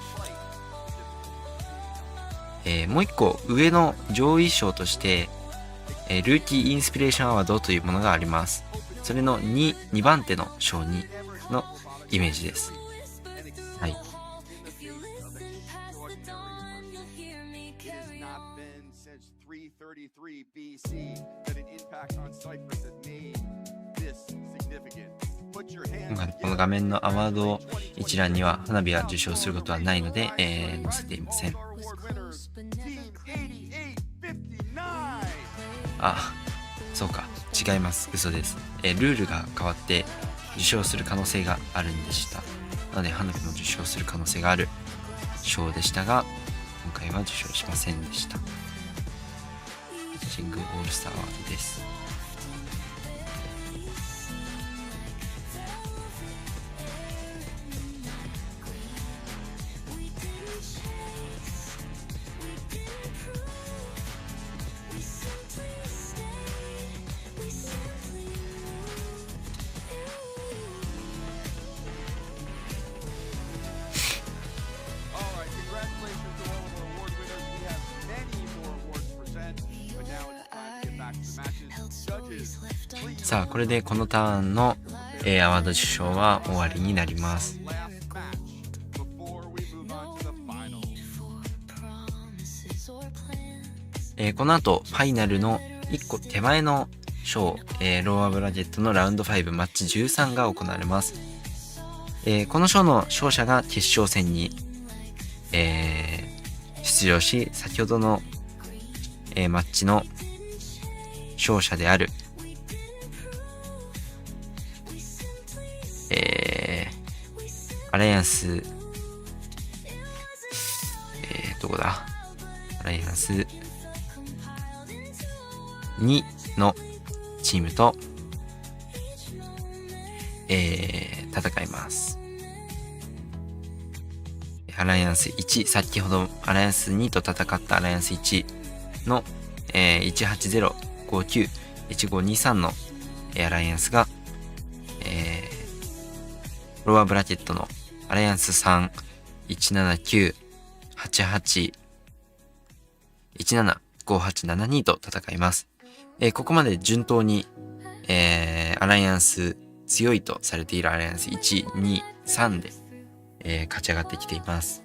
もう一個上の上位賞として、ルーキーインスピレーションアワードというものがあります。それの2番手の賞のイメージです。はい。今回この画面のアワード一覧には花火は受賞することはないので、載せていません。あ、そうか、違います。嘘です。ルールが変わって受賞する可能性があるんでした。なので花火も受賞する可能性がある賞でしたが、今回は受賞しませんでした。シングルオールスターアワードです。さあこれでこのターンの、アワード受賞は終わりになります。この後ファイナルの1個手前の賞、ローアーブラケットのラウンド5マッチ13が行われます。この賞の勝者が決勝戦に、出場し、先ほどの、マッチの勝者である、アライアンス、どこだ？アライアンス2のチームと、戦います。アライアンス1、先ほどアライアンス2と戦ったアライアンス1の、180591523の、アライアンスが、ローアーブラケットのアライアンス3、17988175872と戦います。ここまで順当に、アライアンス強いとされているアライアンス1、2、3で、勝ち上がってきています。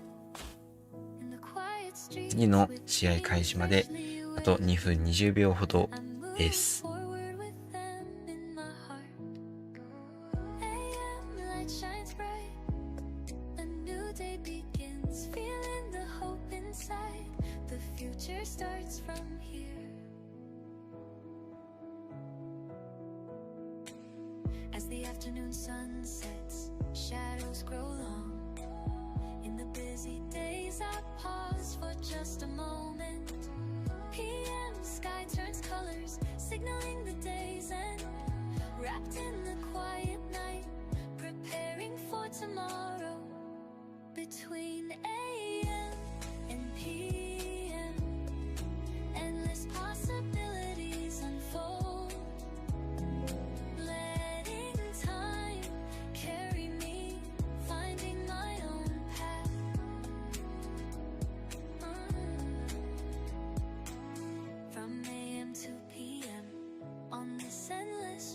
次の試合開始まであと2分20秒ほどです。As the afternoon sun sets, shadows grow long. In the busy days, I pause for just a moment. PM sky turns colors, signaling the day's end. Wrapped in the quiet night, preparing for tomorrow. Between AM and PM, endless possibilities unfold.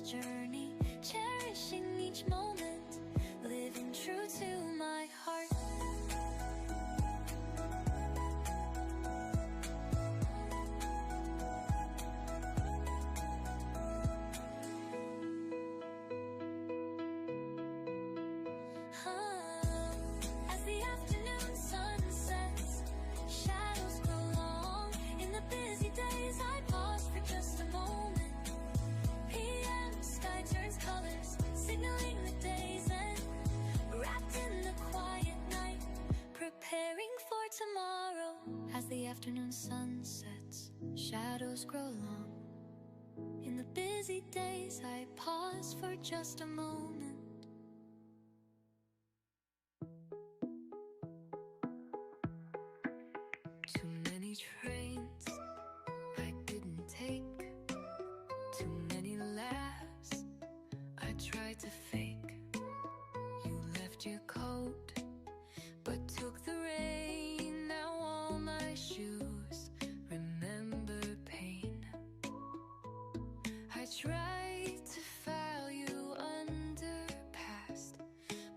Journey, cherishing each moment, living true to my heart. As the afternoon sun sets, shadows grow long. In the busy days, I pause for just a moment. Sky turns colors, signaling the day's end. Wrapped in the quiet night, preparing for tomorrow. As the afternoon sun sets, shadows grow long. In the busy days, I pause for just a moment. Too many trains I didn't take. Too many laughs I tried to fake. You left your coat, but took the rain. Now all my shoes remember pain. I tried to file you under past,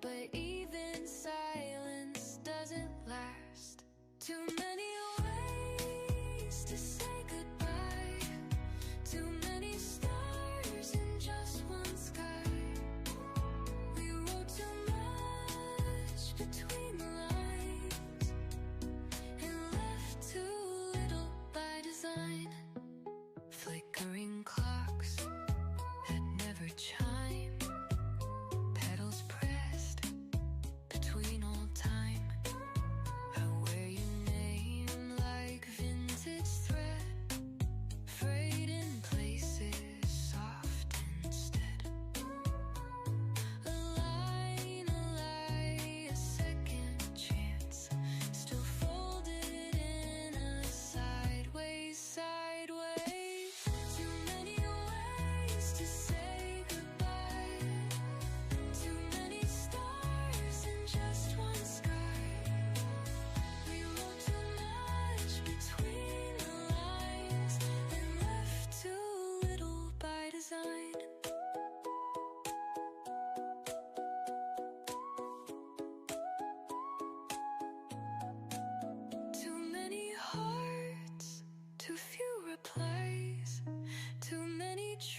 but even silence doesn't last. Too many ways to say goodbye. Too many stars in just one sky. We wrote too much between the lines and left too little by design. Flickering clocks that never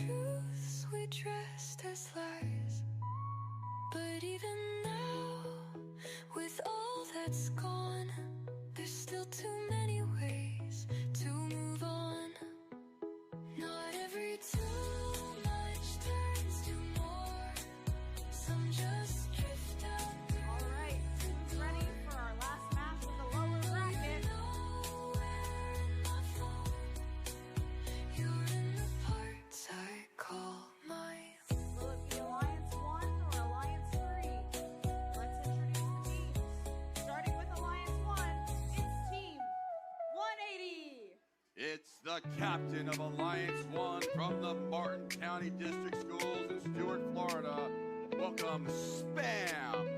truths we dressed as lies. But even now, with all that's gone, there's still too many ways to move on. Not every too much turns to more. Some just drift out. All right, ready for our last match with the lower bracket. You're in the parts I call mine. Will it be Alliance 1 or Alliance 3? Let's introduce the teams. Starting with Alliance 1, it's Team 180. It's the captain of Alliance 1 from the Martin County District Schools in Stuart, Florida. Welcome, Spam!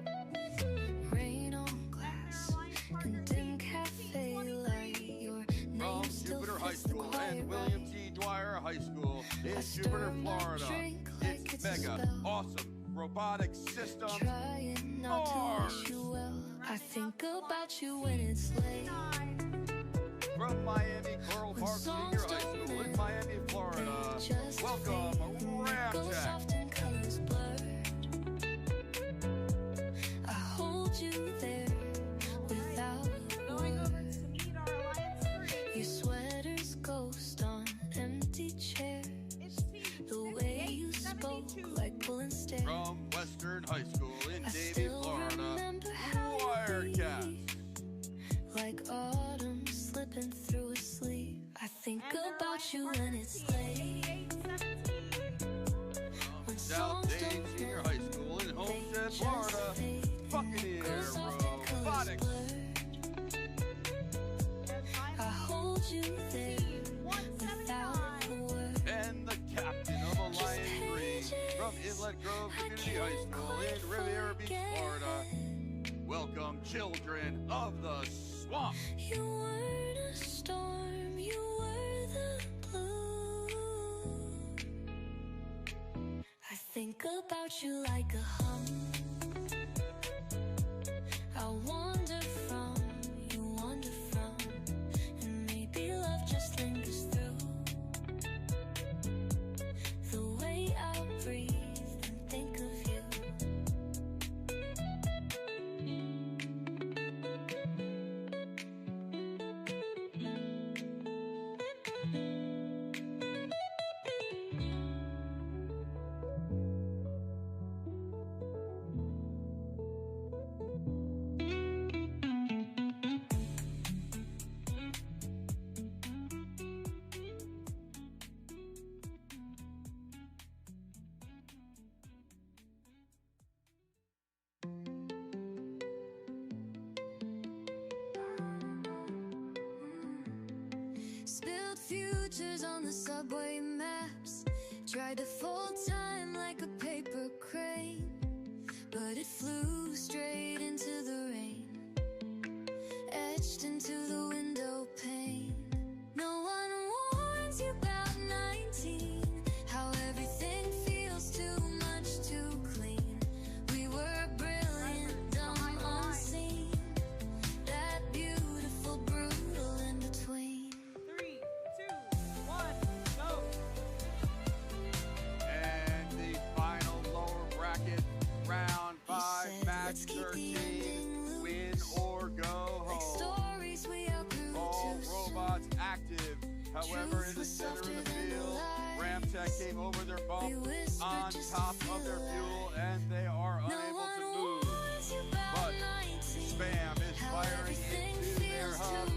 Rain on glass and dim cafe light. Your From name still Jupiter High fits the School choir and William T. Dwyer High School in I Jupiter, stir my Florida. drink like It's it's a mega spell. awesome robotic systems. Trying not to wish you well. I think about you when it's late. From Miami Coral When Park songs Senior High don't School in end, Miami, Florida. just Welcome, Go Ramtech. soft and colors blurred. I hold you there without a Going over word. to meet our Alliance 3. Your sweater's ghost on empty chair. It's Team The way you spoke 5872. like pulling stairs. From Western High School in I Davie, still Florida. remember how you Wirecast. breathe, like autumn slipping through a sleeve. I think And their about you Alliance when partner it's team, late. 8817. When South songs Dade don't Senior end, High School in they Homestead, just Florida. fade. Buccaneer Go soft and colors Robotics. blurred. And I finally, hold you there Team without 179. a word. And the captain of Alliance 3 from Inlet Grove Community High School in Riviera Beach, Florida. Welcome, children of the swamp. You weren't a storm, you were the blue. I think about you like a hum. I wander from, you wander from, and maybe love just lingers through. The way I breathe and think of you. Spilled futures on the subway maps. Tried to fold time like a paper crane, but it flew straight into the rain, etched into the window pane. No one warns you about 19, how everything feels too much too clean. We were brilliant, dumb, unseen, that beautiful, brutal in between. 3, 2, 1, go. And the final lower bracket, round 5, said, match "Let's keep the 13, ending win loose." or go Like home. stories we outgrew All too robots active. However, in the center of the field, Ramtech came over their bump on top of their fuel, and they are unable to move. But Spam is firing into their hub.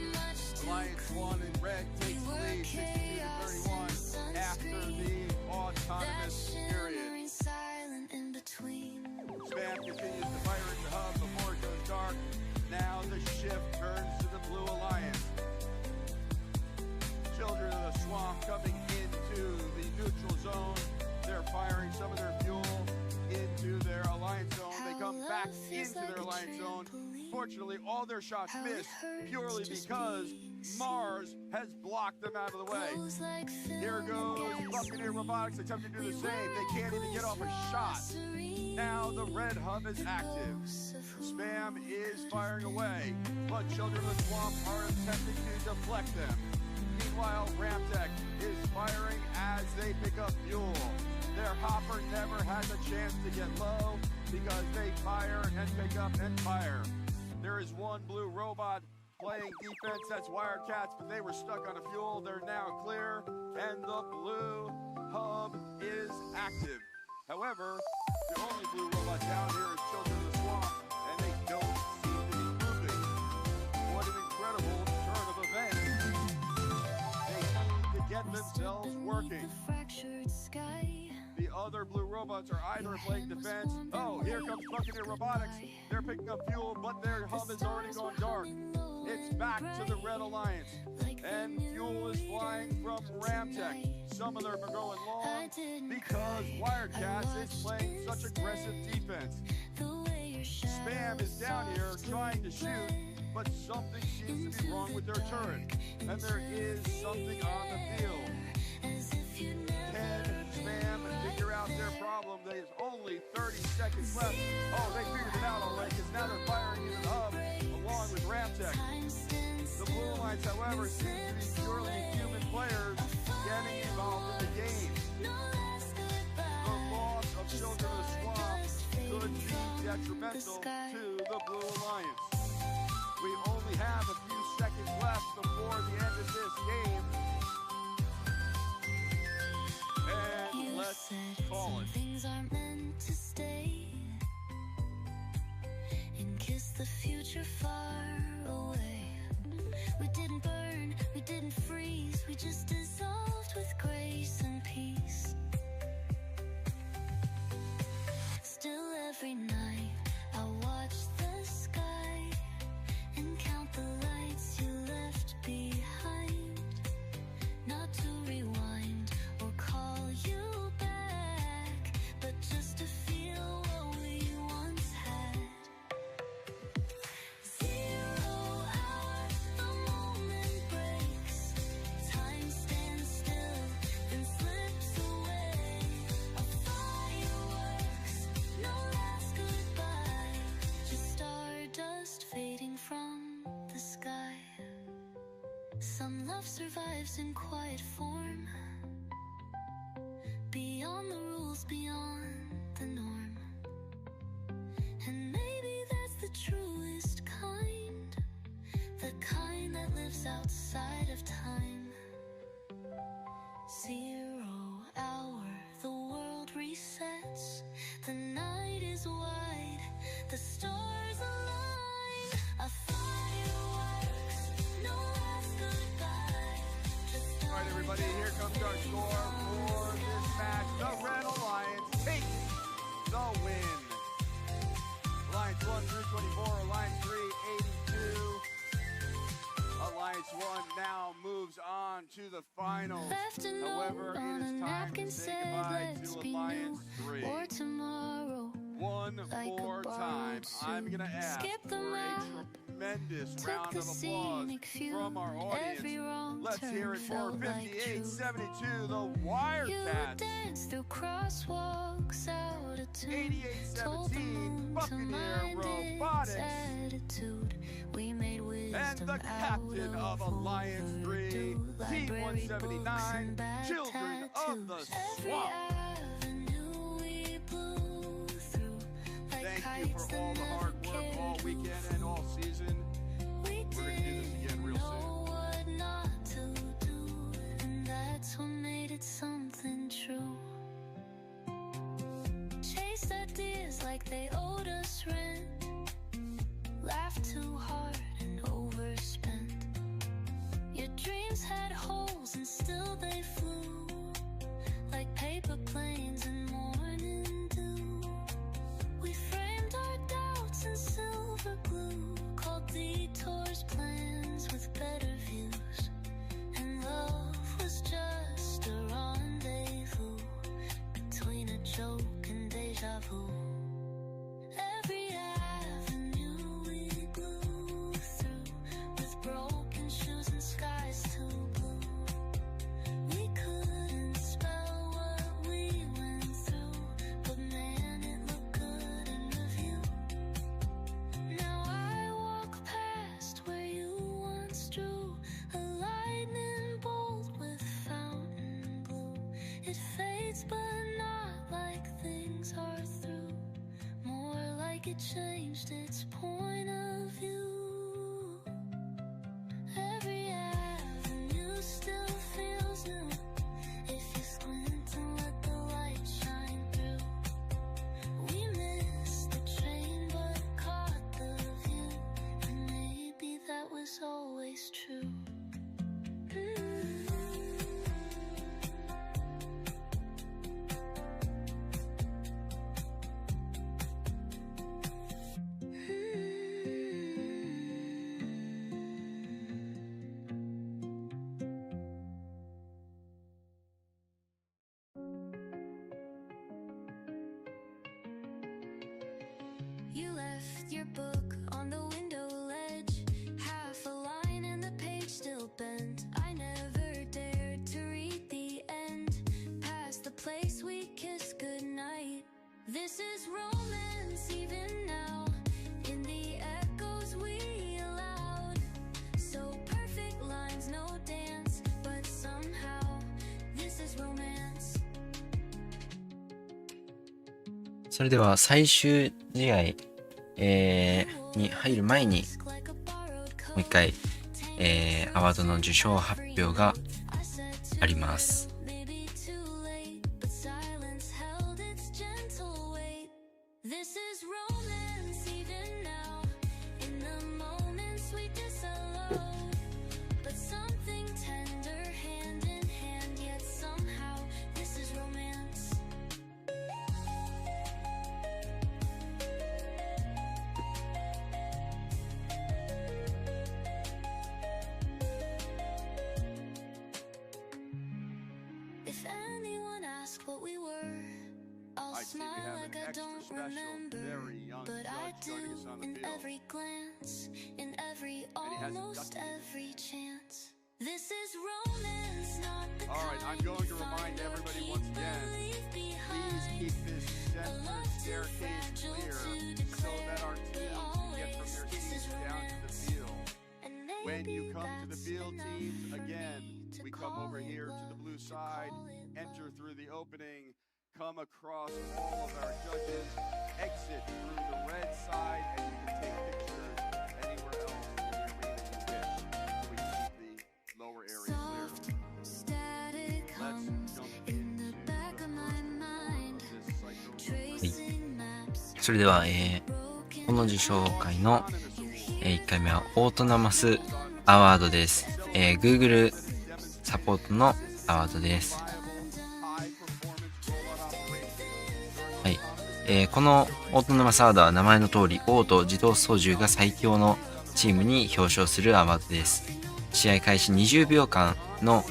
Alliance 1 in red takes the lead, 62-31, after the autonomous period. silent in between. Spam continues to fire at the hub before it goes dark. Now the shift turns to the Blue Alliance. Children of the swamp coming into the neutral zone. They're firing some of their fuel into their alliance zone. They come back into their alliance zone. Fortunately, all their shots missed purely because Mars has blocked them out of the way. Here goes Buccaneer Robotics attempting to do the same. They can't even get off a shot. Now the red hub is active. Spam is firing away, but Children of the Swamp are attempting to deflect them. Meanwhile, Ramtech is firing as they pick up fuel. Their hopper never has a chance to get low because they fire and pick up and fire. There is one blue robot playing defense, that's Wildcats, but they were stuck on a fuel. They're now clear, and the blue hub is active. However, the only blue robot down here is Children of the Swamp, and they don't seem to be moving. What an incredible turn of events. They need to get themselves working. The other blue robots are either playing defense. Oh, here comes Buccaneer Robotics. They're picking up fuel, but their hub has already gone dark. It's back to the Red Alliance, and fuel is flying from Ramtech. Some of them are going long because Wildcats is playing such aggressive defense. Spam is down here trying to shoot, but something seems to be wrong with their turret, and there is something on the field. Can Spam figure out their problem? There's only 30 seconds left. Oh, they figured it out already because now they're firing into the hub along with Ramtech. The Blue Alliance, however, seem to be purely human players getting involved in the game. The loss of Children of the Swamp could be detrimental to the Blue Alliance. We only have a few seconds left before the end of this game. And let's call it. Things are meant to stay and kiss the future far away. We didn't burn, we didn't freeze, we just dissolved with grace and peace. Still every night I watch the sky and count the lights you left behind. Not to rewind or call you back, but just to feel what we once had. 0 hour, the moment breaks. Time stands still, then slips away. A fireworks, no last goodbye. Just stardust fading from the sky. Some love survives in quiet form, beyond the rules, beyond the norm. And maybe that's the truest kind, the kind that lives outside of time. 0 hour, the world resets. The night is wide, the stars align. A fireworks, no last goodbye. Just All right, everybody, here comes our score for this match. The Red Alliance takes the win. Alliance 1, 324. Alliance 3, 82. Alliance 1 now moves on to the finals. However, it is time to say goodbye to Alliance 3. One more time, I'm going to ask for a tremendous round of applause from our audience. Let's hear it for 58-72, the Wildcats. 88-17, Buccaneer Robotics. And the captain of Alliance 3, Team 179, Children of the Swamp. Thank you for all the hard work all weekend and all season. We're going to do this again real soon. And that's what made it something true. Chased ideas like they owed us rent. Laughed too hard and overspent. Your dreams had holes and still they flew like paper planes in morning dew. We framed our doubts in silver glue, called detours plans with better views. And love was just a rendezvous between a joke and deja vu. Every avenue we blew through with broken shoes and skies too blue. We could It fades but not like things are through, more like it changed its point of view. Every avenue still feels new if you squint and let the light shine through. We missed the train but caught the view, and maybe that was always true. You left your book on the window ledge, half a line and the page still bent. I never dared to read the end, past the place we kissed goodnight. This is romance even now, in the echoes we allowed. So perfect lines, no dance, but somehow this is romance. それでは最終試合、に入る前にもう一回、アワードの受賞発表があります。If anyone asks what we were, I'll smile like I don't remember, but I do in every glance, in every almost every chance. This is romance, not the Alright, I'm going to remind everybody once again, please keep this center staircase clear so that our teams can get from their seats down to the field. When you come to the field teams, again, we come over here to the blue side, enter through the opening, come across all of our judges, exit through the red side, and you can take pictures anywhere else in the arena you wish, so we can keep the lower area clear. Static hum in the back of my mind, それでは、この受賞会の、1回目はオートナマスアワードです。Google サポートのアワードです。はい。このオートナマスアワードは名前の通り、オート自動操縦が最強のチームに表彰するアワードです。試合開始20秒間の、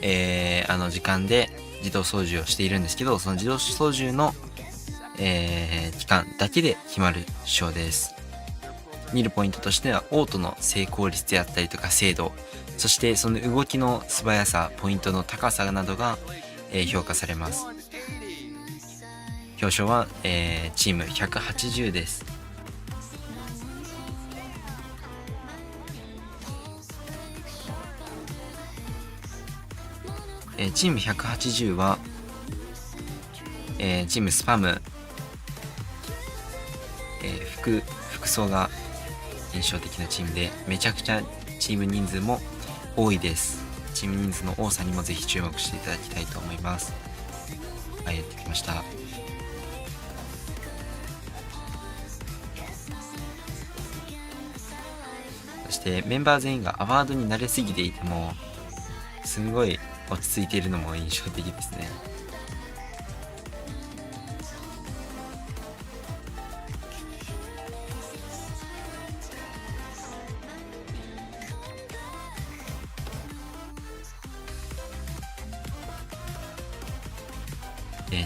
時間で自動操縦をしているんですけど、その自動操縦の、期間だけで決まる賞です。見るポイントとしては、オートの成功率であったりとか精度、そしてその動きの素早さ、ポイントの高さなどが、評価されます。表彰は、チーム180です。チーム180は、チームスパム、服装が印象的なチームで、めちゃくちゃチーム人数も多いです。チーム人数の多さにもぜひ注目していただきたいと思います。はい、やってきました。そしてメンバー全員がアワードに慣れすぎていても、すごい落ち着いているのも印象的ですね。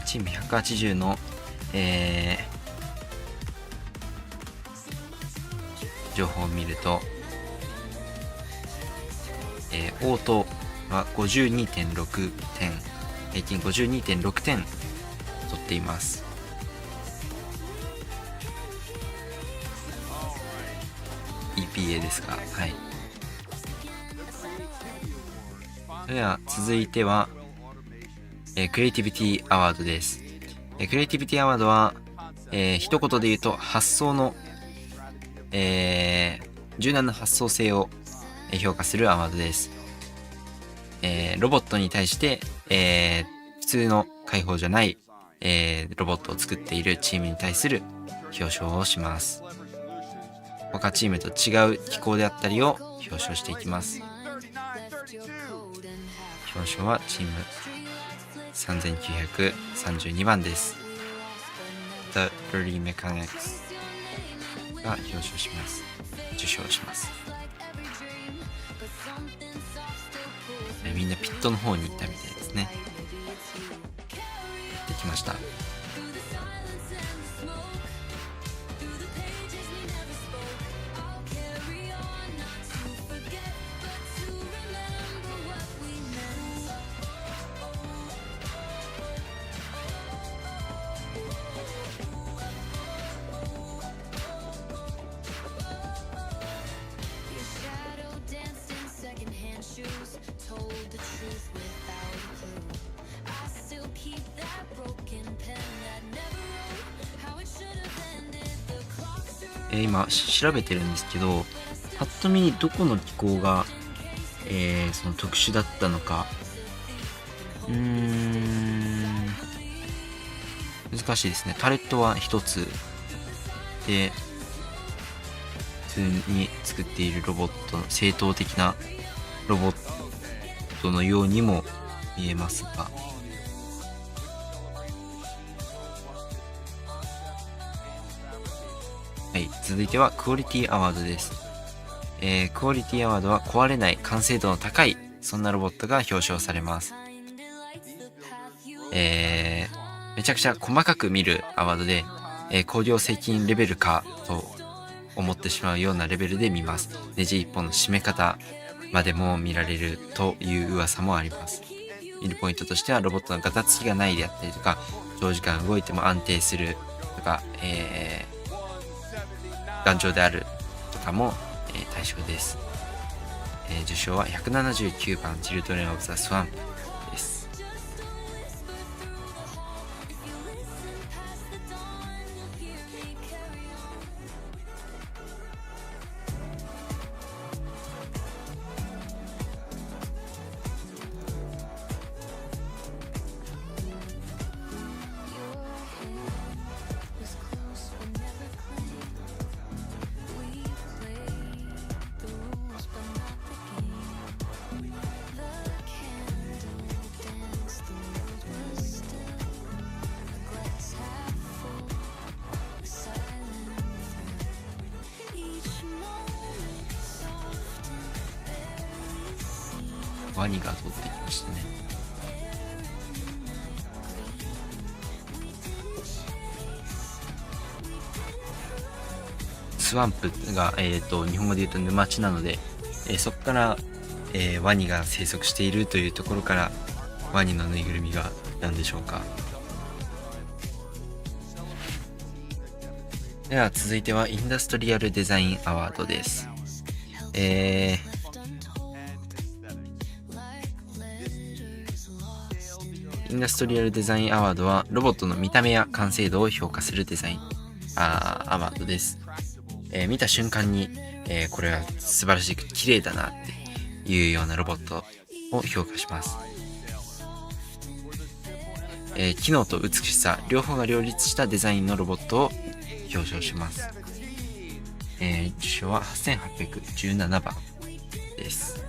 チーム180の、情報を見ると、オートは 52.6 点、平均 52.6 点取っています。EPA ですが、はい。それでは続いては、クリエイティビティアワードです。クリエイティビティアワードは、一言で言うと発想の、柔軟な発想性を評価するアワードです。ロボットに対して、普通の開放じゃない、ロボットを作っているチームに対する表彰をします。他チームと違う機構であったりを表彰していきます。表彰はチーム3932番です。The Early Mechanics が表彰します。受賞します。みんなピットの方に行ったみたいですね。やってきました。今調べてるんですけど、パッと見どこの機構が、その特殊だったのか難しいですね。タレットは一つで普通に作っているロボットの正統的なロボットのようにも見えますが、はい、続いてはクオリティアワードです。クオリティアワードは壊れない完成度の高いそんなロボットが表彰されます。めちゃくちゃ細かく見るアワードで、工業製品レベルかと思ってしまうようなレベルで見ます。ネジ一本の締め方までも見られるという噂もあります。見るポイントとしてはロボットのガタつきがないであったりとか、長時間動いても安定するとか、頑丈であるとかも、対象です。受賞は179番チルドレンオブザスワンプです。ワニが通ってきましたね。スワンプが、日本語で言うと沼地なので、そこから、ワニが生息しているというところからワニのぬいぐるみがなんでしょうか。では続いてはインダストリアルデザインアワードです。インダストリアルデザインアワードはロボットの見た目や完成度を評価するデザインアワードです。見た瞬間に、これは素晴らしく綺麗だなっていうようなロボットを評価します。機能と美しさ両方が両立したデザインのロボットを表彰します。受賞は8817番です。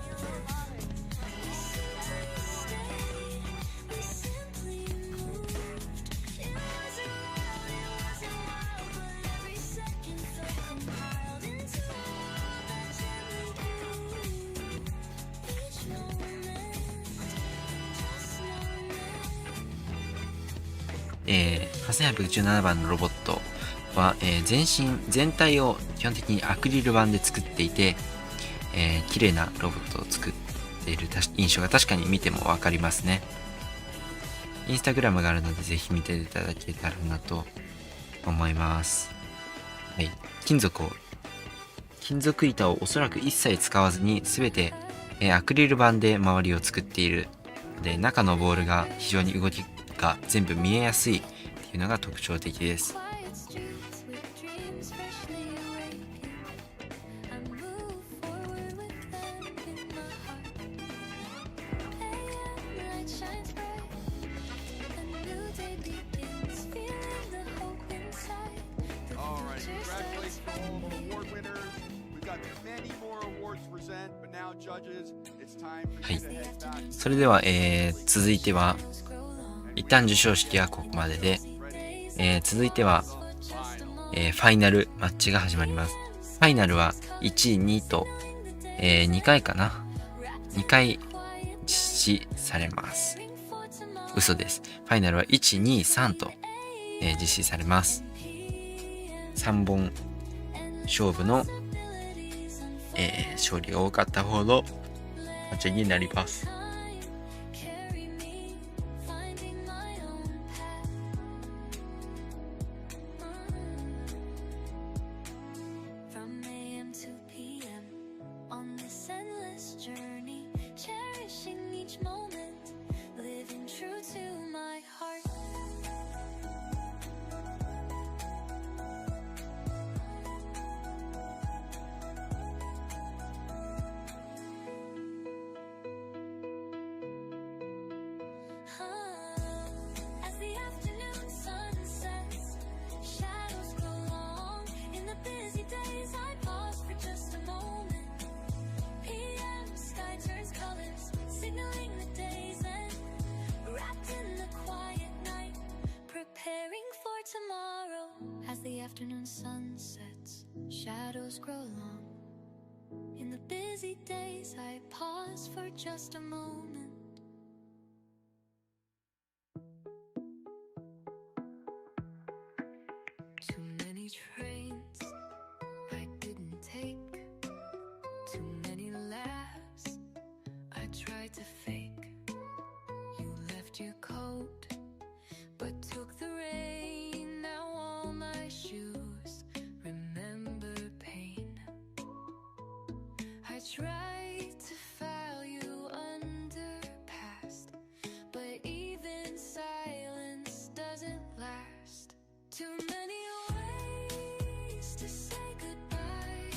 8817番のロボットは、全体を基本的にアクリル板で作っていて、綺麗なロボットを作っている印象が確かに見てもわかりますね。インスタグラムがあるのでぜひ見ていただけたらなと思います。はい、金属板をおそらく一切使わずに全て、アクリル板で周りを作っているで中のボールが非常に動きが全部見えやすいっていうのが特徴的です。はい、それでは、続いては一旦授賞式はここまでで、続いては、ファイナルマッチが始まります。ファイナルは1位、2位と、2回かな2回実施されます。嘘です。ファイナルは1、2、3と、実施されます。3本勝負の、勝利が多かった方の勝ちになります。As the afternoon sun sets, shadows grow long. In the busy days, I pause for just a moment. Too many trains I didn't take. Too many laughs I tried to fake. You left your coat, but took the rain. Now all my shoes remember pain. I tried to file you under past, but even silence doesn't last. Too many ways to say goodbye.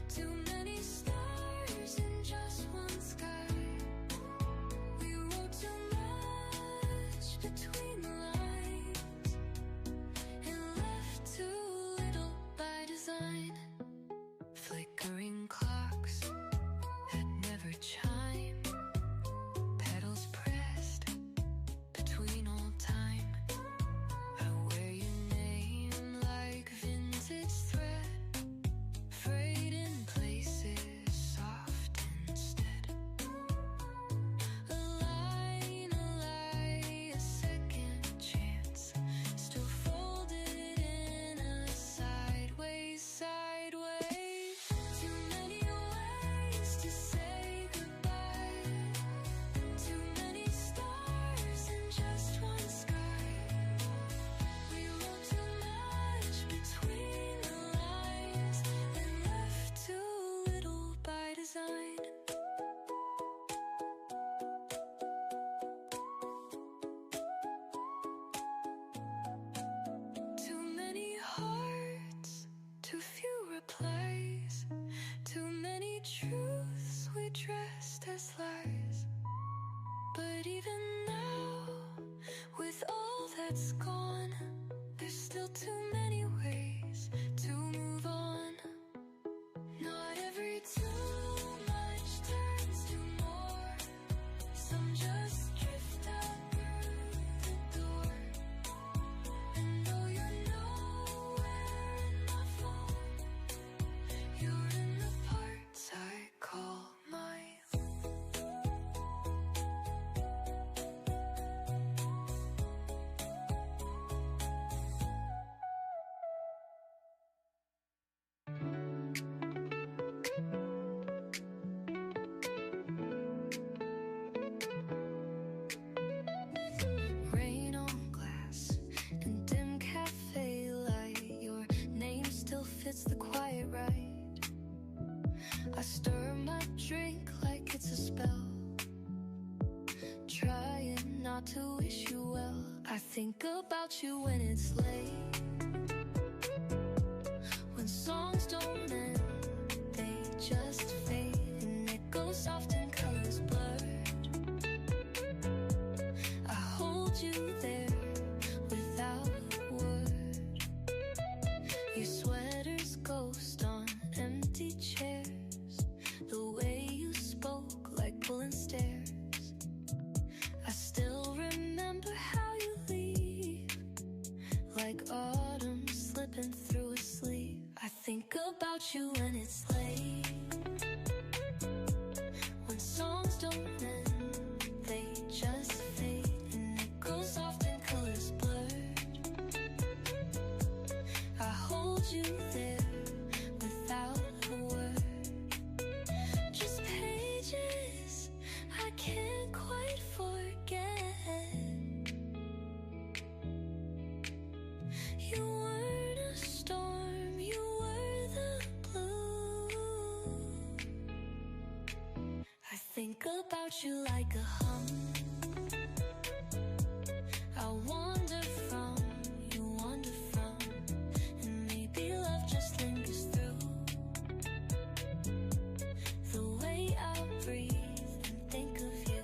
Too many stars in just one sky. We wrote too much between the lines and left too little by design. Flickering clocks that never chime. Petals pressed between all time. I wear your name like vintage thread, frayed in places, soft instead. A lie, a second chance, still folded in a sideways, sideways. Too many ways to say goodbye. Too many stars in just one sky. We wrote too much between the lines and left too little by design. Too many hearts, too few replies. Too many truths we dressed as lies. But even now, with all that's gone, there's still too many ways to move on. Not every too much turns to more. Some just drift out through the door. And though you're nowhere in my phone, you're in the parts I call mine. think about you when it's late, when songs don't end, they just fade, and it goes soft and colors blurred. I hold you there without a word. Your sweater's ghost on empty chairs, the way you spoke like pulling stairs. I still remember how you leave, like autumn slipping through a sleeve. I think about you when it's late, when songs don't end, they just fade, and it goes soft and colors blurred. I hold you there without a word, just pages I can't quite forget. You weren't a storm, you were the blue. I think about you like a hum. I wander from, you wander from, and maybe love just lingers through the way I breathe and think of you.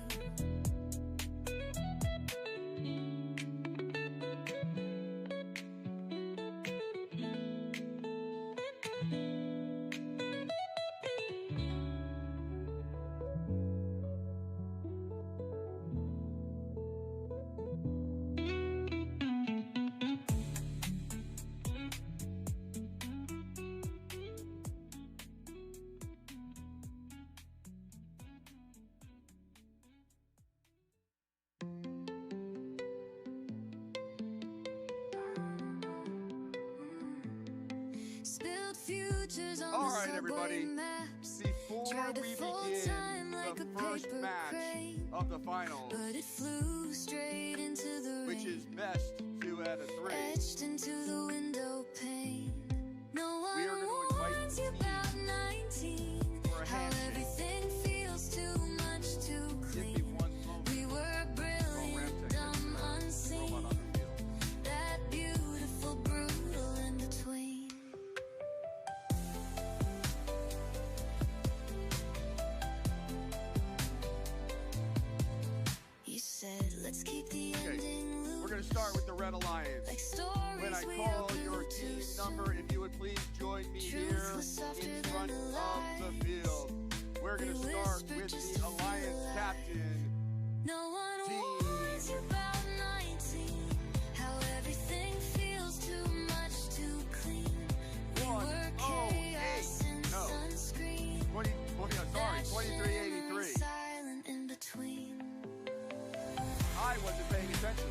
Spilled futures on All the right, subway everybody. maps. Before Tried to we fold begin time like the a first paper match crane, of the finals, but it flew straight into the which rain, is best 2 out of 3, etched into the window pane. No we are one going to invite warns the you team about 19, for a how handshake. everything feels too much to Give me clean. one moment. We were brilliant, dumb, unseen, Robot on the field. that beautiful, brutal in between. You said, let's keep the ending loose. We're going to start with the Red Alliance. Like stories When I we call outgrew your too team soon. number, if you would please join me Truth here was softer in than front a of lie. the field. We're going to They start whispered with just the to feel Alliance alive. captain. No one Team. warns you about 19, how everything feels too much to clean. We were chaos in sunscreen. 2383. Silent in between. I wasn't paying attention.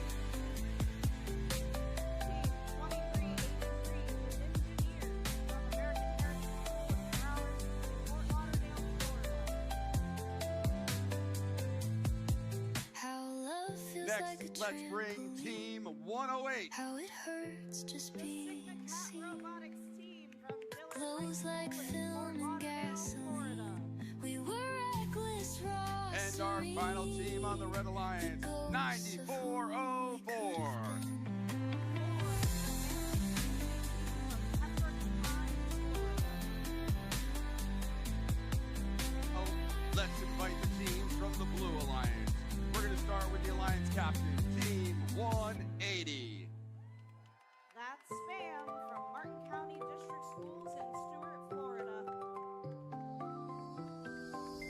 How love feels like a Next, let's bring trampoline. Team 108. How it hurts just being seen. Robotics team from Clothes like film and gasoline. We were reckless, raw. And our final team on the Red Alliance, 9404. Oh, let's invite the teams from the Blue Alliance. We're going to start with the Alliance captain, Team 180. That's Spam from Martin County District Schools in Stuart, Florida.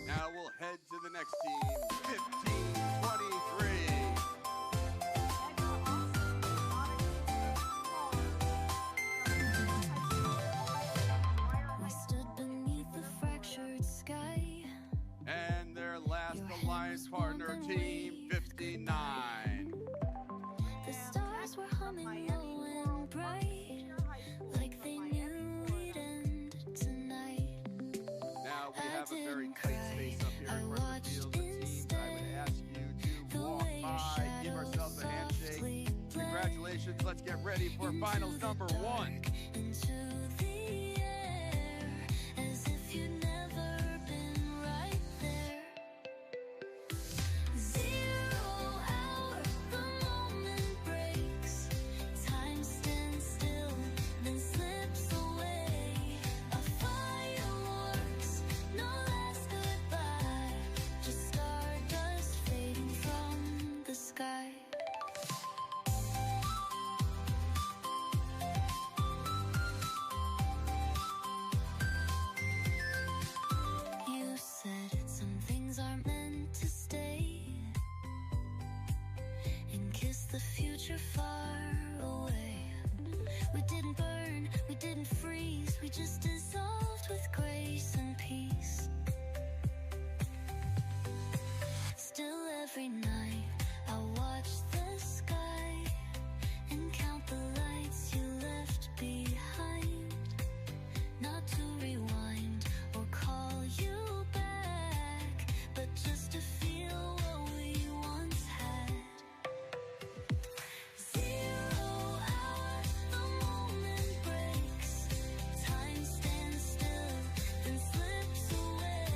Now we'll head to the next team, 1523. We stood beneath the fractured sky. And their last Alliance partner, Team 59. The stars were humming low and bright, like they knew we'd end tonight. Now we have a very tight space up here in front of the field. The teams, I would ask you to walk by, give ourselves a handshake. Congratulations, let's get ready for finals number 1. Into the air, as if you'd never been right there. 0 hour, the moment breaks. future far away. We didn't burn, we didn't freeze, we just dissolved with grace and peace. Still every night I watch the sky and count the lights you left behind. Not to rewind or call you back, but just to feel what we once had. 0 hour, the moment breaks. Time stands still, then slips away.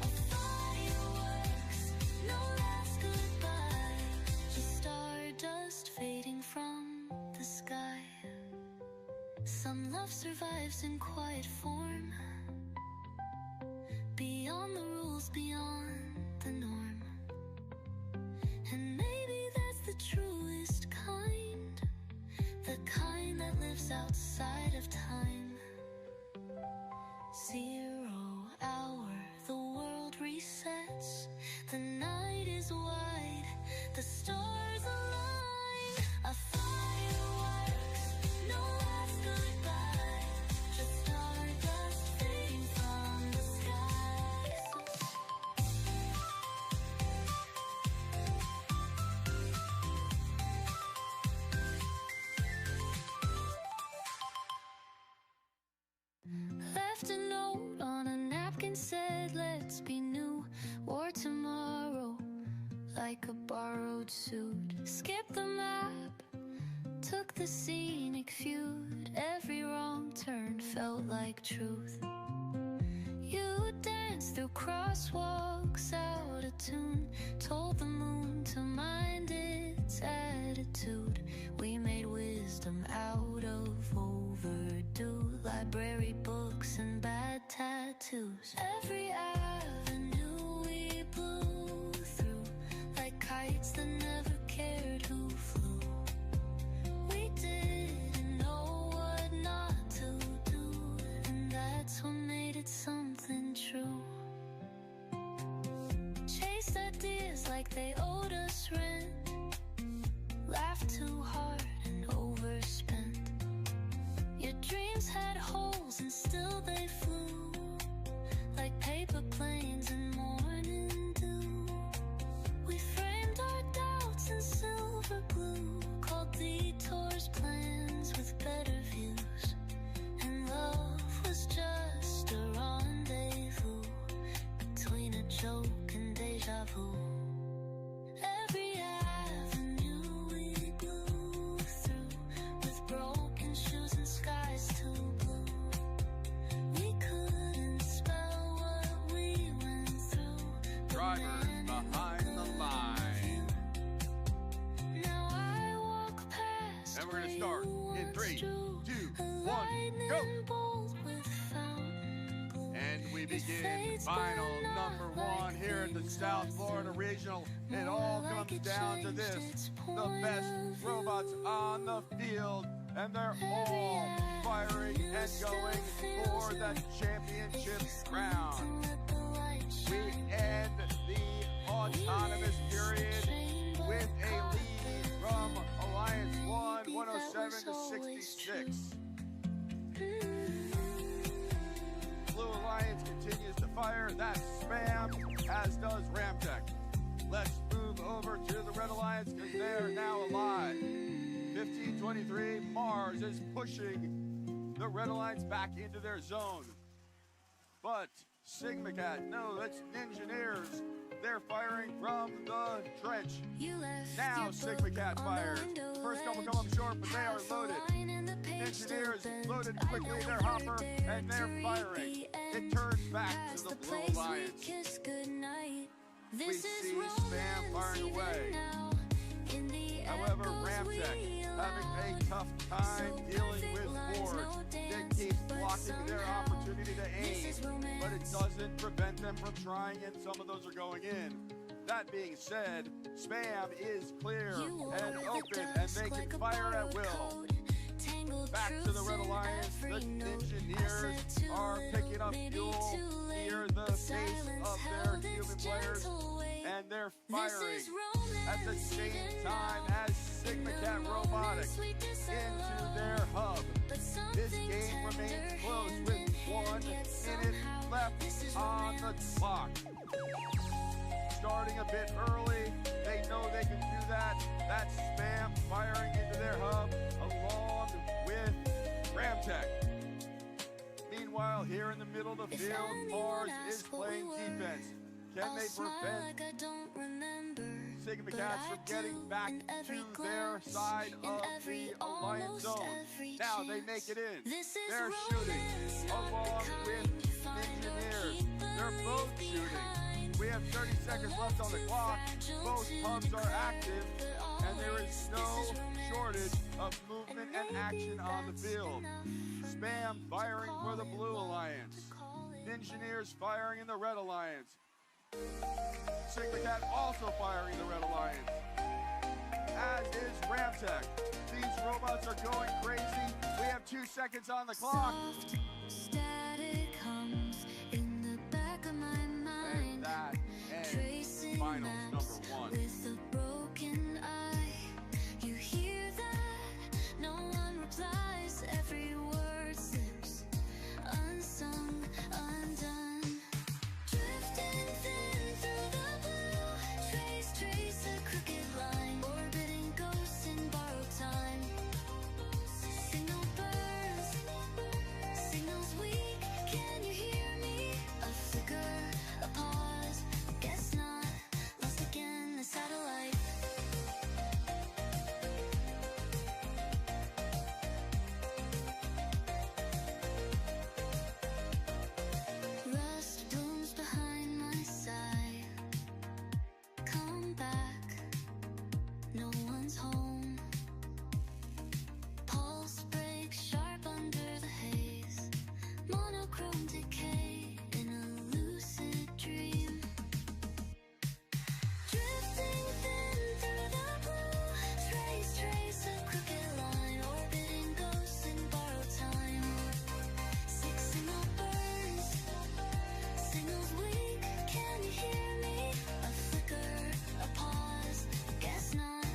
A fireworks, no last goodbye. Just stardust fading from the sky. Some love survives in quiet form, beyond the rules, beyond the norm. And maybe that's the truest kind, the kind that lives outside of time. 0 hour, the world resets. The night is wide, the stars align. A fireworks, no last goodbye. Just stardust fading from the sky. Left a note on a napkin, said let's be new. Wore tomorrow like a borrowed suit. Skipped the map, took the scenic feud. Every wrong turn felt like truth. You danced through crosswalks out of tune. Told the moon to mind its attitude. We made wisdom out of overdue. Library books and bad tattoos. Every avenue we blew through, like kites that never cared who flew. We didn't know what not to do, and that's what made it something true. Chased ideas like they owed us rent. Laughed too hard and overspent. Your dreams had holes and still they flew, like paper planes in morning dew. We framed our doubts in silver glue, called detours plans with better views. And love was just a rendezvous between a joke and deja vu. Every avenue we blew through, with broken shoes and skies too blue. We couldn't spell what we went through. Drivers behind the line. Now I walk past. And we're going to start in 3, 2, 1, go! And we begin final number 1 here at the South Florida Regional. It all comes down to this: the best robots on the field, and they're all firing and going for that championship crown. We end the autonomous period with a lead from Alliance 1, 107 to 66. Blue Alliance continues to fire. That's Spam, as does Ramtech. Let's move over to the Red Alliance because they are now alive. 1523, Mars is pushing the Red Alliance back into their zone. But Sigma Cat, no, that's Engineers. They're firing from the trench. Now Sigma Cat fires. First couple come up short, but they are loaded. Engineers loaded quickly their hopper, and they're firing. It turns back to the Blue Alliance. We see Spam firing away. However, Ramtech having a tough time dealing with Ford. It keeps blocking their opportunity to aim, but it doesn't prevent them from trying, and some of those are going in. That being said, Spam is clear and open, and they can fire at will. Back to the Red Alliance, the engineers are picking up fuel near the face of their human players, and they're firing at the same time as Sigma Cat Robotics into their hub. This game remains close with 1 minute left on the clock. Starting a bit early, they know they can do that. That's Spam firing into their hub along with Ramtech. Meanwhile, here in the middle of the field, Mars is playing defense. Can they prevent Sigma Cats from getting back to their side of the Alliance zone? Now they make it in. They're shooting along with engineers. They're both shooting. We have 30 seconds left on the clock. Both hubs are active, and there is no shortage of movement and action on the field. Spam firing for the Blue Alliance. Engineers firing in the Red Alliance. Sigma Cat also firing in the Red Alliance, as is Ramtech. These robots are going crazy. We have 2 seconds on the clock. Static hums in the back of my mind. And that ends finals number 1. With a broken eye, you hear that? No one replies. Every word slips unsung, undone. Drifting thin through the blue, trace a crooked line, orbiting ghosts in borrowed time. Signal burns, signals weak. Can you hear me? A flicker, a pause. Guess not. Lost again, the satellite. Rust blooms behind my side. Come back, no one's home. Pulse breaks sharp under the haze. Monochrome decay in a lucid dream. Drifting thin through the blue, trace a crooked line, orbiting ghosts in borrowed time. 6 signal burns, signals weak. Can you hear me? A flicker, a pause. Guess not.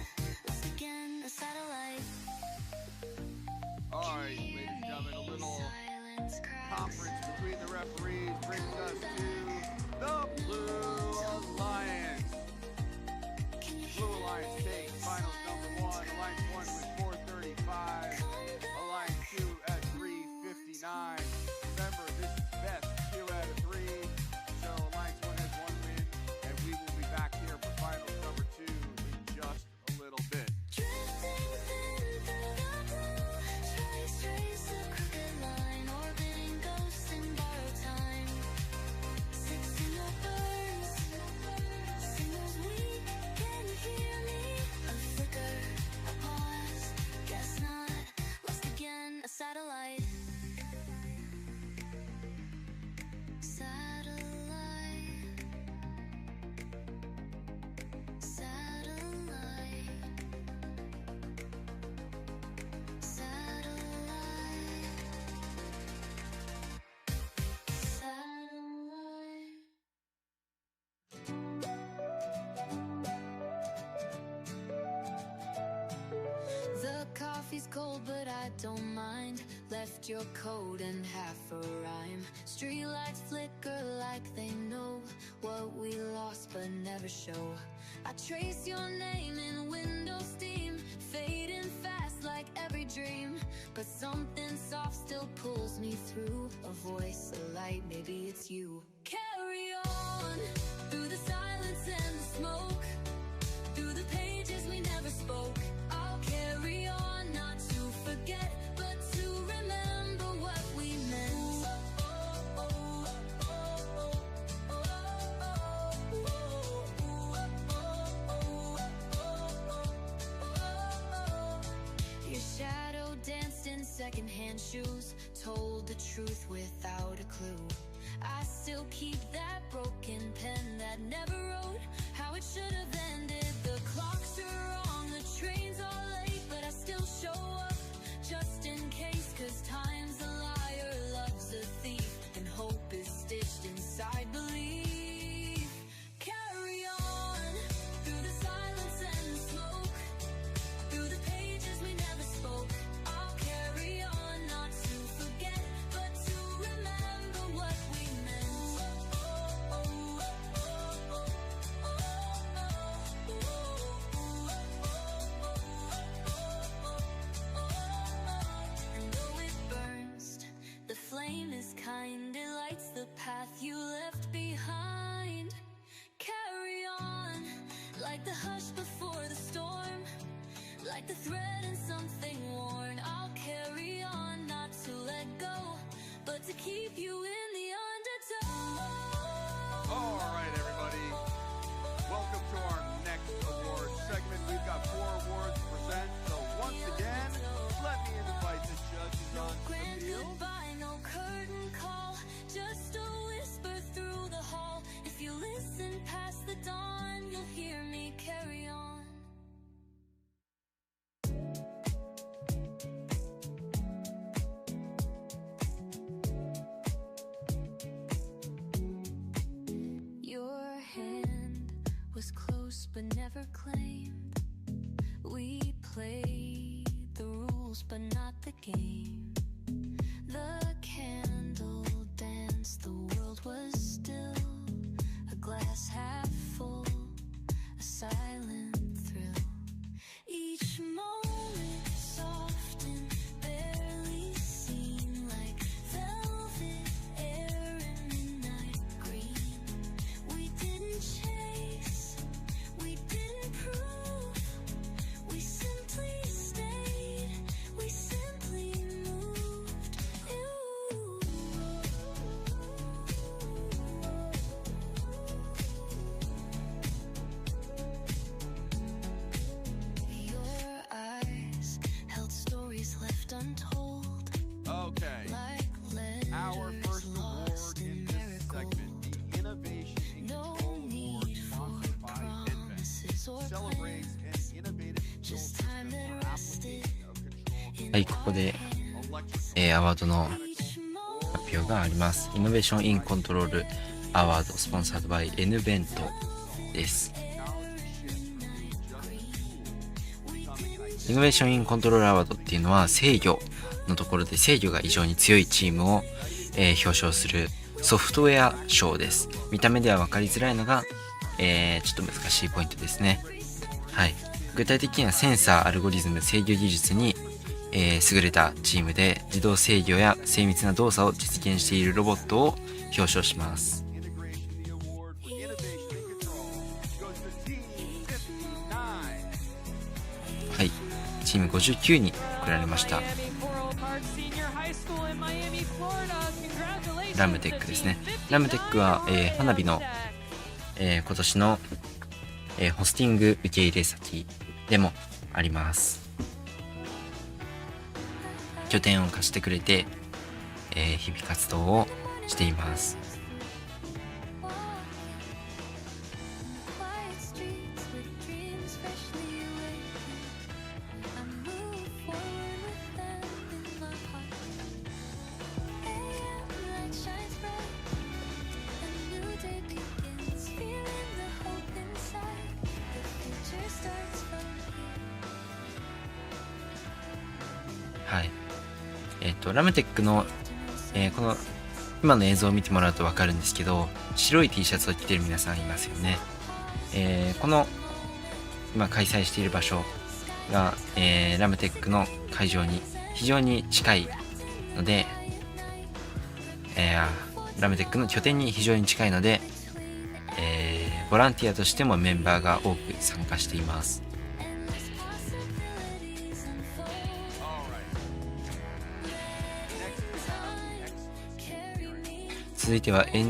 Lost again, a satellite. All right, ladies and gentlemen, a little conference between the referees brings us to the Blue Alliance. Blue Alliance takes finals number 1. Alliance 1 with 4:35. Alliance 2 at 3:59. Remember, this is best 2 out of 3. So Alliance 1 has 1 win, and we will be back here for finals number 2 in just a little bit. Drifting thin through the blue, trace a crooked line, orbiting ghosts in borrowed time. 6 signal burns, signals weak. Can you hear me? A flicker, a pause. Guess not. Lost again, a satellite. Satellite. Satellite. The coffee's cold, but I don't mind. Left your coat and half a rhyme. Streetlights flicker like they know what we lost but never show. I trace your name in window steam, fading fast like every dream. But something soft still pulls me through. A voice, a light, maybe it's you. Carry on through the silence and the smoke, through the pages we never spoke. I'll carry on, not to forget, but to remember what we meant. Your shadow danced in secondhand shoes, told the truth without a clue. I still keep that broken pen that never wrote how it should have ended. The clocks are wrong, the train's all late, but I still show up just in case like the thread in something worn. I'll carry on, not to let go, but to keep you in the undertow. All right, everybody. Welcome to our next award segment. We've got 4 awards to present. So once again, let me invite the judges on to the field. Goodbye, no curtain call, just a whisper through the hall. If you listen past the dawn, you'll hear me carry on. Your hand was close but never claimed. We played the rules but not the game. The candle danced, the world was still. A glass half full, a silent thrill. Each moment soft and barely seen, like velvet air and midnight green. We didn't chase, we didn't prove, we simply stayed, we simply moved. Your eyes held stories left untold. Okay. Our first award in this segment, the Innovation in Control Award, sponsored by Advent, celebrates an innovative Just time that rested. はい、ここで、アワードの発表があります。イノベーションインコントロールアワードスポンサードバイ N ベントです。イノベーションインコントロールアワードっていうのは制御のところで制御が異常に強いチームを、表彰するソフトウェア賞です。見た目では分かりづらいのが、ちょっと難しいポイントですね。はい。具体的にはセンサー、アルゴリズム、制御技術に、優れたチームで自動制御や精密な動作を実現しているロボットを表彰します。はい、チーム59に贈られました。ラムテックですね。ラムテックは、花火の、今年の、ホスティング受け入れ先でもあります。拠点を貸してくれて、日々活動をしています。はい。ラムテックの、この今の映像を見てもらうと分かるんですけど、白い T シャツを着てる皆さんいますよね。この今開催している場所が、ラムテックの会場に非常に近いので、ラムテックの拠点に非常に近いので、ボランティアとしてもメンバーが多く参加しています。続いてはエ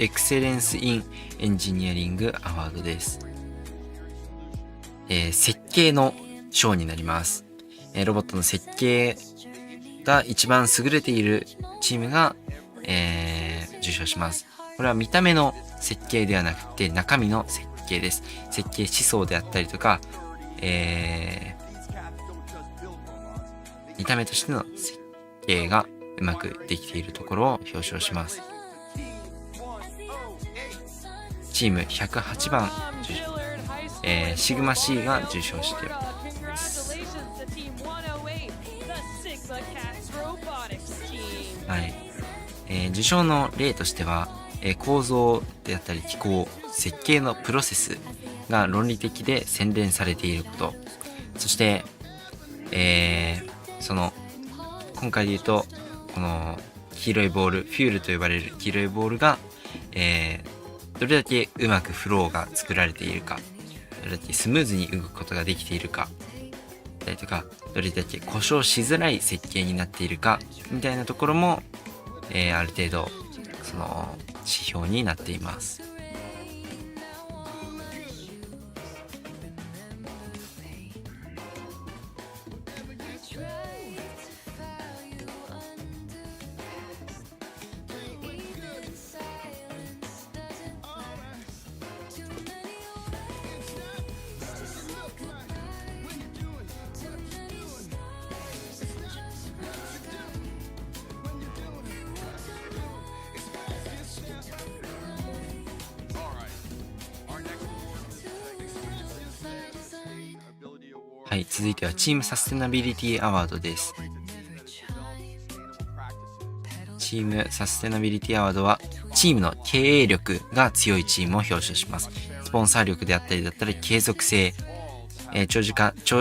クセレンス・イン・エンジニアリング・アワードです。設計の賞になります。ロボットの設計が一番優れているチームが、受賞します。これは見た目の設計ではなくて中身の設計です。設計思想であったりとか、見た目としての設計がうまくできているところを表彰します。チーム108番、シグマ C が受賞しています。はい。受賞の例としては、構造であったり機構、設計のプロセスが論理的で洗練されていること、そして、今回で言うとこの黄色いボール、フュールと呼ばれる黄色いボールが、どれだけうまくフローが作られているか、どれだけスムーズに動くことができているか、ったりとか、どれだけ故障しづらい設計になっているかみたいなところも、ある程度その指標になっています。はい、続いてはチームサステナビリティアワードです。チームサステナビリティアワードはチームの経営力が強いチームを表彰します。スポンサー力であったりだったり継続性、長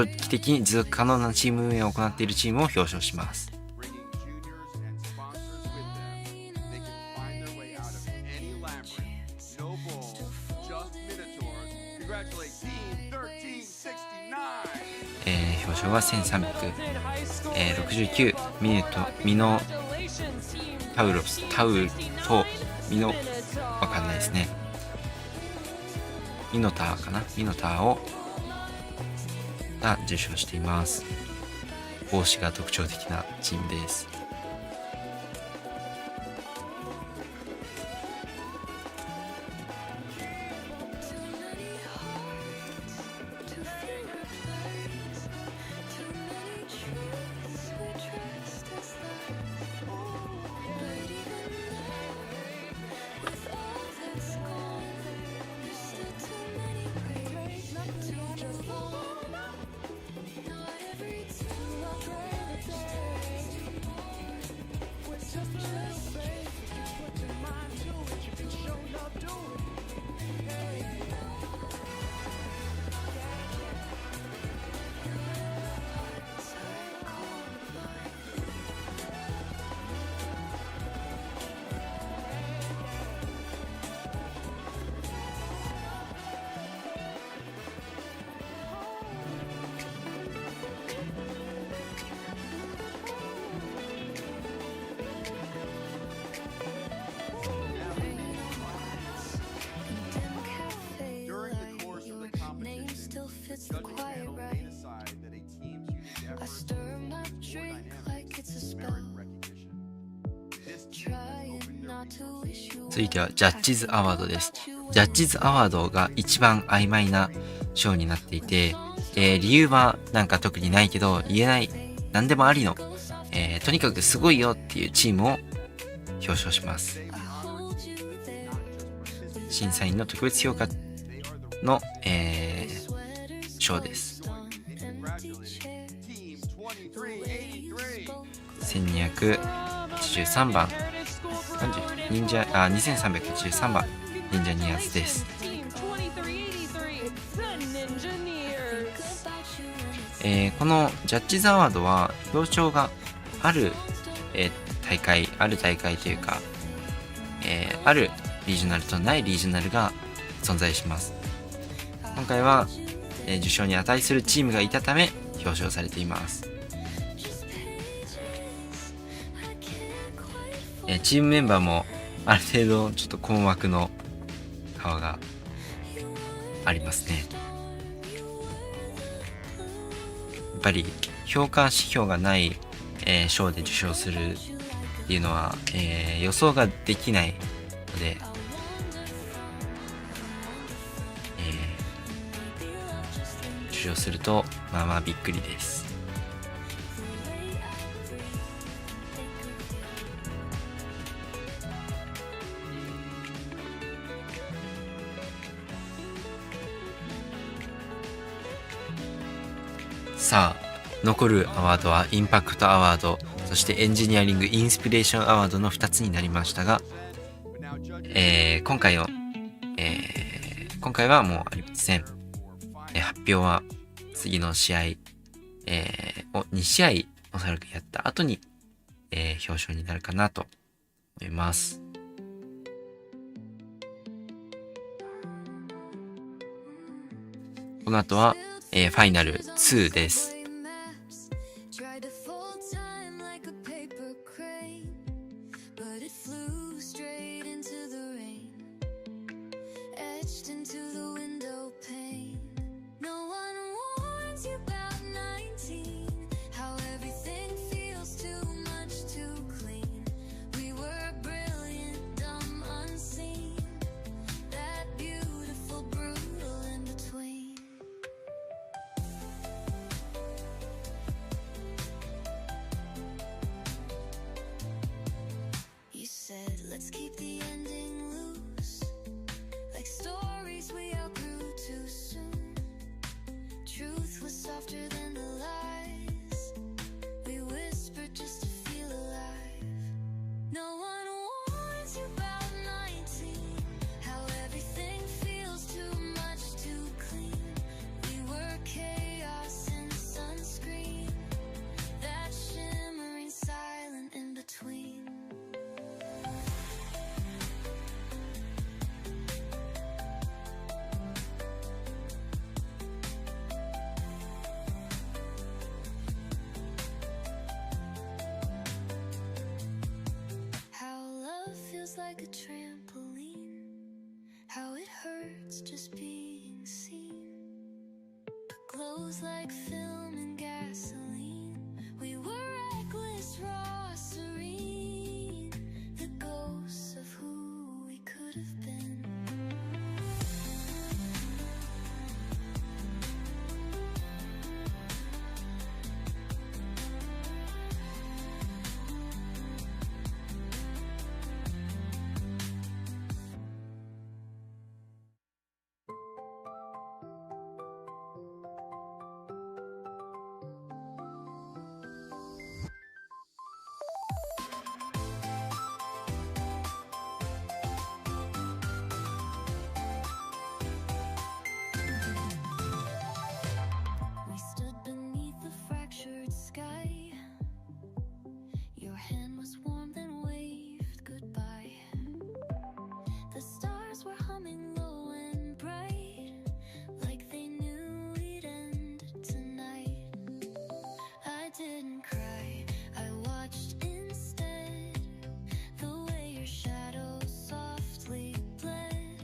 期的に持続可能なチーム運営を行っているチームを表彰します。表彰は1369ミノタウロスタウとミノわかんないですね。ミノターかな、ミノターをが受賞しています。帽子が特徴的なチームです。続いてはジャッジズアワードです。ジャッジズアワードが一番曖昧な賞になっていて、理由はなんか特にないけど言えない、何でもありの、とにかくすごいよっていうチームを表彰します。審査員の特別評価の、賞です。1283番2383番忍者ニアーズです。このジャッジズアワードは表彰がある、大会というか、あるリージョナルとないリージョナルが存在します。今回は、受賞に値するチームがいたため表彰されています。チームメンバーもある程度ちょっと困惑の顔がありますね。やっぱり評価指標がない、賞で受賞するっていうのは、予想ができないので、受賞するとまあまあびっくりです。さあ、残るアワードはインパクトアワード、そしてエンジニアリングインスピレーションアワードの2つになりましたが、今回はもうありません。発表は次の試合、を2試合おそらくやった後に、表彰になるかなと思います。この後は、ファイナル2です。hold time like a paper crane, but it flew straight into the rain, etched into the window pane. No one warns you about 19, how everything feels too much too clean. We were brilliant, dumb, unseen, that beautiful, brutal in between. You said, let's keep the ending loose, like stories we outgrew too soon. Truth was softer than the lies we whispered just to feel alive. No one warns you about 19, how everything feels too much too clean. We were chaos in sunscreen, that shimmering silent in between. How love feels like a trampoline, how it hurts just being seen, but glows like film and gasoline. We were reckless, raw, serene, the ghosts of who we could have been. We stood beneath the fractured sky. Your hand was warm, then waved goodbye. The stars were humming low and bright, like they knew we'd end tonight. I didn't cry, I watched instead, the way your shadow softly bled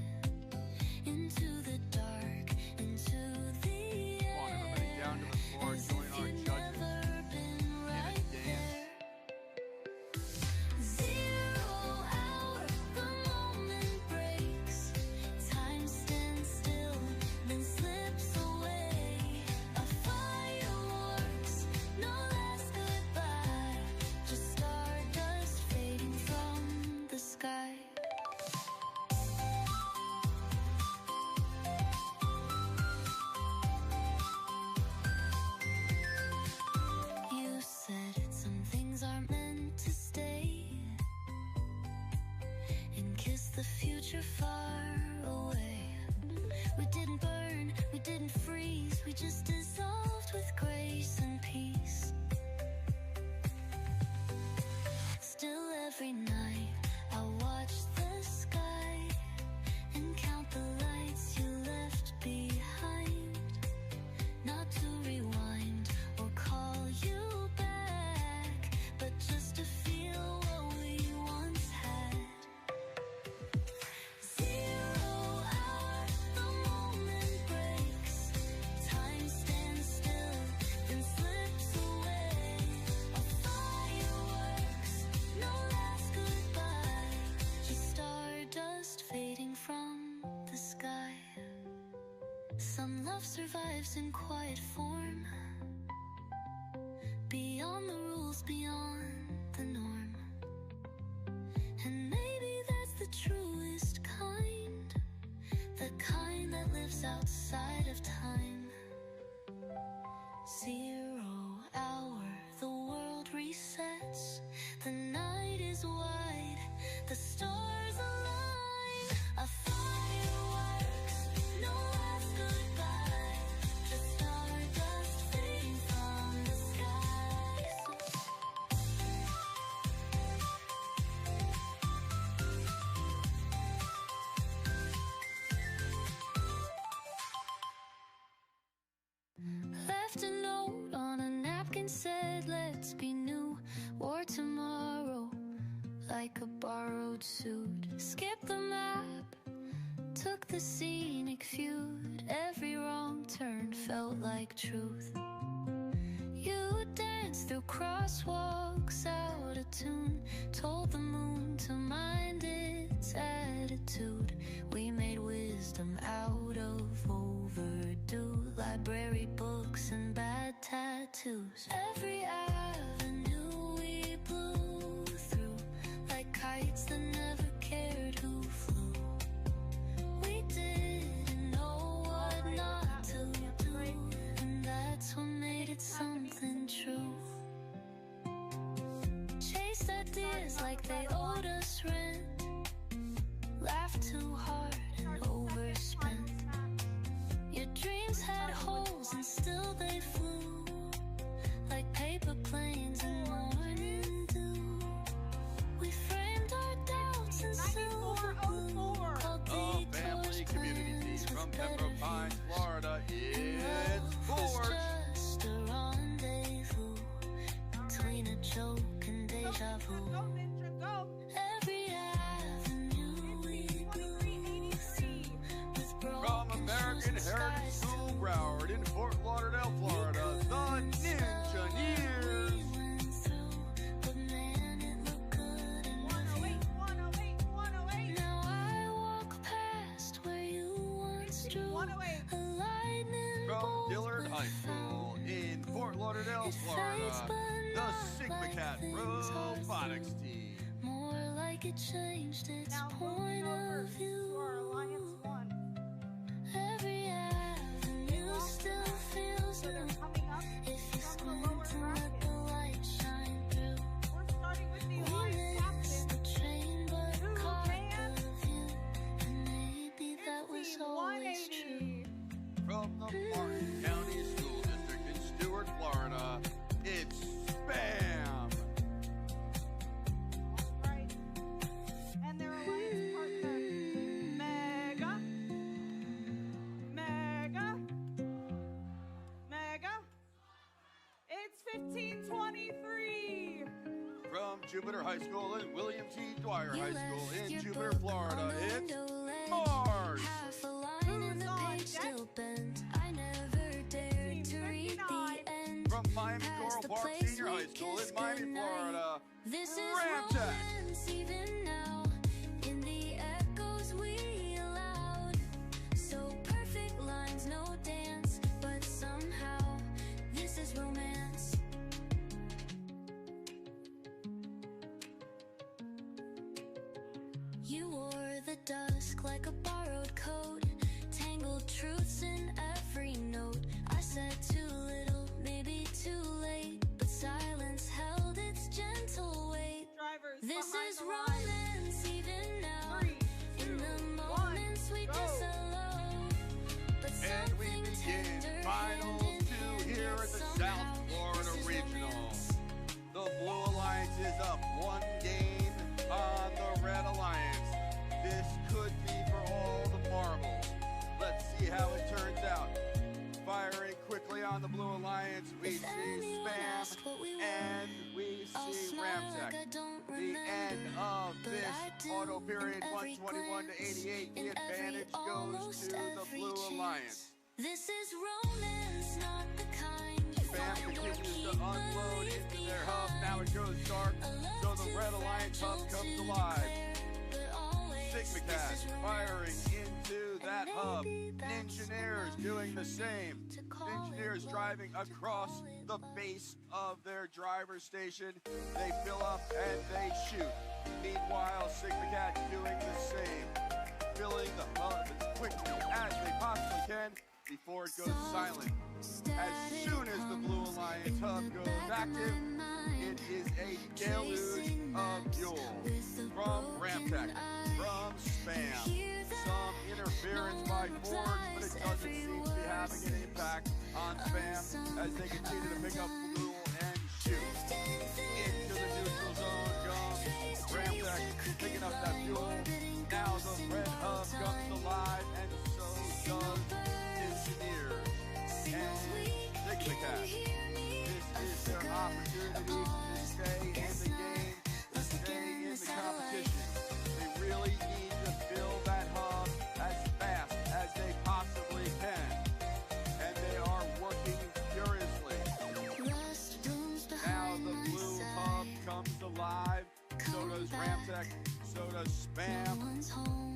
into the dark, into the Come on, everybody, down to the floor. Join our judges in a dance. 0 hour, the moment breaks. Time stands still, then slips away. A fireworks, no last goodbye. Just stardust fading from the sky. You said some things are meant to stay, and kiss the future far away. We didn't burn, we didn't freeze, we just dissolved with grace and peace. Still every night I watch the sky and count the lights you left behind, not to rewind or call you back, but just to feel what we once had. 0 hour, the moment breaks. Time stands still, then slips away. A fireworks, no last goodbye. Just stardust fading from the sky. Some love survives in quiet form, beyond the rules, beyond the norm. And maybe that's the truest kind, the kind that lives outside of time. 0 hour, the world resets, the night is wide, the stars align. A fireworks, no last goodbye, just stardust fading from the sky. a borrowed suit. Skipped the map, took the scenic feud. Every wrong turn felt like truth. You danced through crosswalks out of tune. Told the moon to mind its attitude. We made wisdom out of overdue. Library books and bad tattoos. Every avenue we blew through, like kites that never cared who flew. We didn't know what not to do, and that's what made it something true. Chased ideas like they owed us rent. Laughed too hard and overspent. Your dreams had holes and still they flew, like paper planes in morning dew. We framed our doubts in silver glue, called detours plans From with Pembroke better Pines, views. Florida, it's Love was Forge. just a rendezvous between a joke and deja vu. Every avenue we blew through with From broken American shoes and Heritage skies School, too. Broward in Fort Lauderdale, Florida, the Ninja-neers. But man, it looked good in review. Now I walk past where you once drew a lightning From bolt Dillard High School in Fort Lauderdale, Florida, the Sigma Cat Robotics team. more like it changed its point of view. Every avenue still feels new if you squint and let the light shine through. We missed the train but caught the view, and maybe that was always true. From the Martin County School District in Stuart, Florida, it's SPAM. And their alliance partner, Mega. It's 1523. From Jupiter High School and William T. Dwyer High School in Your Jupiter, book Florida, on the it's window ledge. Mars. Half a line and the page still bent. I never dared to read the end. From Miami Past Coral the Park place Senior we High School in kissed Miami, goodnight. Florida, This is Ramtech. romance even now. In the echoes we allowed. So perfect lines, no dance, but somehow this is romance. You wore the dusk like a borrowed coat, tangled truths in every note. I said too little, maybe too late, but silence held its gentle weight. This is romance even now. In the moments we disallow, but And we something begin tender Finals 2 here at the South Florida Regional. The Blue Alliance is up 1 game on the Red Alliance. This could be for all the marbles. Let's see how it turns out. Firing quickly on the Blue Alliance, we see Spam and we see Ramtech. The end of this auto period 121 to 88. The advantage goes to the Blue Alliance. This is romance, not the kind you Spam find or continues keep to unload into their hub. Now it goes dark, so the Red Alliance hub comes alive. Sigma Cat firing into that hub. Ninja-neers doing the same. Ninja-neers driving across the base of their driver station. They fill up and they shoot. Meanwhile, Sigma Cat doing the same. Filling the hub as quickly as they possibly can before it goes silent. As soon as the Blue Alliance hub goes active, it is a deluge of fuel from Ramtech, from Spam. Some interference by Forge, but it doesn't seem to be having an impact on Spam as they continue to pick up fuel and shoot. Into the neutral zone comes Ramtech, picking up that fuel. Now the red hub comes alive, and so does Engineers and Sigma Cat. This is their opportunity to stay in the game, to stay in the competition. Tech, so does Spam.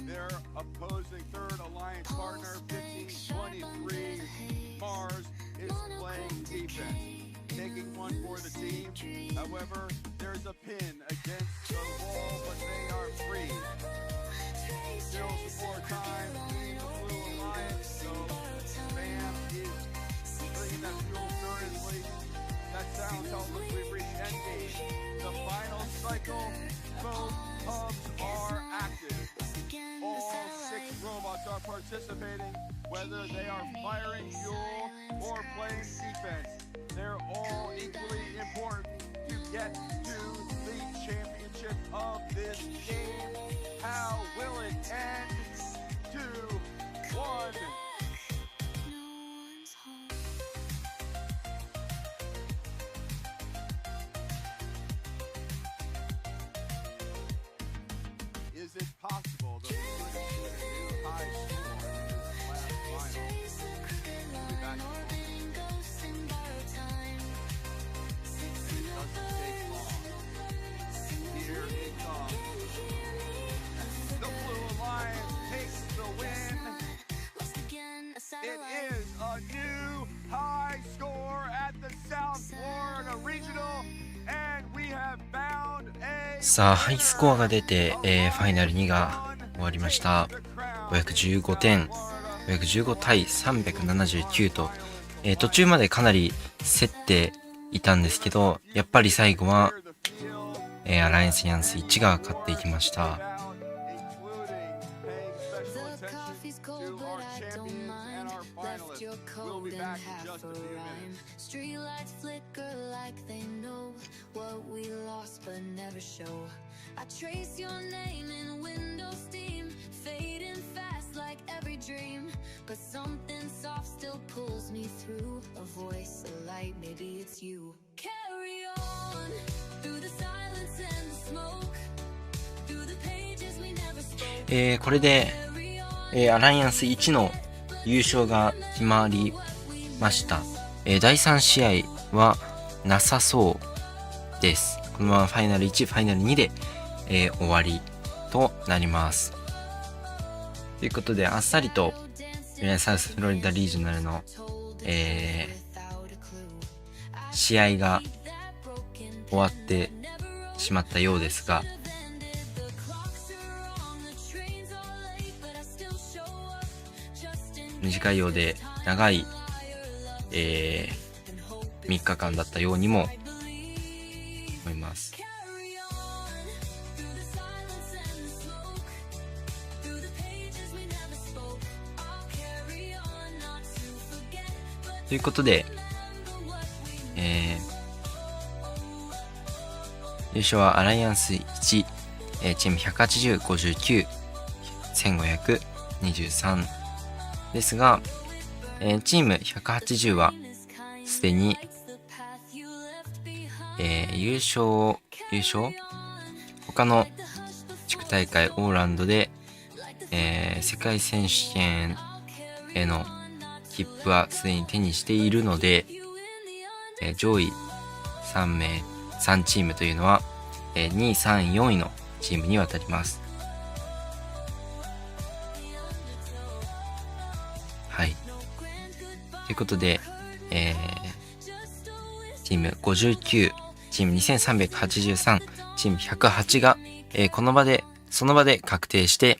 Their opposing third alliance partner, 1523 Mars, is playing defense, taking one for the team. However, there's a pin against the wall, but they are free. Still some more time in the Blue Alliance, so Spam is bringing that fuel furiously. That sound tells us we've reached endgame. The final cycle, both hubs are active. All 6 robots are participating, whether they are firing fuel or playing defense. They're all equally important to get to the championship of this game. How will it end? 2-1. Is it possible that we're going to see a new high score in this last final? We'll be back in a moment. It doesn't take long. Here it comes. The Blue Alliance takes the win. It is a new high score at the South Florida Regional, and we have found a さあ、ハイスコアが出て、ファイナル2が終わりました。515点、515対379と、途中までかなり競っていたんですけど、やっぱり最後は、アライアンスヤンス1が勝っていきました。Streetlights flicker like they know what we lost but never show. I trace your name in window steam, fading fast like every dream. But something soft still pulls me through. A voice, a light, maybe it's you. Carry on through the silence and the smoke, through the pages we never spoke. これで、アライアンス1の優勝が決まりました。第3試合はなさそうです。このままファイナル1、ファイナル2で、終わりとなります。ということで、あっさりと、サウスフロリダリージョナルの、試合が終わってしまったようですが、短いようで長い3日間だったようにも思います。ということで、優勝はアライアンス1、チーム180、59、1500、23ですが、チーム180はすでに、優勝他の地区大会オーランドで、世界選手権への切符はすでに手にしているので、上位3チームというのは、2位、3位、4位のチームに渡ります。はい。ということで、チーム59、チーム2383、チーム108が、その場で確定して、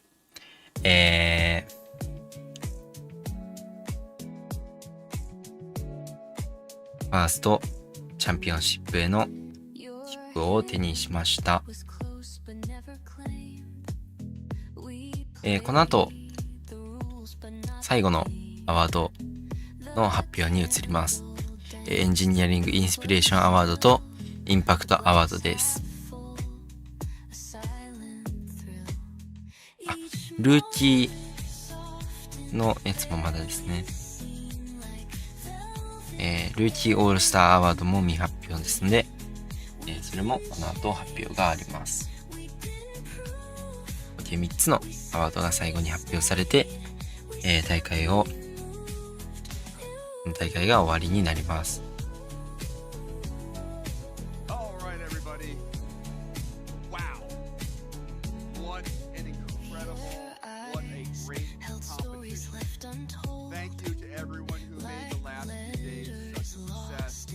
ファーストチャンピオンシップへの切符を手にしました。この後、最後のアワードの発表に移ります。エンジニアリングインスピレーションアワードとインパクトアワードです。ルーキーのやつもまだですね。ルーキーオールスターアワードも未発表ですので、それもこの後発表があります。3つのアワードが最後に発表されて、大会が終わりになります。What a great competition. Thank you to everyone who made the last few days such a success.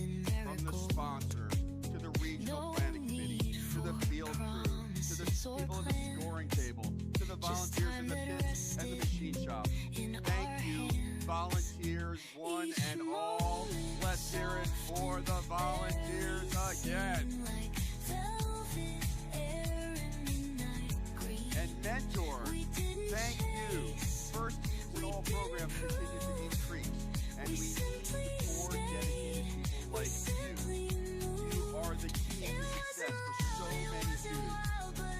From the sponsors, to the regional planning committee, to the field crew, to the people at the scoring table, to the volunteers in the pits and the machine shop. Thank you, volunteers, one and all. Let's hear it for the volunteers again. And mentors, thank you. First teams in all programs continue to increase, and we need more dedicated people like you. You are the key to success for so many students.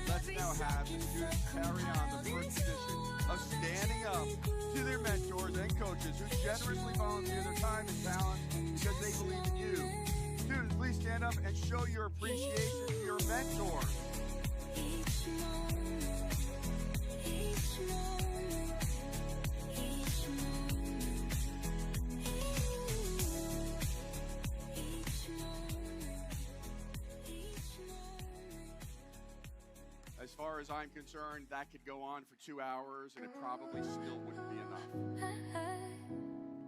Let's now have the students carry on the first tradition of standing up to their mentors and coaches who generously volunteer their time and talent because they believe in you. Students, please stand up and show your appreciation to your mentors. As far as I'm concerned, that could go on for 2 hours and it probably still wouldn't be enough.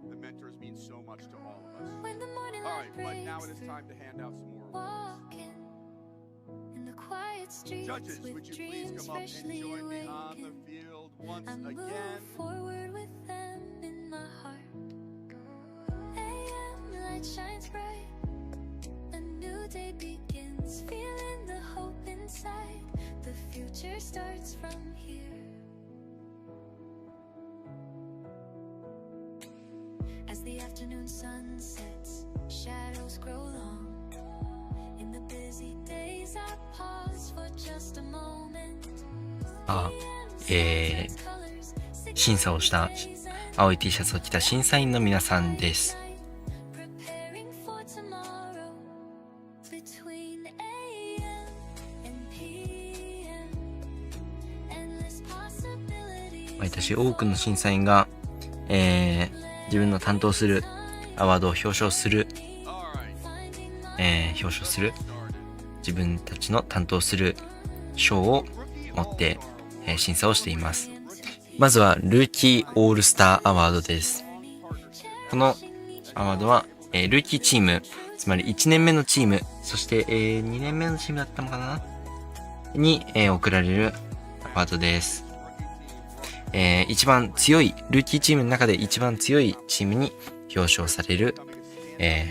The mentors mean so much to all of us. All right, but now it is time to hand out some more awards. Judges, would you please come up and join me on the field once again? Forward with them in my heart. AM light shines bright. A new day begins. Feeling the hope inside. The future starts from here. As the afternoon sun sets, shadows grow long. In the busy days, I pause for just a moment. 審査をした青い T シャツを着た審査員の皆さんです。毎年多くの審査員が、自分の担当するアワードを表彰する、自分たちの担当する賞を持って、審査をしています。まずはルーキーオールスターアワードです。このアワードは、ルーキーチーム、つまり1年目のチーム、そして、2年目のチームだったのかなに、贈られるアワードです。一番強い、ルーキーチームの中で一番強いチームに表彰される、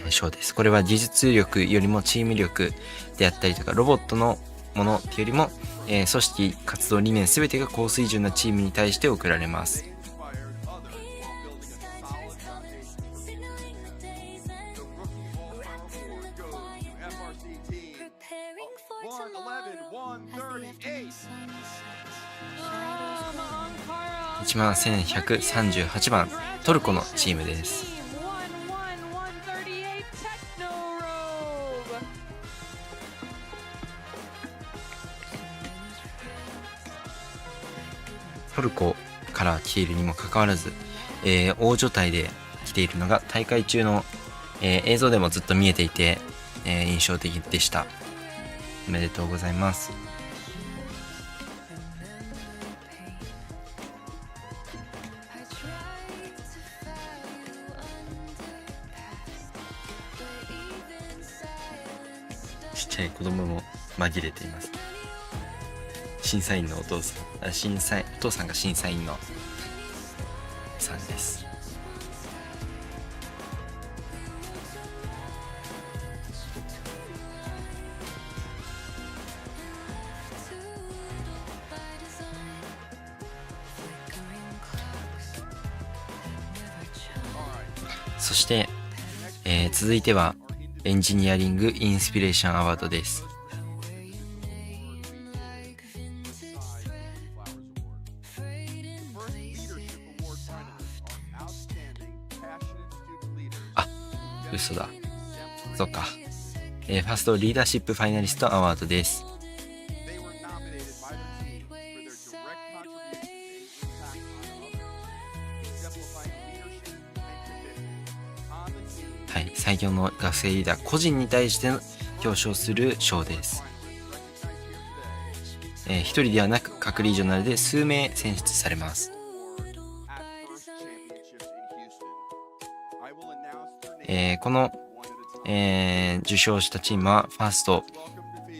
賞です。これは技術力よりもチーム力であったりとか、ロボットのものっていうよりも、組織活動理念すべてが高水準なチームに対して贈られます。11138番トルコのチームです。トルコから来ているにもかかわらず、大所帯で来ているのが大会中の、映像でもずっと見えていて、印象的でした。おめでとうございます。ちっちゃい子供も紛れています。審査員のお父さん、お父さんが審査員のさんです。そして、続いてはエンジニアリングインスピレーションアワードです。嘘だ。そっか。ファーストリーダーシップファイナリストアワードです。はい、最強の学生リーダー個人に対して表彰する賞です。1人ではなく各リージョナルで数名選出されます。この、受賞したチームはファースト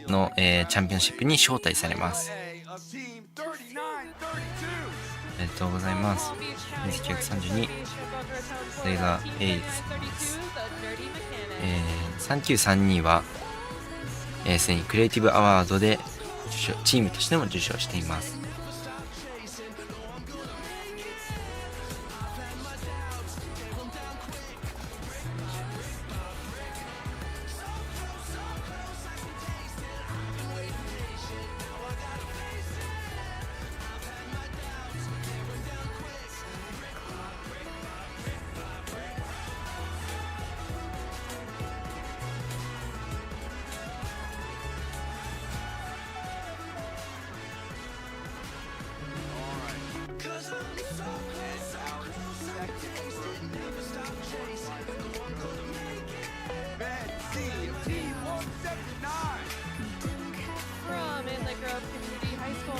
の、チャンピオンシップに招待されます。ありがとうございます。1932、これが A です。3932は、すでにクリエイティブアワードでチームとしても受賞しています。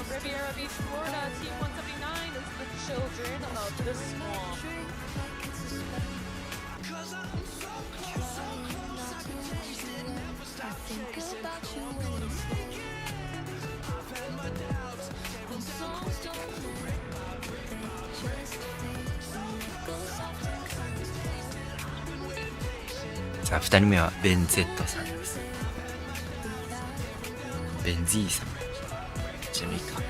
Riviera Beach, Florida, Team 179 is the Children of the Swamp.さあ、2人目はベンゼットさんです。ベンジーさん。ちなみにか。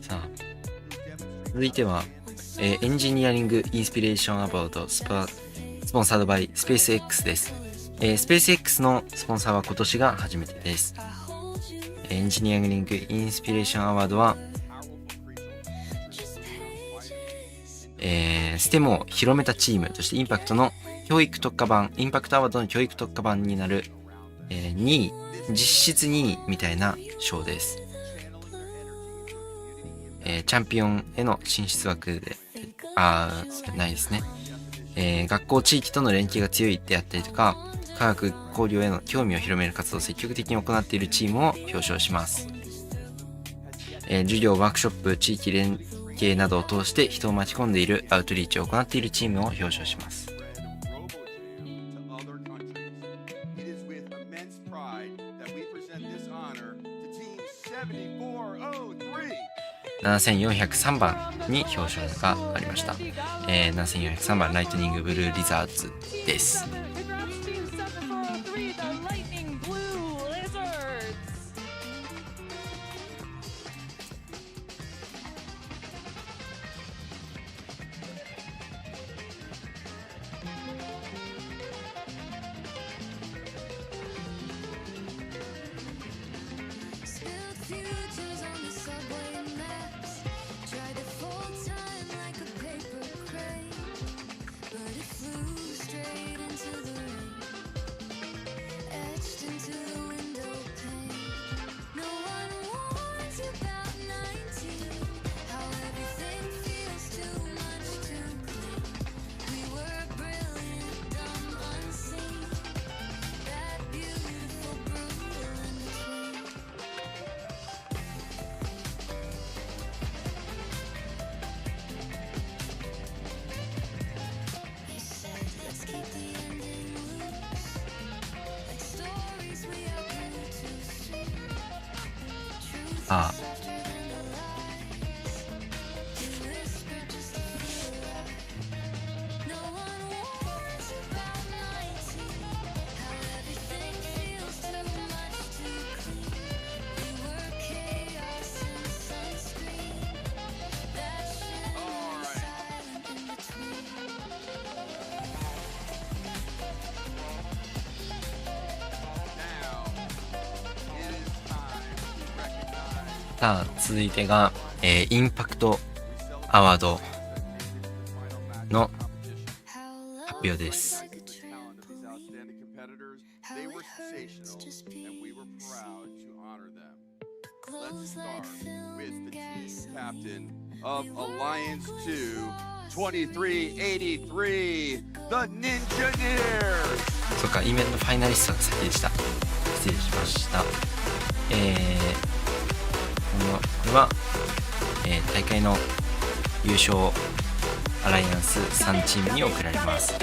さあ、続いては、エンジニアリングインスピレーションアバウトスポンサードバイスペース X です。スペース X のスポンサーは今年が初めてです。エンジニアリングインスピレーションアワードは、STEM を広めたチームとしてインパクトの教育特化版、インパクトアワードの教育特化版になる、2位、実質2位みたいな賞です。チャンピオンへの進出枠で、それないですね。学校地域との連携が強いであったりとか、科学交流への興味を広める活動を積極的に行っているチームを表彰します。授業、ワークショップ、地域連携などを通して人を巻き込んでいるアウトリーチを行っているチームを表彰します。7403番に表彰がありました。7403番ライトニングブルーリザーズです。さあ、続いてが、インパクトアワードの発表です。They were sensational, and we were proud to honor them. Let's start with the team captain of Alliance 2, 2383, the Ninjaneers! そうか、イベントファイナリストが先でした。失礼しました。これは、大会の優勝アライアンス3チームに贈られます。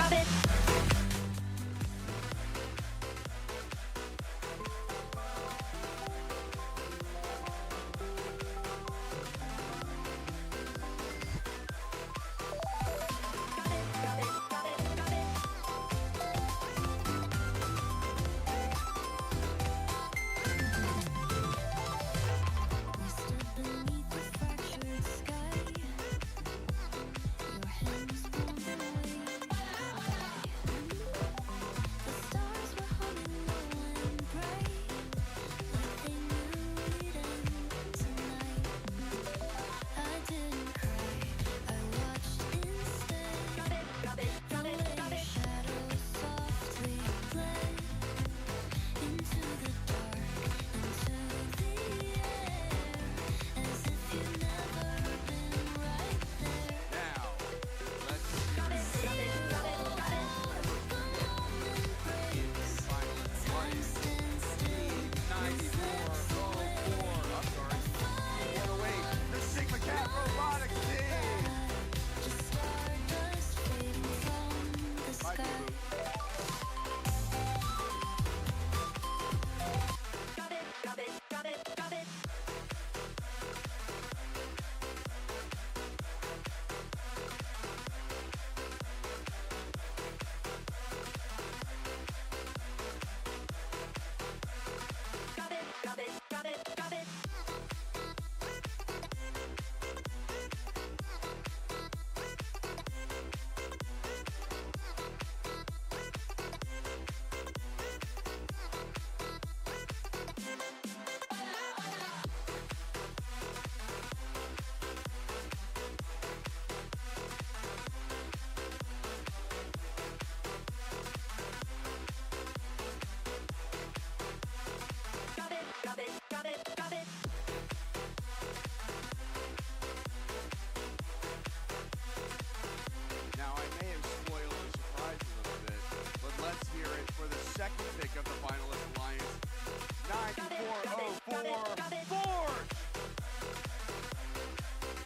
Now, I may have spoiled the surprise a little bit, but let's hear it for the second pick of the finalist alliance, 9404 Forge!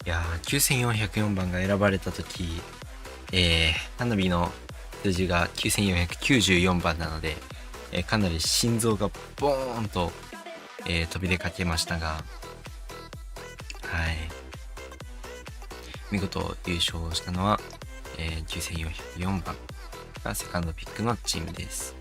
いやー、9404番が選ばれたとき、花火の数字が9494番なので、かなり心臓がボーンと、飛び出かけましたが、はい。見事優勝したのは、9404番がセカンドピックのチームです。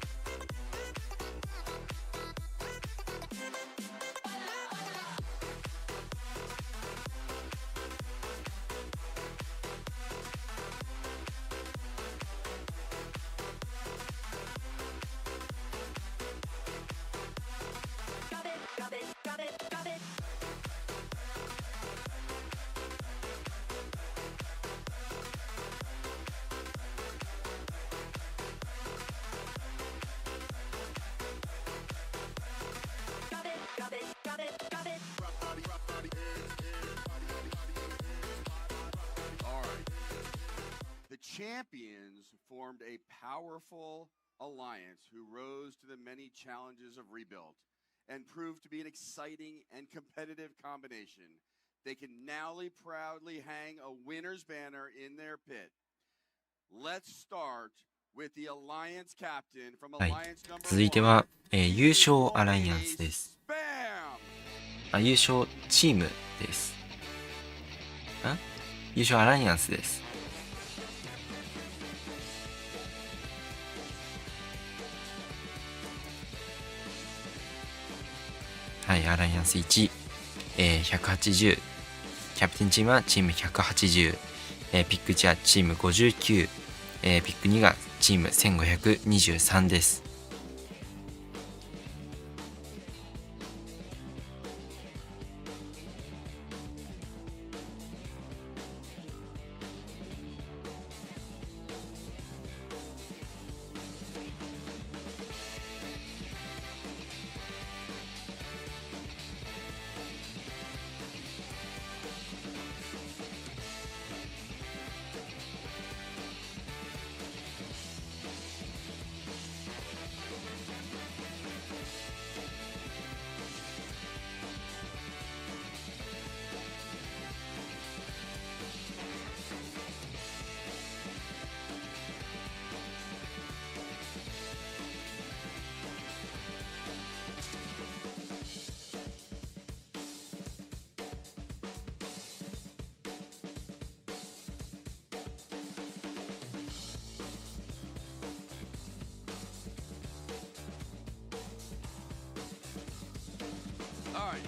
Champions formed a powerful alliance who rose to the many challenges of rebuild and proved to be an exciting and competitive combination. They can now proudly hang a winner's banner in their pit. Let's start with the alliance captain from alliance number 1. 続いては、優勝アライアンスです。優勝チームです。優勝アライアンスです。はい、アライアンス1、180、キャプテンチームはチーム180、ピック1はチーム59、ピック2がチーム1523です。All right.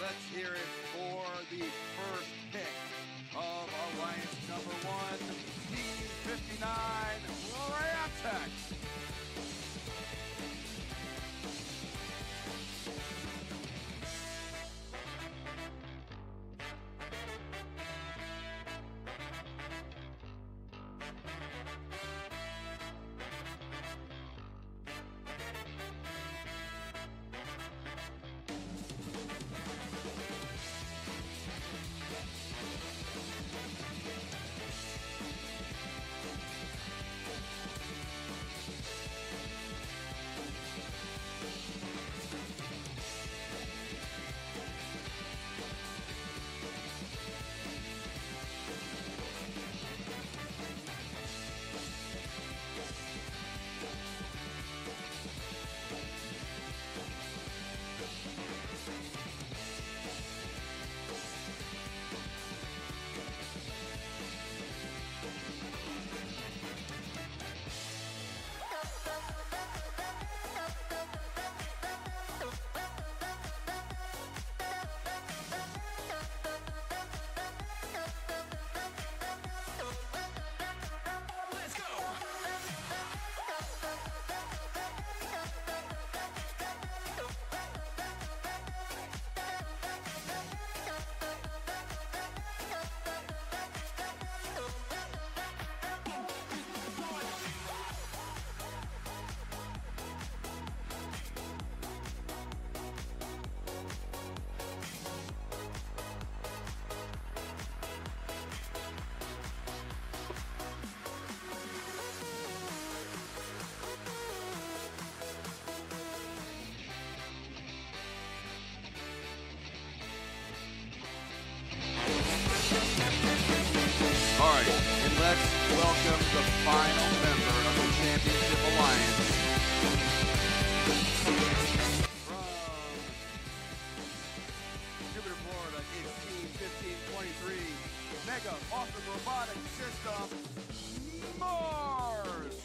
Let's hear it for the first pick of Alliance number 1, Team 59, Rantec. All right, and let's welcome the final member of the Championship Alliance. From Jupiter, Florida, it's Team 1523, Mega Awesome Robotic System, Mars.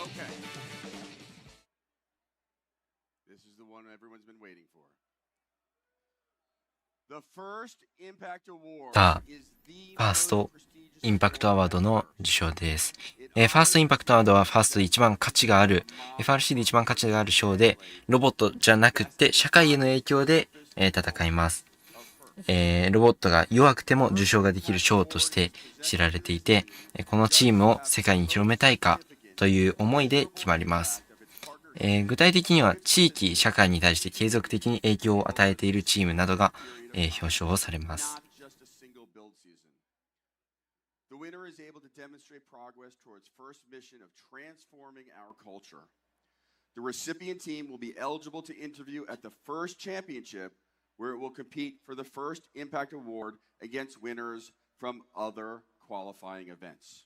Okay. This is the one everyone's been waiting for. The first Impact Award さあ、ファーストインパクトアワードの受賞です。ファーストインパクトアワードはファーストで一番価値がある、FRC で一番価値がある賞で、ロボットじゃなくって社会への影響で、戦います。ロボットが弱くても受賞ができる賞として知られていて、このチームを世界に広めたいかという思いで決まります。具体的には地域、社会に対して継続的に影響を与えているチームなどが、表彰をされます。The winner is able to demonstrate progress towards first mission of transforming our culture. The recipient team will be eligible to interview at the first championship, where it will compete for the first Impact Award against winners from other qualifying events.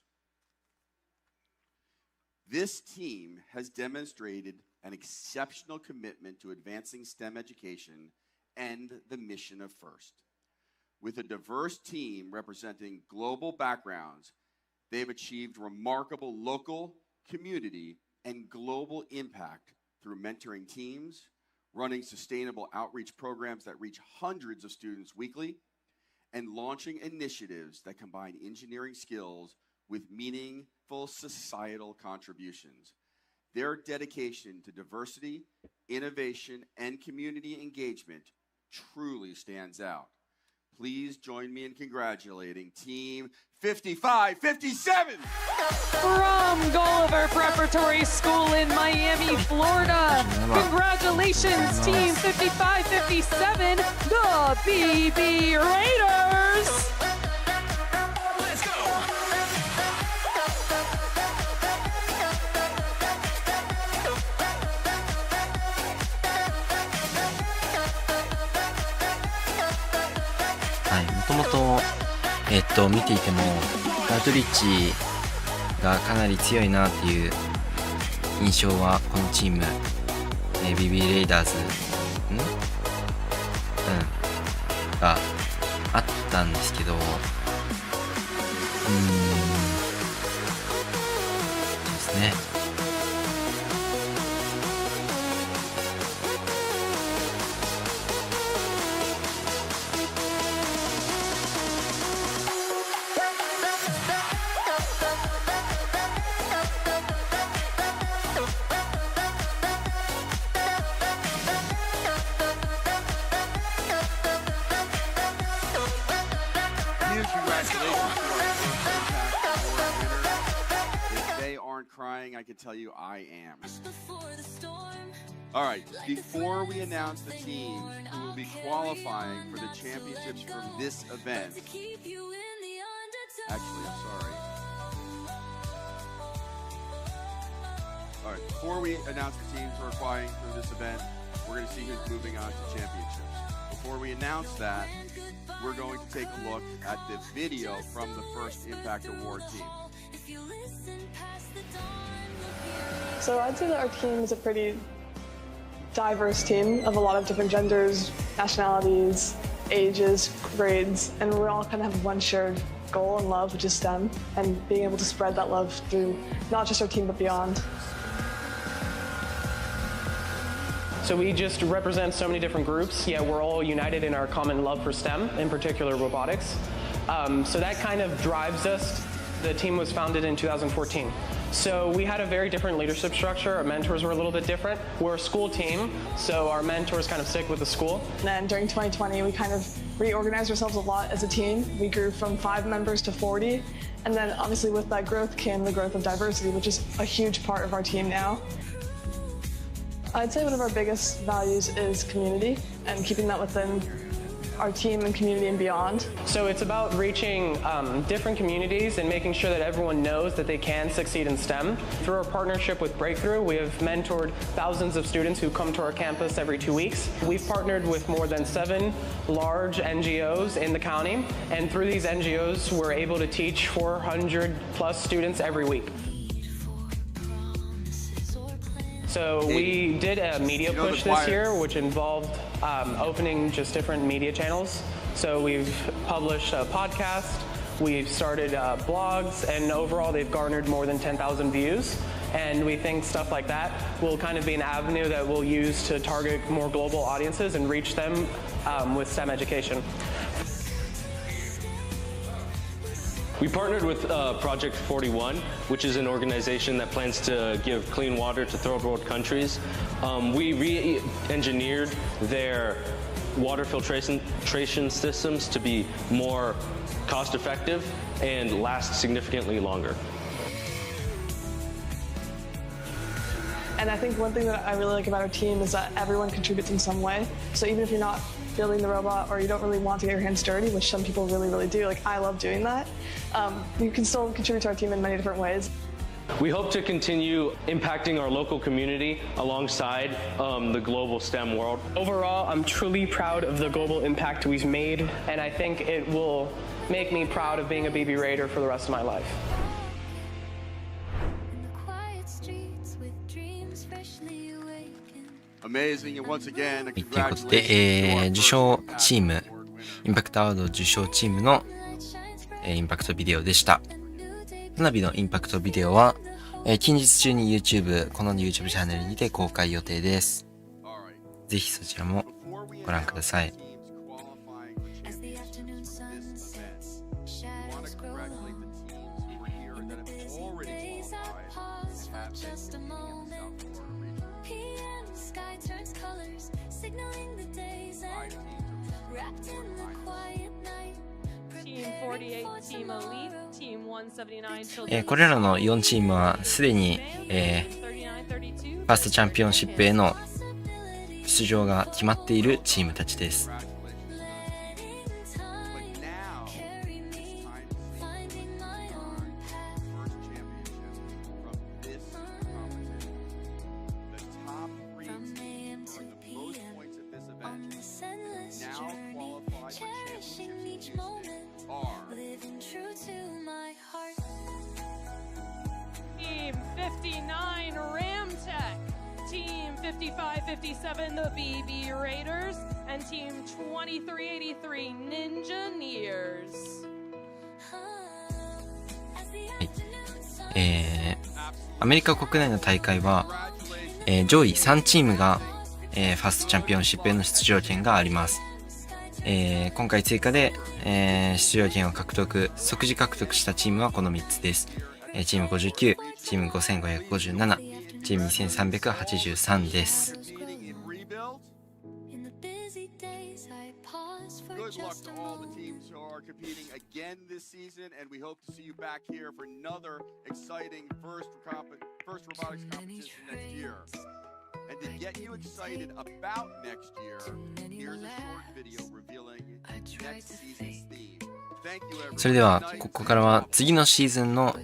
This team has demonstrated an exceptional commitment to advancing STEM education and the mission of FIRST. With a diverse team representing global backgrounds, they've achieved remarkable local, community, and global impact through mentoring teams, running sustainable outreach programs that reach hundreds of students weekly, and launching initiatives that combine engineering skills with meaningful societal contributions. Their dedication to diversity, innovation, and community engagement truly stands out. Please join me in congratulating Team 5557! From Gulliver Preparatory School in Miami, Florida. Congratulations, Team 5557, the BB Raiders! Let's go! はい、もともと、見ていても、アウトリーチがかなり強いなっていう印象は、このチーム、BB レイダーズ、があったんですけど、そうですね。Huge congratulations to our first Impact Award winner. If they aren't crying, I can tell you I am. All right, before we announce the teams who will be qualifying for the championships from this event, actually, I'm sorry. All right, before we announce the teams who are qualifying for this event, we're going to see who's moving on to championships. Before we announce that, we're going to take a look at the video from the first Impact Award team. So I'd say that our team is a pretty diverse team of a lot of different genders, nationalities, ages, grades, and we all kind of have one shared goal and love, which is STEM, and being able to spread that love through not just our team but beyond. So we just represent so many different groups, yet we're all united in our common love for STEM, in particular robotics. So that kind of drives us. The team was founded in 2014. So we had a very different leadership structure. Our mentors were a little bit different. We're a school team, so our mentors kind of stick with the school. And then during 2020, we kind of reorganized ourselves a lot as a team. We grew from 5 members to 40. And then obviously with that growth came the growth of diversity, which is a huge part of our team now. I'd say one of our biggest values is community and keeping that within our team and community and beyond. So it's about reaching different communities and making sure that everyone knows that they can succeed in STEM. Through our partnership with Breakthrough, we have mentored thousands of students who come to our campus every 2 weeks. We've partnered with more than 7 large NGOs in the county, and through these NGOs, we're able to teach 400 plus students every week. So we did a media push this year, which involved opening just different media channels. So we've published a podcast, we've started blogs, and overall they've garnered more than 10,000 views. And we think stuff like that will kind of be an avenue that we'll use to target more global audiences and reach them with STEM education. We partnered with Project 41, which is an organization that plans to give clean water to third world countries. We re-engineered their water filtration systems to be more cost-effective and last significantly longer. And I think one thing that I really like about our team is that everyone contributes in some way. So even if you're not building the robot or you don't really want to get your hands dirty, which some people really, really do, like I love doing that, you can still contribute to our team in many different ways. We hope to continue impacting our local community alongside the global STEM world. Overall, I'm truly proud of the global impact we've made, and I think it will make me proud of being a BB Raider for the rest of my life. Amazing, and once again, ということで、受賞チーム、インパクトアワード受賞チームの、インパクトビデオでした。花火のインパクトビデオは、近日中に YouTube、この YouTube チャンネルにて公開予定です。ぜひそちらもご覧ください。Team 48, Team Elite, Team 179, これらの4チームはすでに、ファーストチャンピオンシップへの出場が決まっているチームたちです。Team 59, Ramtech, Team 55-57, the BB Raiders, and Team 2383, Ninjaneers. アメリカ国内の大会は、上位3チームが、ファーストチャンピオンシップへの出場権があります。今回追加で、出場権を即時獲得したチームはこの3つです。チーム59、チーム5557、チーム2383です。Good luck to all the teams who are competing again this season, and we hope to see you back here for another exciting first robotics competition next year. And to get you excited about next year, here's a short video revealing next season's theme. Thank you, everyone. それではここからは次のシーズンの、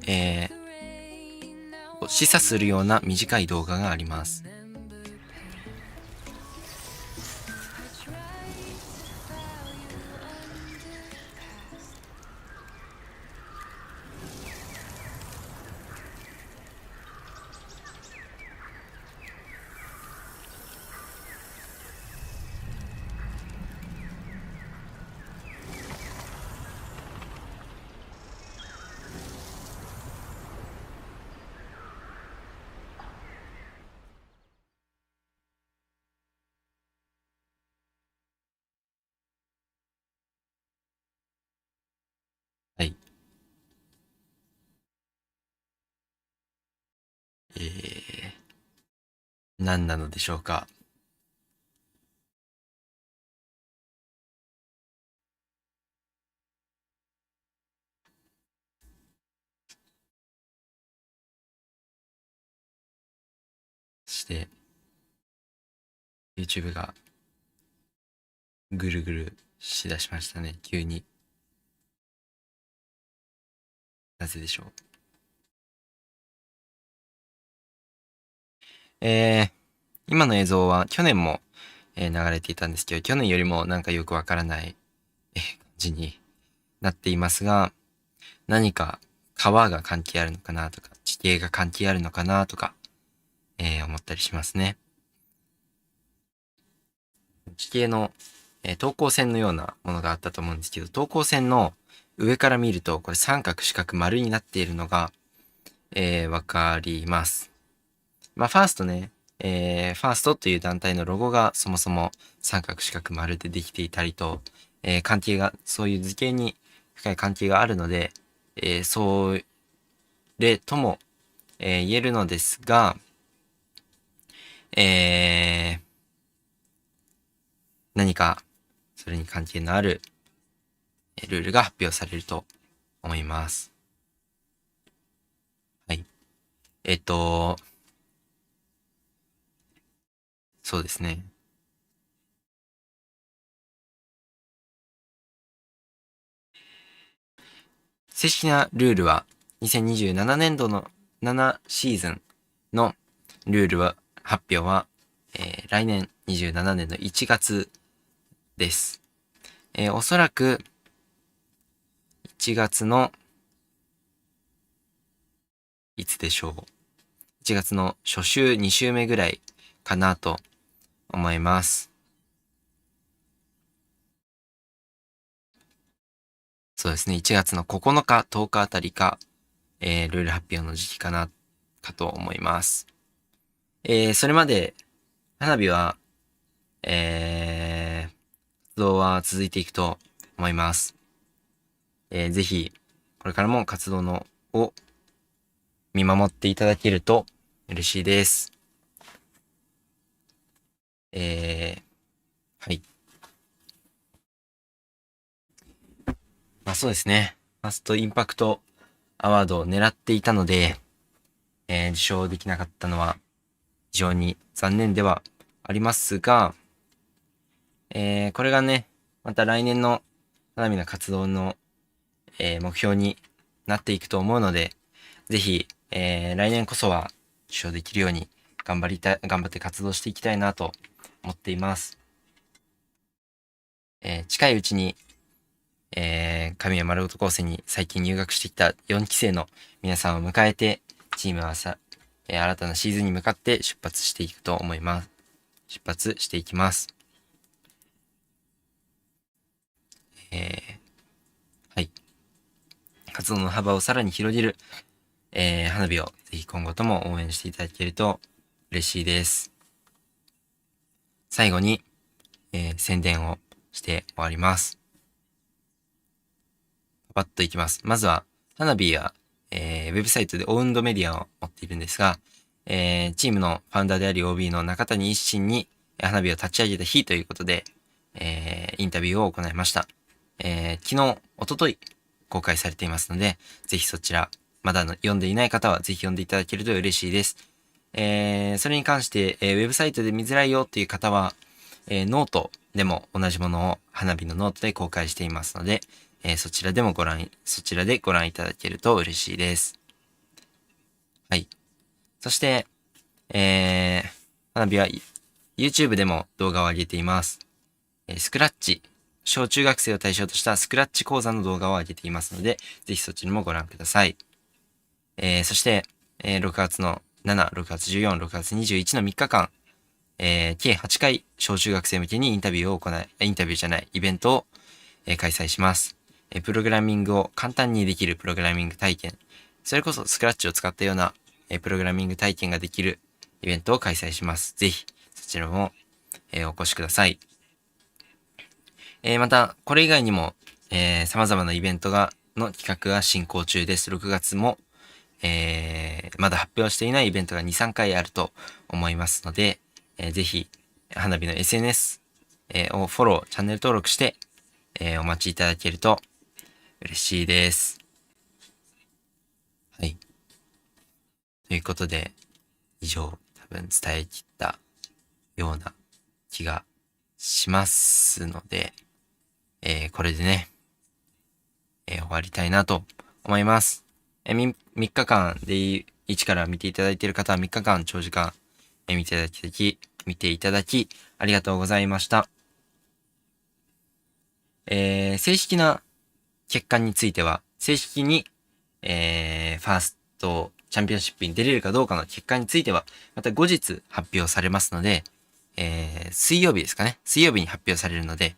示唆するような短い動画があります。はい。何なのでしょうか。そして、YouTube がぐるぐるしだしましたね、急に。なぜでしょう。今の映像は去年も、流れていたんですけど、去年よりもなんかよくわからない、感じになっていますが、何か川が関係あるのかなとか、地形が関係あるのかなとか、思ったりしますね。地形の、等高線のようなものがあったと思うんですけど、等高線の上から見ると、これ三角、四角、丸になっているのが、わかります。まあ、ファーストね、ファーストという団体のロゴがそもそも三角、四角、丸でできていたりと、関係が、そういう図形に深い関係があるので、それとも、言えるのですが、何かそれに関係のあるルールが発表されると思います。はい。そうですね。正式なルールは2027年度の7シーズンのルールは発表は、来年27年の1月です。おそらく1月のいつでしょう。1月の初週2週目ぐらいかなと思います。そうですね。1月の9日、10日あたりか、ルール発表の時期かと思います。それまで、花火は、活動は続いていくと思います。ぜひ、これからも活動を見守っていただけると嬉しいです。はい。そうですね。ファーストインパクトアワードを狙っていたので、受賞できなかったのは非常に残念ではありますが、これがね、また来年のHanabiの活動の、目標になっていくと思うので、ぜひ、来年こそは受賞できるように頑張って活動していきたいなと思っています。近いうちに、神山まるごと高専に最近入学してきた4期生の皆さんを迎えて、チームは新たなシーズンに向かって出発していくと思います。出発していきます。はい。活動の幅をさらに広げる、Hanabiをぜひ今後とも応援していただけると嬉しいです。最後に、宣伝をして終わります。パパッといきます。まずは、Hanabiは、ウェブサイトでオウンドメディアを持っているんですが、チームのファウンダーであり OB の中谷一心にHanabiを立ち上げた日ということで、インタビューを行いました。昨日、一昨日公開されていますので、ぜひそちら、まだ読んでいない方はぜひ読んでいただけると嬉しいです。それに関して、ウェブサイトで見づらいよっていう方は、ノートでも同じものをHanabiのノートで公開していますので、そちらでご覧いただけると嬉しいです。はい。そして、Hanabiは YouTube でも動画を上げています。スクラッチ、小中学生を対象としたスクラッチ講座の動画を上げていますので、ぜひそっちにもご覧ください。そして、6月の7、6月14、6月21の3日間、計8回小中学生向けにイベントを、開催します。プログラミングを簡単にできるプログラミング体験、それこそスクラッチを使ったような、プログラミング体験ができるイベントを開催します。ぜひ、そちらも、お越しください。また、これ以外にも、様々なイベントの企画が進行中です。6月も、まだ発表していないイベントが2、3回あると思いますので、ぜひ、Hanabiの SNS をフォロー、チャンネル登録して、お待ちいただけると嬉しいです。はい。ということで、以上、多分伝え切ったような気がしますので、これでね、終わりたいなと思います。3日間で1から見ていただいている方は3日間長時間、見ていただき、ありがとうございました。正式な結果については、正式に、ファーストチャンピオンシップに出れるかどうかの結果については、また後日発表されますので、水曜日ですかね。水曜日に発表されるので、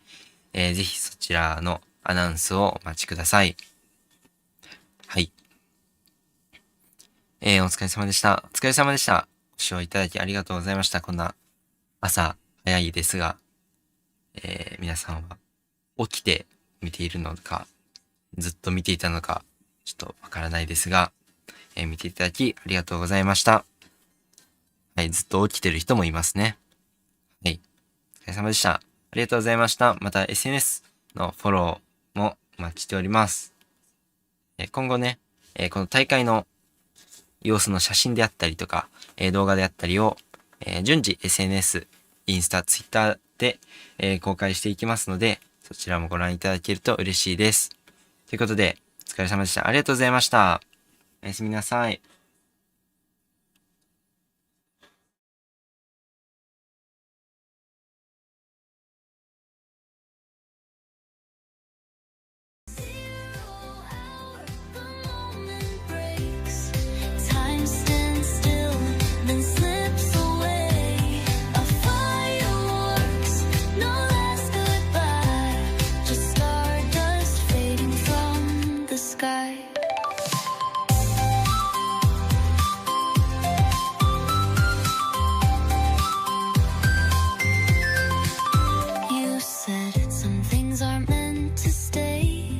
ぜひそちらのアナウンスをお待ちください。はい。お疲れ様でした。お疲れ様でした。ご視聴いただきありがとうございました。こんな朝早いですが、皆さんは起きて見ているのか、ずっと見ていたのか、ちょっとわからないですが、見ていただきありがとうございました。はい、ずっと起きてる人もいますね。はい、お疲れ様でした。ありがとうございました。また SNS のフォローもお待ちしております。今後ね、この大会の様子の写真であったりとか、動画であったりを、順次 SNS、インスタ、ツイッターで、公開していきますので、そちらもご覧いただけると嬉しいです。ということで、お疲れ様でした。ありがとうございました。おやすみなさい。Time stands still, then slips away. A fireworks, no last goodbye. Just stardust fading from the sky. You said some things are meant to stay,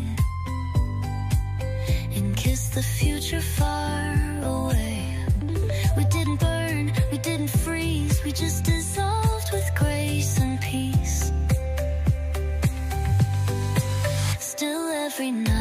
and kiss the future far away. We didn't burn, we didn't freeze, we just dissolved with grace and peace. Still every night